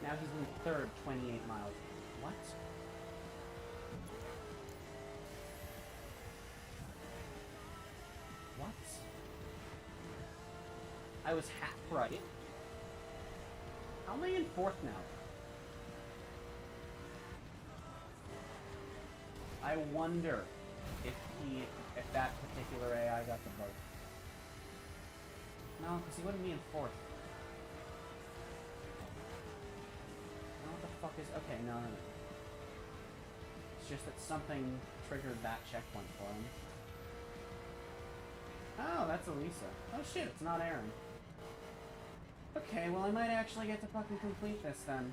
Now he's in 3rd, 28 miles. What? What? I was half right. How am I in 4th now? I wonder if that particular AI got the bug. No, because he wouldn't be in 4th. What the fuck is... Okay, no. It's just that something triggered that checkpoint for him. Oh, that's Elisa. Oh shit, it's not Aaron. Okay, well I might actually get to fucking complete this then.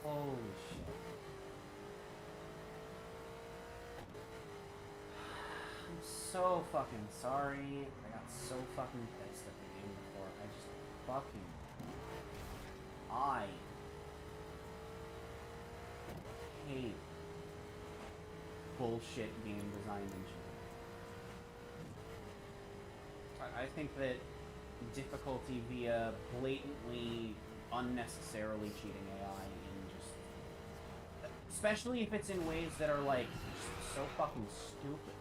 Holy shit. I'm so fucking sorry. I got so fucking pissed at the game before. I just fucking... I hate bullshit game design engineering. I think that difficulty via blatantly, unnecessarily cheating AI in just... Especially if it's in ways that are, like, just so fucking stupid.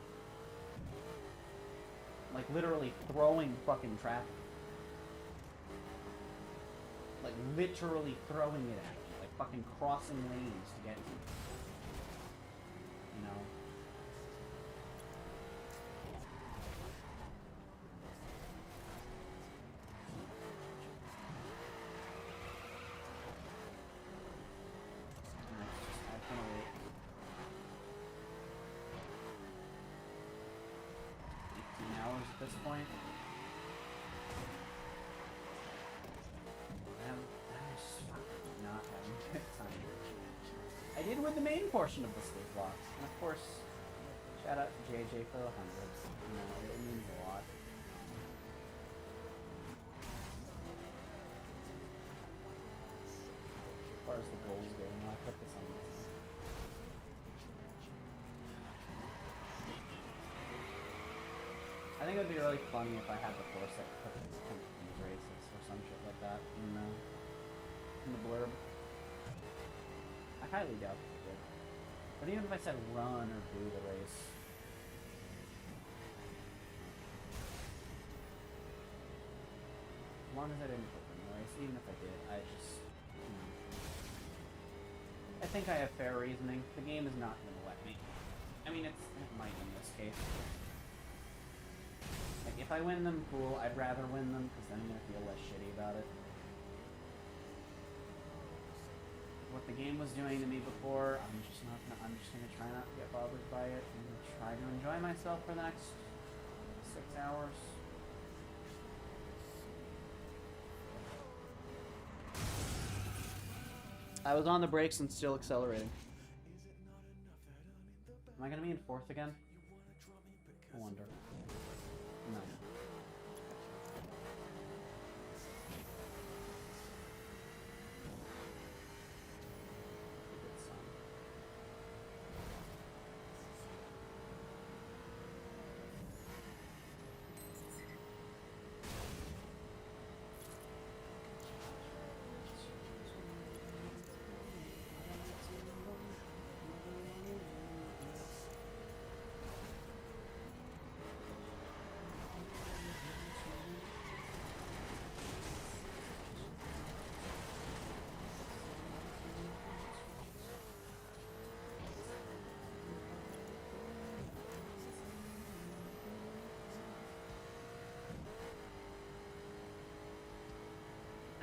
Like, literally throwing fucking traffic. Like, literally throwing it at you. Like, fucking crossing lanes to get to you. You know? the main portion of the Sleeplocke. And of course, shout out to JJ for the 100. You know, it means a lot. As far as the goals go, I'll put this on this. I think it would be really funny if I had the foresight to put these kind of these races or some shit like that in the blurb. I highly doubt it would. But even if I said run or do the race, as long as I didn't put in the race, even if I did, I just, I think I have fair reasoning. The game is not going to let me. I mean, it might in this case. Like, if I win them, cool. I'd rather win them, because then I'm going to feel less shitty about it. What the game was doing to me before, I'm just gonna try not to get bothered by it and try to enjoy myself for the next 6 hours. I was on the brakes and still accelerating. Am I gonna be in 4th again? I wonder. No.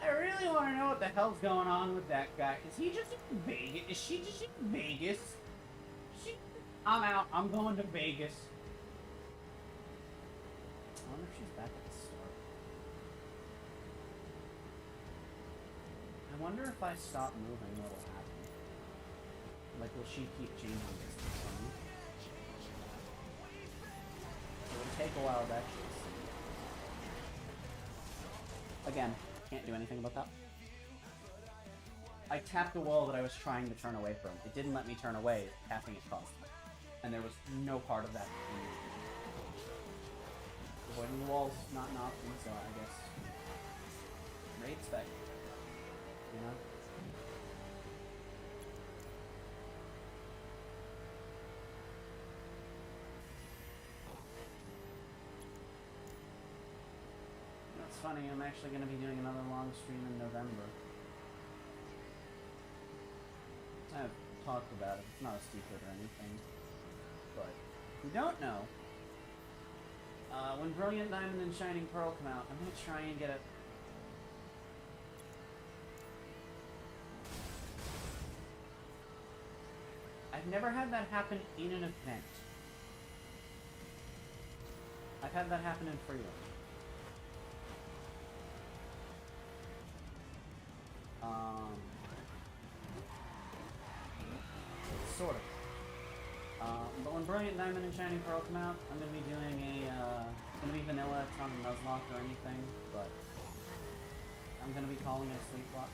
I really want to know what the hell's going on with that guy. Is he just in Vegas? Is she just in Vegas? I'm out. I'm going to Vegas. I wonder if she's back at the start. I wonder if I stop moving, what'll happen. Like, will she keep changing distance on me? It would take a while to actually see. Again. Can't do anything about that. I tapped the wall that I was trying to turn away from. It didn't let me turn away, tapping it caused. And there was no part of that. Avoiding the walls not an option, so I guess raid spec. You know? It's funny, I'm actually going to be doing another long stream in November. I've talked about it, it's not a secret or anything. But, if you don't know, when Brilliant Diamond and Shining Pearl come out, I'm going to try and get it. I've never had that happen in an event. I've had that happen in Freedom. Sort of. But when Brilliant Diamond and Shining Pearl come out, I'm going to be doing it's going to be vanilla, it's not a Nuzlocke or anything, but I'm going to be calling it Sleeplocke.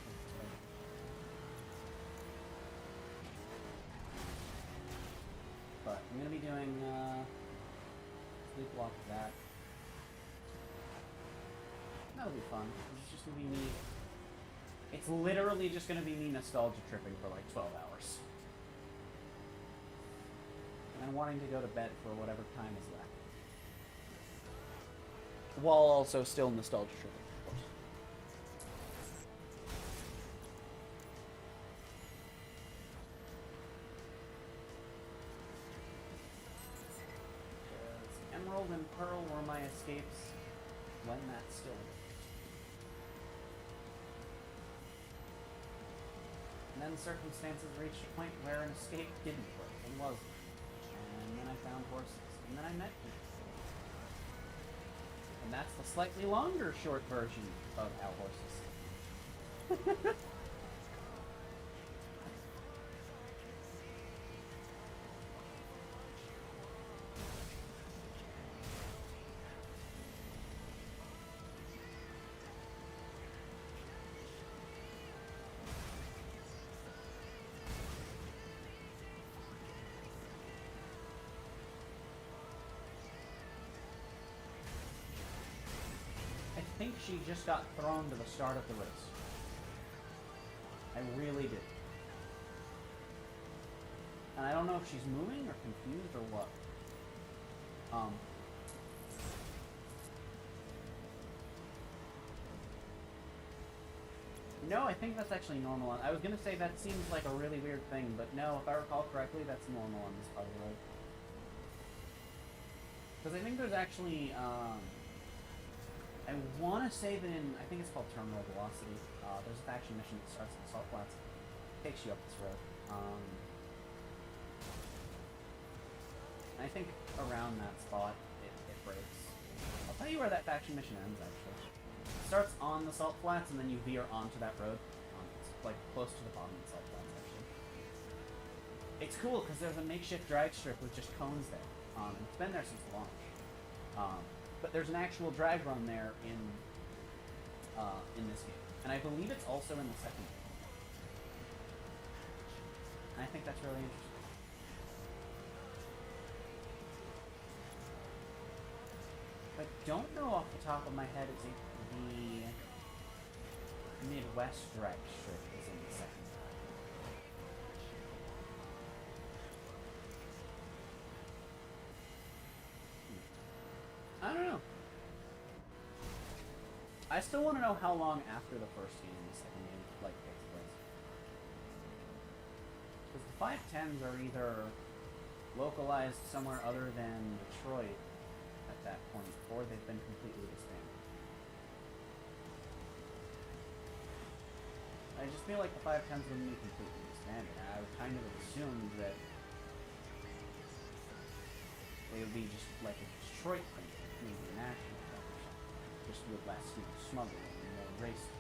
But I'm going to be doing Sleeplocke with that. That'll be fun. It's just going to be me. It's literally just going to be me nostalgia tripping for like 12 hours. And wanting to go to bed for whatever time is left. While also still nostalgia tripping, of course. Because Emerald and Pearl were my escapes when that still worked. And then circumstances reached a point where an escape didn't work and wasn't. And then I found horses. And then I met people. And that's the slightly longer short version of How Horses. think she just got thrown to the start of the race. I really do. And I don't know if she's moving or confused or what. No, I think that's actually normal. I was gonna say that seems like a really weird thing, but no, if I recall correctly, that's normal on this part of the road. Because I think there's actually, I want to say that in, I think it's called Terminal Velocity, there's a faction mission that starts in the Salt Flats. Takes you up this road. And I think around that spot, it breaks. I'll tell you where that faction mission ends, actually. It starts on the Salt Flats, and then you veer onto that road. It's like close to the bottom of the Salt Flats, actually. It's cool, because there's a makeshift drag strip with just cones there. And it's been there since the launch. But there's an actual drag run there in this game. And I believe it's also in the second game. And I think that's really interesting. I don't know off the top of my head if the Midwest drag strip is in the second. I don't know. I still want to know how long after the first game the second game like takes place. Because the 510s are either localized somewhere other than Detroit at that point, or they've been completely disbanded. I just feel like the 510s wouldn't be completely disbanded. I would kind of assumed that they would be just like a Detroit thing, maybe a national thing or something. Just with less, smuggling and more racing.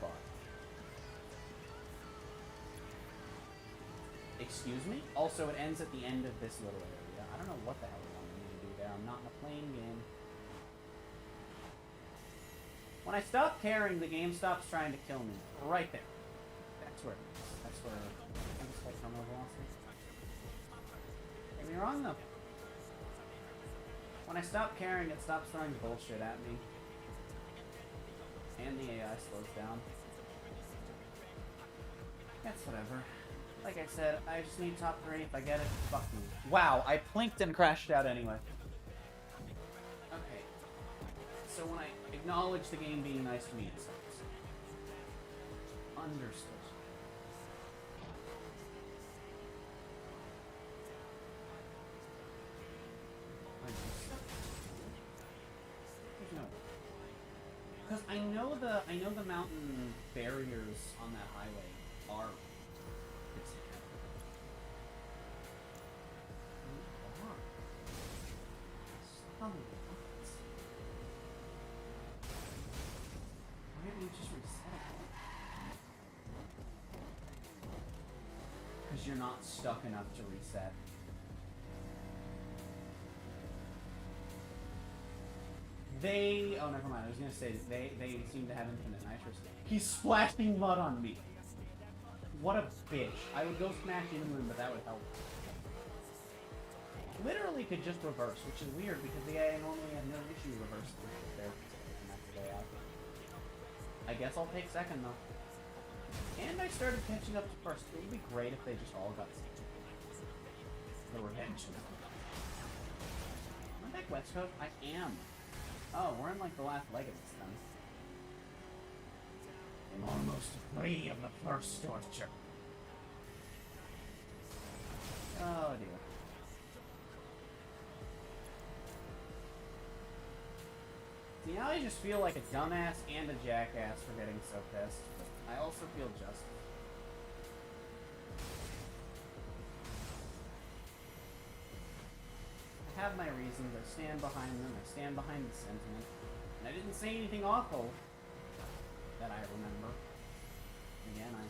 But excuse me? Also, it ends at the end of this little area. I don't know what the hell they want me to do there. I'm not in a playing game. When I stop caring, the game stops trying to kill me. Right there. That's where it is. That's where I think it's called Terminal Velocity. Don't get me wrong, though. When I stop caring, it stops throwing bullshit at me. And the AI slows down. That's whatever. Like I said, I just need top 3. If I get it, fuck me. Wow, I plinked and crashed out anyway. Okay. So when I acknowledge the game being nice to me, it sucks. Understood. Because I know the mountain barriers on that highway are Why don't you just reset it? Because you're not stuck enough to reset. Oh, never mind. I was gonna say they seem to have infinite nitrous. He's splashing mud on me. What a bitch. I would go smash into him, but that would help. Literally could just reverse, which is weird because the AI normally have no issue reversing if they're that's the way out. I guess I'll take second though. And I started catching up to first. It would be great if they just all got second. The revenge. Am I back West Coast? I am. Oh, we're in like the last leg of this then. I'm almost free of the first torture. Oh dear. See, now I just feel like a dumbass and a jackass for getting so pissed, but I also feel justified. I have my reasons, I stand behind them, I stand behind the sentiment, and I didn't say anything awful that I remember. Again, I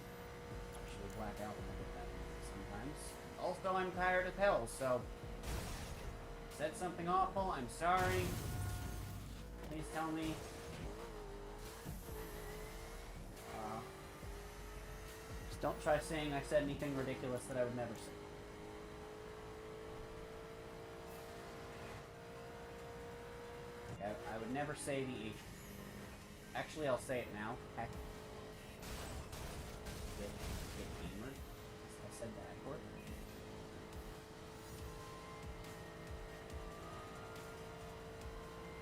actually black out when I get that sometimes. Also, I'm tired as hell, so said something awful, I'm sorry. Please tell me. Just don't try saying I said anything ridiculous that I would never say. would never say the H. Actually, I'll say it now. Heck. Get gamer. I said that word.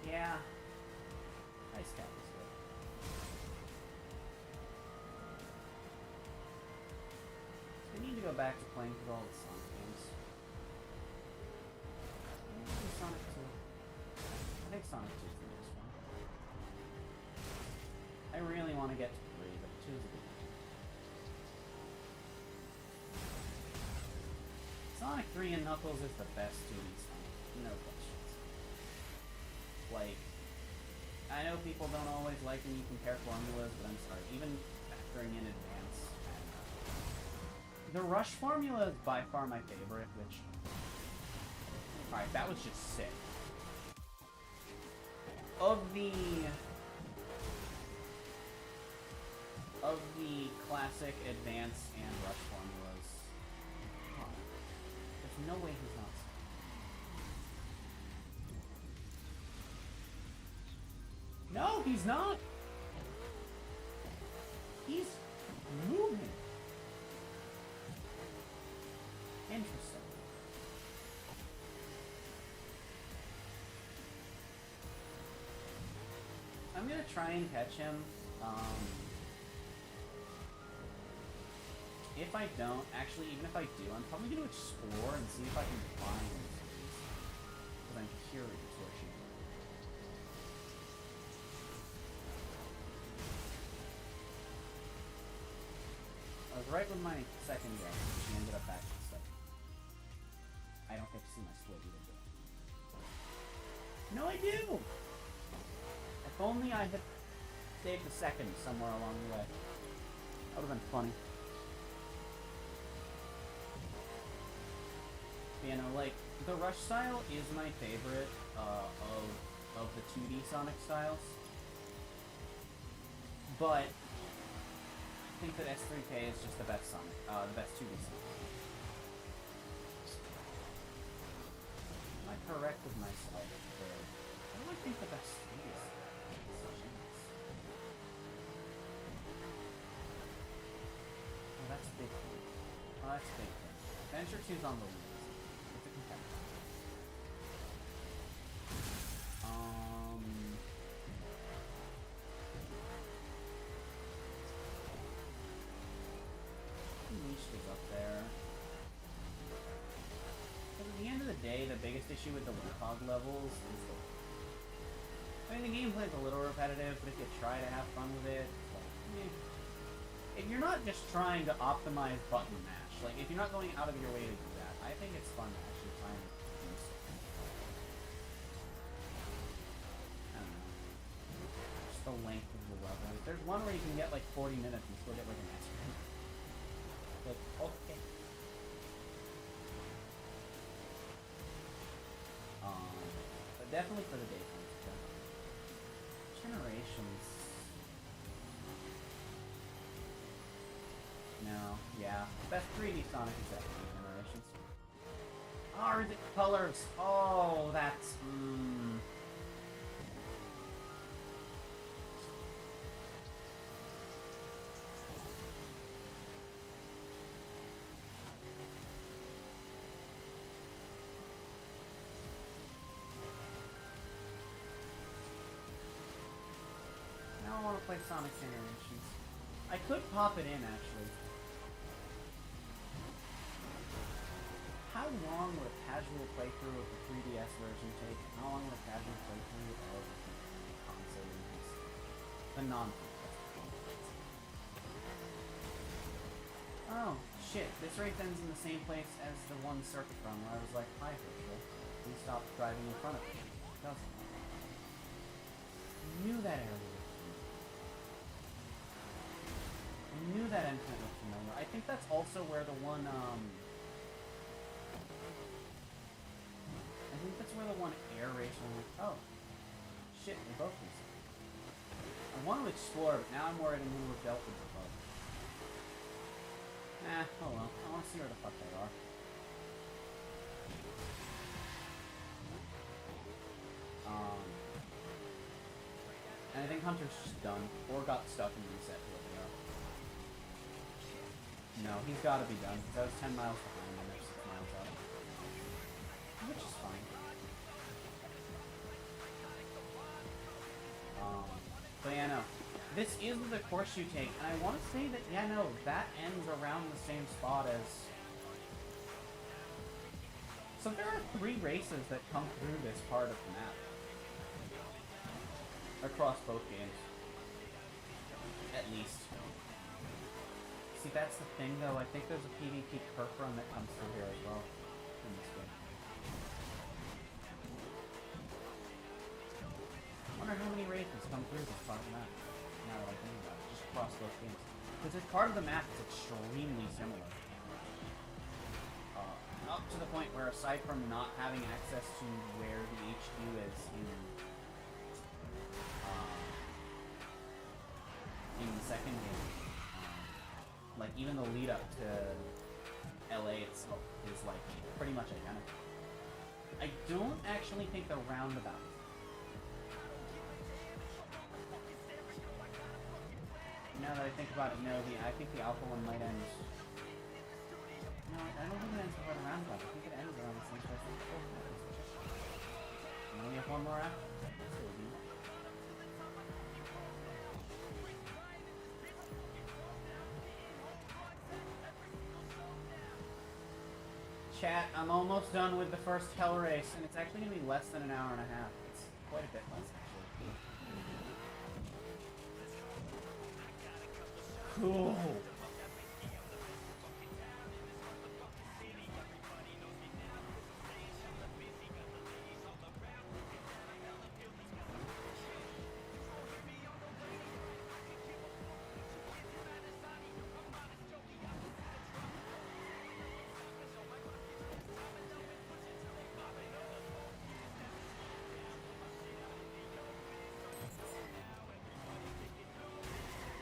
Yeah. Ice Cap is good. So we need to go back to playing through all the Sonic games. Maybe Sonic 2. I think Sonic 2 is the next one. I really want to get to 3, but 2 is a good one. Sonic 3 and Knuckles is the best 2D Sonic. No questions. Like, I know people don't always like when you compare formulas, but I'm sorry, even factoring in advance. The Rush formula is by far my favorite, which... Alright, that was just sick. Of the classic, advance, and Rush formulas, there's no way he's not sick. No, he's not! He's moving. Interesting. I'm gonna try and catch him. If I don't, actually, even if I do, I'm probably gonna explore and see if I can find these. Because I'm curious where she is. I was right with my second guess. She ended up back in stuff. I don't get to see my split either. No, I do! If only I had saved a second somewhere along the way. That would have been funny. But, you know, like, the Rush style is my favorite of the 2D Sonic styles. But I think that S3K is just the best Sonic, the best 2D Sonic. Am I correct with myself? I don't think the best 2D Sonic. Oh, that's a big thing. Oh, that's a big thing. Adventure 2's on the list. It's a competitor. Leash is up there. But at the end of the day, the biggest issue with the Leapfrog levels is the... I mean, the gameplay is a little repetitive, but if you try to have fun with it, it's like, if you're not just trying to optimize button mash, like, if you're not going out of your way to do that, I think it's fun to actually try and do something. I don't know. Just the length of the level. There's one where you can get, like, 40 minutes and still get, like, an S rank. Like, okay. But definitely for the daytime. Generations. No, yeah. Best 3D Sonic is definitely Generations. Oh, the colors! Oh, that's... Now I want to play Sonic Generations. I could pop it in, actually. How long would a casual playthrough of the 3DS version take? How long would a casual playthrough of the console release? The Oh, shit. This race ends in the same place as the one circuit run where I was like, hi, Virtual. Please stop driving in front of me. It doesn't. I knew that area. I knew that entrance was familiar. I think that's also where the one, I think that's where the one air race one. Oh. Shit, they both do something. I want to explore, but now I'm worried I'm going to have dealt with the bug. Oh well. I want to see where the fuck they are. And I think Hunter's just done, or got stuck and reset to where they are. No, he's gotta be done, because I was 10 miles behind and they're 6 miles out. Which is fine. But yeah, no. This is the course you take, and I want to say that, yeah, no, that ends around the same spot as... So there are 3 races that come through this part of the map. Across both games. At least. See, that's the thing, though. I think there's a PvP perk run that comes through here as well. In this game. I wonder how many races come through this part of the map. Now that I think about it. Just across both games. Because this part of the map is extremely similar. Up to the point where, aside from not having access to where the HQ is in the second game, like even the lead up to LA itself is like pretty much identical. I don't actually think the roundabout. Now that I think about it, no, I think the Alpha one might end. No, I don't think it ends around the roundabout. I think it ends around the same place. And we have one more after. Chat, I'm almost done with the first hell race, and it's actually going to be less than an hour and a half. It's quite a bit less, actually. Cool.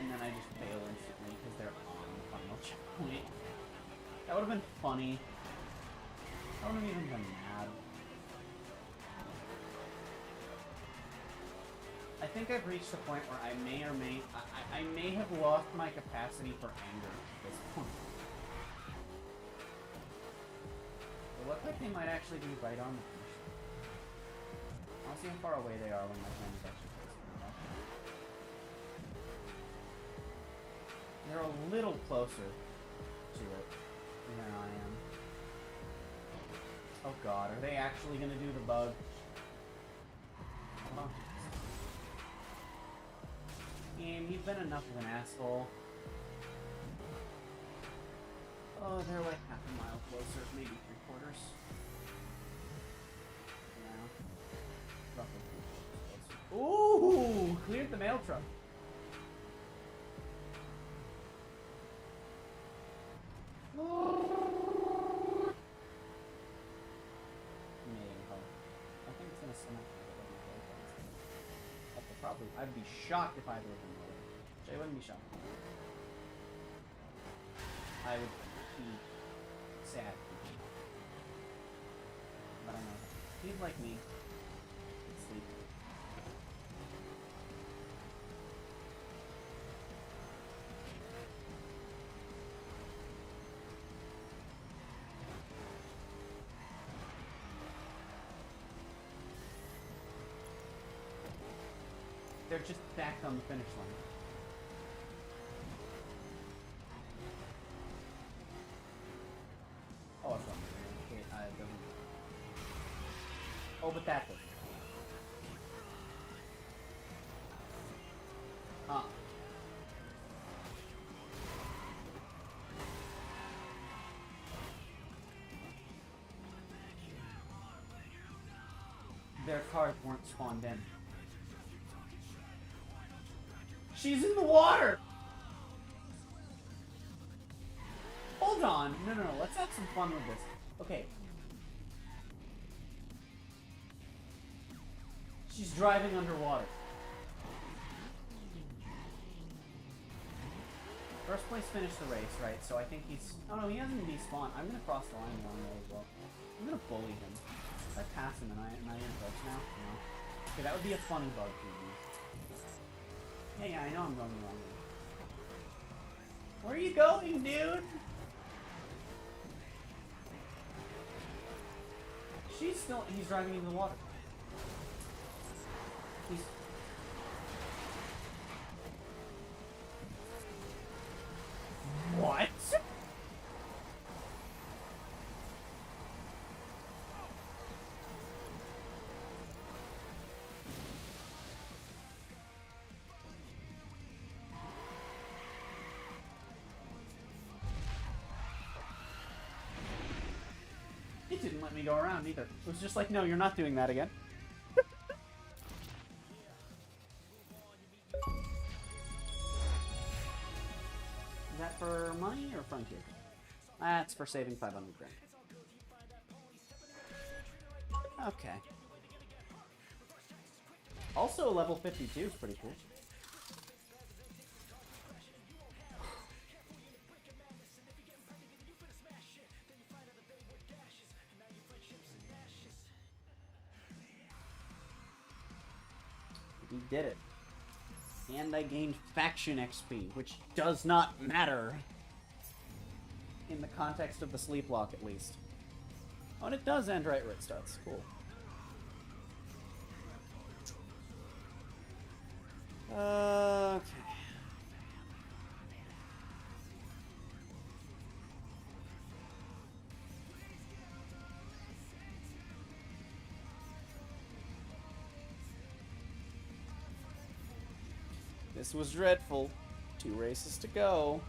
And then I just fail instantly because they're on the final checkpoint. That would have been funny. I would have even been mad. I think I've reached a point where I may or may... I may have lost my capacity for anger at this point. They look like they might actually be right on the finish. I'll see how far away they are when my plan is actually facing them. They're a little closer to it than I am. Oh god, are they actually gonna do the bug? Oh. Game, you've been enough of an asshole. Oh, they're like half a mile closer, maybe 3/4. Yeah. Roughly 3/4 closer. Ooh! Cleared the mail truck. I'd be shocked if either of them were. Which I wouldn't be shocked. I would be sad. But I know. He's like me. He'd sleep. They're just back on the finish line. Oh, it's on there. It doesn't. Oh, but that doesn't. Huh. Their cars weren't spawned in. She's in the water! Hold on. No. Let's have some fun with this. Okay. She's driving underwater. First place finished the race, right? So I think he's... Oh no, he hasn't despawned. I'm gonna cross the line along there as well. I'm gonna bully him. If I pass him, am I in first now? No. Okay, that would be a funny bug to use. Yeah, I know I'm going the wrong way. Where are you going, dude? He's driving into the water. What? It didn't let me go around either. It was just like, no, you're not doing that again. Is that for money or Frontier? That's for saving 500 grand. Okay. Also, level 52 is pretty cool. We did it. And I gained faction XP, which does not matter. In the context of the Sleeplocke, at least. Oh, and it does end right where it starts. Cool. Okay. This was dreadful. 2 races to go.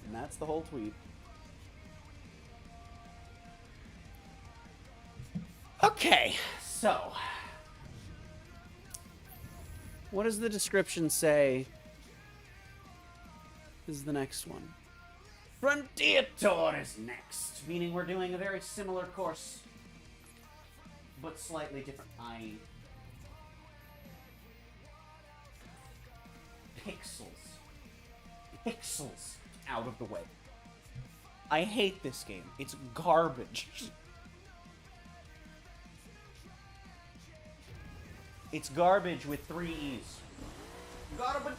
And that's the whole tweet. Okay, so. What does the description say? This is the next one. Frontier Tour is next. Meaning we're doing a very similar course. But slightly different. Pixels out of the way. I hate this game. It's garbage. It's garbage with 3 E's. Garbage!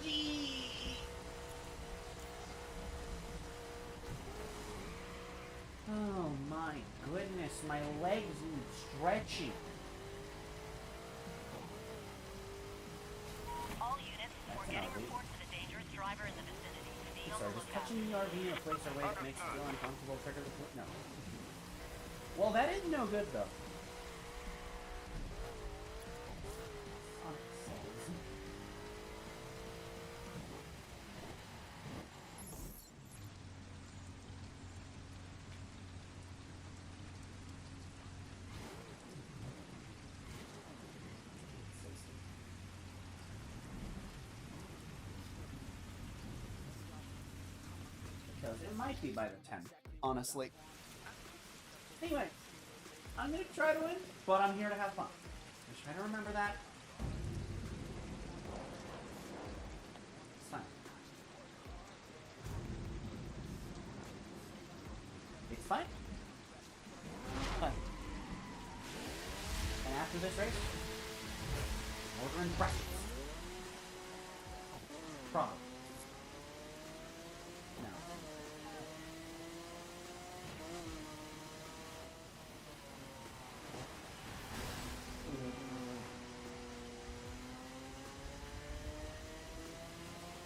Oh my goodness, my legs need stretching. All units, we're getting reports of a dangerous driver in the vicinity. Be on Sorry, the just lookout. touching the RV in a place or way that makes you feel uncomfortable trigger the no. Well, that is no good though. Because it might be by the 10th, honestly. Anyway, I'm gonna try to win, but I'm here to have fun. Just try to remember that. It's fine. It's fine. Fine. And after this race, ordering brackets. Probably. No.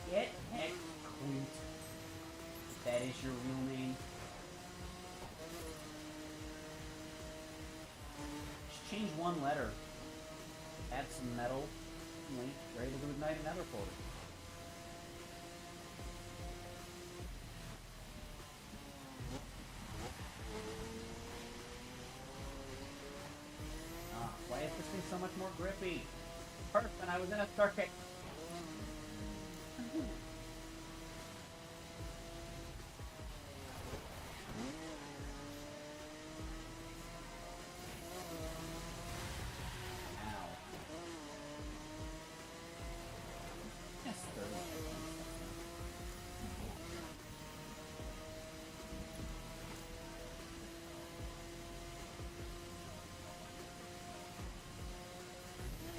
Get heck Quint. That is your real name. Just change one letter. Add some metal. Link. You're able to ignite another portal. Why is this thing so much more grippy? Perfect, when I was in a circuit. Ow. Yes, 30.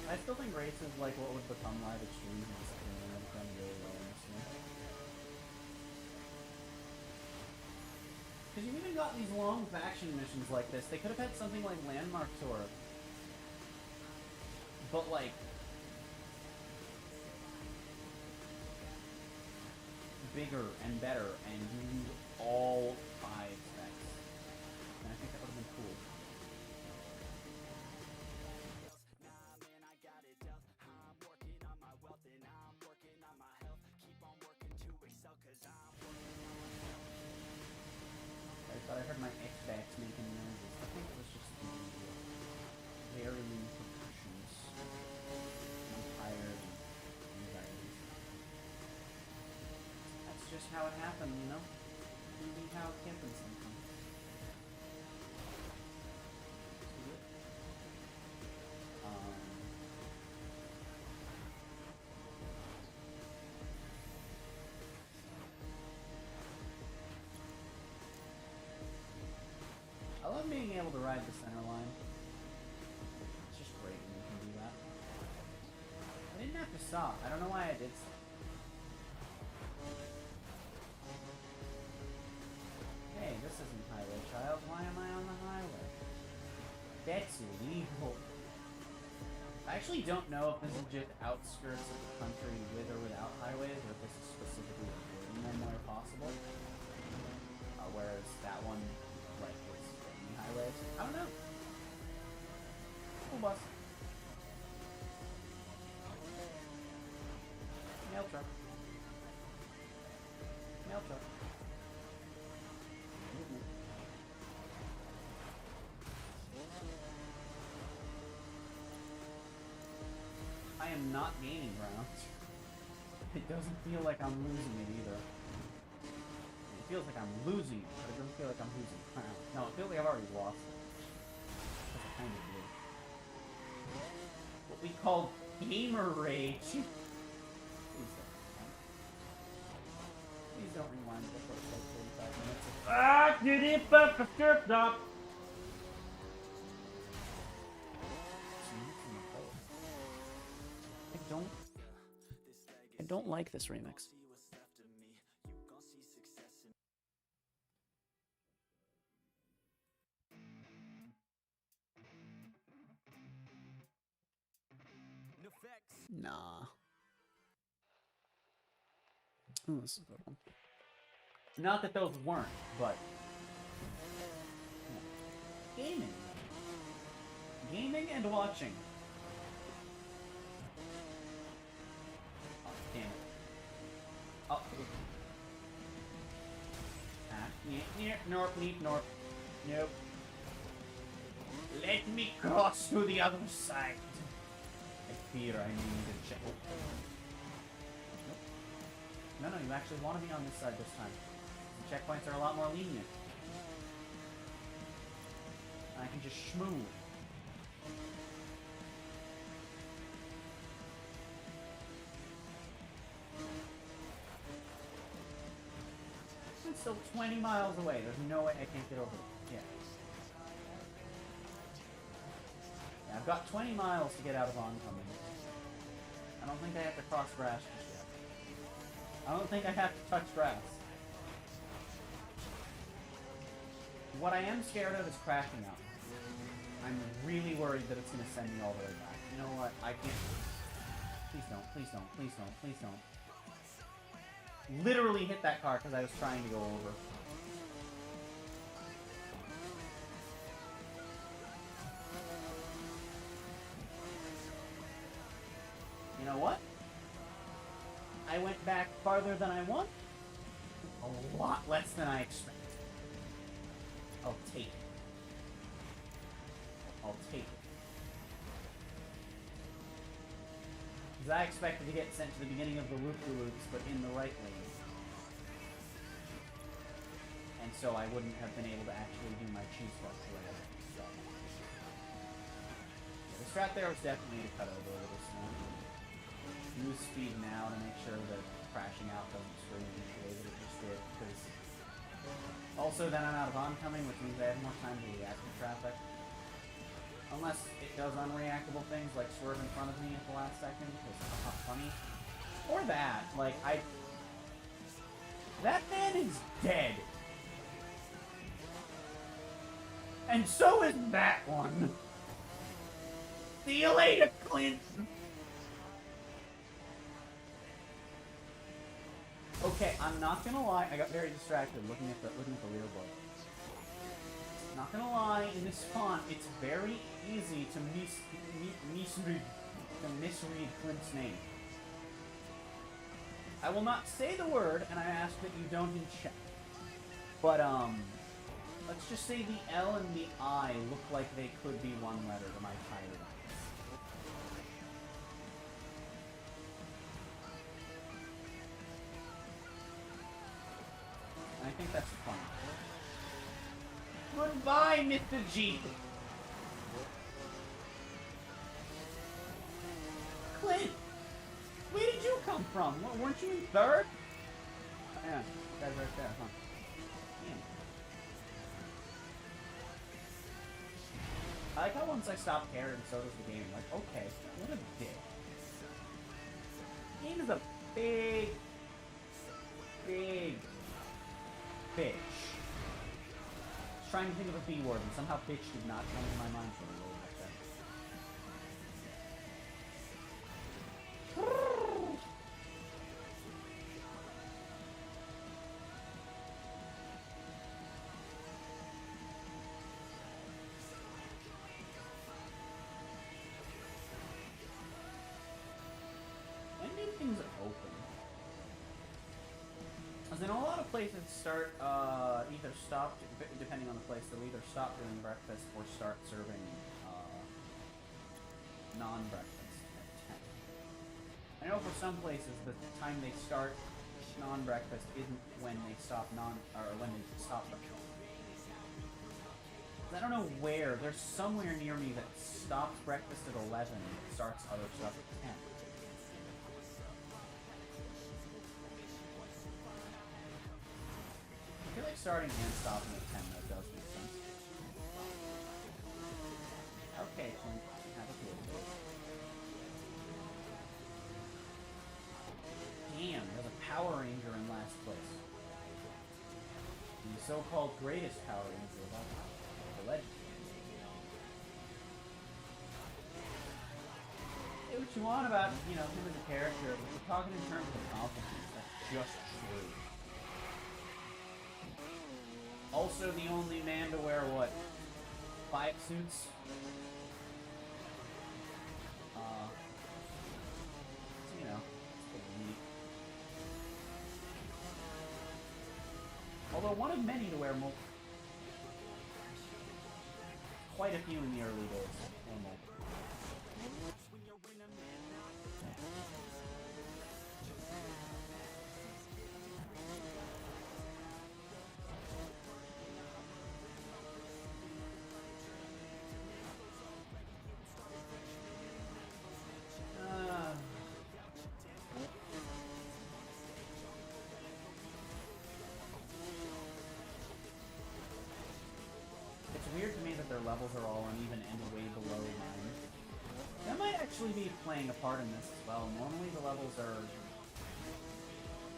I still think race is like what would become live extreme in the second and everything. done really well in this game. Because you've even got these long faction missions like this. They could have had something like Landmark Tour. But, like, bigger and better, and use all 5 specs. And I think that would have been cool. I thought I heard my Xbox making noises. I think it was just the varying proportions. I'm tired and anxiety. That's just how it happened, you know? Maybe how it happens sometimes. I love being able to ride the center line. It's just great when you can do that. I didn't have to stop. I don't know why I did stop. Hey, this isn't highway, child. Why am I on the highway? That's illegal. I actually don't know if this is just outskirts of the country with or without highways, or if this is specifically avoiding them where possible. Whereas that one, like, is only highways. I don't know. School bus. Mail truck. Mail truck. I am not gaining ground. It doesn't feel like I'm losing it either. It feels like I'm losing it, but it doesn't feel like I'm losing ground. No, it feels like I've already lost it. That's kind of weird. What we call gamer rage. Please don't rewind the first like 45 minutes. Ah, did it but the script up. I don't like this remix. Nah. Oh, this is a good one. Not that those weren't, but yeah. Gaming. Gaming and watching. Oh, damn it. Oh. Norp, neep, norp. Nope. Let me cross to the other side. I fear I need to check. Oh. Nope. No, you actually want to be on this side this time. The checkpoints are a lot more lenient. I can just schmoo. It's still 20 miles away. There's no way I can't get over it. Yeah. I've got 20 miles to get out of oncoming. I don't think I have to cross grass just yet. I don't think I have to touch grass. What I am scared of is crashing out. I'm really worried that it's going to send me all the way back. You know what? I can't... Please don't, please don't, please don't, please don't. Literally hit that car because I was trying to go over. You know what? I went back farther than I want. A lot less than I expected. I'll take it. I'll take it. Because I expected to get sent to the beginning of the loop-de-loops, but in the right lane. And so I wouldn't have been able to actually do my cheese flush right. So. Yeah, the strat there was definitely to cut over a little snow. Use speed now to make sure that crashing out doesn't screw me the way that it just did. Because also then I'm out of oncoming, which means I have more time to react to traffic. Unless it does unreactable things like swerve in front of me at the last second, because it's not funny. Or that, like, that man is dead. And so is that one. See you later, Clint. Okay, I'm not gonna lie, I got very distracted looking at the leaderboard. Not gonna lie, in this font, it's very easy to misread Clint's name. I will not say the word, and I ask that you don't in chat. But, let's just say the L and the I look like they could be one letter to my tired eyes. I think that's fun. Goodbye, Mr. G. Clint! Where did you come from? Weren't you in third? Yeah, guy's right there, huh? Damn. I like how once I stop caring, so does the game. Like, okay, what a dick. Game is a big bitch. I was trying to think of a B word, and somehow bitch did not come to my mind for a little bit there. When do things open? As in a lot of places start, either stop, depending on the place, they'll either stop doing breakfast or start serving, non-breakfast at 10. I know for some places the time they start non-breakfast isn't when they stop when they stop breakfast. I don't know where, there's somewhere near me that stops breakfast at 11 and starts other stuff at 10. I feel like starting and stopping at 10 though does make sense. Okay, Clint, have a good day. Damn, there's a Power Ranger in last place. The so-called greatest Power Ranger of all time. The legend. Say what you want about, you know, him as a character, but we're talking in terms of accomplishments. That's just true. Also the only man to wear, what, 5 suits? You know, it's neat. Although one of many to wear multiple. Quite a few in the early days. Weird to me that their levels are all uneven and way below mine. That might actually be playing a part in this as well. Normally the levels are...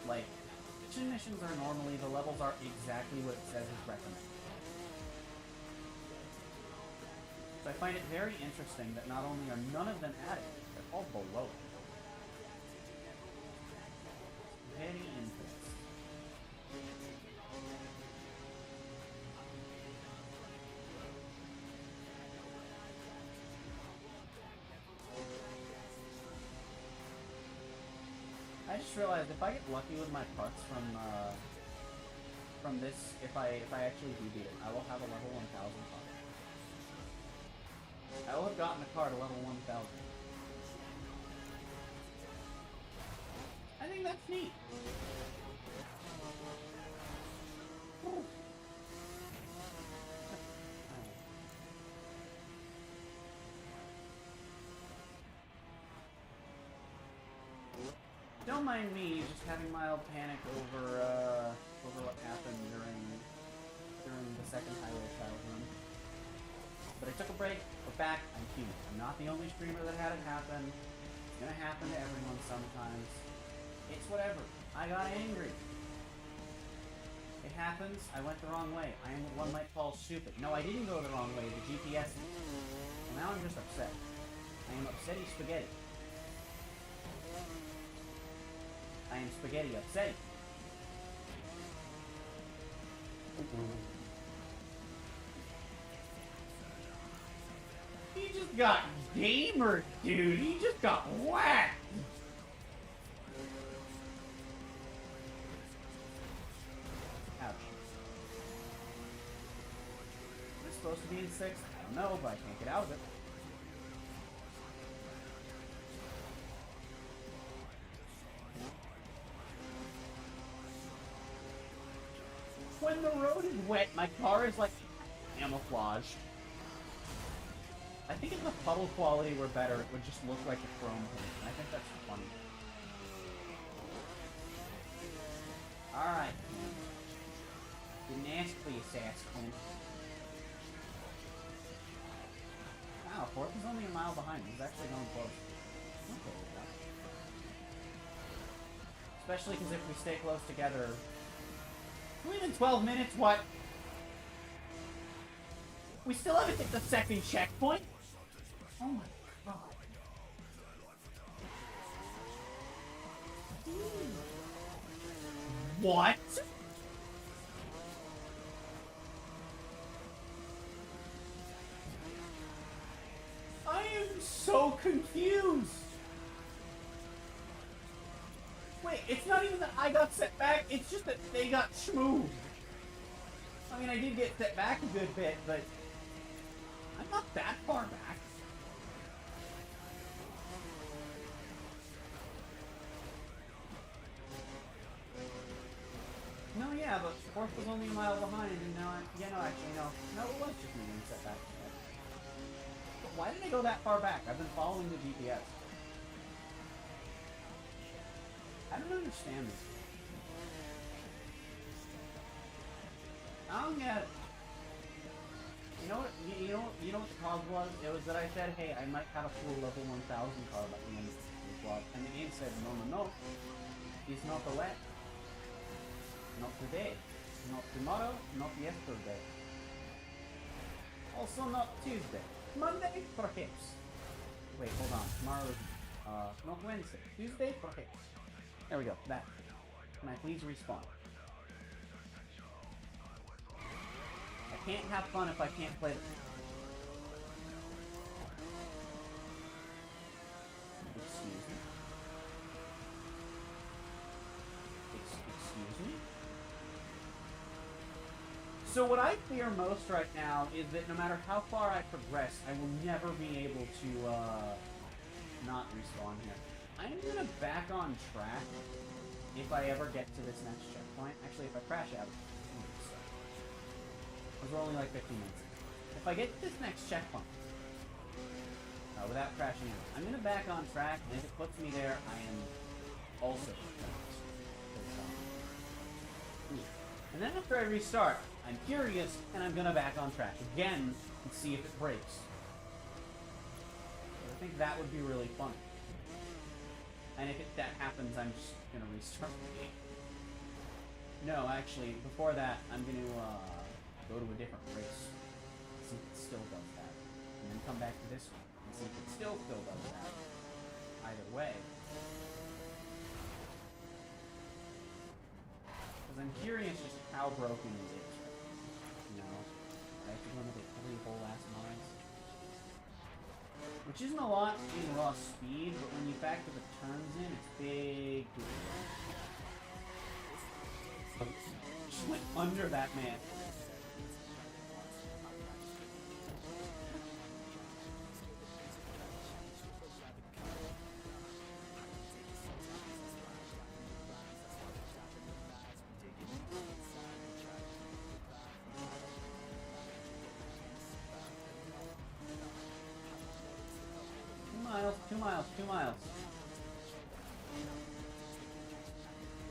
like, mission missions are normally, the levels are exactly what it says is recommended. So I find it very interesting that not only are none of them at it, they're all below it. Very interesting. I just realized if I get lucky with my parts from this, if I actually do beat it, I will have a level 1000 car. I will have gotten a car to level 1000. I think that's neat. Don't mind me just having mild panic over what happened during the second highway trials run. But I took a break, we're back, I'm human. I'm not the only streamer that had it happen. It's gonna happen to everyone sometimes. It's whatever. I got angry. It happens. I went the wrong way. I am what one might call stupid. No, I didn't go the wrong way. The GPS. Well, now I'm just upset. I am upsetty spaghetti. I am spaghetti upsetty. He just got gamered, dude. He just got whacked. Ouch. We're supposed to be in 6th? I don't know, but I can't get out of it. When the road is wet, my car is like camouflaged. I think if the puddle quality were better, it would just look like a chrome paint. And I think that's funny. Alright, didn't ask for you, Sasquatch. Wow, 4th is only a mile behind. He's actually going close. I'm okay with that. Especially because if we stay close together... Within 12 minutes, what? We still haven't hit the 2nd checkpoint? Oh my god. What? I am so confused. Wait, it's not even that I got set back, it's just that they got schmooved. I mean, I did get set back a good bit, but I'm not that far back. No, yeah, but 4th was only a mile behind, and now actually, no. No, it was just me getting set back. But why did I go that far back? I've been following the GPS. I don't understand this. I don't get it. You know what the cause was? It was that I said, hey, I might have a cool level 1000 car by the end of the vlog, and the game said, no. It's not the way. Not today. Not tomorrow. Not yesterday. Also not Tuesday. Monday, perhaps. Wait, hold on. Tomorrow is not Wednesday. Tuesday, perhaps. There we go. That. Can I please respawn? I can't have fun if I can't play. Excuse me. Excuse me? So what I fear most right now is that no matter how far I progress, I will never be able to, not respawn here. I'm gonna back on track if I ever get to this next checkpoint. Actually, if I crash out, because we're only like 15 minutes. If I get to this next checkpoint, without crashing out, I'm gonna back on track, and if it puts me there, I am also and then after I restart, I'm curious, and I'm gonna back on track again and see if it breaks. I think that would be really fun. And if that happens, I'm just gonna restart the game. No, actually, before that, I'm gonna go to a different race. See if it still does that. And then come back to this one and see if it still does that. Either way. Because I'm curious just how broken it is. You know? I have to go another 3 whole ass miles. Which isn't a lot in raw speed, but when you factor the turns in, it's big. Just went under that man. Two miles.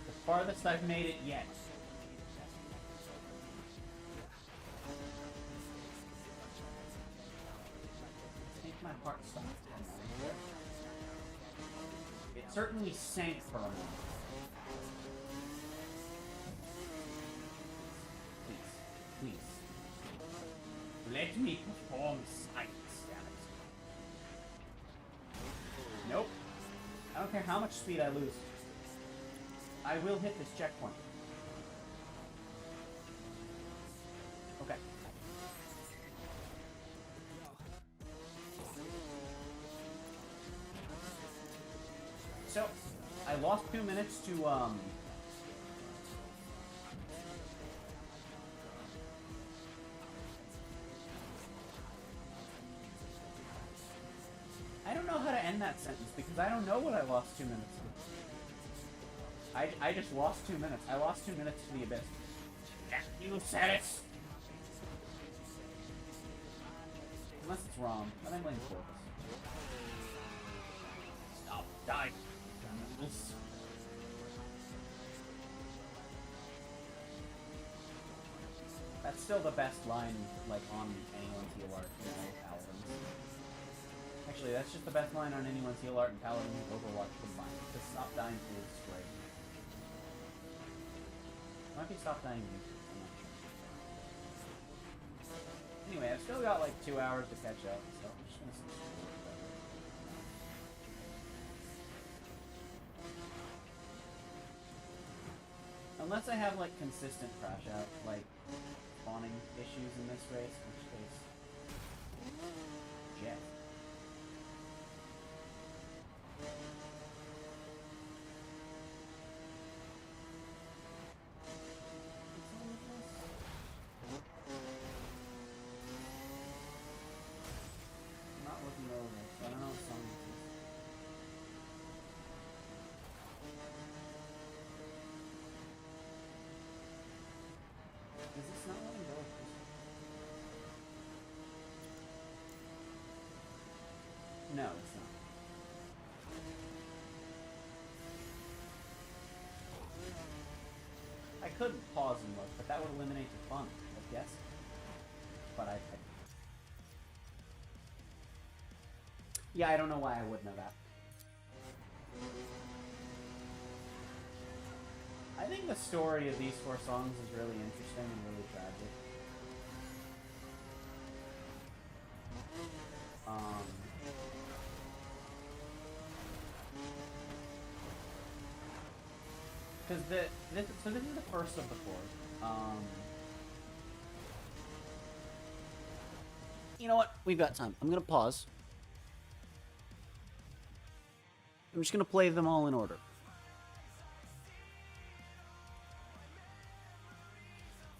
The farthest I've made it yet. I think my heart stopped. It certainly sank for a moment. Let me perform science, damn it. Nope. I don't care how much speed I lose. I will hit this checkpoint. Okay. So, I lost 2 minutes to, I don't know how to end that sentence because I don't know what I lost 2 minutes to. I just lost 2 minutes. I lost 2 minutes to the abyss. Yeah, you said it! Unless it's wrong. I think Lane's Corpus. Stop. Die. That's still the best line, like, on anyone's heal art, you know, Paladins. Actually, that's just the best line on anyone's heal art and Paladin and Overwatch combined. Just stop dying is great. Might be stop dying. I'm not sure. Anyway, I've still got like 2 hours to catch up, so I'm just gonna see. Unless I have like consistent crash out, like spawning issues in this race, in which case, Jet. I'm not looking over, so I don't know what song this is. Is this not letting go of this? No, it's not. I could pause and look, but that would eliminate the fun, I guess. But I... Yeah, I don't know why I would know that. I think the story of these 4 songs is really interesting and really tragic. Because this is the first of the 4. You know what? We've got time. I'm gonna pause. I'm just gonna play them all in order.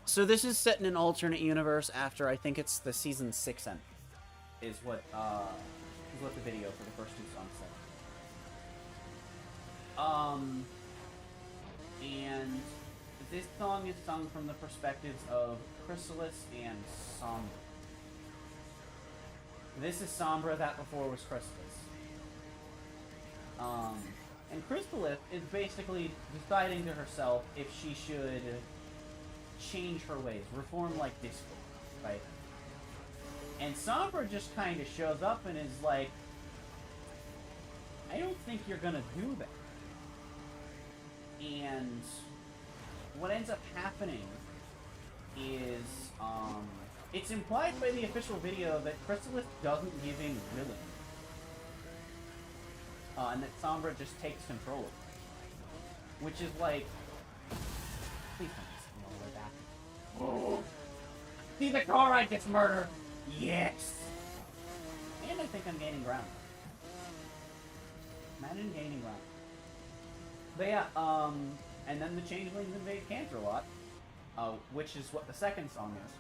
So this is set in an alternate universe after I think it's the season 6 end. Is what the video for the first 2 songs said. And this song is sung from the perspectives of Chrysalis and Sombra. This is Sombra, that before was Chrysalis. And Chrysalis is basically deciding to herself if she should change her ways, reform like Discord, right? And Sombra just kind of shows up and is like, I don't think you're gonna do that. And what ends up happening is, it's implied by the official video that Chrysalis doesn't give in willingly. And that Sombra just takes control of it. Which is like, please don't just go all the way back. Oh. See the car I just murdered? Yes! And I think I'm gaining ground. Imagine gaining ground. But yeah, and then the changelings invade Canterlot, which is what the second song is.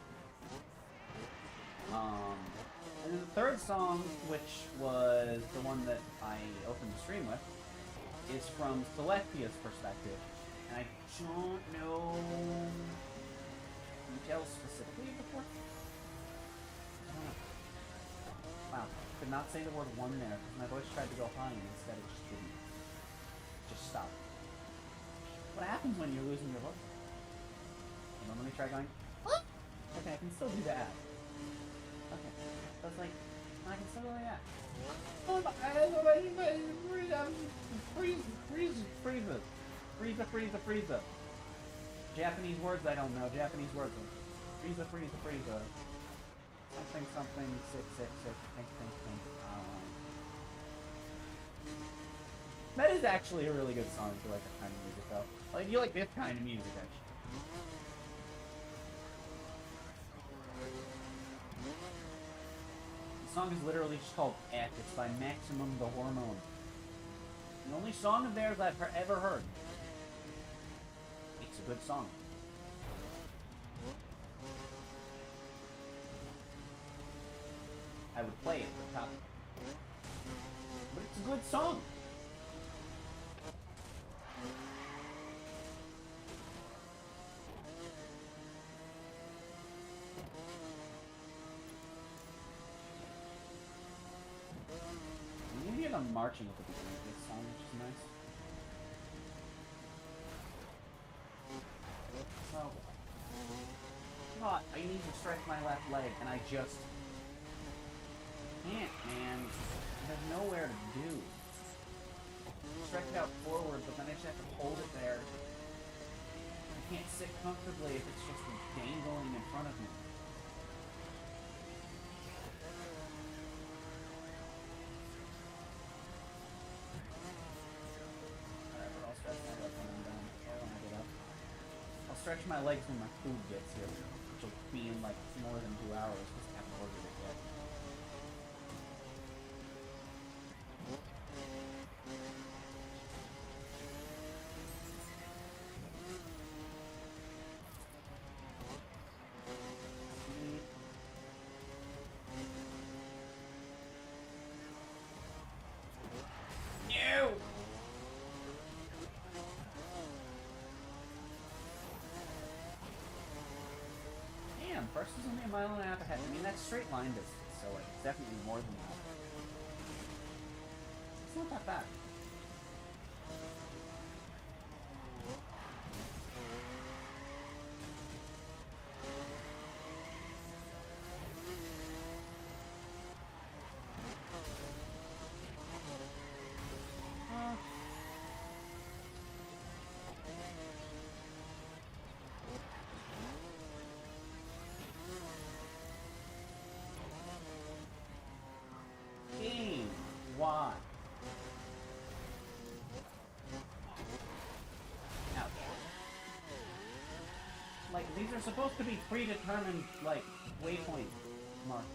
And then the third song, which was the one that I opened the stream with, is from Celestia's perspective. And I don't know details specifically before. I don't know. Wow, could not say the word one there, because my voice tried to go high and instead it just didn't. Just stopped. What happens when you're losing your voice? Hold on, let me try going. Okay, I can still do that. Okay, so it's like, I can still do that. Oh my, freeze. Japanese words I don't know, Japanese words. Freeze. something 666 think. That is actually a really good song if you like that kind of music, though. Like, you like this kind of music, actually. The song is literally just called F. It's by Maximum the Hormone. The only song of theirs I've ever heard. It's a good song. I would play it for top. But it's a good song. Maybe I'm marching at the beginning of this song, which is nice. Oh. God, I need to stretch my left leg, and I just can't, man. There's nowhere to do. Stretch it out forward, but then I just have to hold it there. I can't sit comfortably if it's just dangling in front of me. Stretch my legs when my food gets here, which will be in like more than 2 hours because I haven't ordered it yet. No! First is only a mile and a half ahead. I mean, that's straight line distance, so like, it's definitely more than that. It's not that bad. Why? Ouch. Like, these are supposed to be predetermined, like, waypoint markers.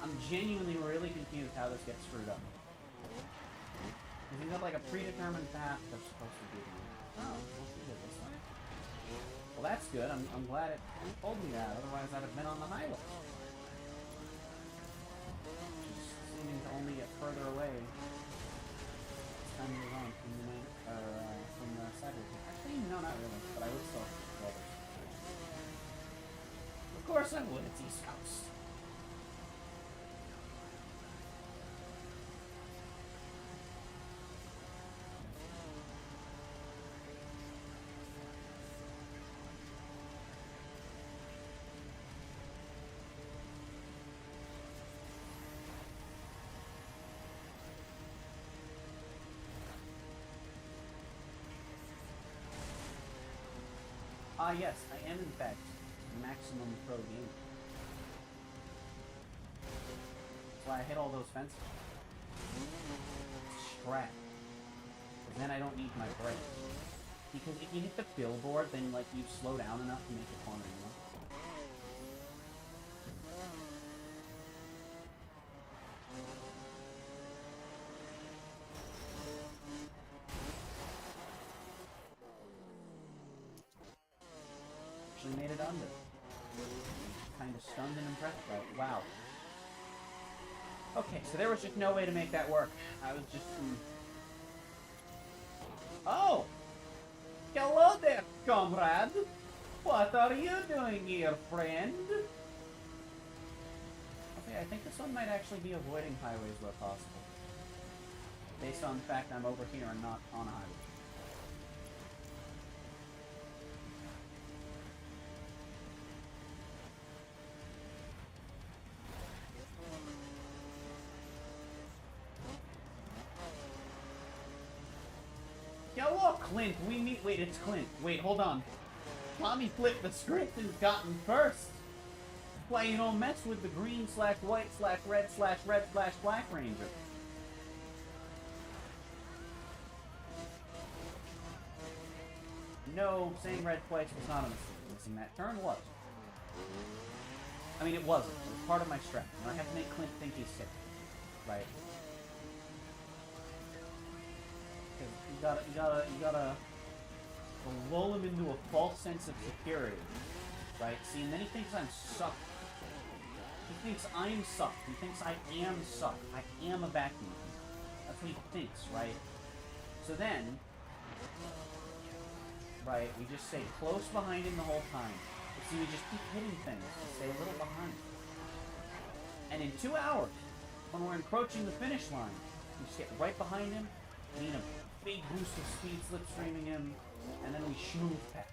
I'm genuinely really confused how this gets screwed up. Because these have, like, a predetermined path that's supposed to be there. Oh, supposed to do it this way. Well, that's good. I'm glad it told me that. Otherwise, I'd have been on the highway. Seeming to only get further away as time moves on from the sidewalk. Actually, no, not really, but I would still have to. Of course I would, it's East Coast. Ah, yes, I am in fact maximum pro gamer. That's why I hit all those fences. Strat. Because then I don't need my brakes. Because if you hit the billboard, then like you slow down enough to make the corner, you know? Made it under. Kind of stunned and impressed by it. Wow. Okay, so there was just no way to make that work. I was just... Oh! Hello there, comrade! What are you doing here, friend? Okay, I think this one might actually be avoiding highways where possible. Based on the fact I'm over here and not on a highway. Hello, Clint. We meet. Wait, it's Clint. Wait, hold on. Tommy flipped the script and gotten first. why you don't mess with the green/white/red/red/black ranger. No, saying red twice was not a mistake. Missing that turn was. I mean, it wasn't. It was part of my strat. And I have to make Clint think he's sick. Right? You gotta lull him into a false sense of security. Right? See, and then he thinks I'm sucked. He thinks I'm sucked. He thinks I am sucked. I am a vacuum. That's what he thinks, right? So then, right, we just stay close behind him the whole time. But see, we just keep hitting things. We stay a little behind. And in 2 hours, when we're encroaching the finish line, we just get right behind him, gain a big boost of speed, slipstreaming him, and then we schmooze past.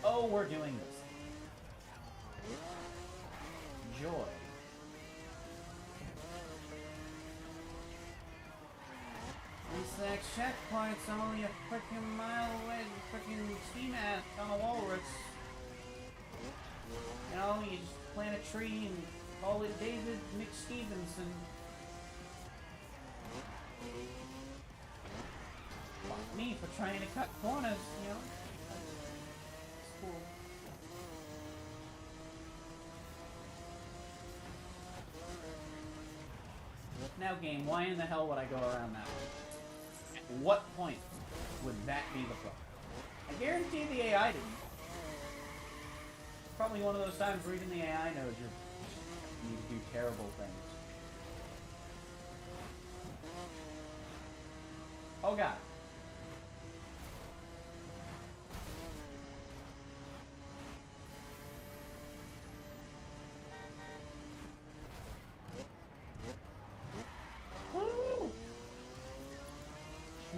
Oh, we're doing this. Joy. This next checkpoint's only a freaking mile away. The freaking ski mask on a walrus. You know, you just plant a tree and call it David McStevenson. Fuck me for trying to cut corners, you know. It's cool. Now game, why in the hell would I go around that way? At what point would that be the problem? I guarantee the AI didn't. Probably one of those times where even the AI knows you need to do terrible things. Oh god. Woo!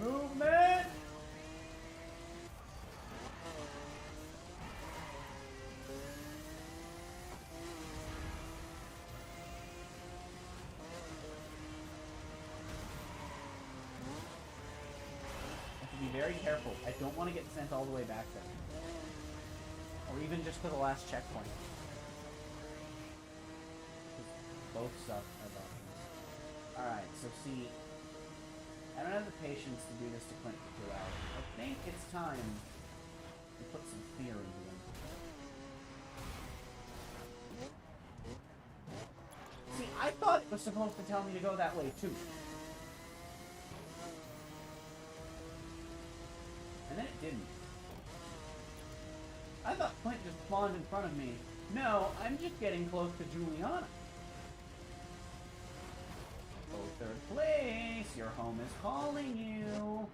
Movement! Be very careful. I don't want to get sent all the way back there. Or even just to the last checkpoint. Both suck about this. Alright, so see, I don't have the patience to do this to Clint for 2 hours. I think it's time to put some fear into him. See, I thought it was supposed to tell me to go that way too. And then it didn't. I thought Clint just spawned in front of me. No, I'm just getting close to Juliana. Oh, third place. Your home is calling you.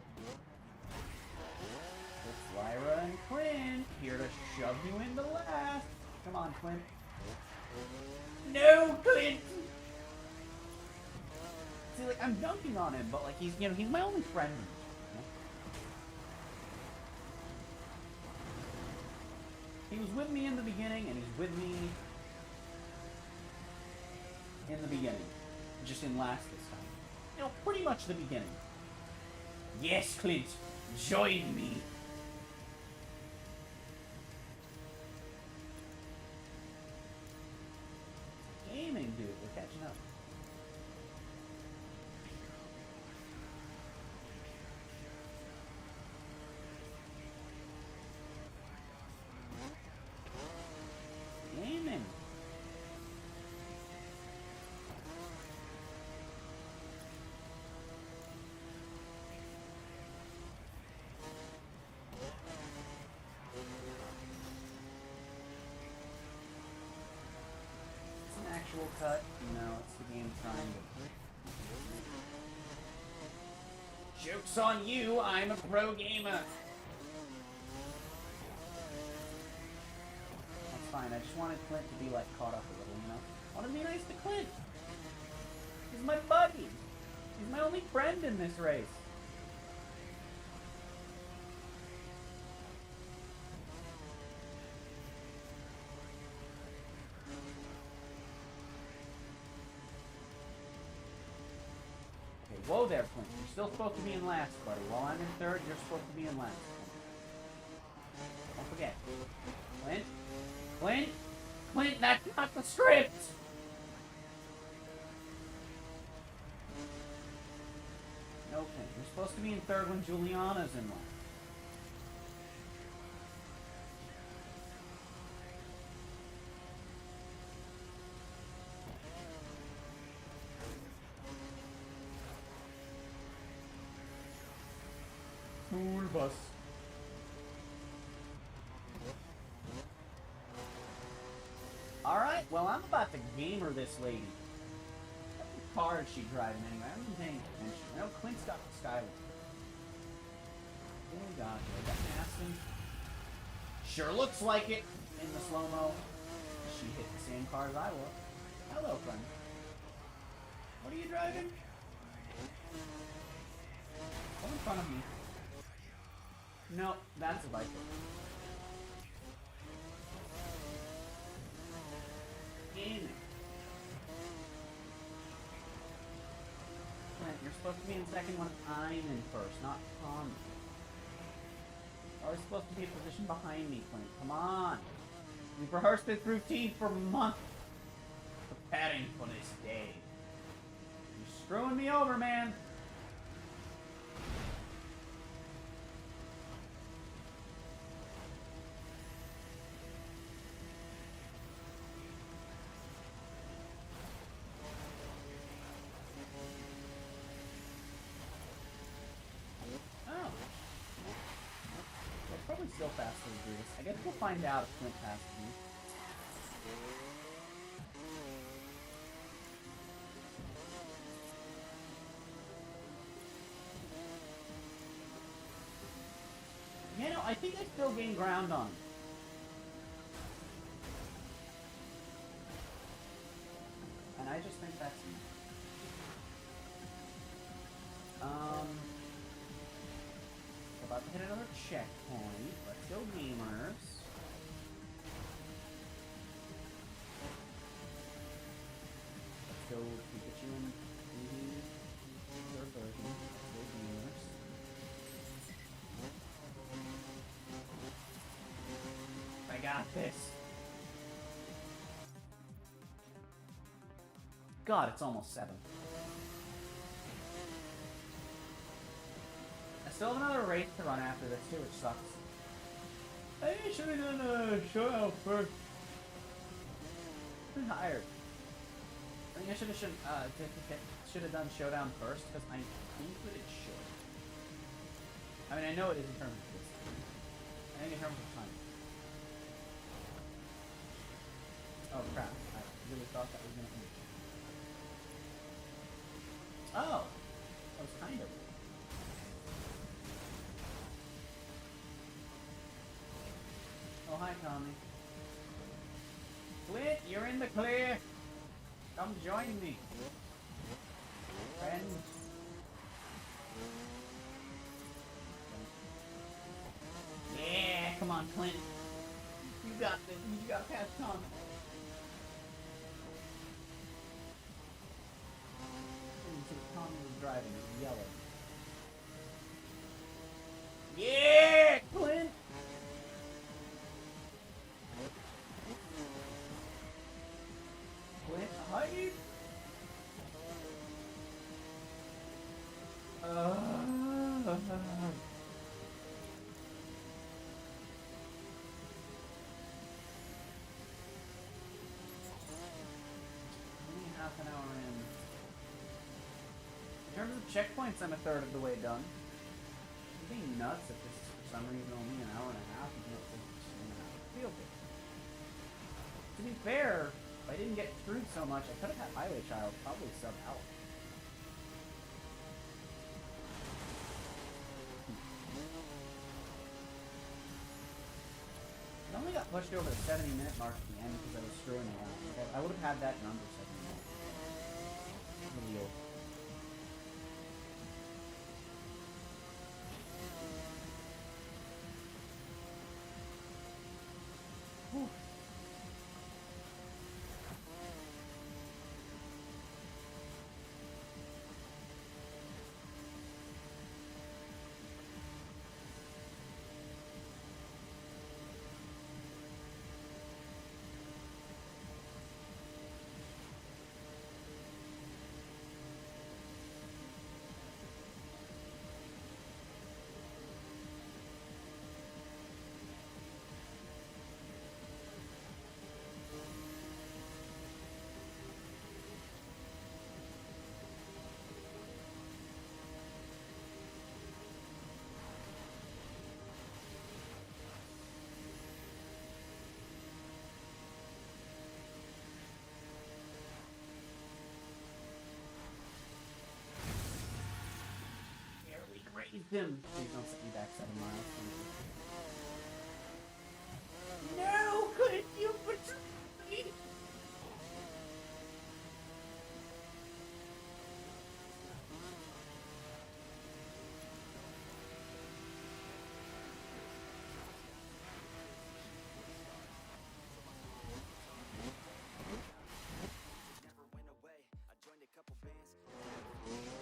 It's Lyra and Clint here to shove you into last. Come on, Clint. No, Clint! See, like, I'm dunking on him, but, like, he's my only friend. He was with me in the beginning, and he's with me in the beginning. Just in last this time. You know, pretty much the beginning. Yes, Clint, join me. Gaming, dude, we're catching up. Gaming. It's an actual cut. No, it's the game trying to. Joke's on you, I'm a pro gamer. Fine, I just wanted Clint to be, like, caught up a little, you know? I want to be nice to Clint! He's my buddy! He's my only friend in this race! Okay, whoa there, Clint. You're still supposed to be in last, buddy. While I'm in third, you're supposed to be in last. Don't forget. Clint? Clint? Clint, that's not the script! No, Clint. You're supposed to be in third when Juliana's in last. School bus. Alright, well, I'm about to gamer this lady. What car is she driving anyway? I haven't been paying attention. I know Clint's got the Skyline. Oh god, I got Aston. Sure looks like it in the slow-mo. She hit the same car as I was. Hello, friend. What are you driving? Come in front of me. No, that's a Viper. In. Clint, you're supposed to be in second when I'm in first, not Tom. You're always supposed to be a position behind me, Clint. Come on. We've rehearsed this routine for months. Preparing for this day. You're screwing me over, man. Probably still faster to do this. I guess we'll find out if Clint passes me. You know, I think I still gain ground on him. And I just think that's me. About to hit another checkpoint. Let's go, gamers. Let's go Pikachu and Eevee. Third version. Let's go, gamers. I got this. God, it's almost 7. I still have another race to run after this too, which sucks. I should have done a showdown first. I'm tired. I think I should have done showdown first because I think that it should. I mean, I know it is in terms of this. I think in terms of time. Oh crap! I really thought that was gonna end. Oh, that was kind of. Oh, hi, Tommy. Clint, you're in the clear. Come join me. Friend. Yeah, come on, Clint. You got this. You got past Tommy. Tommy was driving. It was yellow. Yeah, Clint. Clint, hi. Only half an hour in. In terms of checkpoints, I'm a third of the way done. I'm being nuts if this is for some reason only an hour and a half. Even if it's feel good. To be fair, if I didn't get screwed so much, I could have had Highway Child probably sub out. I only got pushed over the 70-minute mark at the end because I was screwing around. I would have had that in under 7 minutes. Video. Whew. raised him. Please don't set me back 7 miles. No, couldn't you betray me?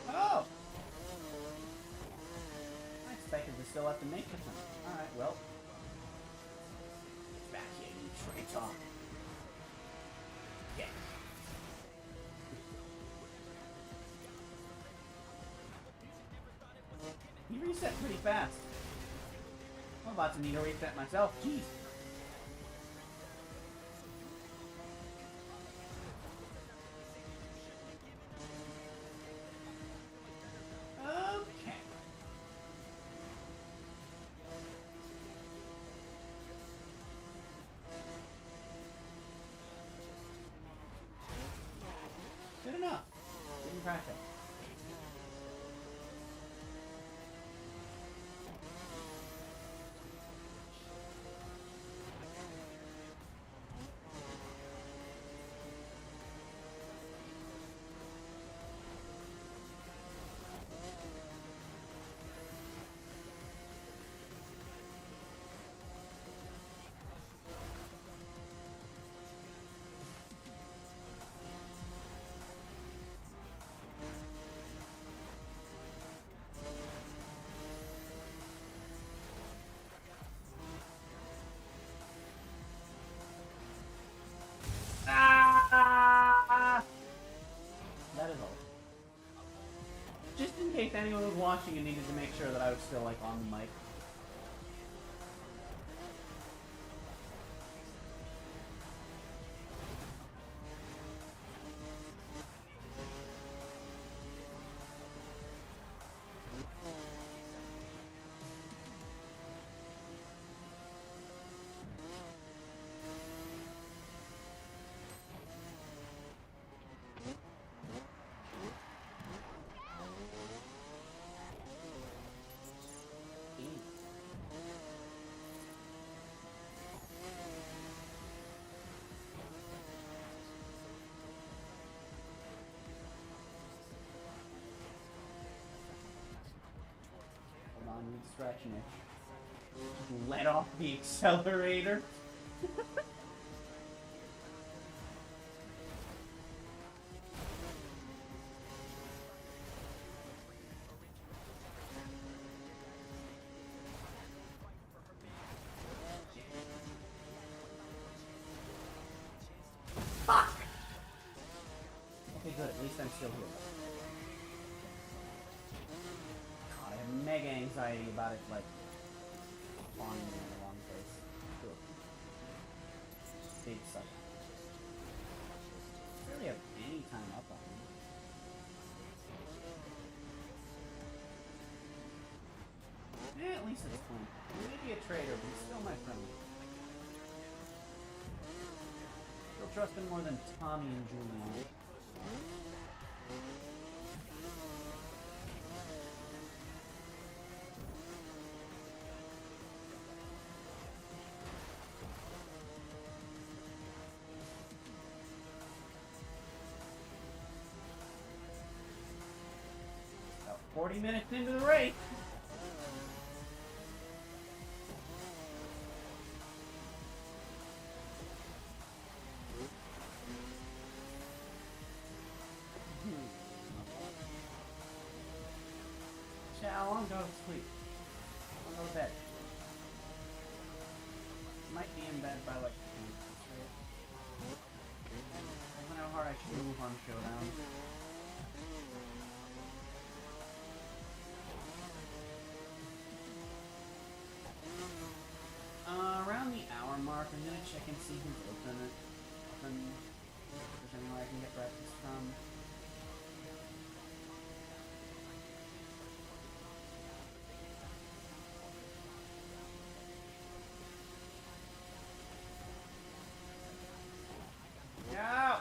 Oh! I expected to still have to make the time. Alright, well. Back here, you traitor. Yeah. He reset pretty fast. I'm about to need a reset myself. Jeez. Okay. Good enough. Didn't crash it. Ah! That is all. Just in case anyone was watching and needed to make sure that I was still, like, on the mic. Hold on, you distraction itch. Let off the accelerator. Fuck! Okay, good. At least I'm still here. God, I have mega anxiety about it, like, spawning in the wrong place. Cool. Big suck. I don't really have any time up on me. Yeah, at least it's fun. He may be a traitor, but he's still my friend. Still trust him more than Tommy and Julian. About 40 minutes into the race. I want to go to sleep. I want to go to bed. Might be in bed by like 10. I wonder how hard I should move on Showdown. Around the hour mark, I'm gonna check and see who's open. If there's anywhere I can get breakfast from. No!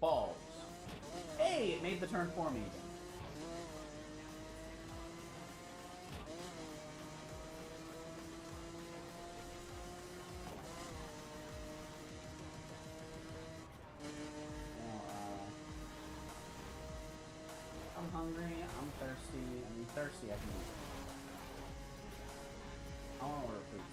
Balls. Hey, it made the turn for me again. hungry, I'm thirsty. I mean, thirsty, I can eat. I want to order food soon.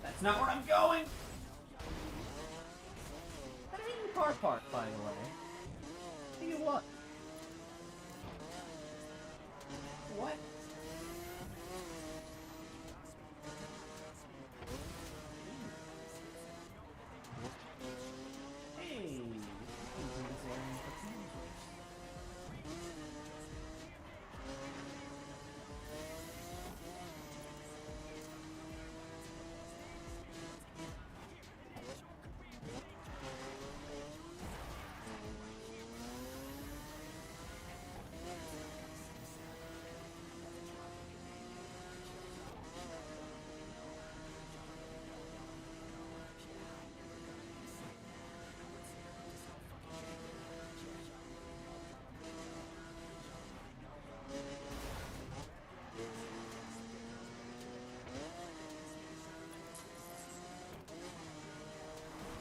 That's not where I'm going! I didn't even car park, by the way. Tell you what. What? Hey!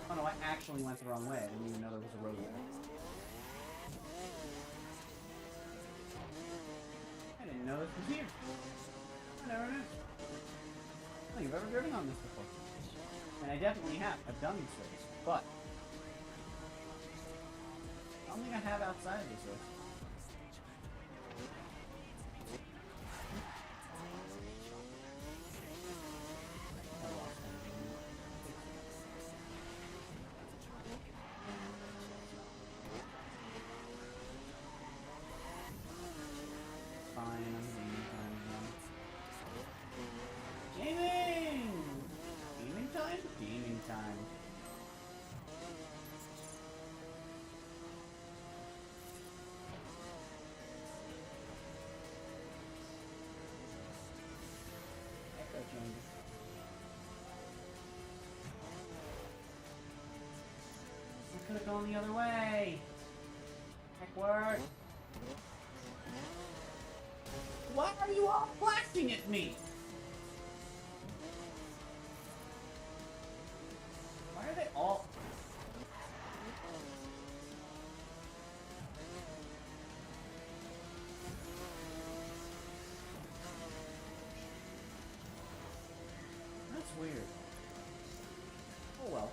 Oh no, I actually went the wrong way. I didn't even know there was a road there. I didn't know this was here. I never knew. I don't think I've ever driven on this before. And I definitely have. I've done these roads. But I don't think I have outside of these roads. I could have gone the other way. Heck work. Why are you all flashing at me? Why are they all... That's weird. Oh well.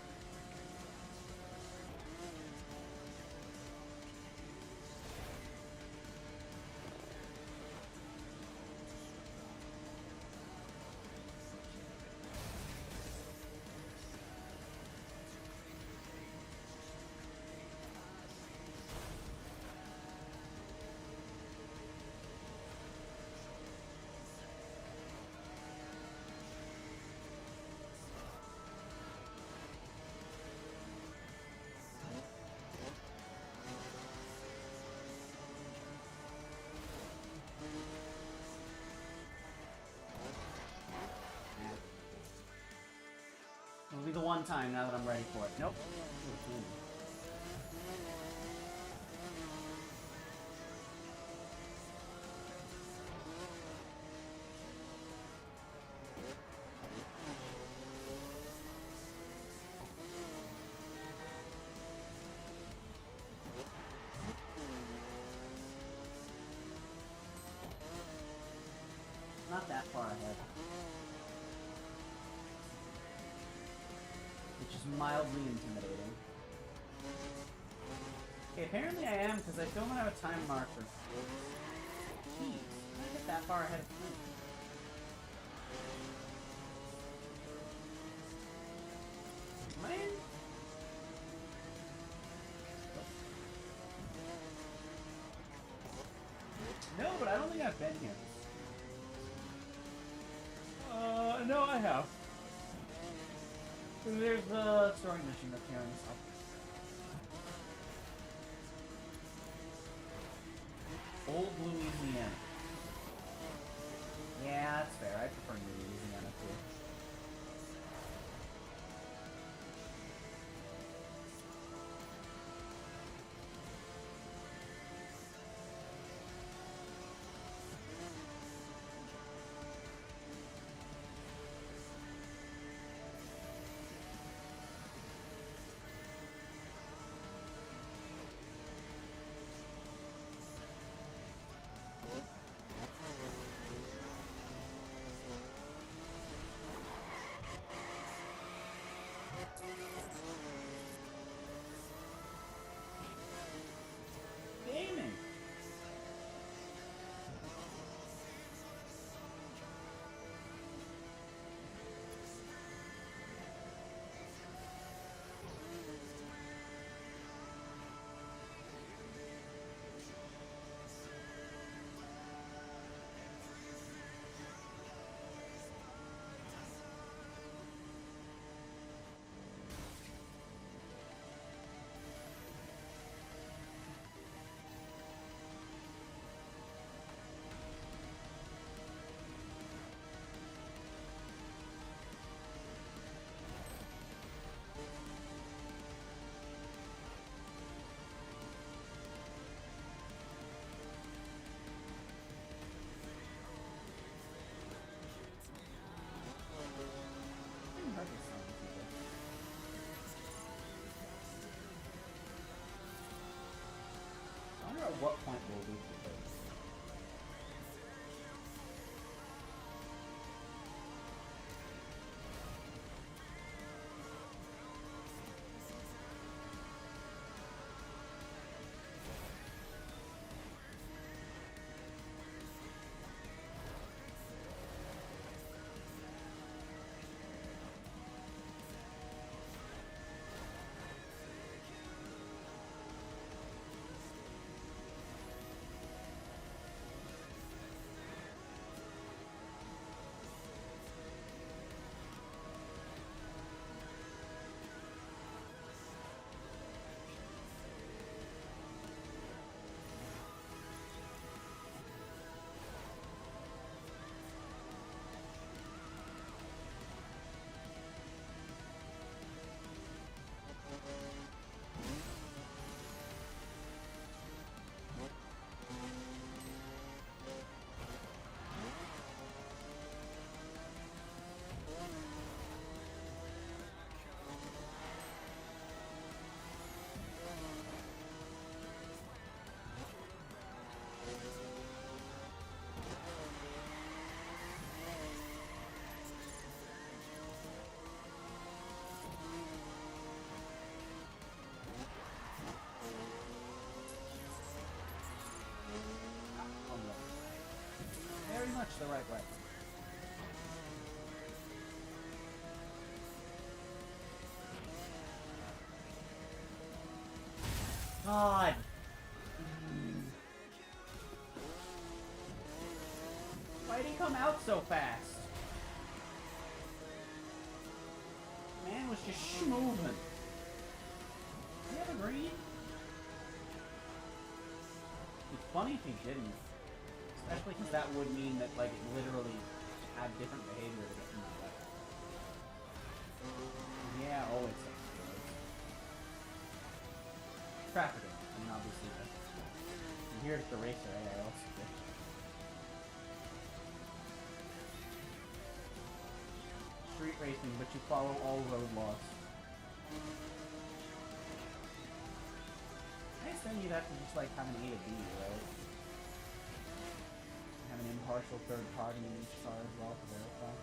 It'll be the one time now that I'm ready for it. Nope. Not that far ahead. Which is mildly intimidating. Okay, apparently I am, because I still don't have a time marker. Jeez, I get that far ahead of time. Am I in? No, but I don't think I've been here. No, I have. There's a story mission that's here in the south. Old Louisiana. Yeah, that's fair. I prefer New Louisiana too. Gaming. I wonder at what point we'll lose the base. Very much the right way. God. Why'd he come out so fast? Man was just schmoving. Do you have a green? It's funny if he didn't. Especially because that would mean that, like, it literally had different behavior to get from that weapon. Yeah, always sounds good. Trafficking. I mean, obviously, and here's the racer AIL skill. Street racing, but you follow all road laws. I guess then you'd have to just, like, have an A to B, right? Have an impartial third party in each car as well to verify.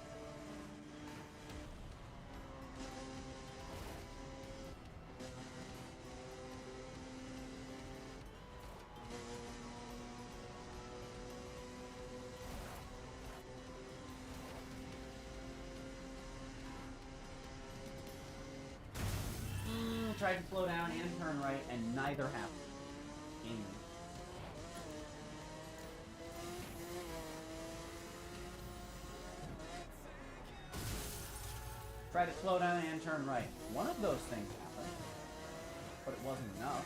Tried to slow down and turn right, and neither happened. Anyway. Try to slow down and turn right. One of those things happened, but it wasn't enough.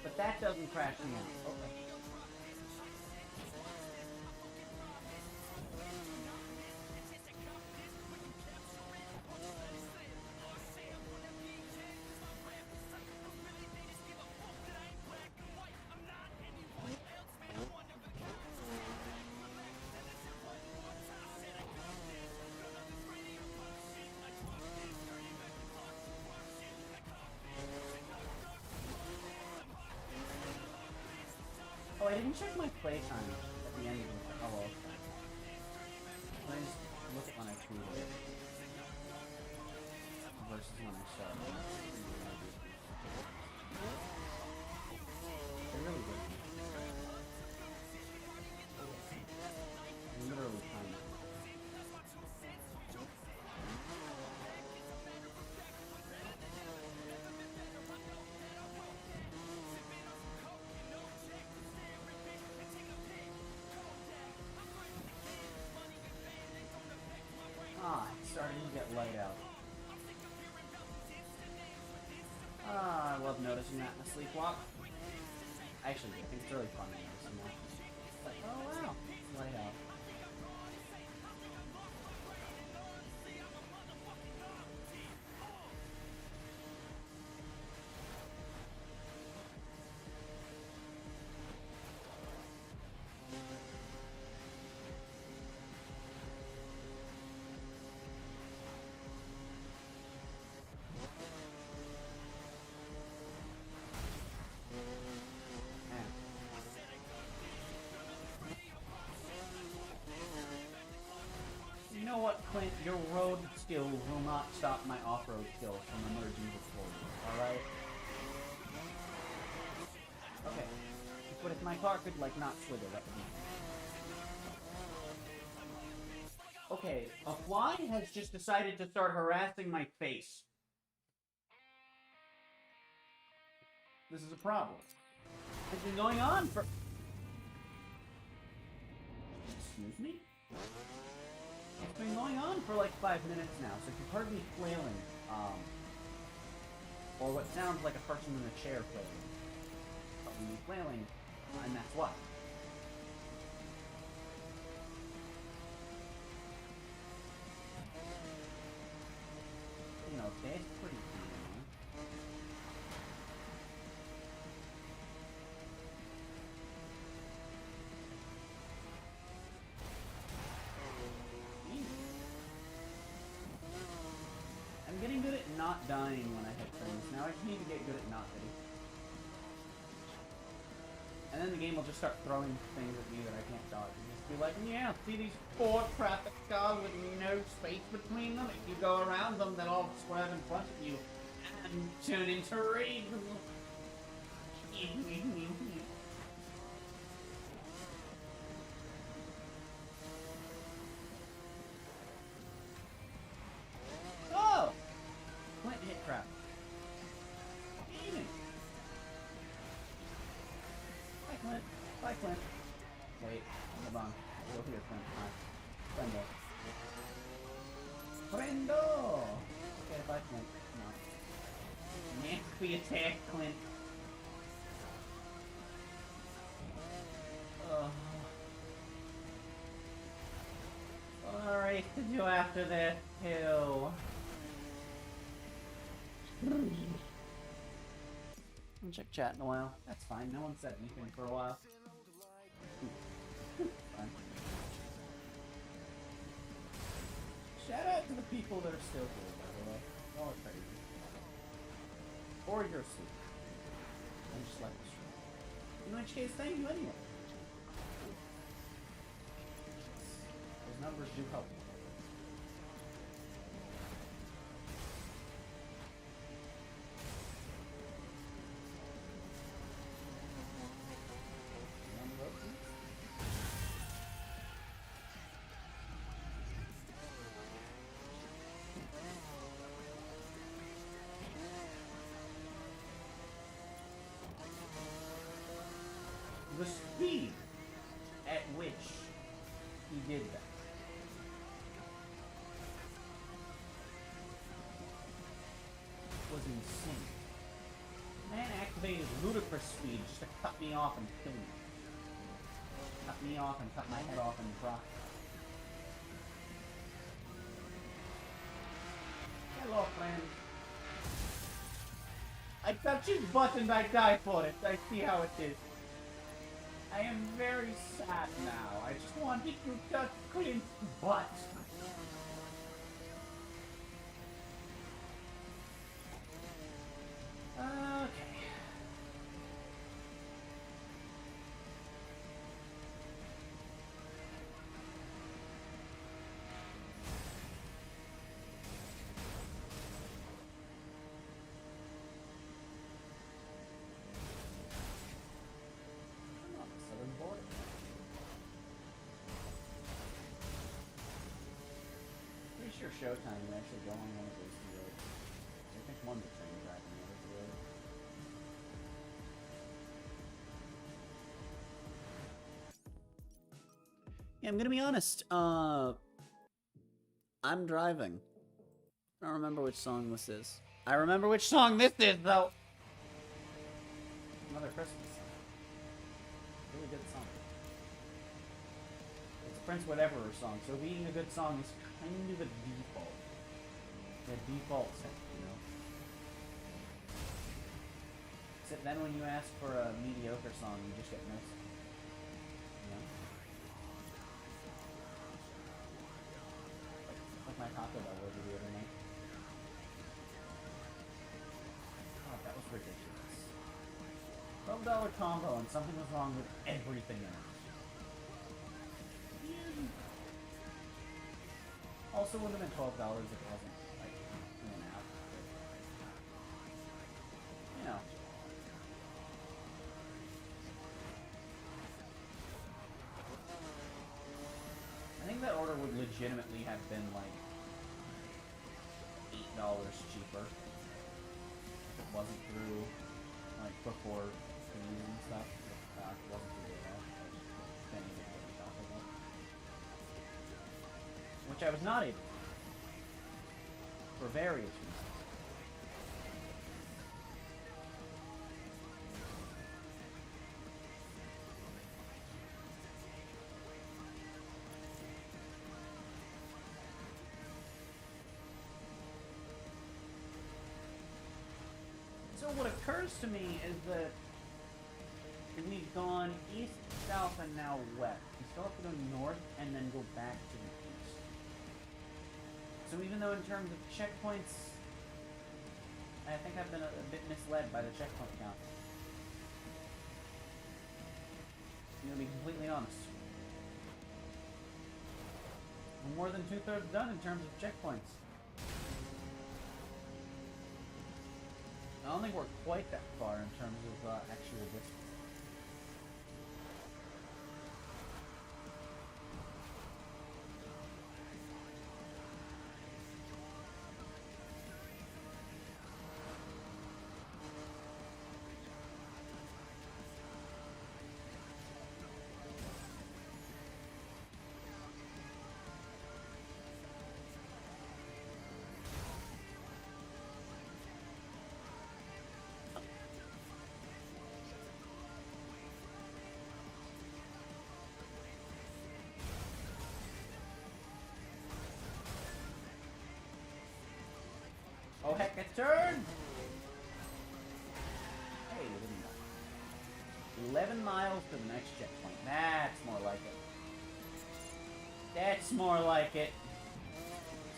But that doesn't crash me out. Okay. Oh, I didn't check my playtime at the end of it. Oh well. Can I just look at when I tweeted it versus when I started? They're really good. Literally tiny. It's starting to get light out. I love noticing that in a Sleeplocke. Actually, I think it's really fun noticing that. It's like, oh wow, it's light out. You know what, Clint? Your road skills will not stop my off-road skills from emerging before you, alright? Okay. But if my car could, like, not slither, that would be... Okay, a fly has just decided to start harassing my face. This is a problem. It's been going on for... Excuse me? It's been going on for like 5 minutes now, so if you've heard me flailing, or what sounds like a person in a chair flailing, but when me flailing, and that's why. You know, that's pretty cool. I'm getting good at not dying when I hit things. Now I just need to get good at not hitting. And then the game will just start throwing things at me that I can't dodge. And just be like, yeah, see these 4 traffic cars with no space between them? If you go around them, they'll all swerve in front of you and turn into rage. Oh! Clint hit trap. Easy. Bye, Clint. Bye, Clint. Wait, hold on. Go here, Clint. Hi. Friendo. Friendo! Okay, bye, Clint. Come on. Nasty attack, Clint. to do after this, too. I'll check chat in a while. That's fine. No one said anything for a while. Fine. Shout out to the people that are still here, by the way. Y'all are crazy. Or you're asleep. And just like the stream. In which case, thank you anyway. Those numbers do help. The speed at which he did that. Was insane. Man activated ludicrous speed just to cut me off and kill me. Cut me off and cut my head off and drop. Hello, friend. I touch his butt and I die for it. I see how it is. I am very sad now. I just wanted to touch Clint's butt. Okay. Pretty sure Showtime would actually go on one of those two roads. I think one's a train track and the other's a road. Yeah, I'm gonna be honest. I'm driving. I don't remember which song this is. I remember which song this is, though! Another Christmas song. Really good song. It's a PrinceWhateverer song, so being a good song is kind of a default. The default setting, you know? Except then when you ask for a mediocre song, you just get no song. You know? Like my Taco Bell order the other night. Oh, that was ridiculous. $12 combo and something was wrong with everything in it. Also would have been $12 if it wasn't, like, in and out. You know. I think that order would legitimately have been, like, $8 cheaper. If it wasn't through, like, before fees and stuff. It wasn't through that. I just didn't even get the top of it. Which I was not able to. For various reasons. So what occurs to me is that we've gone east, south, and now west. We still have to go north and then go back to the east. So even though in terms of checkpoints, I think I've been a bit misled by the checkpoint count. I'm gonna be completely honest. We're more than 2/3 done in terms of checkpoints. I don't think we're quite that far in terms of actual distance. turn! Hey, we didn't die. 11 miles to the next checkpoint. That's more like it. That's more like it.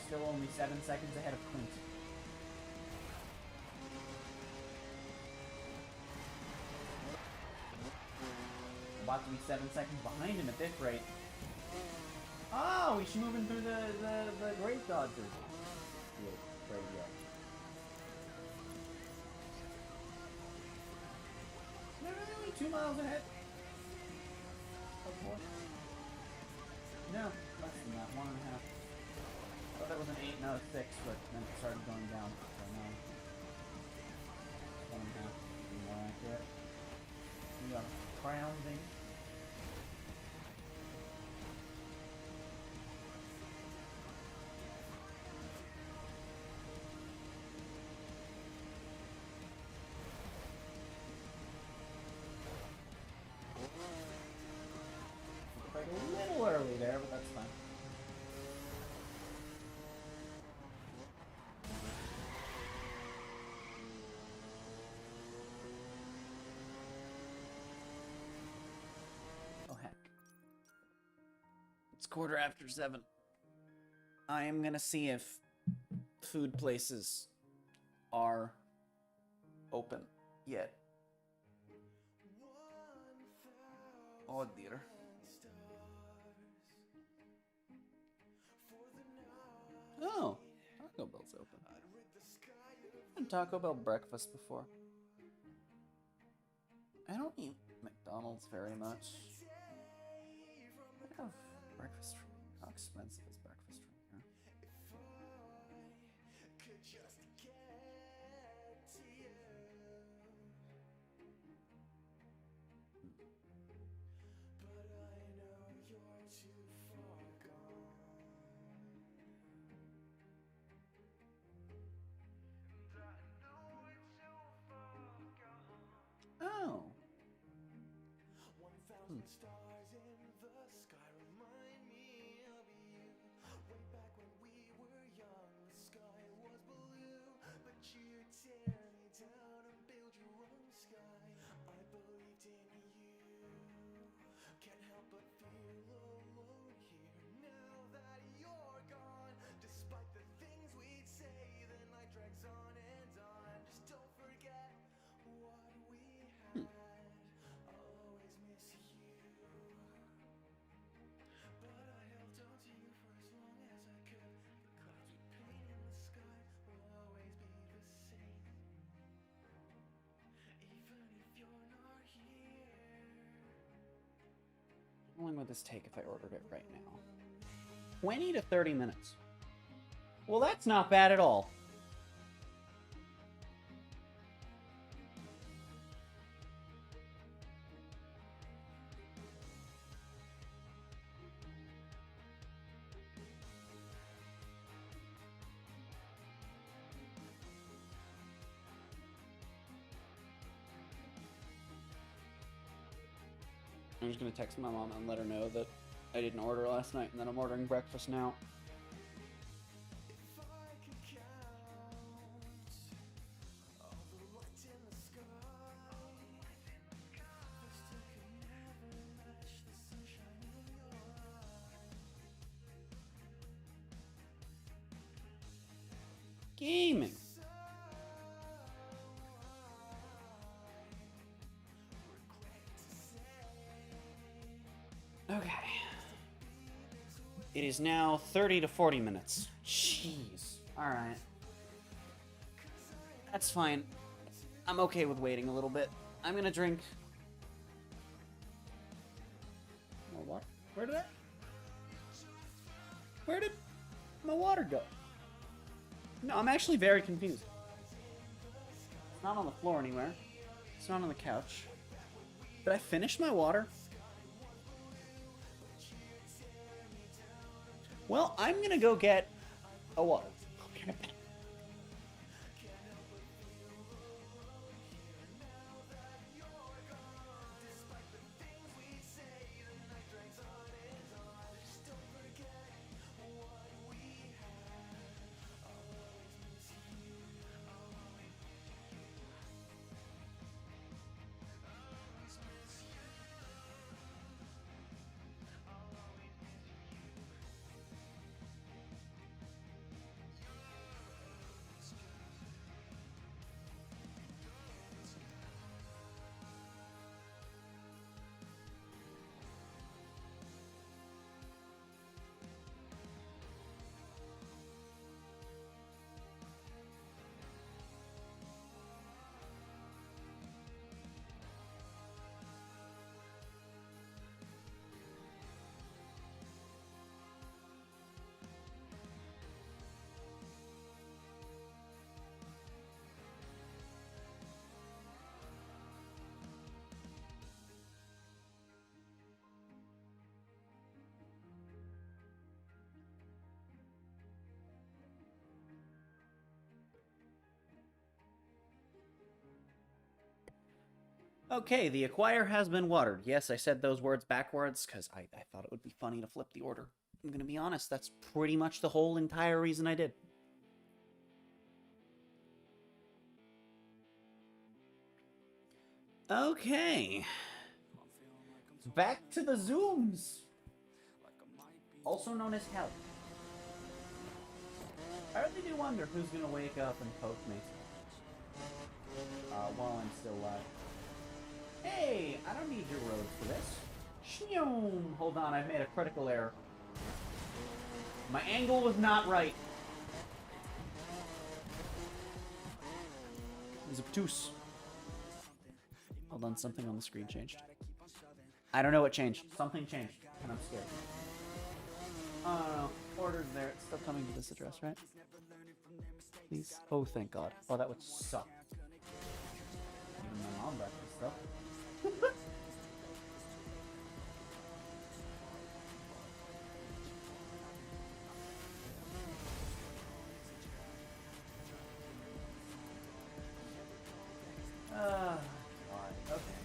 Still only 7 seconds ahead of Clint. About to be 7 seconds behind him at this rate. Oh, he's moving through the grave dodgers. Graveyard. No, really? 2 miles ahead? Oh, boy. No, less than that. 1.5. I thought that was an 8, no, 6, but then it started going down. So no. 1.5. More accurate. We got a grounding. Like a little early there, but that's fine. Oh heck. It's 7:15. I am gonna see if food places are open yet. Oh dear. Oh, Taco Bell's open. I've had Taco Bell breakfast before. I don't eat McDonald's very much. I have breakfast from how expensive is breakfast from here? Oh. Stars in the sky remind me of you. Way back when we were young, the sky was blue, but you tear me down and build your own sky. I believed in you. Can't help but feel alone here now that you're gone. Despite the things we'd say, the night drags on and on. Just don't forget what we had. How long would this take if I ordered it right now? 20 to 30 minutes. Well, that's not bad at all. I'm just gonna text my mom and let her know that I didn't order last night and that I'm ordering breakfast now. Gaming. Okay. It is now 30 to 40 minutes. Jeez. Alright. That's fine. I'm okay with waiting a little bit. I'm gonna drink... more water? Where did my water go? No, I'm actually very confused. It's not on the floor anywhere. It's not on the couch. Did I finish my water? Well, I'm gonna go get a water. Okay, the acquire has been watered. Yes, I said those words backwards because I thought it would be funny to flip the order. I'm gonna be honest, that's pretty much the whole entire reason I did. Okay. Back to the Zooms! Also known as Hell. I really do wonder who's gonna wake up and poke me. While I'm still alive. Hey, I don't need your roads for this. Shnoom! Hold on, I've made a critical error. My angle was not right. It was obtuse. Hold on, something on the screen changed. I don't know what changed. Something changed, and I'm scared. Oh, no. Order's there. It's still coming to this address, right? Please? Oh, thank God. Oh, that would suck. Even my mom got this stuff. God. Okay.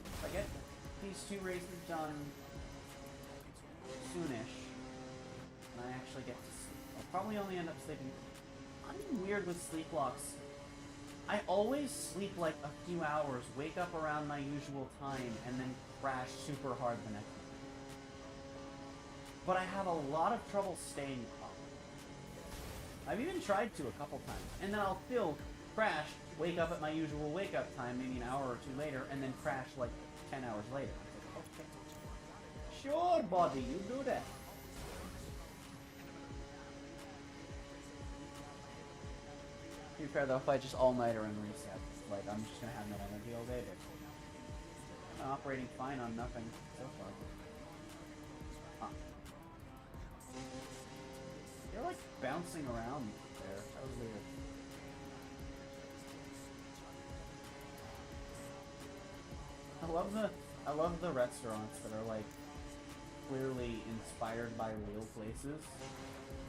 If I get these two races done soonish, and I actually get to sleep, I'll probably only end up sleeping. I'm weird with sleep locks. I always sleep like a few hours, wake up around my usual time, and then crash super hard the next day. But I have a lot of trouble staying up. I've even tried to a couple times, and then I'll still crash, wake up at my usual wake up time, maybe an hour or two later, and then crash like 10 hours later. Like, okay. Sure, buddy, you do that. To be fair though, if I just all-nighter and reset, like, I'm just gonna have no energy all day, but I'm operating fine on nothing so far. Huh. You're like bouncing around there. That was weird. I love the restaurants that are like clearly inspired by real places,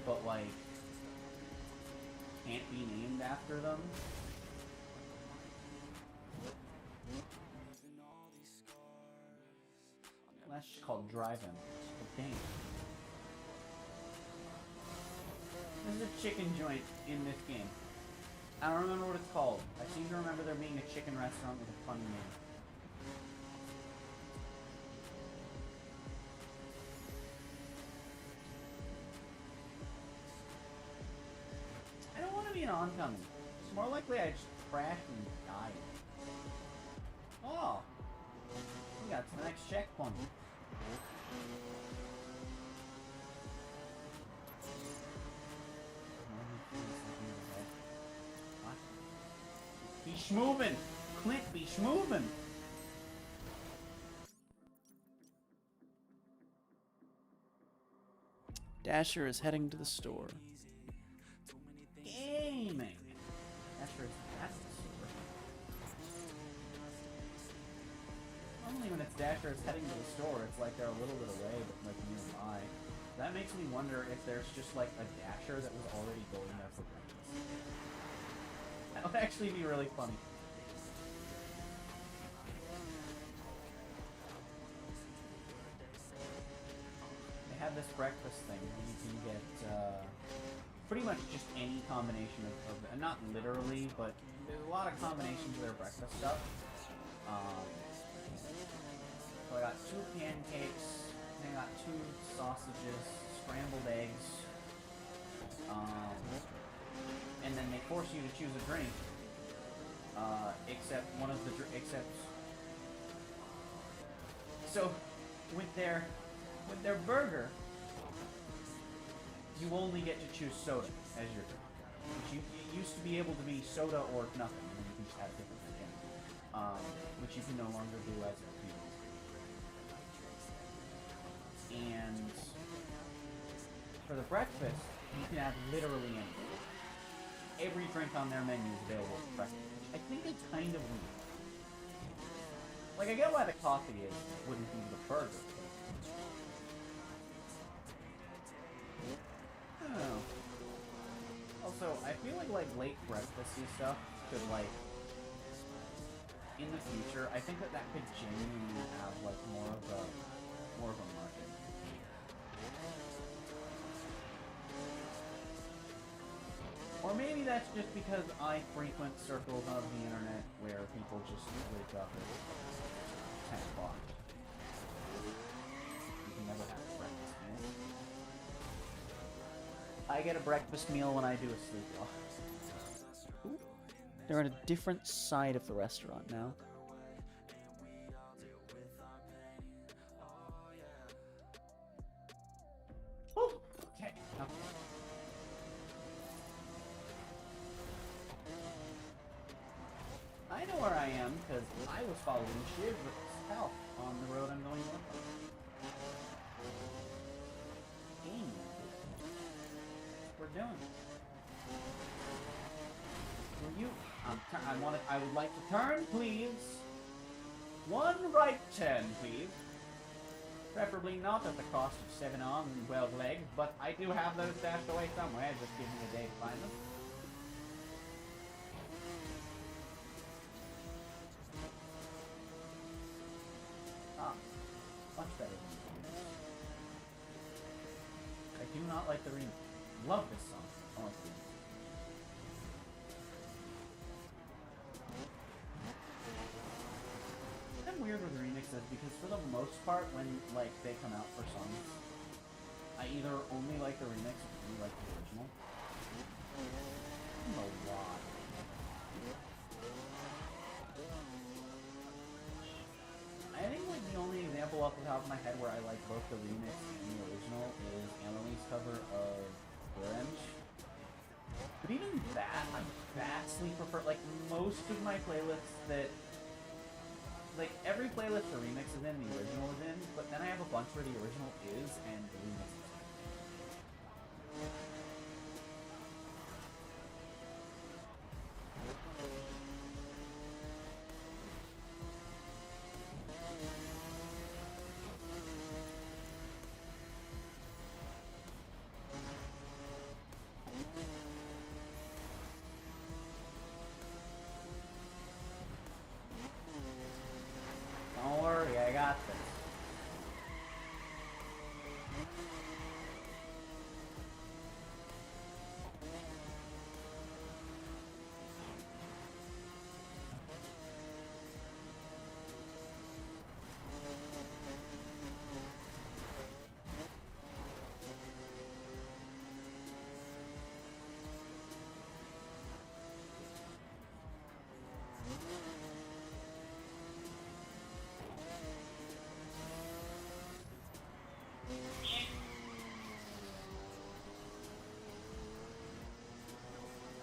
but like can't be named after them. That's just called drive-in. Oh, dang. There's a chicken joint in this game. I don't remember what it's called. I seem to remember there being a chicken restaurant with a funny name. I don't want to be an oncoming. It's more likely I just crash and die. Oh! We got to the next checkpoint. Be schmovin'! Clint, be schmovin'! Dasher is heading to the store. Gaming! Dasher is at the store. Normally when it's Dasher is heading to the store, it's like they're a little bit away, but like nearby. That makes me wonder if there's just like a Dasher that was already going there for breakfast. That would actually be really funny. They have this breakfast thing where you can get pretty much just any combination of not literally, but there's a lot of combinations of their breakfast stuff. So I got 2 pancakes, and I got 2 sausages, scrambled eggs, and then they force you to choose a drink, except one of the so with their burger, you only get to choose soda as your drink. Which it used to be able to be soda or nothing, and then you can just have a different drink, which you can no longer do as a previous. And for the breakfast, you can have literally anything. Every drink on their menu is available for breakfast, which I think is kind of weird. Like, I get why the coffee wouldn't be the burger. I don't know. Also, I feel like late breakfasty stuff could, like, in the future, I think that that could genuinely have, like, more of a market. Or maybe that's just because I frequent circles of the internet where people just wake up at 10 o'clock. You can never have a breakfast meal. I get a breakfast meal when I do a sleepwalk. They're on a different side of the restaurant now. Whew. Okay. I know where I am because I was following Shiv south on the road I'm going north on. Game. We're doing. Will you? I would like to turn, please. One right turn, please. Preferably not at the cost of 7 arms and 12 legs, but I do have those stashed away somewhere. Just give me a day to find them. Ah, much better than the remix. I do not like the remix. Love this song. I like the remix. I'm weird with remixes because for the most part, when like they come out for songs, I either only like the remix or only like the original. A lot. I think like the only example off the top of my head where I like both the remix and the original is Annalise cover of Orange. But even that, I vastly prefer, like most of my playlists that, like every playlist the remix is in, the original is in, but then I have a bunch where the original is and the remix is in. Don't worry, I got this.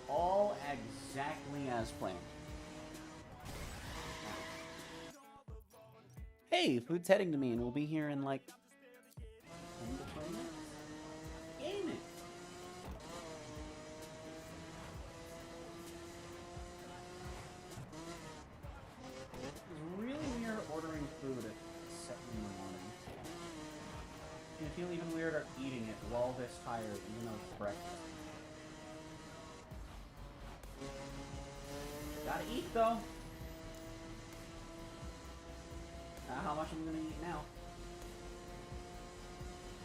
All exactly as planned. Hey, food's heading to me and we'll be here in like 10 to 20 minutes. Gaming. It's really weird ordering food at 7 in the morning. And I feel even weirder eating it while this tired, even though it's breakfast. Gotta eat though. How much I'm gonna eat now?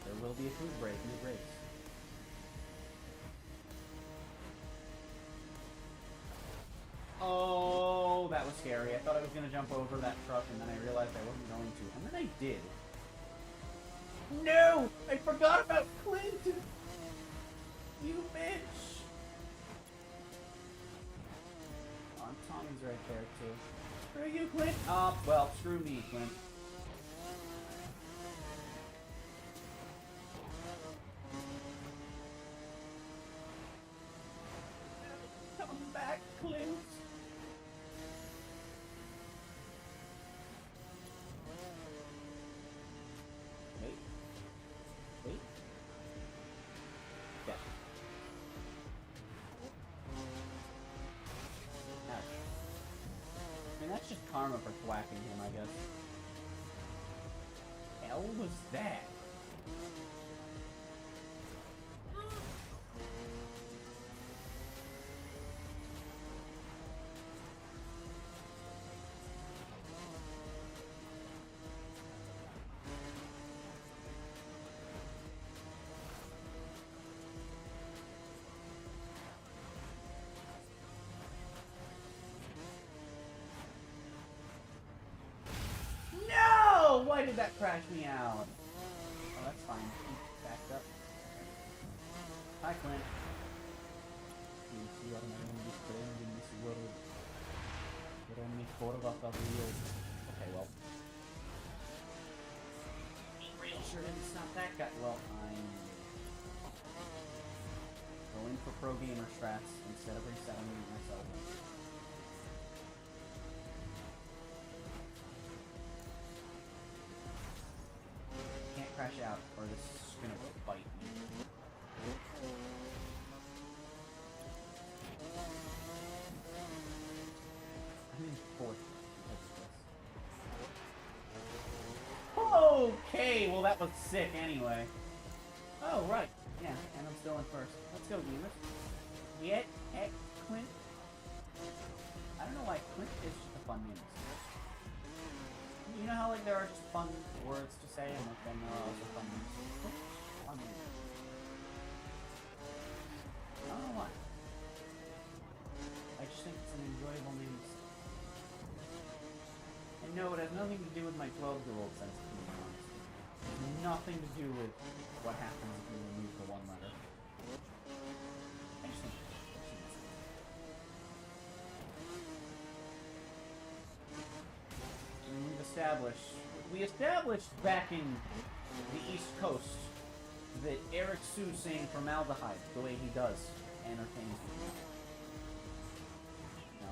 There will be a food break mid-race. Oh, that was scary. I thought I was gonna jump over that truck and then I realized I wasn't going to. And then I did. No! I forgot about Clint! You bitch! Tommy's right there too. Screw you, Clint! Well, screw me, Clint. Come back, Clint! Wait. Wait. Yeah. I mean, that's just karma for thwacking him, I guess. Hell was that? Why did that crash me out? Oh, that's fine. Keep backed up. Hi, Clint. Okay, well. Ain't real sure didn't stop that guy. Well, I'm going for pro gamer strats instead of resetting myself. Can't crash out or this is gonna bite me. I'm in fourth because of this. Okay, well that was sick anyway. Oh, right. Yeah, and I'm still in first. Let's go, gamers. Yet, heck, Clint. I don't know why Clint is just a fun name. You know how, like, there are just fun words to say, and then there are also fun names. Fun names. I don't know why. I just think it's an enjoyable name to say. And no, it has nothing to do with my 12-year-old sense of being honest. It has nothing to do with what happens if you remove the one letter. I just think and we established back in the East Coast that Eric Sue saying formaldehyde the way he does entertains me. No.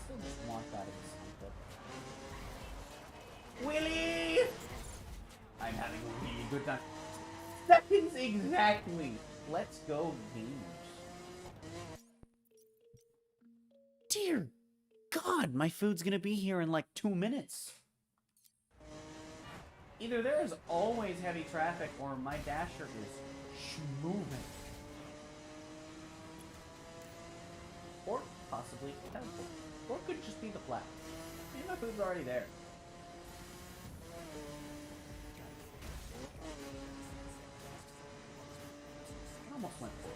Still just want that in the sound clip. Willie! I'm having a really good time. Seconds exactly! Let's go, gamers. Dear God, my food's gonna be here in like 2 minutes. Either there is always heavy traffic or my dasher is moving. Or possibly temple. Or it could just be the flat. Maybe my food's already there. I almost went for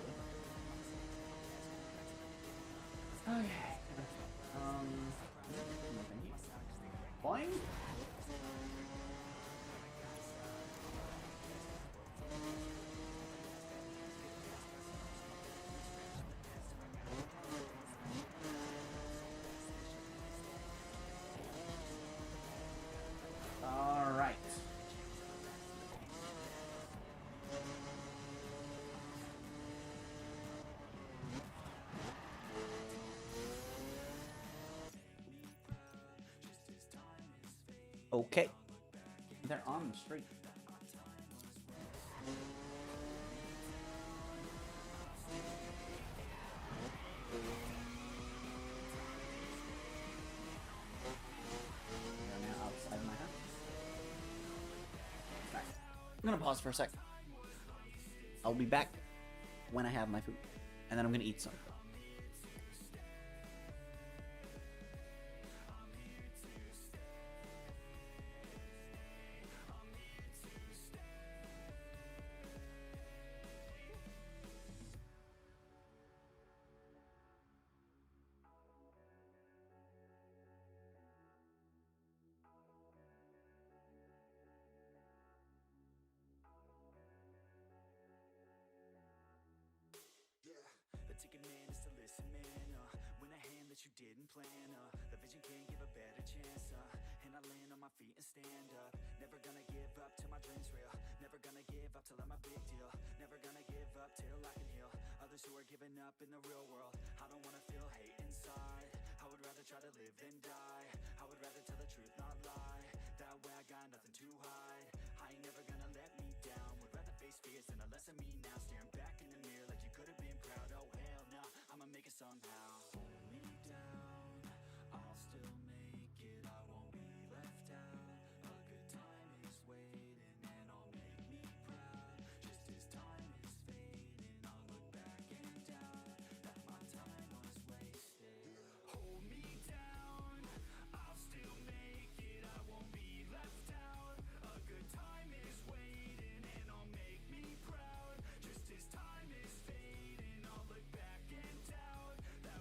it. Okay. Boing. All right. Okay. They're on the street. They're now outside my house. Right. I'm gonna pause for a sec. I'll be back when I have my food. And then I'm gonna eat some. The ticket man is to listen, man. When a hand that you didn't plan, the vision can't give a better chance. And I land on my feet and stand up. Never gonna give up till my dreams real. Never gonna give up till I'm a big deal. Never gonna give up till I can heal others who are giving up in the real world. I don't wanna feel hate inside. I would rather try to live than die. I would rather tell the truth, not lie. That way I got nothing to hide. I ain't never gonna let me down. Would rather face fears than a less of me now. Staring back in the mirror like you could have been proud. Oh hell no, I'ma make it somehow. Hold me down, I'll still make it. I won't be left out. A good time is waiting and I'll make me proud. Just as time is fading, I'll look back and doubt that my time was wasted. Hold me down, I'll still make it. I won't be left out. A good time is waiting and I'll make me proud. Just as time is fading, I'll look back and doubt that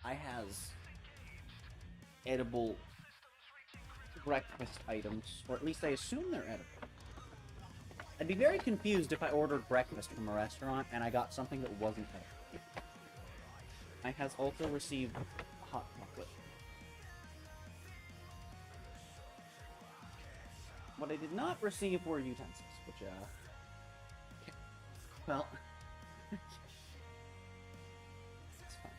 I has edible breakfast items, or at least I assume they're edible. I'd be very confused if I ordered breakfast from a restaurant and I got something that wasn't edible. I has also received a hot chocolate. What I did not receive were utensils, which, well, it's fine.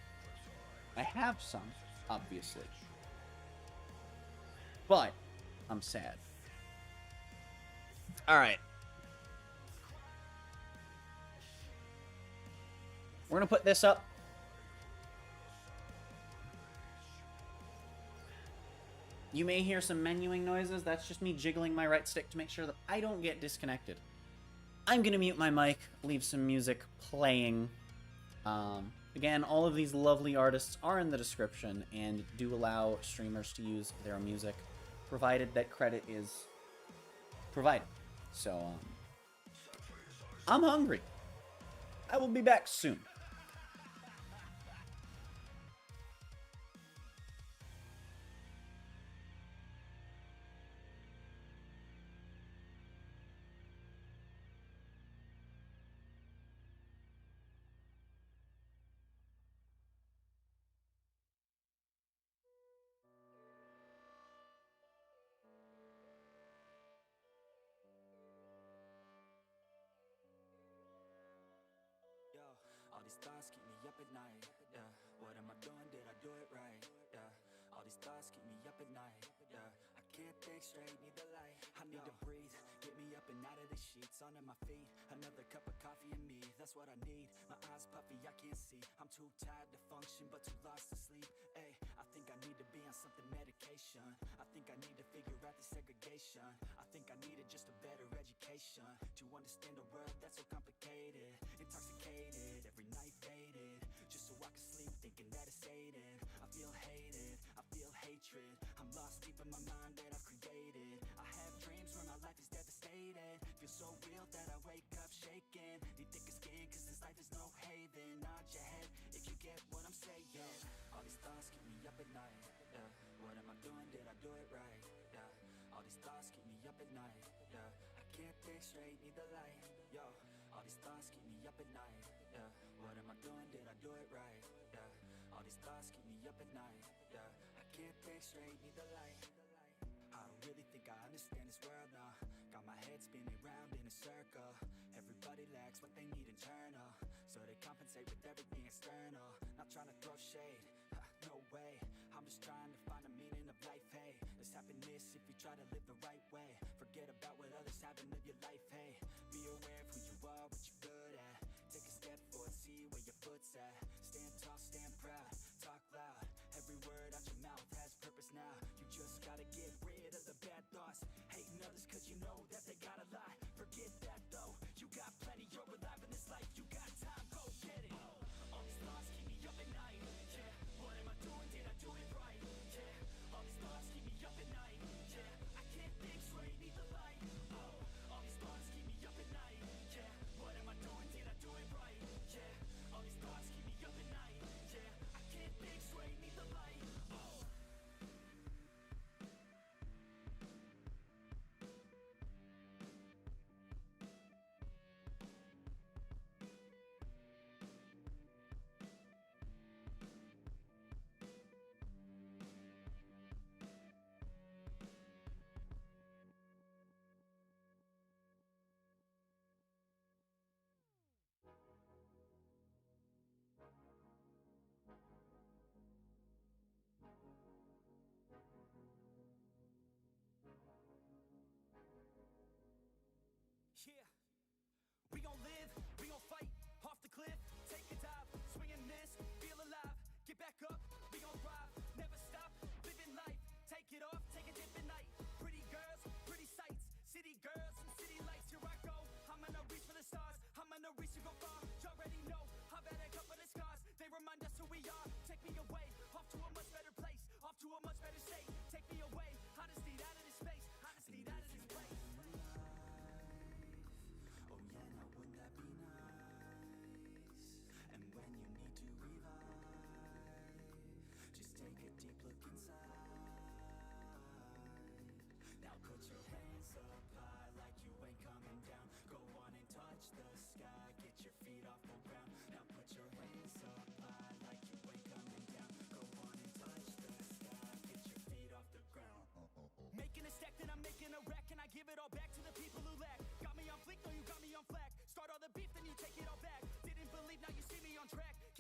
I have some, obviously. But, I'm sad. Alright. We're gonna put this up. You may hear some menuing noises. That's just me jiggling my right stick to make sure that I don't get disconnected. I'm gonna mute my mic, leave some music playing. Again, all of these lovely artists are in the description and do allow streamers to use their music, provided that credit is provided. So, I'm hungry. I will be back soon. All these thoughts keep me up at night, yeah. What am I doing? Did I do it right? Yeah. All these thoughts keep me up at night, yeah. I can't think straight, need the light. I need to breathe, get me up and out of the sheets, onto my feet. Another cup of coffee and me, that's what I need. My eyes puffy, I can't see. I'm too tired to function, but too lost to sleep. Ay, I think I need to be on something medication. I think I need to figure out the segregation. I think I needed just a better education to understand a world that's so complicated. Intoxicated, every night faded, just so I can sleep thinking that it's Satan. I feel hated, I feel hatred. I'm lost deep in my mind that I've created. I have dreams where my life is devastated. Feel so real that I wake up shaking. Need thicker skin cause this life is no haven. Nod your head if you get what I'm saying. All these thoughts keep me up at night, yeah. What am I doing? Did I do it right? Yeah. All these thoughts keep me up at night, yeah. I can't think straight, need the light, yo. All these thoughts keep me up at night, yeah. What am I doing? Did I do it right? Yeah. All these thoughts keep me up at night, yeah. I can't think straight, need the light. I don't really think I understand this world now. Got my head spinning round in a circle. Everybody lacks what they need internal, so they compensate with everything external. Not trying to throw shade, no way. I'm just trying to find a meaning of life, hey. There's happiness if you try to live the right way. Forget about what others have and live your life, hey. Be aware of who you are, what you're good at. Take a step forward, see where your foot's at. Stand tall, stand proud, talk loud. Every word out your mouth has purpose now. You just gotta get rid of the bad thoughts. Hating others cause you know that they gotta lie. Forget that though, you got plenty, you're alive in this life. You got time, go get it. All these thoughts keep me up at night, yeah. What am I doing? Did I do it right? Yeah. All these thoughts keep me up at night, yeah. I can't think straight, need the light. Oh, all these thoughts keep me up at night, yeah. What am I doing? Did I do it right? Yeah. All these thoughts keep me up at night, yeah. I can't think straight, need the light. Oh. Yeah, we gon' live, we gon' fight, off the cliff, take a dive, swing and miss, feel alive, get back up, we gon' thrive, never stop, living life, take it off, take a dip at night, pretty girls, pretty sights, city girls and city lights, here I go, I'm gonna reach for the stars, I'm gonna reach to go far, you already know, I've had a couple of scars, they remind us who we are, take me away, off to a much better place, off to a much better state, take me away, I just need out of this space, I just need out of this place.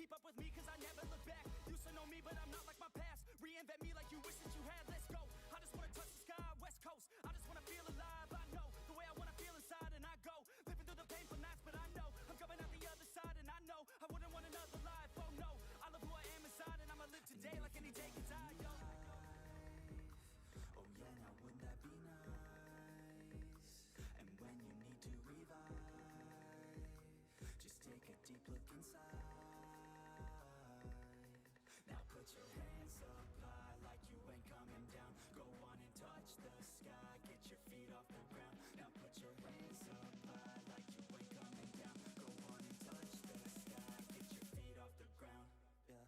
keep up with me cause I never look back. Used to know me but I'm not like my past. Reinvent me like you wish that you had. Let's go. I just wanna touch the sky, West Coast. I just wanna feel alive. I know the way I wanna feel inside, and I go living through the painful nights, but I know I'm coming out the other side, and I know I wouldn't want another life. Oh no, I love who I am inside, and I'ma live today like any day can die. Yo. Oh yeah, now would that be nice? And when you need to revive, just take a deep look inside. Now put your hands up high like you ain't coming down. Go on and touch the sky, get your feet off the ground. Now put your hands up high like you ain't coming down. Go on and touch the sky, get your feet off the ground. Yeah.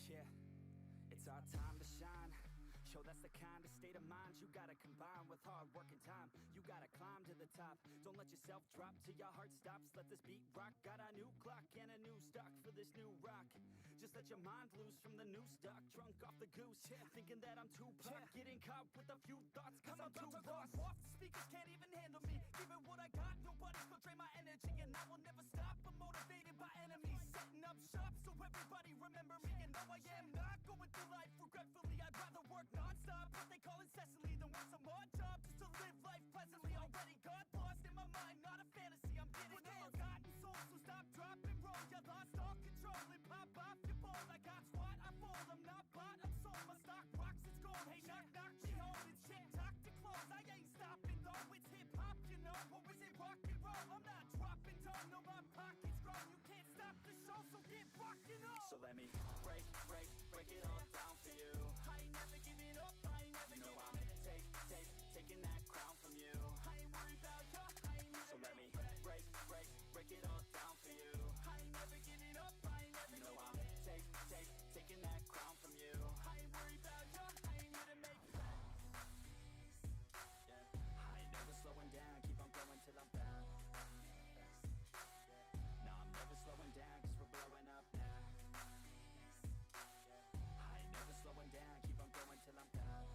Yeah, it's our time to shine. Yo, that's the kind of state of mind you gotta combine with hard work and time. You gotta climb to the top. Don't let yourself drop till your heart stops. Let this beat rock. Got a new clock and a new stock for this new rock. Just let your mind loose from the new stock. Drunk off the goose, thinking that I'm too pop. Getting caught with a few thoughts cause I'm too lost. Off the speakers can't even handle me. Giving what I got, nobody's gonna drain my energy. And I will never stop, I'm motivated by enemies. Setting up shop so everybody remember me. And no, I am not going through life regretfully. I'd rather work non-stop, what they call incessantly, than work some odd job just to live life pleasantly. Already got lost in my mind, not a fantasy. I'm getting with a forgotten soul, so stop, drop, and roll. You lost all control and pop off your ball. I got squat, I fold, I'm not bought, I'm sold. My stock rocks, it's gold. Hey, knock, knock, she holding shit, talk to close. I ain't stopping though, it's hip-hop, you know. Or is it rock and roll? I'm not dropping down, no, my pocket's grown. You can't stop the show, so get rockin' on. So let me break it all down for you. I ain't never giving up, I ain't never giving up. Taking that crown from you. I ain't worried about you, I ain't never. So let me break it all down for you. I ain't never giving up, I ain't never giving up. Taking that crown from you. I ain't worried about you, I ain't here to make friends. Yeah. I ain't never slowing down, keep on going till I'm found. No, I'm never slowing down, cause we're blowing up now. I ain't never slowing down, keep on going till I'm down.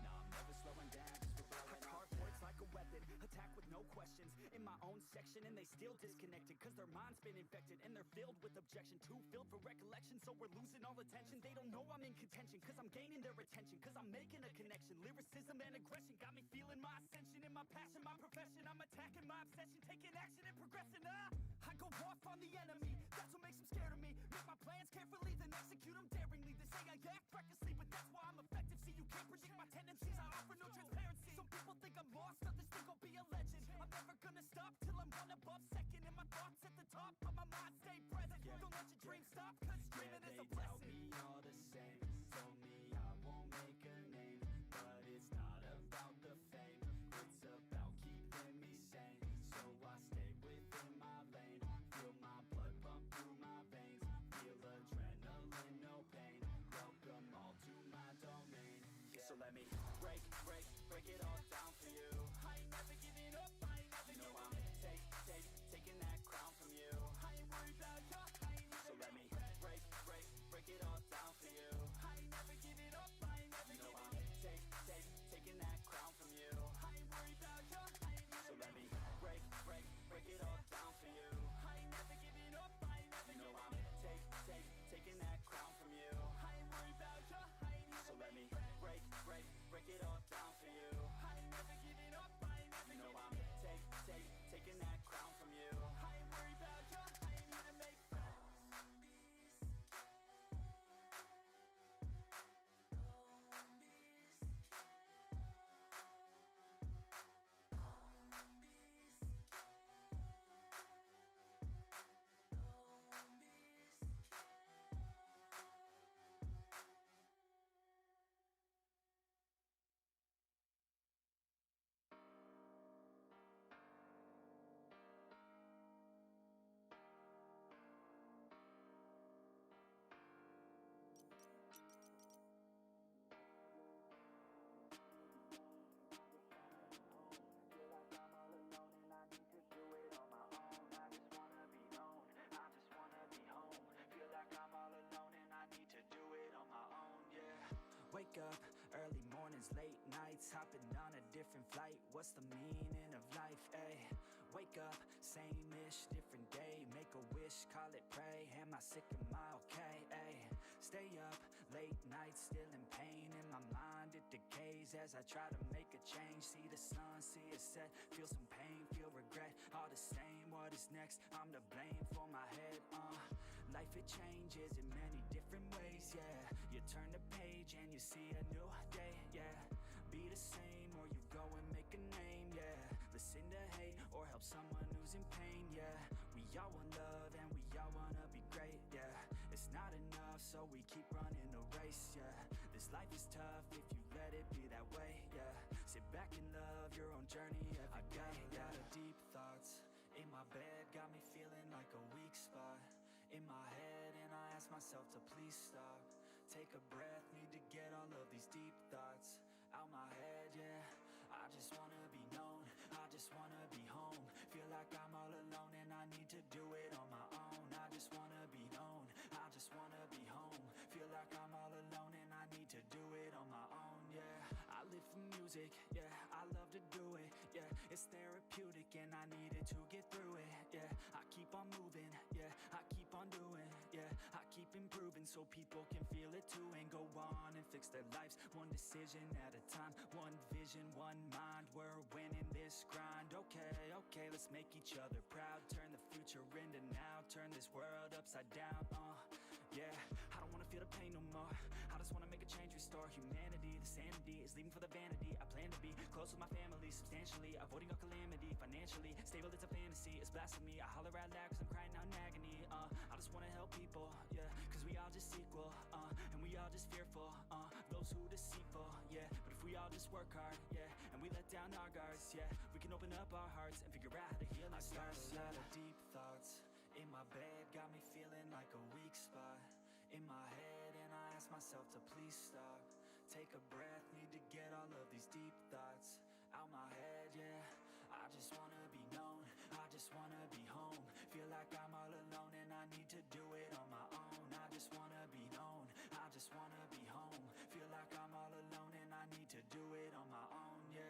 No, I'm never slowing down, cause we're blowing up. Words like a weapon, attack with no questions. In my own section, and they still disconnected, cause their mind's been infected, and they're filled with objection. Too filled for recollection, so we're losing all attention. They don't know I'm in contention, cause I'm gaining their attention, cause I'm making a connection. Lyricism and aggression got me feeling my ascension. In my passion, my profession, I'm attacking my obsession, taking action and progressing. I go off on the enemy, that's what makes them scared of me. Make my plans carefully, then execute them daringly. They say I act recklessly, but that's why I'm effective. See, you can't predict my tendencies, I offer no transparency. Some people think I'm lost, others think I'll be a legend. I'm never gonna stop till I'm one above second. And my thoughts at the top, but my mind stay present. Don't let your dreams stop, cause dreaming is a blessing. They tell me all the same, told me I won't make a name. But it's not about the fame, it's about keeping me sane. So I stay within my lane, feel my blood pump through my veins. Feel adrenaline, no pain, welcome all to my domain. Yeah. So let me break it all down for you. I ain't never giving up, I ain't never giving up. Taking that crown from you. I ain't worried about you, I ain't never. So let me break it all down for you. I ain't never giving up, I ain't never giving up. Taking that crown from you. I ain't worried about you, I ain't never. So let me break it all down for you. I ain't never giving up, I ain't never giving up. Taking that crown from you. I ain't worried about you, I ain't never. So let me break it all down for you. I ain't never giving up, I ain't never giving up. Taking that crown from you. Wake up, early mornings, late nights, hopping on a different flight. What's the meaning of life, ayy? Wake up, same-ish, different day. Make a wish, call it pray. Am I sick, am I okay, ayy? Stay up, late nights, still in pain. In my mind, it decays as I try to make a change. See the sun, see it set, feel some pain, feel regret. All the same, what is next? I'm to blame for my head, Life, it changes in many different ways, yeah. You turn the page and you see a new day, yeah. Be the same or you go and make a name, yeah. Listen to hate or help someone who's in pain, yeah. We all want love and we all wanna be great, yeah. It's not enough, so we keep running the race, yeah. This life is tough if you let it be that way, yeah. Sit back and love your own journey every day. I got a lot of deep thoughts in my bed, got me feeling like a weak spot in my head, and I ask myself to please stop. Take a breath, need to get all of these deep thoughts out my head, yeah. I just wanna be known, I just wanna be home. Feel like I'm all alone and I need to do it on my own. I just wanna be known, I just wanna be home. Feel like I'm all alone and I need to do it on my own, yeah. I live for music, yeah, I love to do it, yeah. It's therapeutic and I needed to get through it, yeah. I keep on moving, yeah, I keep on doing, yeah. I keep improving so people can feel it too, and go on and fix their lives one decision at a time, one vision, one mind. We're winning this grind. Okay, let's make each other proud. Turn the future into now, turn this world upside down, yeah. I don't wanna feel the pain no more, I just wanna make a change, restore humanity. The sanity is leaving for the vanity. I plan to be close with my family, substantially avoiding all calamity. Financially stable, it's a fantasy, it's blasphemy. I holler out loud cause I'm crying out in agony, I just wanna help people, yeah. Cause we all just equal, and we all just fearful, those who deceitful, yeah. But if we all just work hard, yeah, and we let down our guards, yeah, we can open up our hearts and figure out how to heal ourselves. I got a lot of deep thoughts in my bed, got me feeling like a weak spot in my head, and I ask myself to please stop. Take a breath, need to get all of these deep thoughts out my head, yeah. I just wanna be known, I just wanna be home. Feel like I'm all alone and I need to do it on my own. I just wanna be known, I just wanna be home. Feel like I'm all alone and I need to do it on my own, yeah.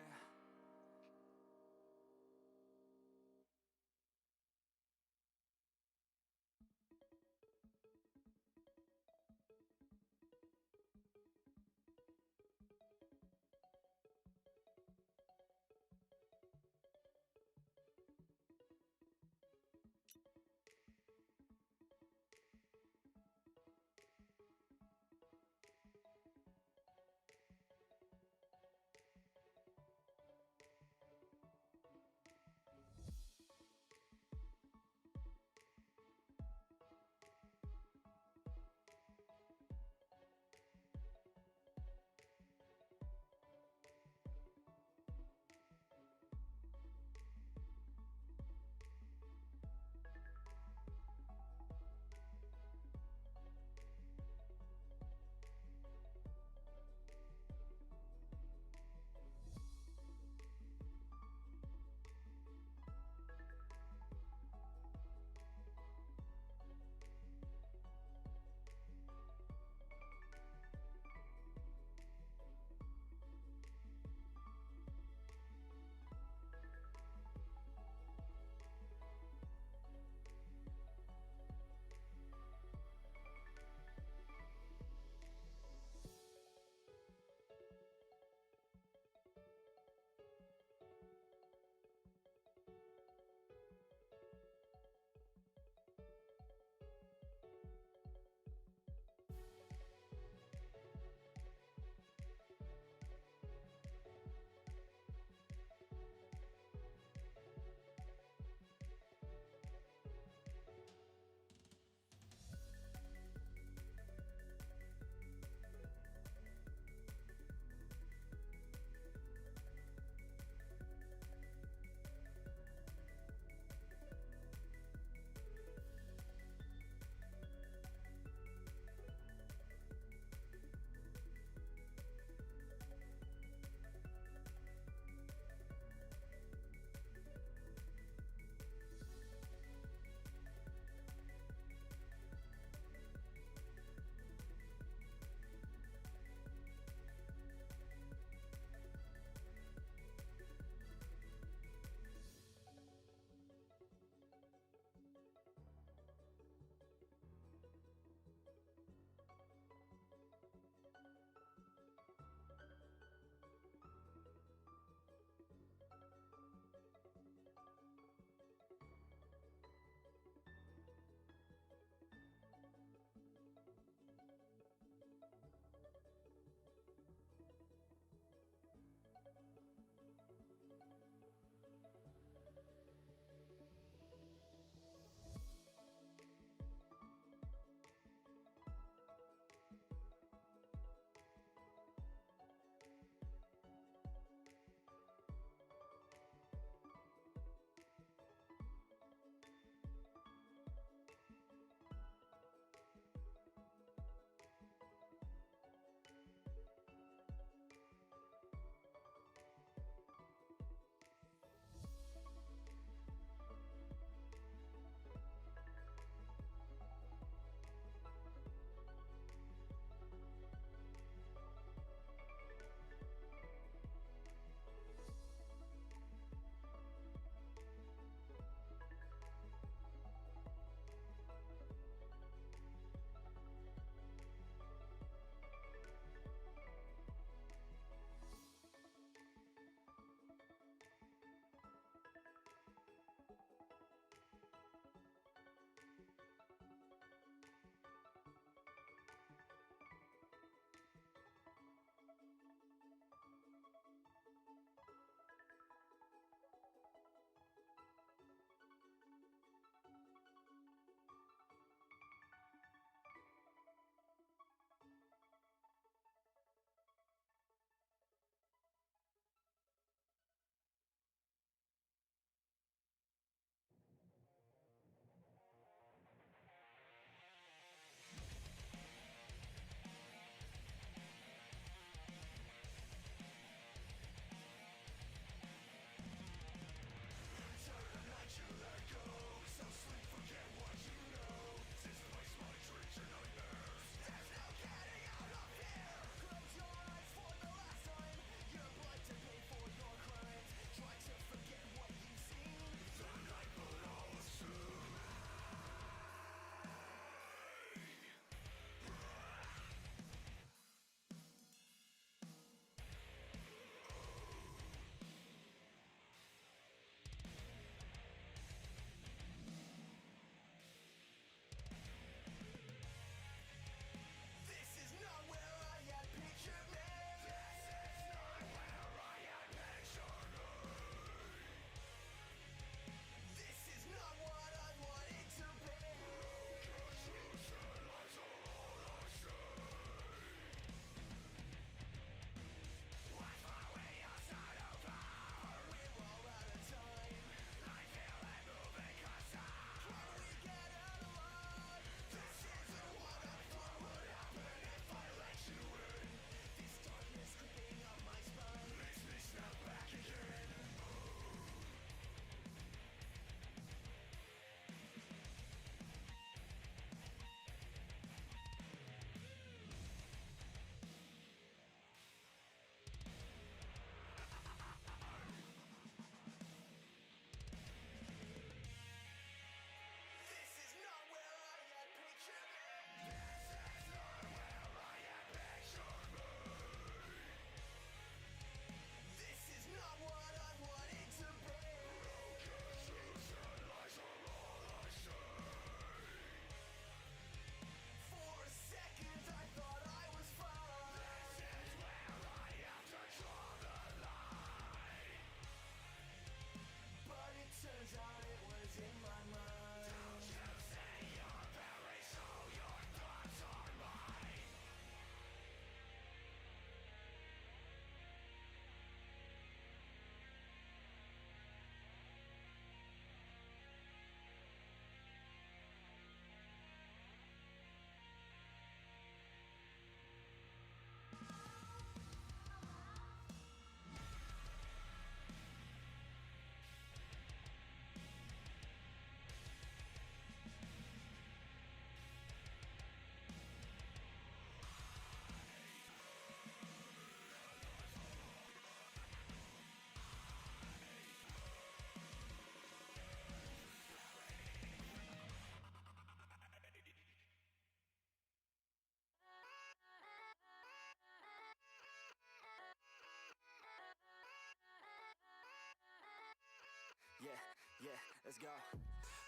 let's go.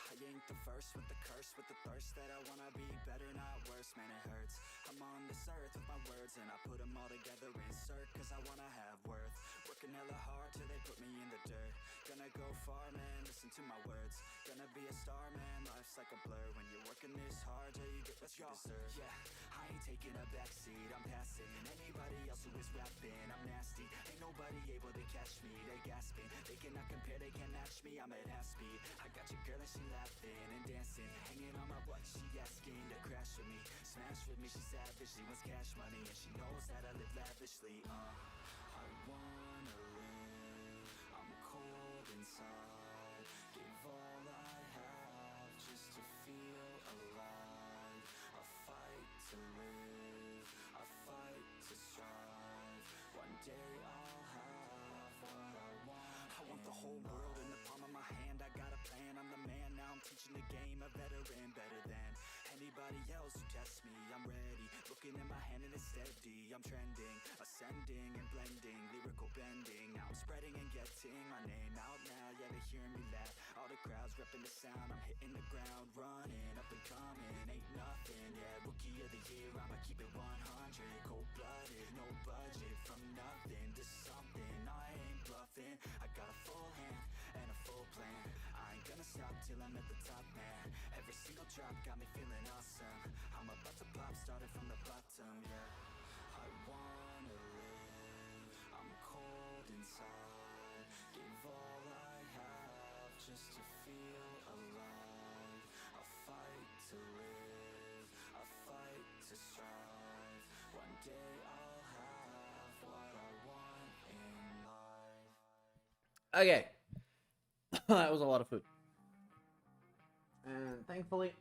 I ain't the first with the curse, with the thirst that I wanna be better, not worse, man it hurts. I'm on this earth with my words and I put them all together, insert, cause I wanna have worth. Working hella hard till they put me in the dirt. Gonna go far, man, listen to my words. Gonna be a star, man, life's like a blur. When you're working this hard, yeah, you get what you deserve. Yeah, I ain't taking a backseat, I'm passing anybody else who is rapping. I'm nasty, ain't nobody able to catch me. They gasping, they cannot compare, they can't match me. I'm at half speed, I got your girl and she laughing and dancing, hanging on my butt, she asking to crash with me. Smash with me, she savage, she wants cash money, and she knows that I live lavishly. I wanna live, I'm cold inside. Give all I have just to feel alive. I fight to live, I fight to strive. One day I'll have what I want. I want the whole world in the palm of my hand. I got a plan, I'm the man. Now I'm teaching the game, a veteran, better than anybody else who tests me. I'm ready, looking in my hand and it's steady. I'm trending, ascending and blending, lyrical bending. Now I'm spreading and getting my name out now. Yeah, they hearing me laugh, all the crowds repping the sound. I'm hitting the ground, running, up and coming, ain't nothing. Yeah, rookie of the year, I'ma keep it 100. Cold-blooded, no budget, from nothing to something. I ain't bluffing, I got a full hand and a full plan. I ain't gonna stop till I'm at the top, man. Every single drop got me feeling awesome. I'm about to pop, started from the bottom, yeah. I wanna live, I'm cold inside. Give all I have just to feel alive. I fight to live, I fight to strive. One day I'll have what I want in life. Okay. That was a lot of food. And thankfully,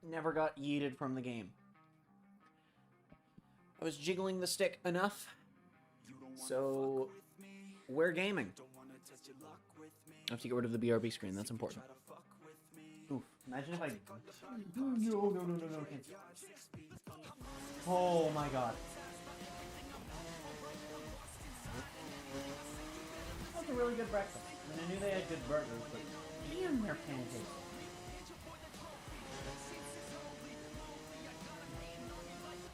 never got yeeted from the game. I was jiggling the stick enough, so we're gaming. I have to get rid of the BRB screen, that's important. Oof, imagine if I... No, can't. Oh my god. That's a really good breakfast. I mean, I knew they had good burgers, but damn, they're pancakes.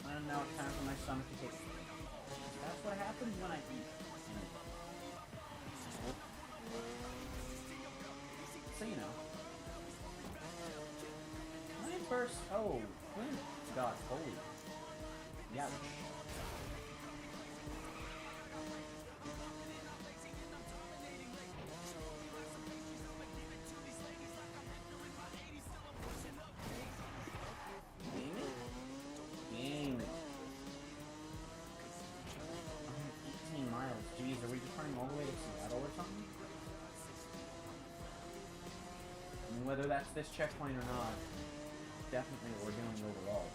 And now it's time for my stomach to take. That's what happens when I eat. So, you know. My first... Oh, God, holy. Yeah. Game. 18 miles. Jeez, are we just running all the way to Seattle or something? I mean, whether that's this checkpoint or not, definitely what we're doing overall.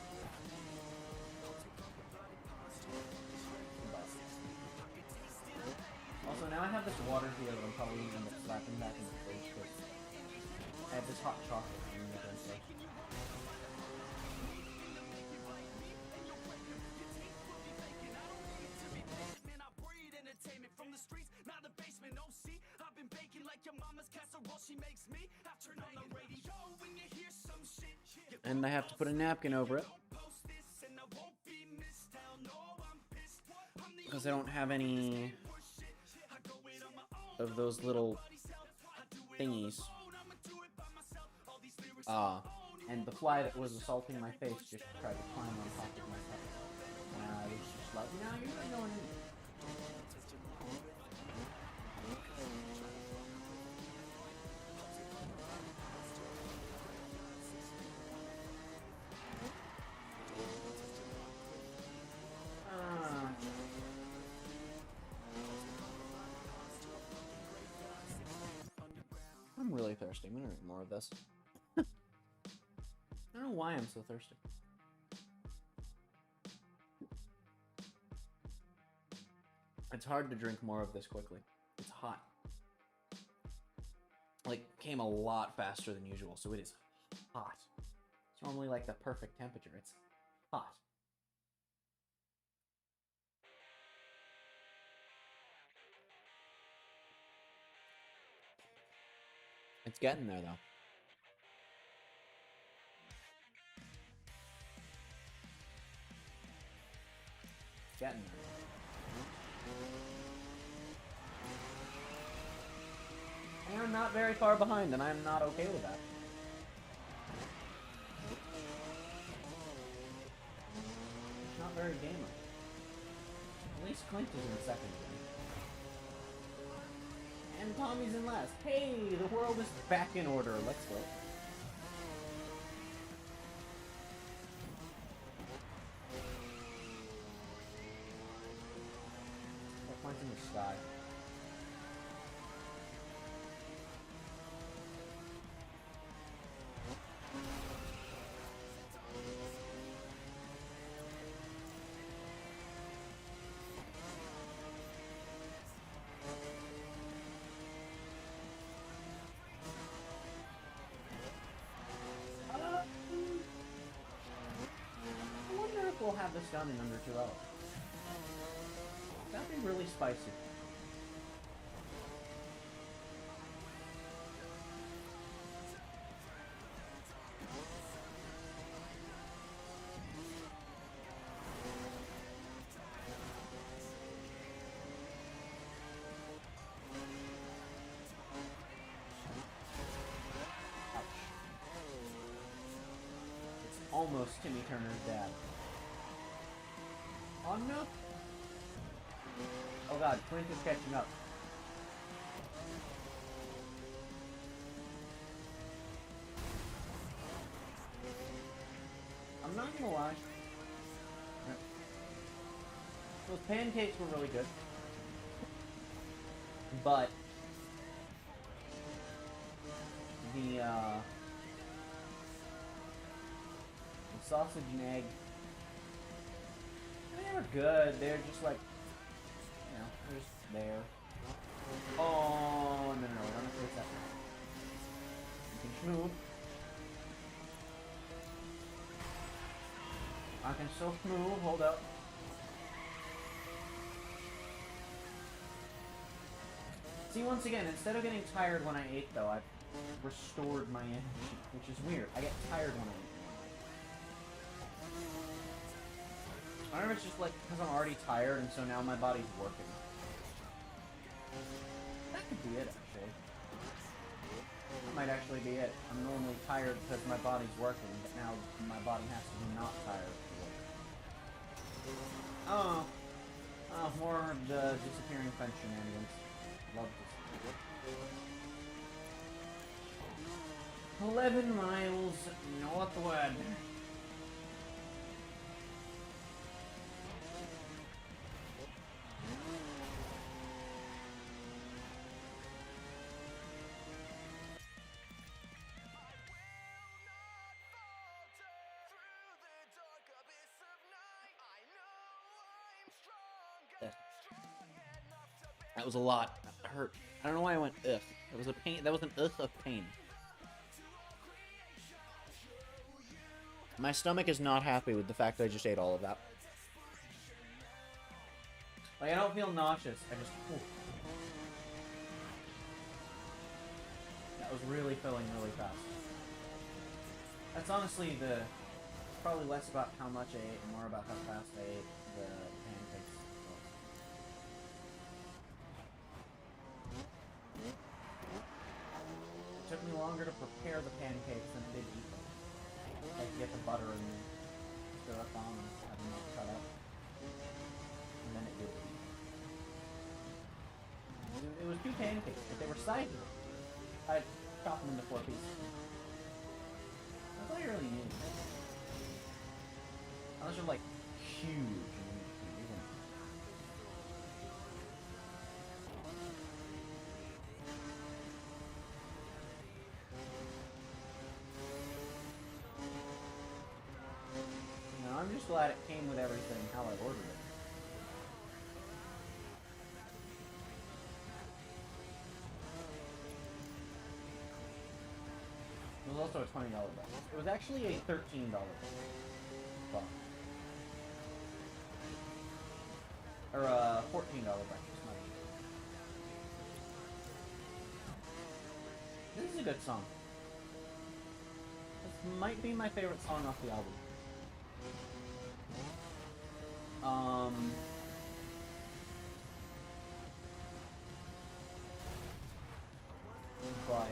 Also, now I have this water here that I'm probably going to end up slapping back in the fridge because I have this hot chocolate I'm going to drink first. And I have to put a napkin over it because I don't have any of those little thingies. And the fly that was assaulting my face just tried to climb on top of my head. And I was just like, no, you're not going in. I'm really thirsty. I'm gonna drink more of this. I don't know why I'm so thirsty. It's hard to drink more of this quickly. It's hot. Like, came a lot faster than usual, so it is hot. It's normally like the perfect temperature. It's hot. I It's getting there, though. It's getting there. And I'm not very far behind, and I'm not okay with that. Not very gamer. At least Clint is in second again. And Tommy's in last. Hey, the world is back in order. Let's go. What points in the sky? We'll have this done in under 2 hours. That'd be really spicy. Ouch. It's almost Timmy Turner's dad. Oh no! Oh god, Clint is catching up. I'm not gonna lie. Those pancakes were really good. But the sausage and egg, they were good. They're just like, you know, they're just there. Oh, no, we don't have to fix that. You can move. I can still move. Hold up. See, once again, instead of getting tired when I ate, though, I've restored my energy, which is weird. I get tired when I eat. I don't know if it's just like because I'm already tired and so now my body's working. That could be it, actually. That might actually be it. I'm normally tired because my body's working, but now my body has to be not tired to work. Oh. Oh, more of the disappearing French shenanigans. Love this. 11 miles northward. That was a lot. That hurt. I don't know why I went ugh. That was a pain. That was an ugh of pain. My stomach is not happy with the fact that I just ate all of that. Like, I don't feel nauseous. I just... Ooh. That was really filling really fast. That's honestly the... Probably less about how much I ate and more about how fast I ate the pancakes. It took me longer to prepare the pancakes than it did eat them. Like, get the butter and stir up on and have them all cut up. And then it did eat. It was 2 pancakes, but they were sizable. I'd chop them into 4 pieces. That's all you really need. Unless you're like huge. No, I'm just glad it came with everything how I ordered it. It was also a $20 box. It was actually a $13 box. Or a $14 breakfast, not. This is a good song. This might be my favorite song off the album. But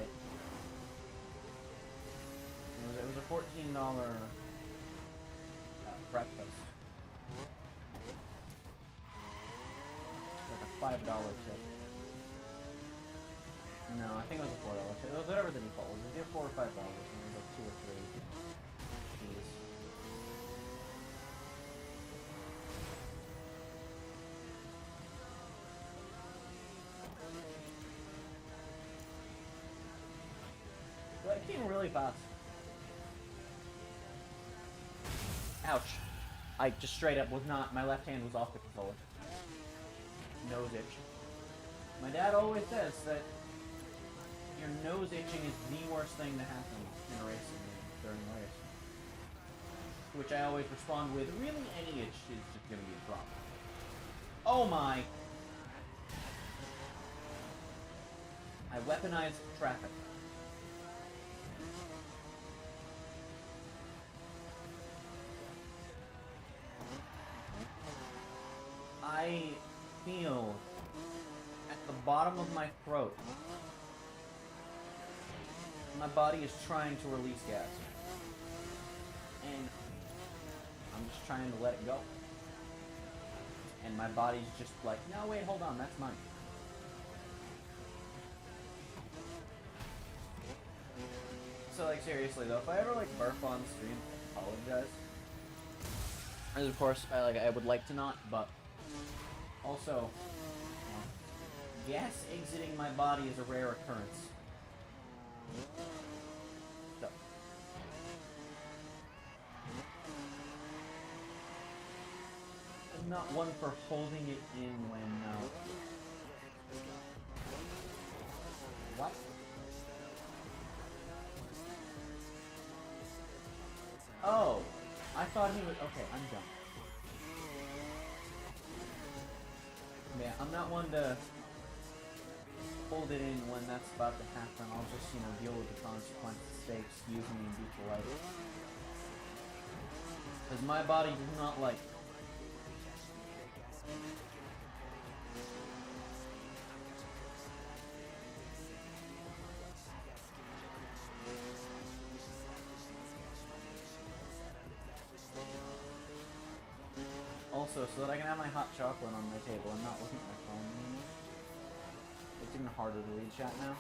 it was a $14 breakfast. Like a $5 tip. No, I think it was a $4 tip. It was whatever the default was. It was either $4 or $5, and it was like 2 or 3 fees. But it came really fast. Ouch. I just straight up was not, my left hand was off the controller. Nose itch. My dad always says that your nose itching is the worst thing to happen in a racing game during a race. To which I always respond with, really any itch is just gonna be a problem. Oh my! I weaponized traffic. I feel at the bottom of my throat my body is trying to release gas. And I'm just trying to let it go. And my body's just like, no, wait, hold on, that's mine. So, like, seriously, though, if I ever, like, burp on stream, I apologize. As, of course, I would like to not, but also, gas exiting my body is a rare occurrence. So. I'm not one for holding it in when, what? Oh, I thought he was, okay, I'm done. Yeah, I'm not one to hold it in when that's about to happen. I'll just, you know, deal with the consequences, stay excuse me, and be polite. Because my body does not like it. Also, so that I can have my hot chocolate on my table and not looking at my phone anymore. It's even harder to read chat now.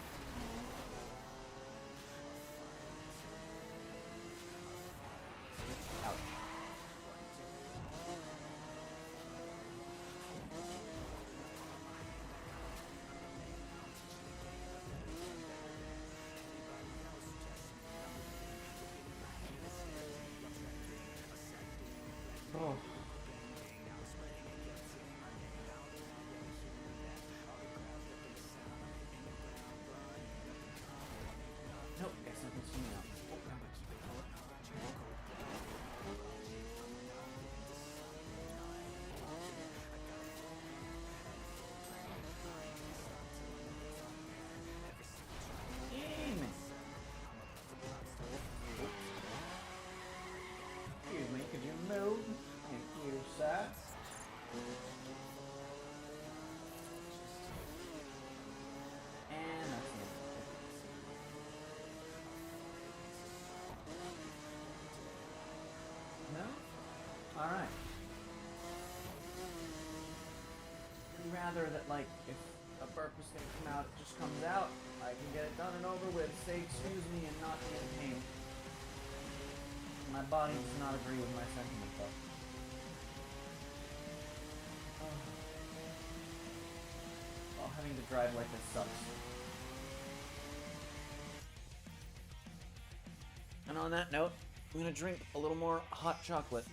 Ouch. Oh. Nope, guess nothing's coming out. Amen. Excuse me, could you move? Thank you, sir. And that's it. No? Alright. I'd rather that, like, if a burp is gonna come out, it just comes out. I can get it done and over with, say excuse me, and not be in pain. My body does not agree with my sentiment, though. Well, having to drive like this sucks. And on that note, I'm gonna drink a little more hot chocolate.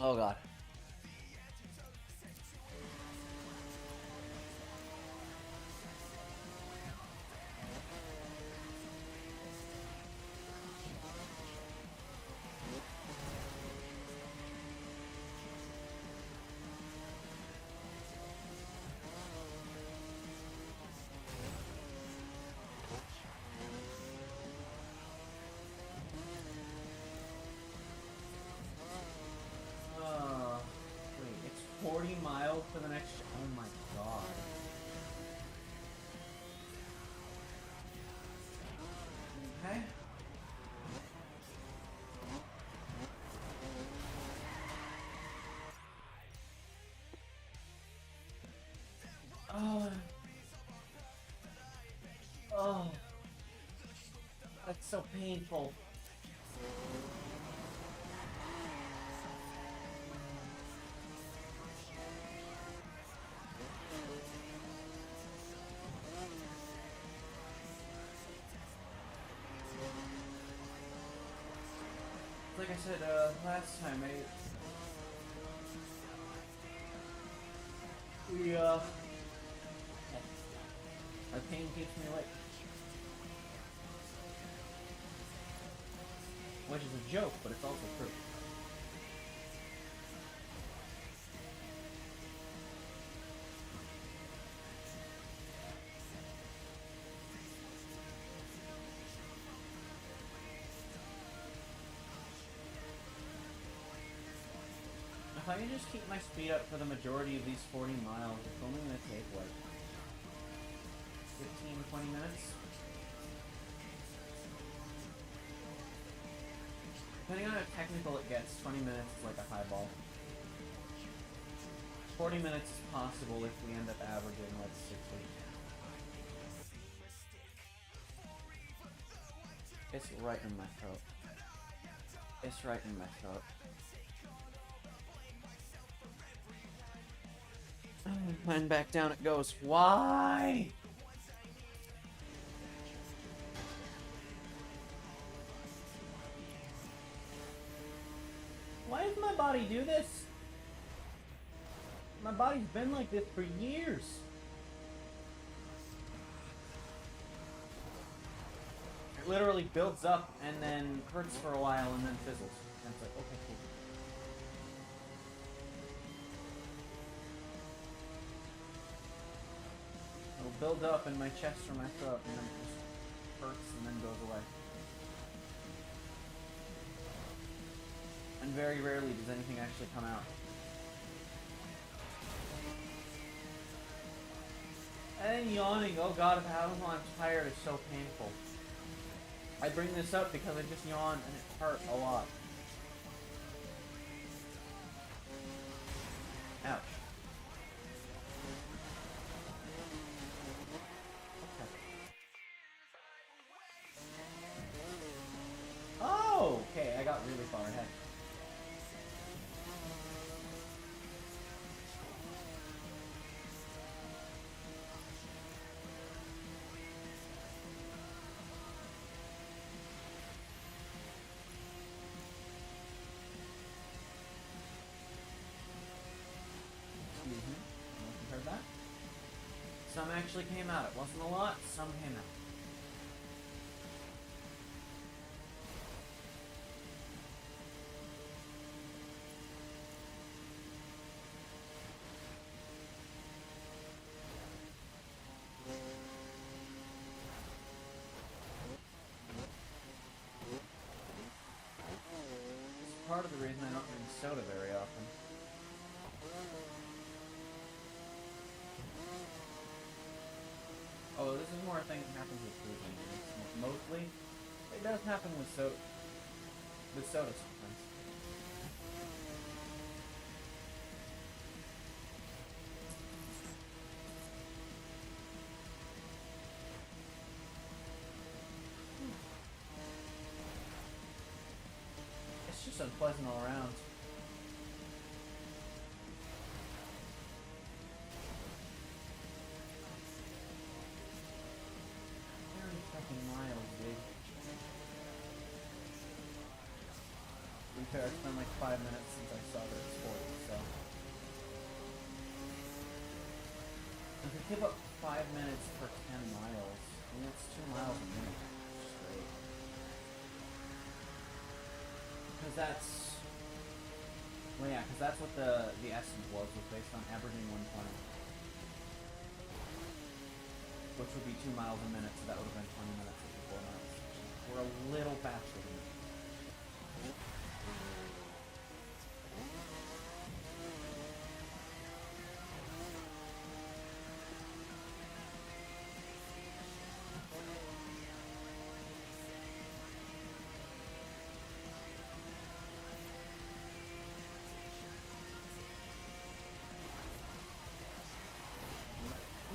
Oh god. Oh. Oh. That's so painful. Like I said, last time, my pain keeps me awake. Which is a joke, but it's also true. If I can just keep my speed up for the majority of these 40 miles, it's only going to take, like, 15, 20 minutes? Depending on how technical it gets, 20 minutes is like a high ball. 40 minutes is possible if we end up averaging, like, 60. It's right in my throat. It's right in my throat. And back down it goes. Why? Why does my body do this? My body's been like this for years. It literally builds up and then hurts for a while and then fizzles. And it's like, okay, cool. It'll build up in my chest or my throat and then it just hurts and then goes away. And very rarely does anything actually come out. And then yawning, oh god, how I'm tired is so painful. I bring this up because I just yawned and it hurt a lot. Ouch. Oh, okay, I got really far ahead. Excuse me, you heard that? Some actually came out. It wasn't a lot, some came out. Part of the reason I don't drink soda very often. Oh, this is more a thing that happens with food drinks. Mostly, it does happen with soda. With soda sometimes. It's just unpleasant all around. 30 fucking miles, dude. To be fair, it's been like 5 minutes since I saw this sport, so. If we keep up 5 minutes per 10 miles, I mean, that's 2 miles a minute. Straight. Because that's... Well, yeah, because that's what the estimate was based on averaging 120. Which would be 2 miles a minute, so that would have been 20 minutes for 4 miles. We're a little faster than that.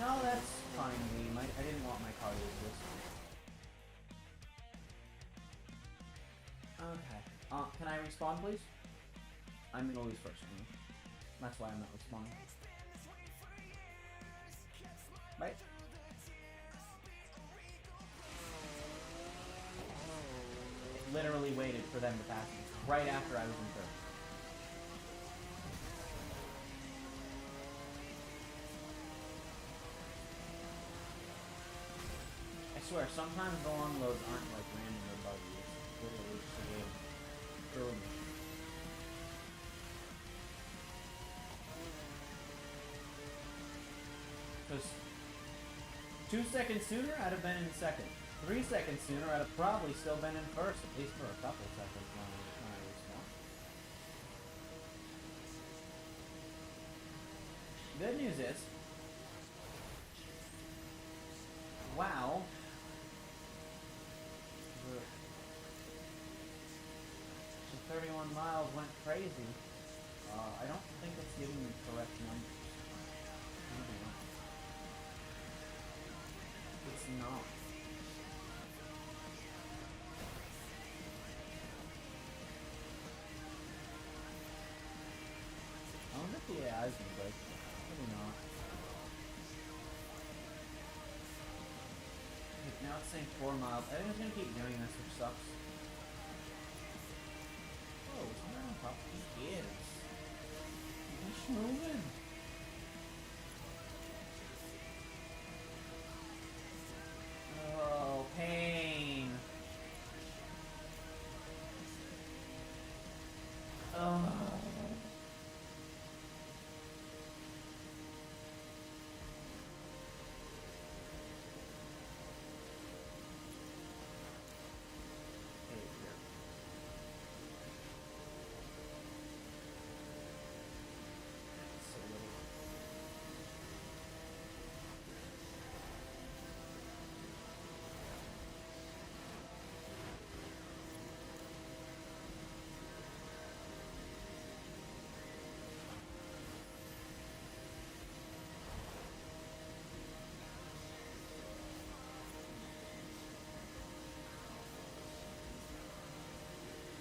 No, that's fine, game. I didn't want my car to exist. Okay. Can I respawn, please? I'm gonna lose first. That's why I'm not respawning. Right? It literally waited for them to pass me right after I was in third. I swear, sometimes the long loads aren't like random or buggy. It's literally just a way of throwing me. Because 2 seconds sooner, I'd have been in second. 3 seconds sooner, I'd have probably still been in first, at least for a couple seconds when I respawned. Good news is, wow, the 31 miles went crazy. I don't think it's giving me correct numbers. It's not. I wonder if the AI is gonna break. Maybe not. Now it's saying 4 miles. I think it's gonna keep doing this, which sucks. Oh, somewhere on top. He is. He's moving. Oh, pain. Oh.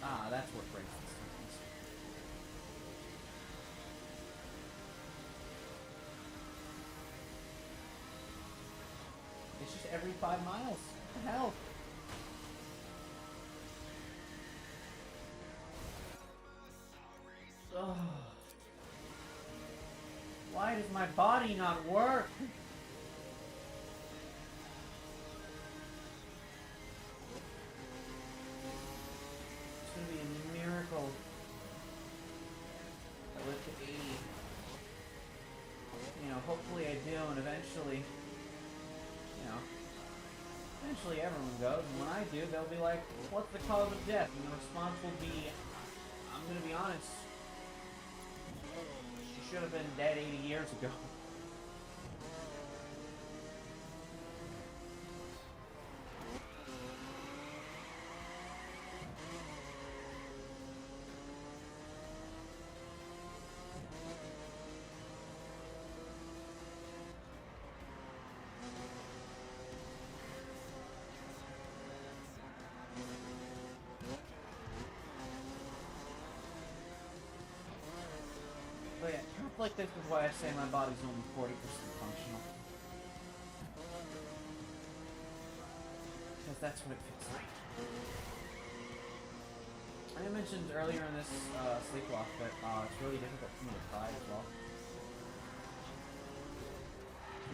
Ah, that's what breaks the sequence. It's just every 5 miles. What the hell? Ugh. Why does my body not work? It's gonna be a miracle. I live to 80. You know, hopefully I do, and eventually, you know, eventually everyone goes, and when I do, they'll be like, what's the cause of death? And the response will be, I'm gonna be honest, she should have been dead 80 years ago. But yeah, crap like this is why I say my body's only 40% functional. Because that's what it feels like. I mentioned earlier in this Sleeplocke that it's really difficult for me to cry as well.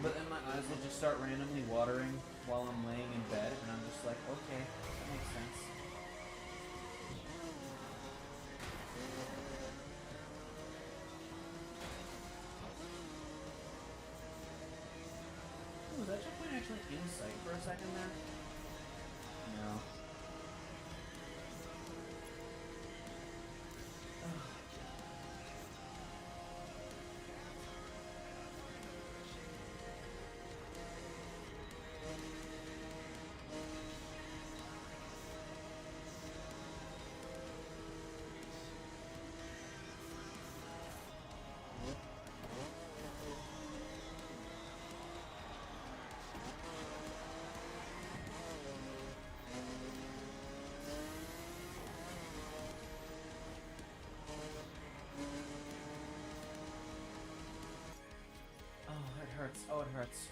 But then my eyes will just start randomly watering while I'm laying in bed, and I'm just like, okay, that makes sense. Was that checkpoint actually in sight for a second there? No. hurts. Oh, it hurts.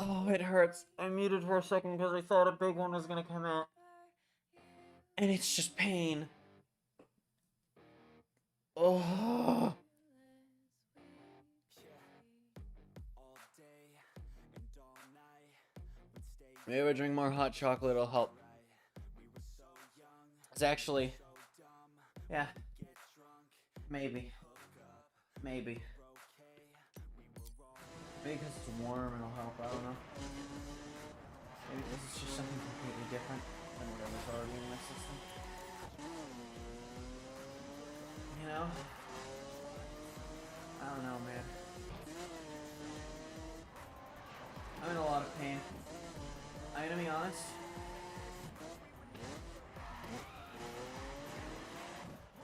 Oh, it hurts. I muted for a second because I thought a big one was gonna come out. And it's just pain. Oh. Maybe I drink more hot chocolate, it'll help. It's actually... Yeah. Maybe. Maybe. Maybe because it's warm it'll help, I don't know. Maybe this is just something completely different than whatever's already in my system. You know? I don't know, man. I'm in a lot of pain. I'm gonna be honest.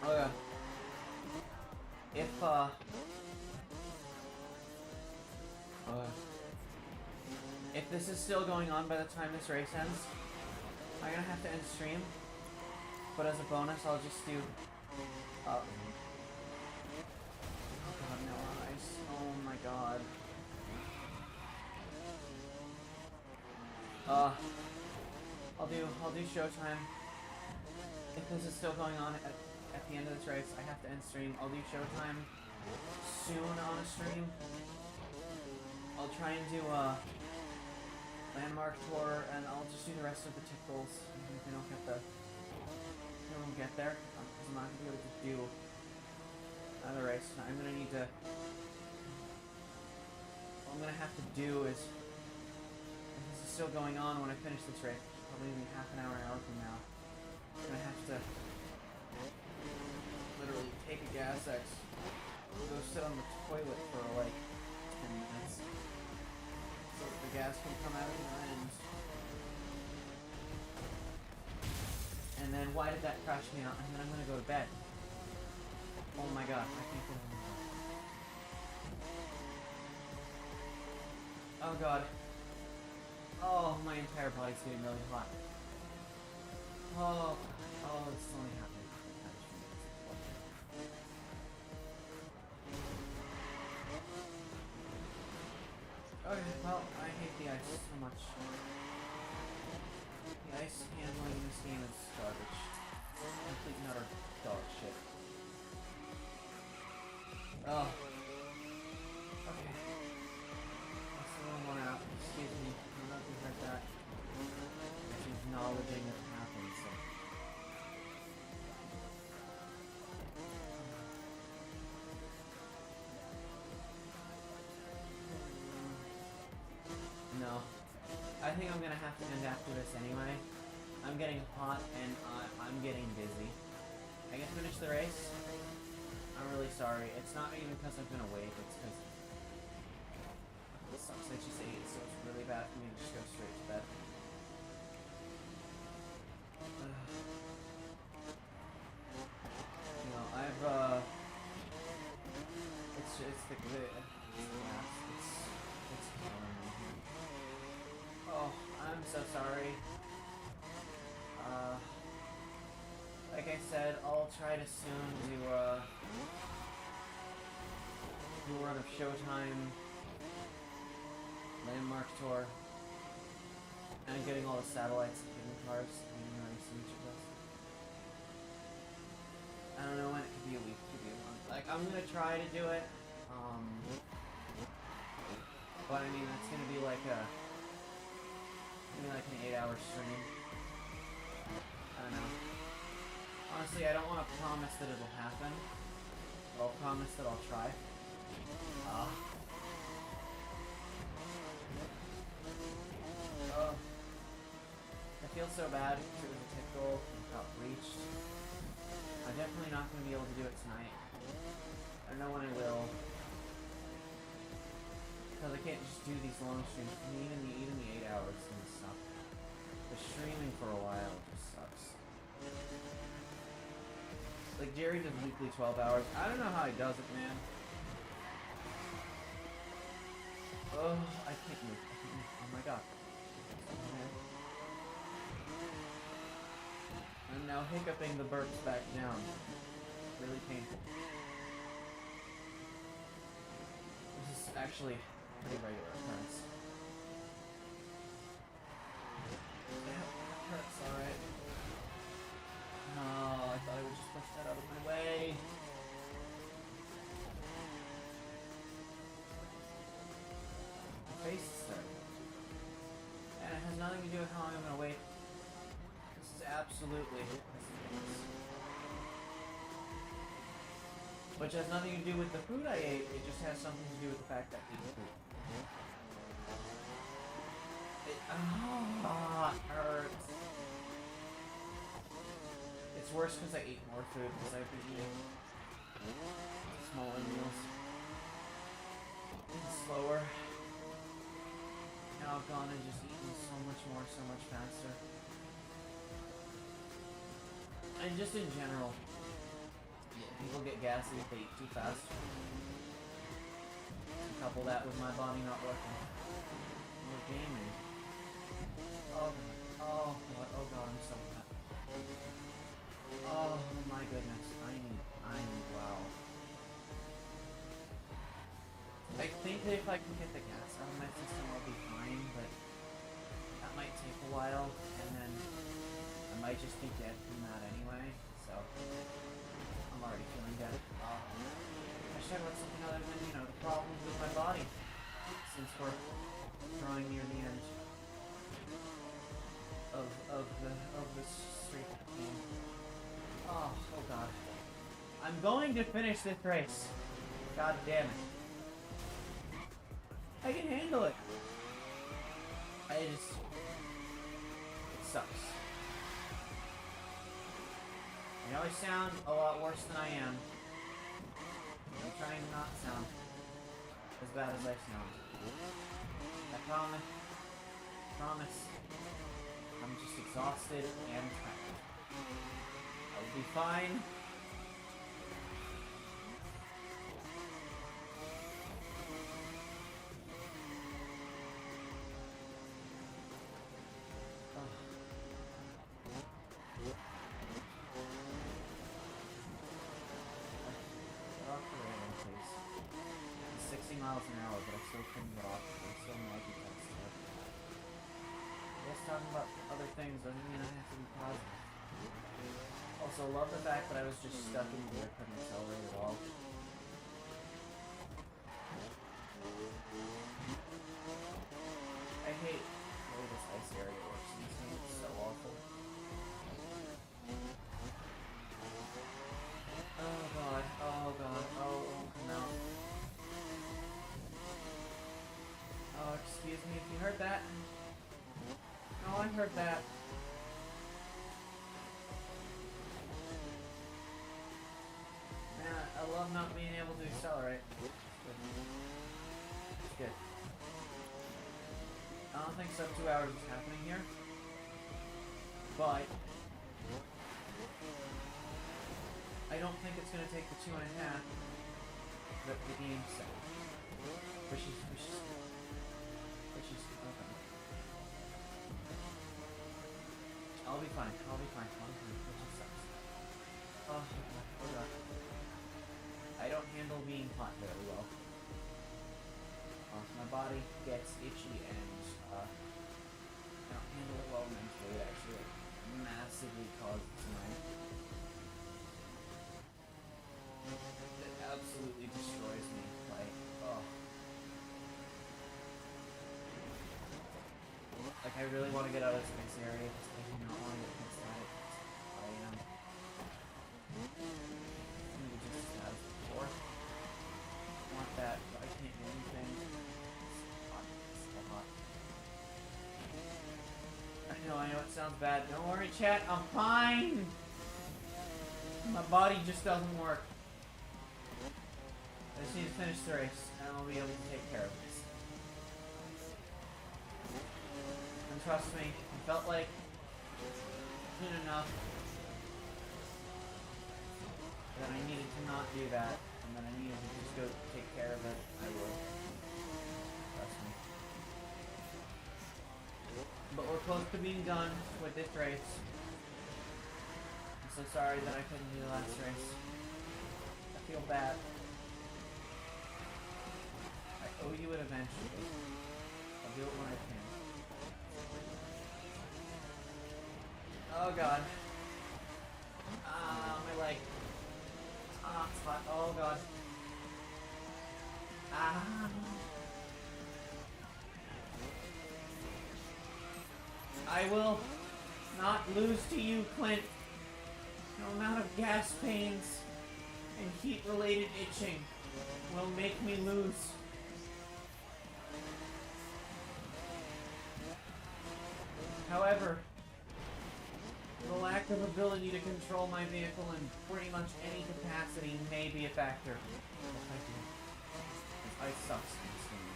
Oh yeah. If this is still going on by the time this race ends, I'm gonna have to end stream. But as a bonus, I'll just do. Oh god, no eyes. Oh my god. I'll do Showtime. If this is still going on at the end of this race, I have to end stream. I'll do Showtime soon on a stream. I'll try and do Landmark Tour, and I'll just do the rest of the tick goals. If I don't get there, because I'm not gonna be able to do another race. I'm gonna need to. What I'm gonna have to do is, if this is still going on when I finish this race, probably even half an hour from now, I'm gonna have to literally take a gas X, go sit on the toilet for like 10 minutes. So that the gas can come out of the end. And then why did that crash me out? And then I'm gonna go to bed. Oh my god, I can't get on. Oh god. Oh, my entire body's getting really hot. Oh, it's only happening. Okay, well, I hate the ice so much. The ice handling in this game is garbage. Complete and utter dog shit. Oh. Okay. That's a little more out. Excuse me. I'm not gonna hurt that. Just acknowledging that it happened, so. No. I think I'm gonna have to end after this anyway. I'm getting hot and I'm getting dizzy. I can finish the race. I'm really sorry. It's not even because I've been awake, it's because it sucks. I just ate, so it's really bad for me to just go straight to bed. You know, I've it's the gas. It's killing me. Oh, I'm so sorry. Like I said, I'll try to soon do a run of Showtime, Landmark Tour, and getting all the satellites and hidden cars. I don't know each of those. I don't know when. It could be a week, it could be a month. Like, I'm gonna try to do it. But I mean, that's gonna be like an 8-hour stream. I don't know. Honestly, I don't want to promise that it'll happen. But I'll promise that I'll try. I feel so bad because it was a tick goal and it got breached. I'm definitely not going to be able to do it tonight. I don't know when I will. Because I can't just do these long streams. Even the 8 hours and stuff. The streaming for a while just sucks. Like, Jerry does weekly 12 hours. I don't know how he does it, man. Oh, I can't move. Oh my god. I'm now hiccuping the burps back down. Really painful. This is actually a pretty regular occurrence. Yeah, that hurts, alright. No, I thought I would just push that out of my way. Face start. And it has nothing to do with how long I'm gonna wait. This is absolutely which has nothing to do with the food I ate, it just has something to do with the fact that I ate food. It hurts. It's worse because I ate more food because I've been eating smaller meals. And slower. Now I've gone and just eaten so much more, so much faster. And just in general, people get gassy if they eat too fast. Couple that with my body not working. We're gaming. Oh god, I'm so fat. Oh my goodness, I need, wow. I think that if I can get the gas out of my system, I'll be fine, but that might take a while, and then I might just be dead from that anyway, so I'm already feeling dead. I should talk about something other than, you know, the problems with my body, since we're drawing near the end of this streak game. Oh god. I'm going to finish this race. God damn it. I can handle it. It sucks. I know I sound a lot worse than I am. I'm trying to not sound as bad as I sound. I promise. I'm just exhausted and tired. I'll be fine. Miles an hour, but I still couldn't get off. I'm still multitasking. Just talking about other things doesn't mean I have to be positive. Also, love the fact that I was just stuck in gear, couldn't accelerate at all. I hate the way this ice area works in this game. It's so awful. Oh god, come out. Oh, excuse me if you heard that. No, I heard that. Man, I love not being able to accelerate. It's good. I don't think sub 2 hours is happening here. But I don't think it's gonna take the 2.5 that the game said. Which is okay. I'll be fine. It just sucks. Oh god. I don't handle being hot very well. My body gets itchy and I don't handle it well mentally. It actually massively causes it absolutely destroys me. Like, oh. Like, I really want to get out of this area because I do not want to get pissed at it. I am. I'm just as bad as before. I want that, but I can't do anything. It's hot. It's so hot. I know it sounds bad. Don't worry, chat. I'm fine! My body just doesn't work. I just need to finish the race, and I'll be able to take care of this. I'm And trust me, it felt like soon enough that I needed to not do that, and that I needed to just go take care of it. I would. Trust me. But we're close to being done with this race. I'm so sorry that I couldn't do the last race. I feel bad. I owe you it eventually. I'll do it when I can. Oh god. Ah, my leg. Ah, spot. Oh god. Ah. I will not lose to you, Clint. No amount of gas pains and heat-related itching will make me lose. However, the lack of ability to control my vehicle in pretty much any capacity may be a factor. Yes, I do. Ice sucks in this game.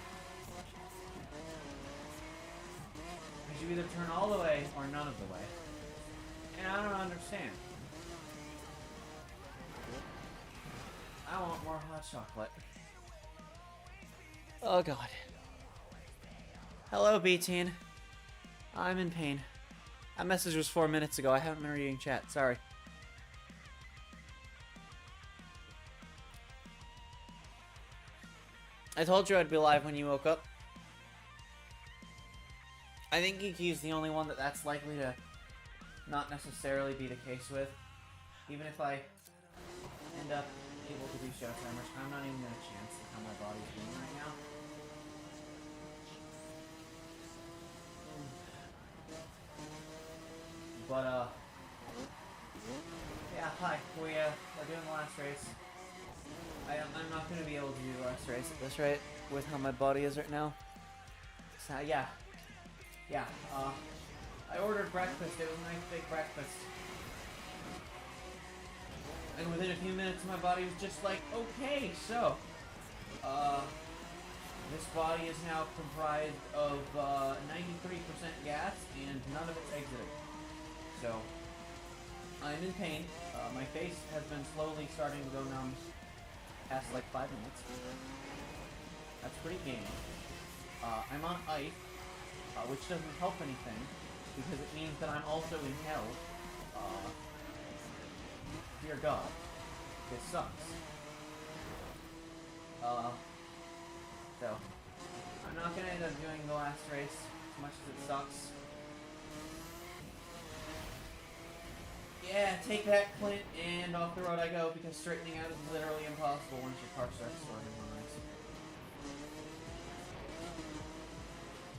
Because you either turn all the way or none of the way. And I don't understand. I want more hot chocolate. Oh god. Hello, B-Teen. I'm in pain. That message was 4 minutes ago. I haven't been reading chat. Sorry. I told you I'd be live when you woke up. I think Geeky's the only one that's likely to not necessarily be the case with. Even if I end up able to do Showtime, which I'm not even gonna chance with how my body's doing right now. But, yeah, hi. We're doing the last race. I'm not going to be able to do the last race at this rate with how my body is right now. So, yeah. Yeah, I ordered breakfast. It was a nice big breakfast. And within a few minutes, my body was just like, okay, so, this body is now comprised of, 93% gas, and none of it's exited. So, I'm in pain. My face has been slowly starting to go numb past like 5 minutes. That's pretty gamey. I'm on ice, which doesn't help anything, because it means that I'm also in hell. Dear God. This sucks. So, I'm not gonna end up doing the last race, as much as it sucks. Yeah, take that, Clint, and off the road I go, because straightening out is literally impossible once your car starts swerving on ice.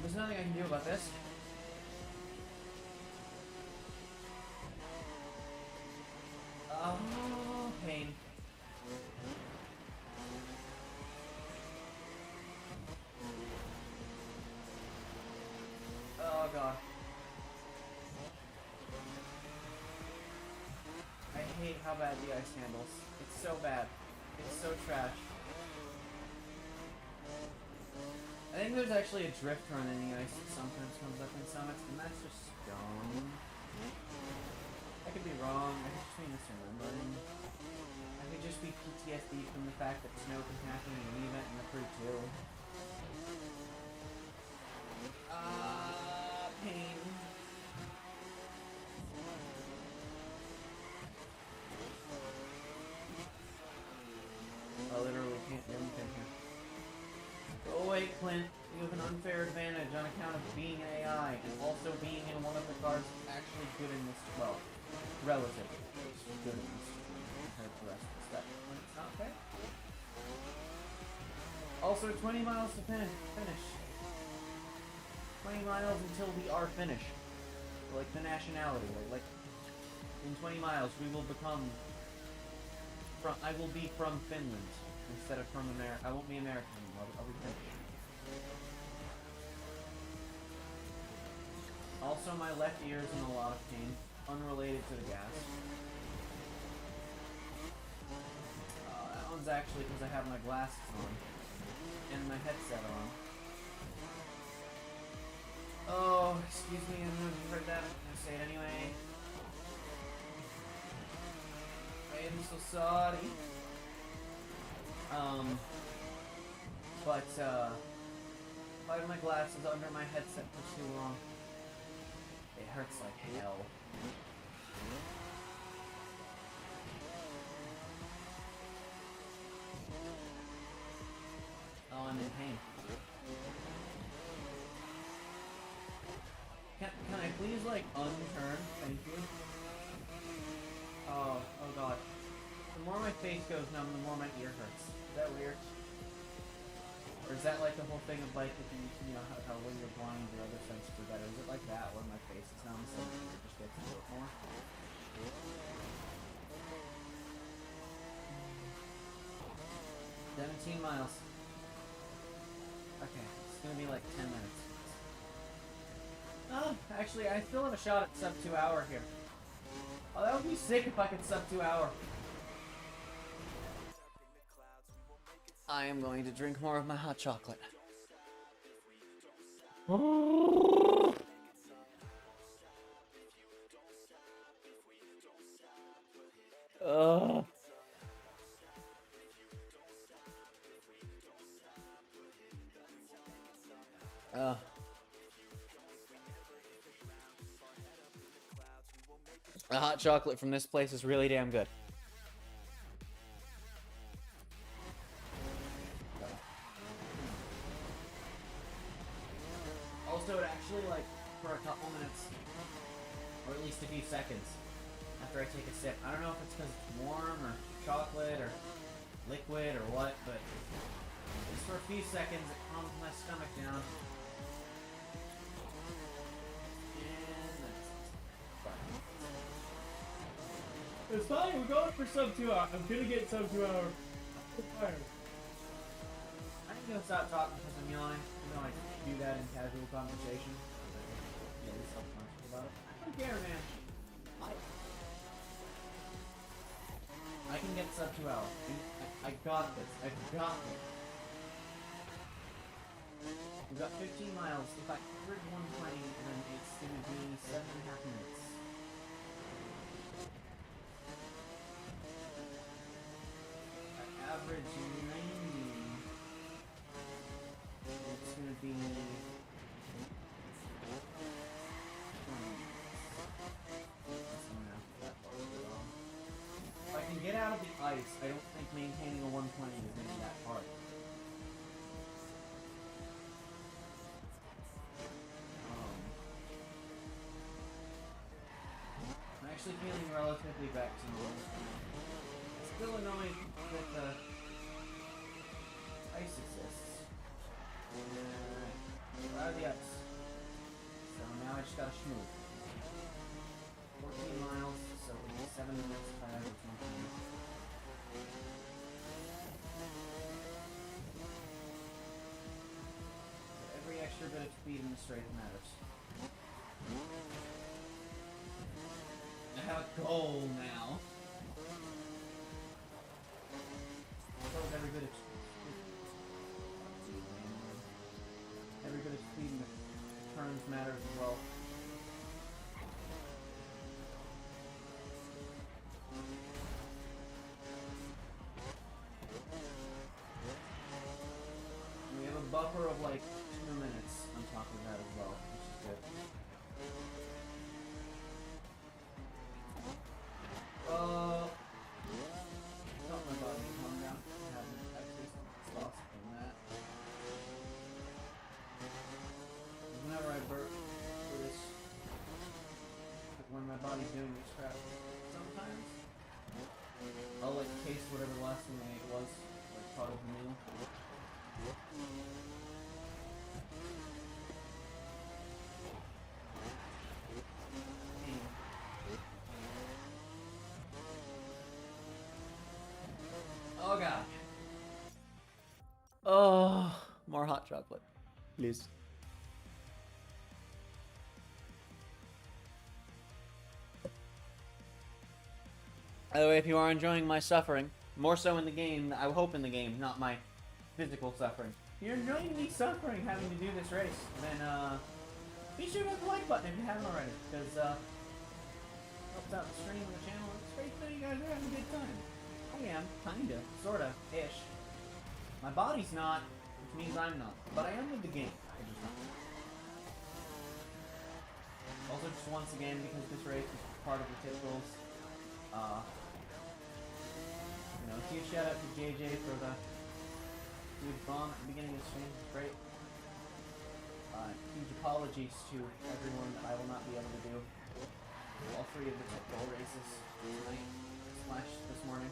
There's nothing I can do about this. Oh, pain. Oh, God. I hate how bad the ice handles. It's so bad. It's so trash. I think there's actually a drift run in the ice that sometimes comes up in summits, and that's just dumb. I could be wrong. I could just be misremembering. I could just be PTSD from the fact that snow can happen in an event in the crew too. Pain. I literally can't do anything here. Go away, Clint. You have an unfair advantage on account of being an AI and also being in one of the cars that's actually good in this. Well, relatively good in this compared to the rest of the stuff. When it's not fair. Also, 20 miles to finish. 20 miles until we are finished. Like the nationality. Like in 20 miles, we will become. I will be from Finland instead of from America. I won't be American anymore. I'll be Finnish. Also, my left ear is in a lot of pain, unrelated to the gas. That one's actually because I have my glasses on and my headset on. Oh, excuse me, I don't know if you heard that. I'm gonna say it anyway. I am so sorry. I have my glasses under my headset for too long. It hurts like hell. Oh, I'm in pain. Can I please, like, unturn? Thank you. Oh god. The more my face goes numb, the more my ear hurts. Is that weird? Or is that like the whole thing of like, if you know, how when you're blind, your other senses are better? Is it like that, where my face is numb, so my ear just gets to it more? 17 miles. Okay, it's gonna be like 10 minutes. Oh, actually, I still have a shot at sub 2 hour here. Oh, that would be sick if I could sub 2 hour. I am going to drink more of my hot chocolate. The hot chocolate from this place is really damn good. Also, it actually, like, for a couple minutes, or at least a few seconds, after I take a sip, I don't know if it's because it's warm, or chocolate, or liquid, or what, but just for a few seconds, it calms my stomach down. It's fine, we're going for sub 2 hour. I'm gonna get sub 2 hour. I'm tired. I'm gonna stop talking because I'm yawning. You know, I do that in casual conversation. I'm really self-conscious about it. I don't care, man. I can get sub 2 hour. I got this. I've got this. We've got 15 miles. If I covered 120, then it's gonna be 7.5 minutes. Average 90. It's gonna be 20. If I can get out of the ice, I don't think maintaining a 120 is gonna be that hard. I'm actually feeling relatively back to normal. Still annoyed that the ice exists. Out of the ice. So now I just gotta schmooze. 14 miles, so it'll be 7 minutes if I average 120. Every extra bit of speed in the straight matters. I have a goal now. Every bit of speed in the turns matters as well. We have a buffer of like 2 minutes on top of that as well, which is good. Felt my body calm down. I haven't actually lost from that. Whenever I burp for this, like when my body's doing this crap, sometimes I'll like taste whatever the last thing I ate was, like part of the meal. Oh god. Oh, more hot chocolate, please. By the way, if you are enjoying my suffering, more so in the game, I hope in the game, not my physical suffering. If you're enjoying me suffering having to do this race, then be sure to hit the like button if you haven't already, because helps out the stream and the channel. It's great that you guys are having a good time. I am, kinda, sorta, ish. My body's not, which means I'm not, but I am with the game. I just not. Also, just once again, because this race is part of the typicals, you know, huge shout out to JJ for the huge bomb at the beginning of the stream. It's great. Huge apologies to everyone that I will not be able to do all three of the typical races tonight / this morning.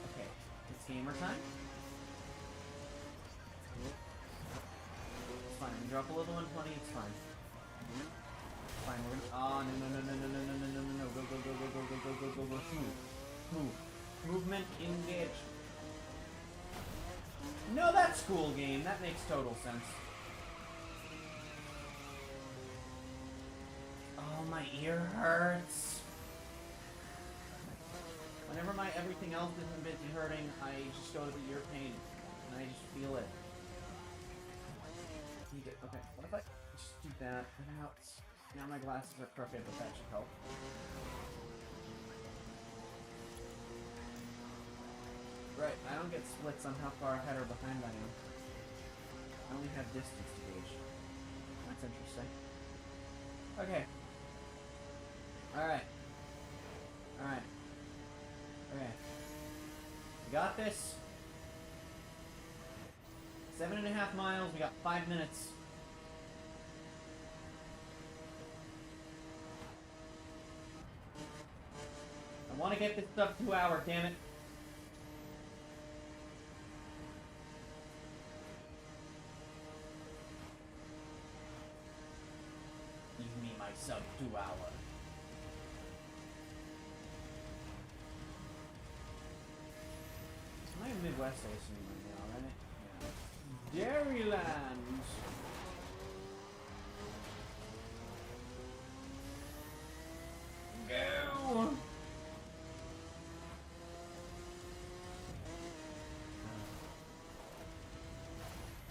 Okay, it's gamer time. It's fine. We drop a little 120. It's fine. Fine. We're gonna. Oh no! Go! Move. Movement. Engage. No, that's school game. That makes total sense. Oh, my ear hurts. Whenever my everything else isn't busy hurting, I just go to the ear pain, and I just feel it. Okay, what if I just do that? Now my glasses are crooked, but that should help. Right, I don't get splits on how far ahead or behind I am. I only have distance to gauge. That's interesting. Okay. Alright. Okay. We got this. 7.5 miles, we got 5 minutes. I want to get this sub 2 hour, damn it. Give me my sub 2 hour. Am I in Midwest, I assume, right now, right? Yeah. Dairyland! Go!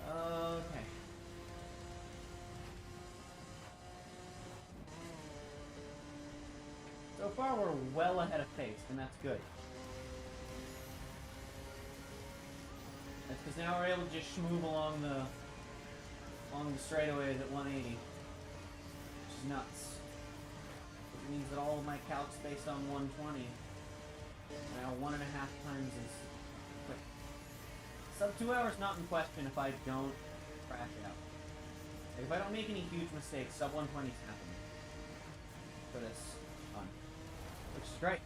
Okay. So far, we're well ahead of pace, and that's good. That's because now we're able to just move along the straightaways at 180, which is nuts. It means that all of my calcs based on 120 now 1.5 times as quick. Sub 2 hours not in question if I don't crash out. Like if I don't make any huge mistakes, sub 120 is happening for this fun, which is great.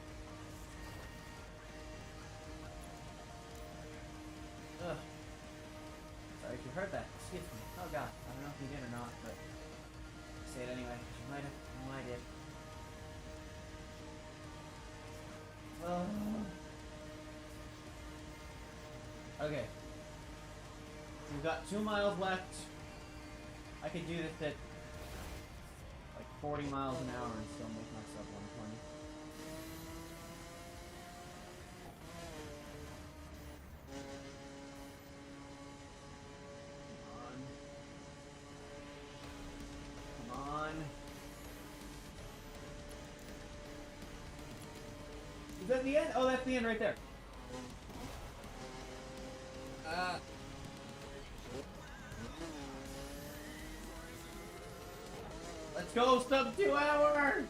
Ugh. Sorry if you heard that. Excuse me. Oh god. I don't know if you did or not, but I'll say it anyway. You might have. No, I did. Okay. We've got 2 miles left. I could do this at like 40 miles an hour and still make myself 120. Come on. Is that the end? Oh, that's the end right there. Let's go, sub 2 hours!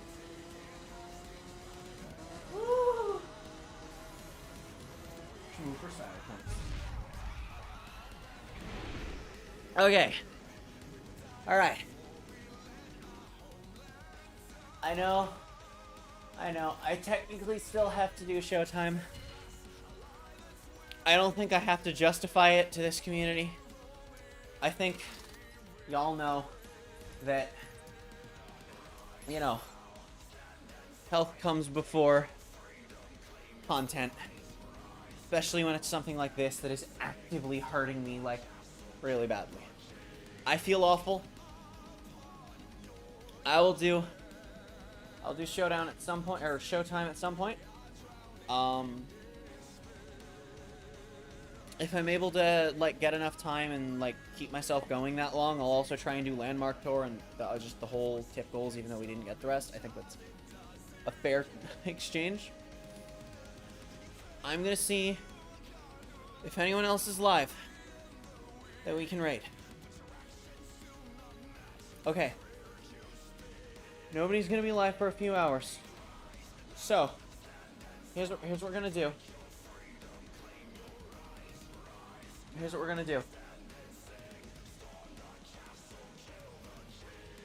Woo! Move for side points. Okay. Alright. I know. I technically still have to do Showtime. I don't think I have to justify it to this community. I think y'all know that, you know, health comes before content. Especially when it's something like this that is actively hurting me, like, really badly. I feel awful. I'll do Showdown at some point, or Showtime at some point. If I'm able to, like, get enough time and, like, keep myself going that long, I'll also try and do Landmark Tour and just the whole tip goals, even though we didn't get the rest. I think that's a fair exchange. I'm gonna see if anyone else is live that we can raid. Okay. Nobody's gonna be live for a few hours. So, here's what we're gonna do. Here's what we're gonna do.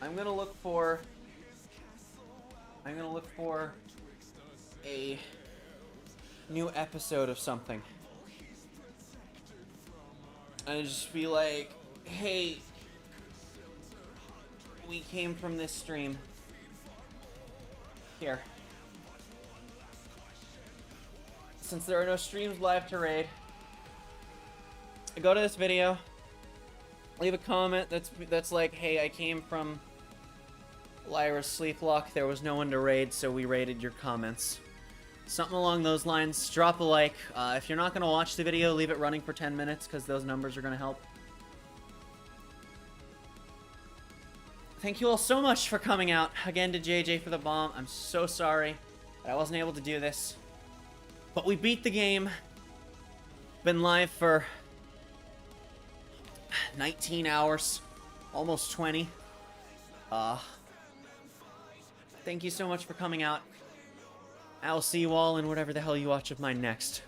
I'm gonna look for a new episode of something. And just be like, hey, we came from this stream. Here. Since there are no streams live to raid, go to this video, leave a comment that's like, hey, I came from Lyra's Sleeplocke, there was no one to raid, so we raided your comments. Something along those lines. Drop a like. If you're not going to watch the video, leave it running for 10 minutes, because those numbers are going to help. Thank you all so much for coming out. Again to JJ for the bomb. I'm so sorry that I wasn't able to do this. But we beat the game. Been live for 19 hours. Almost 20. Thank you so much for coming out. I will see you all in whatever the hell you watch of mine next.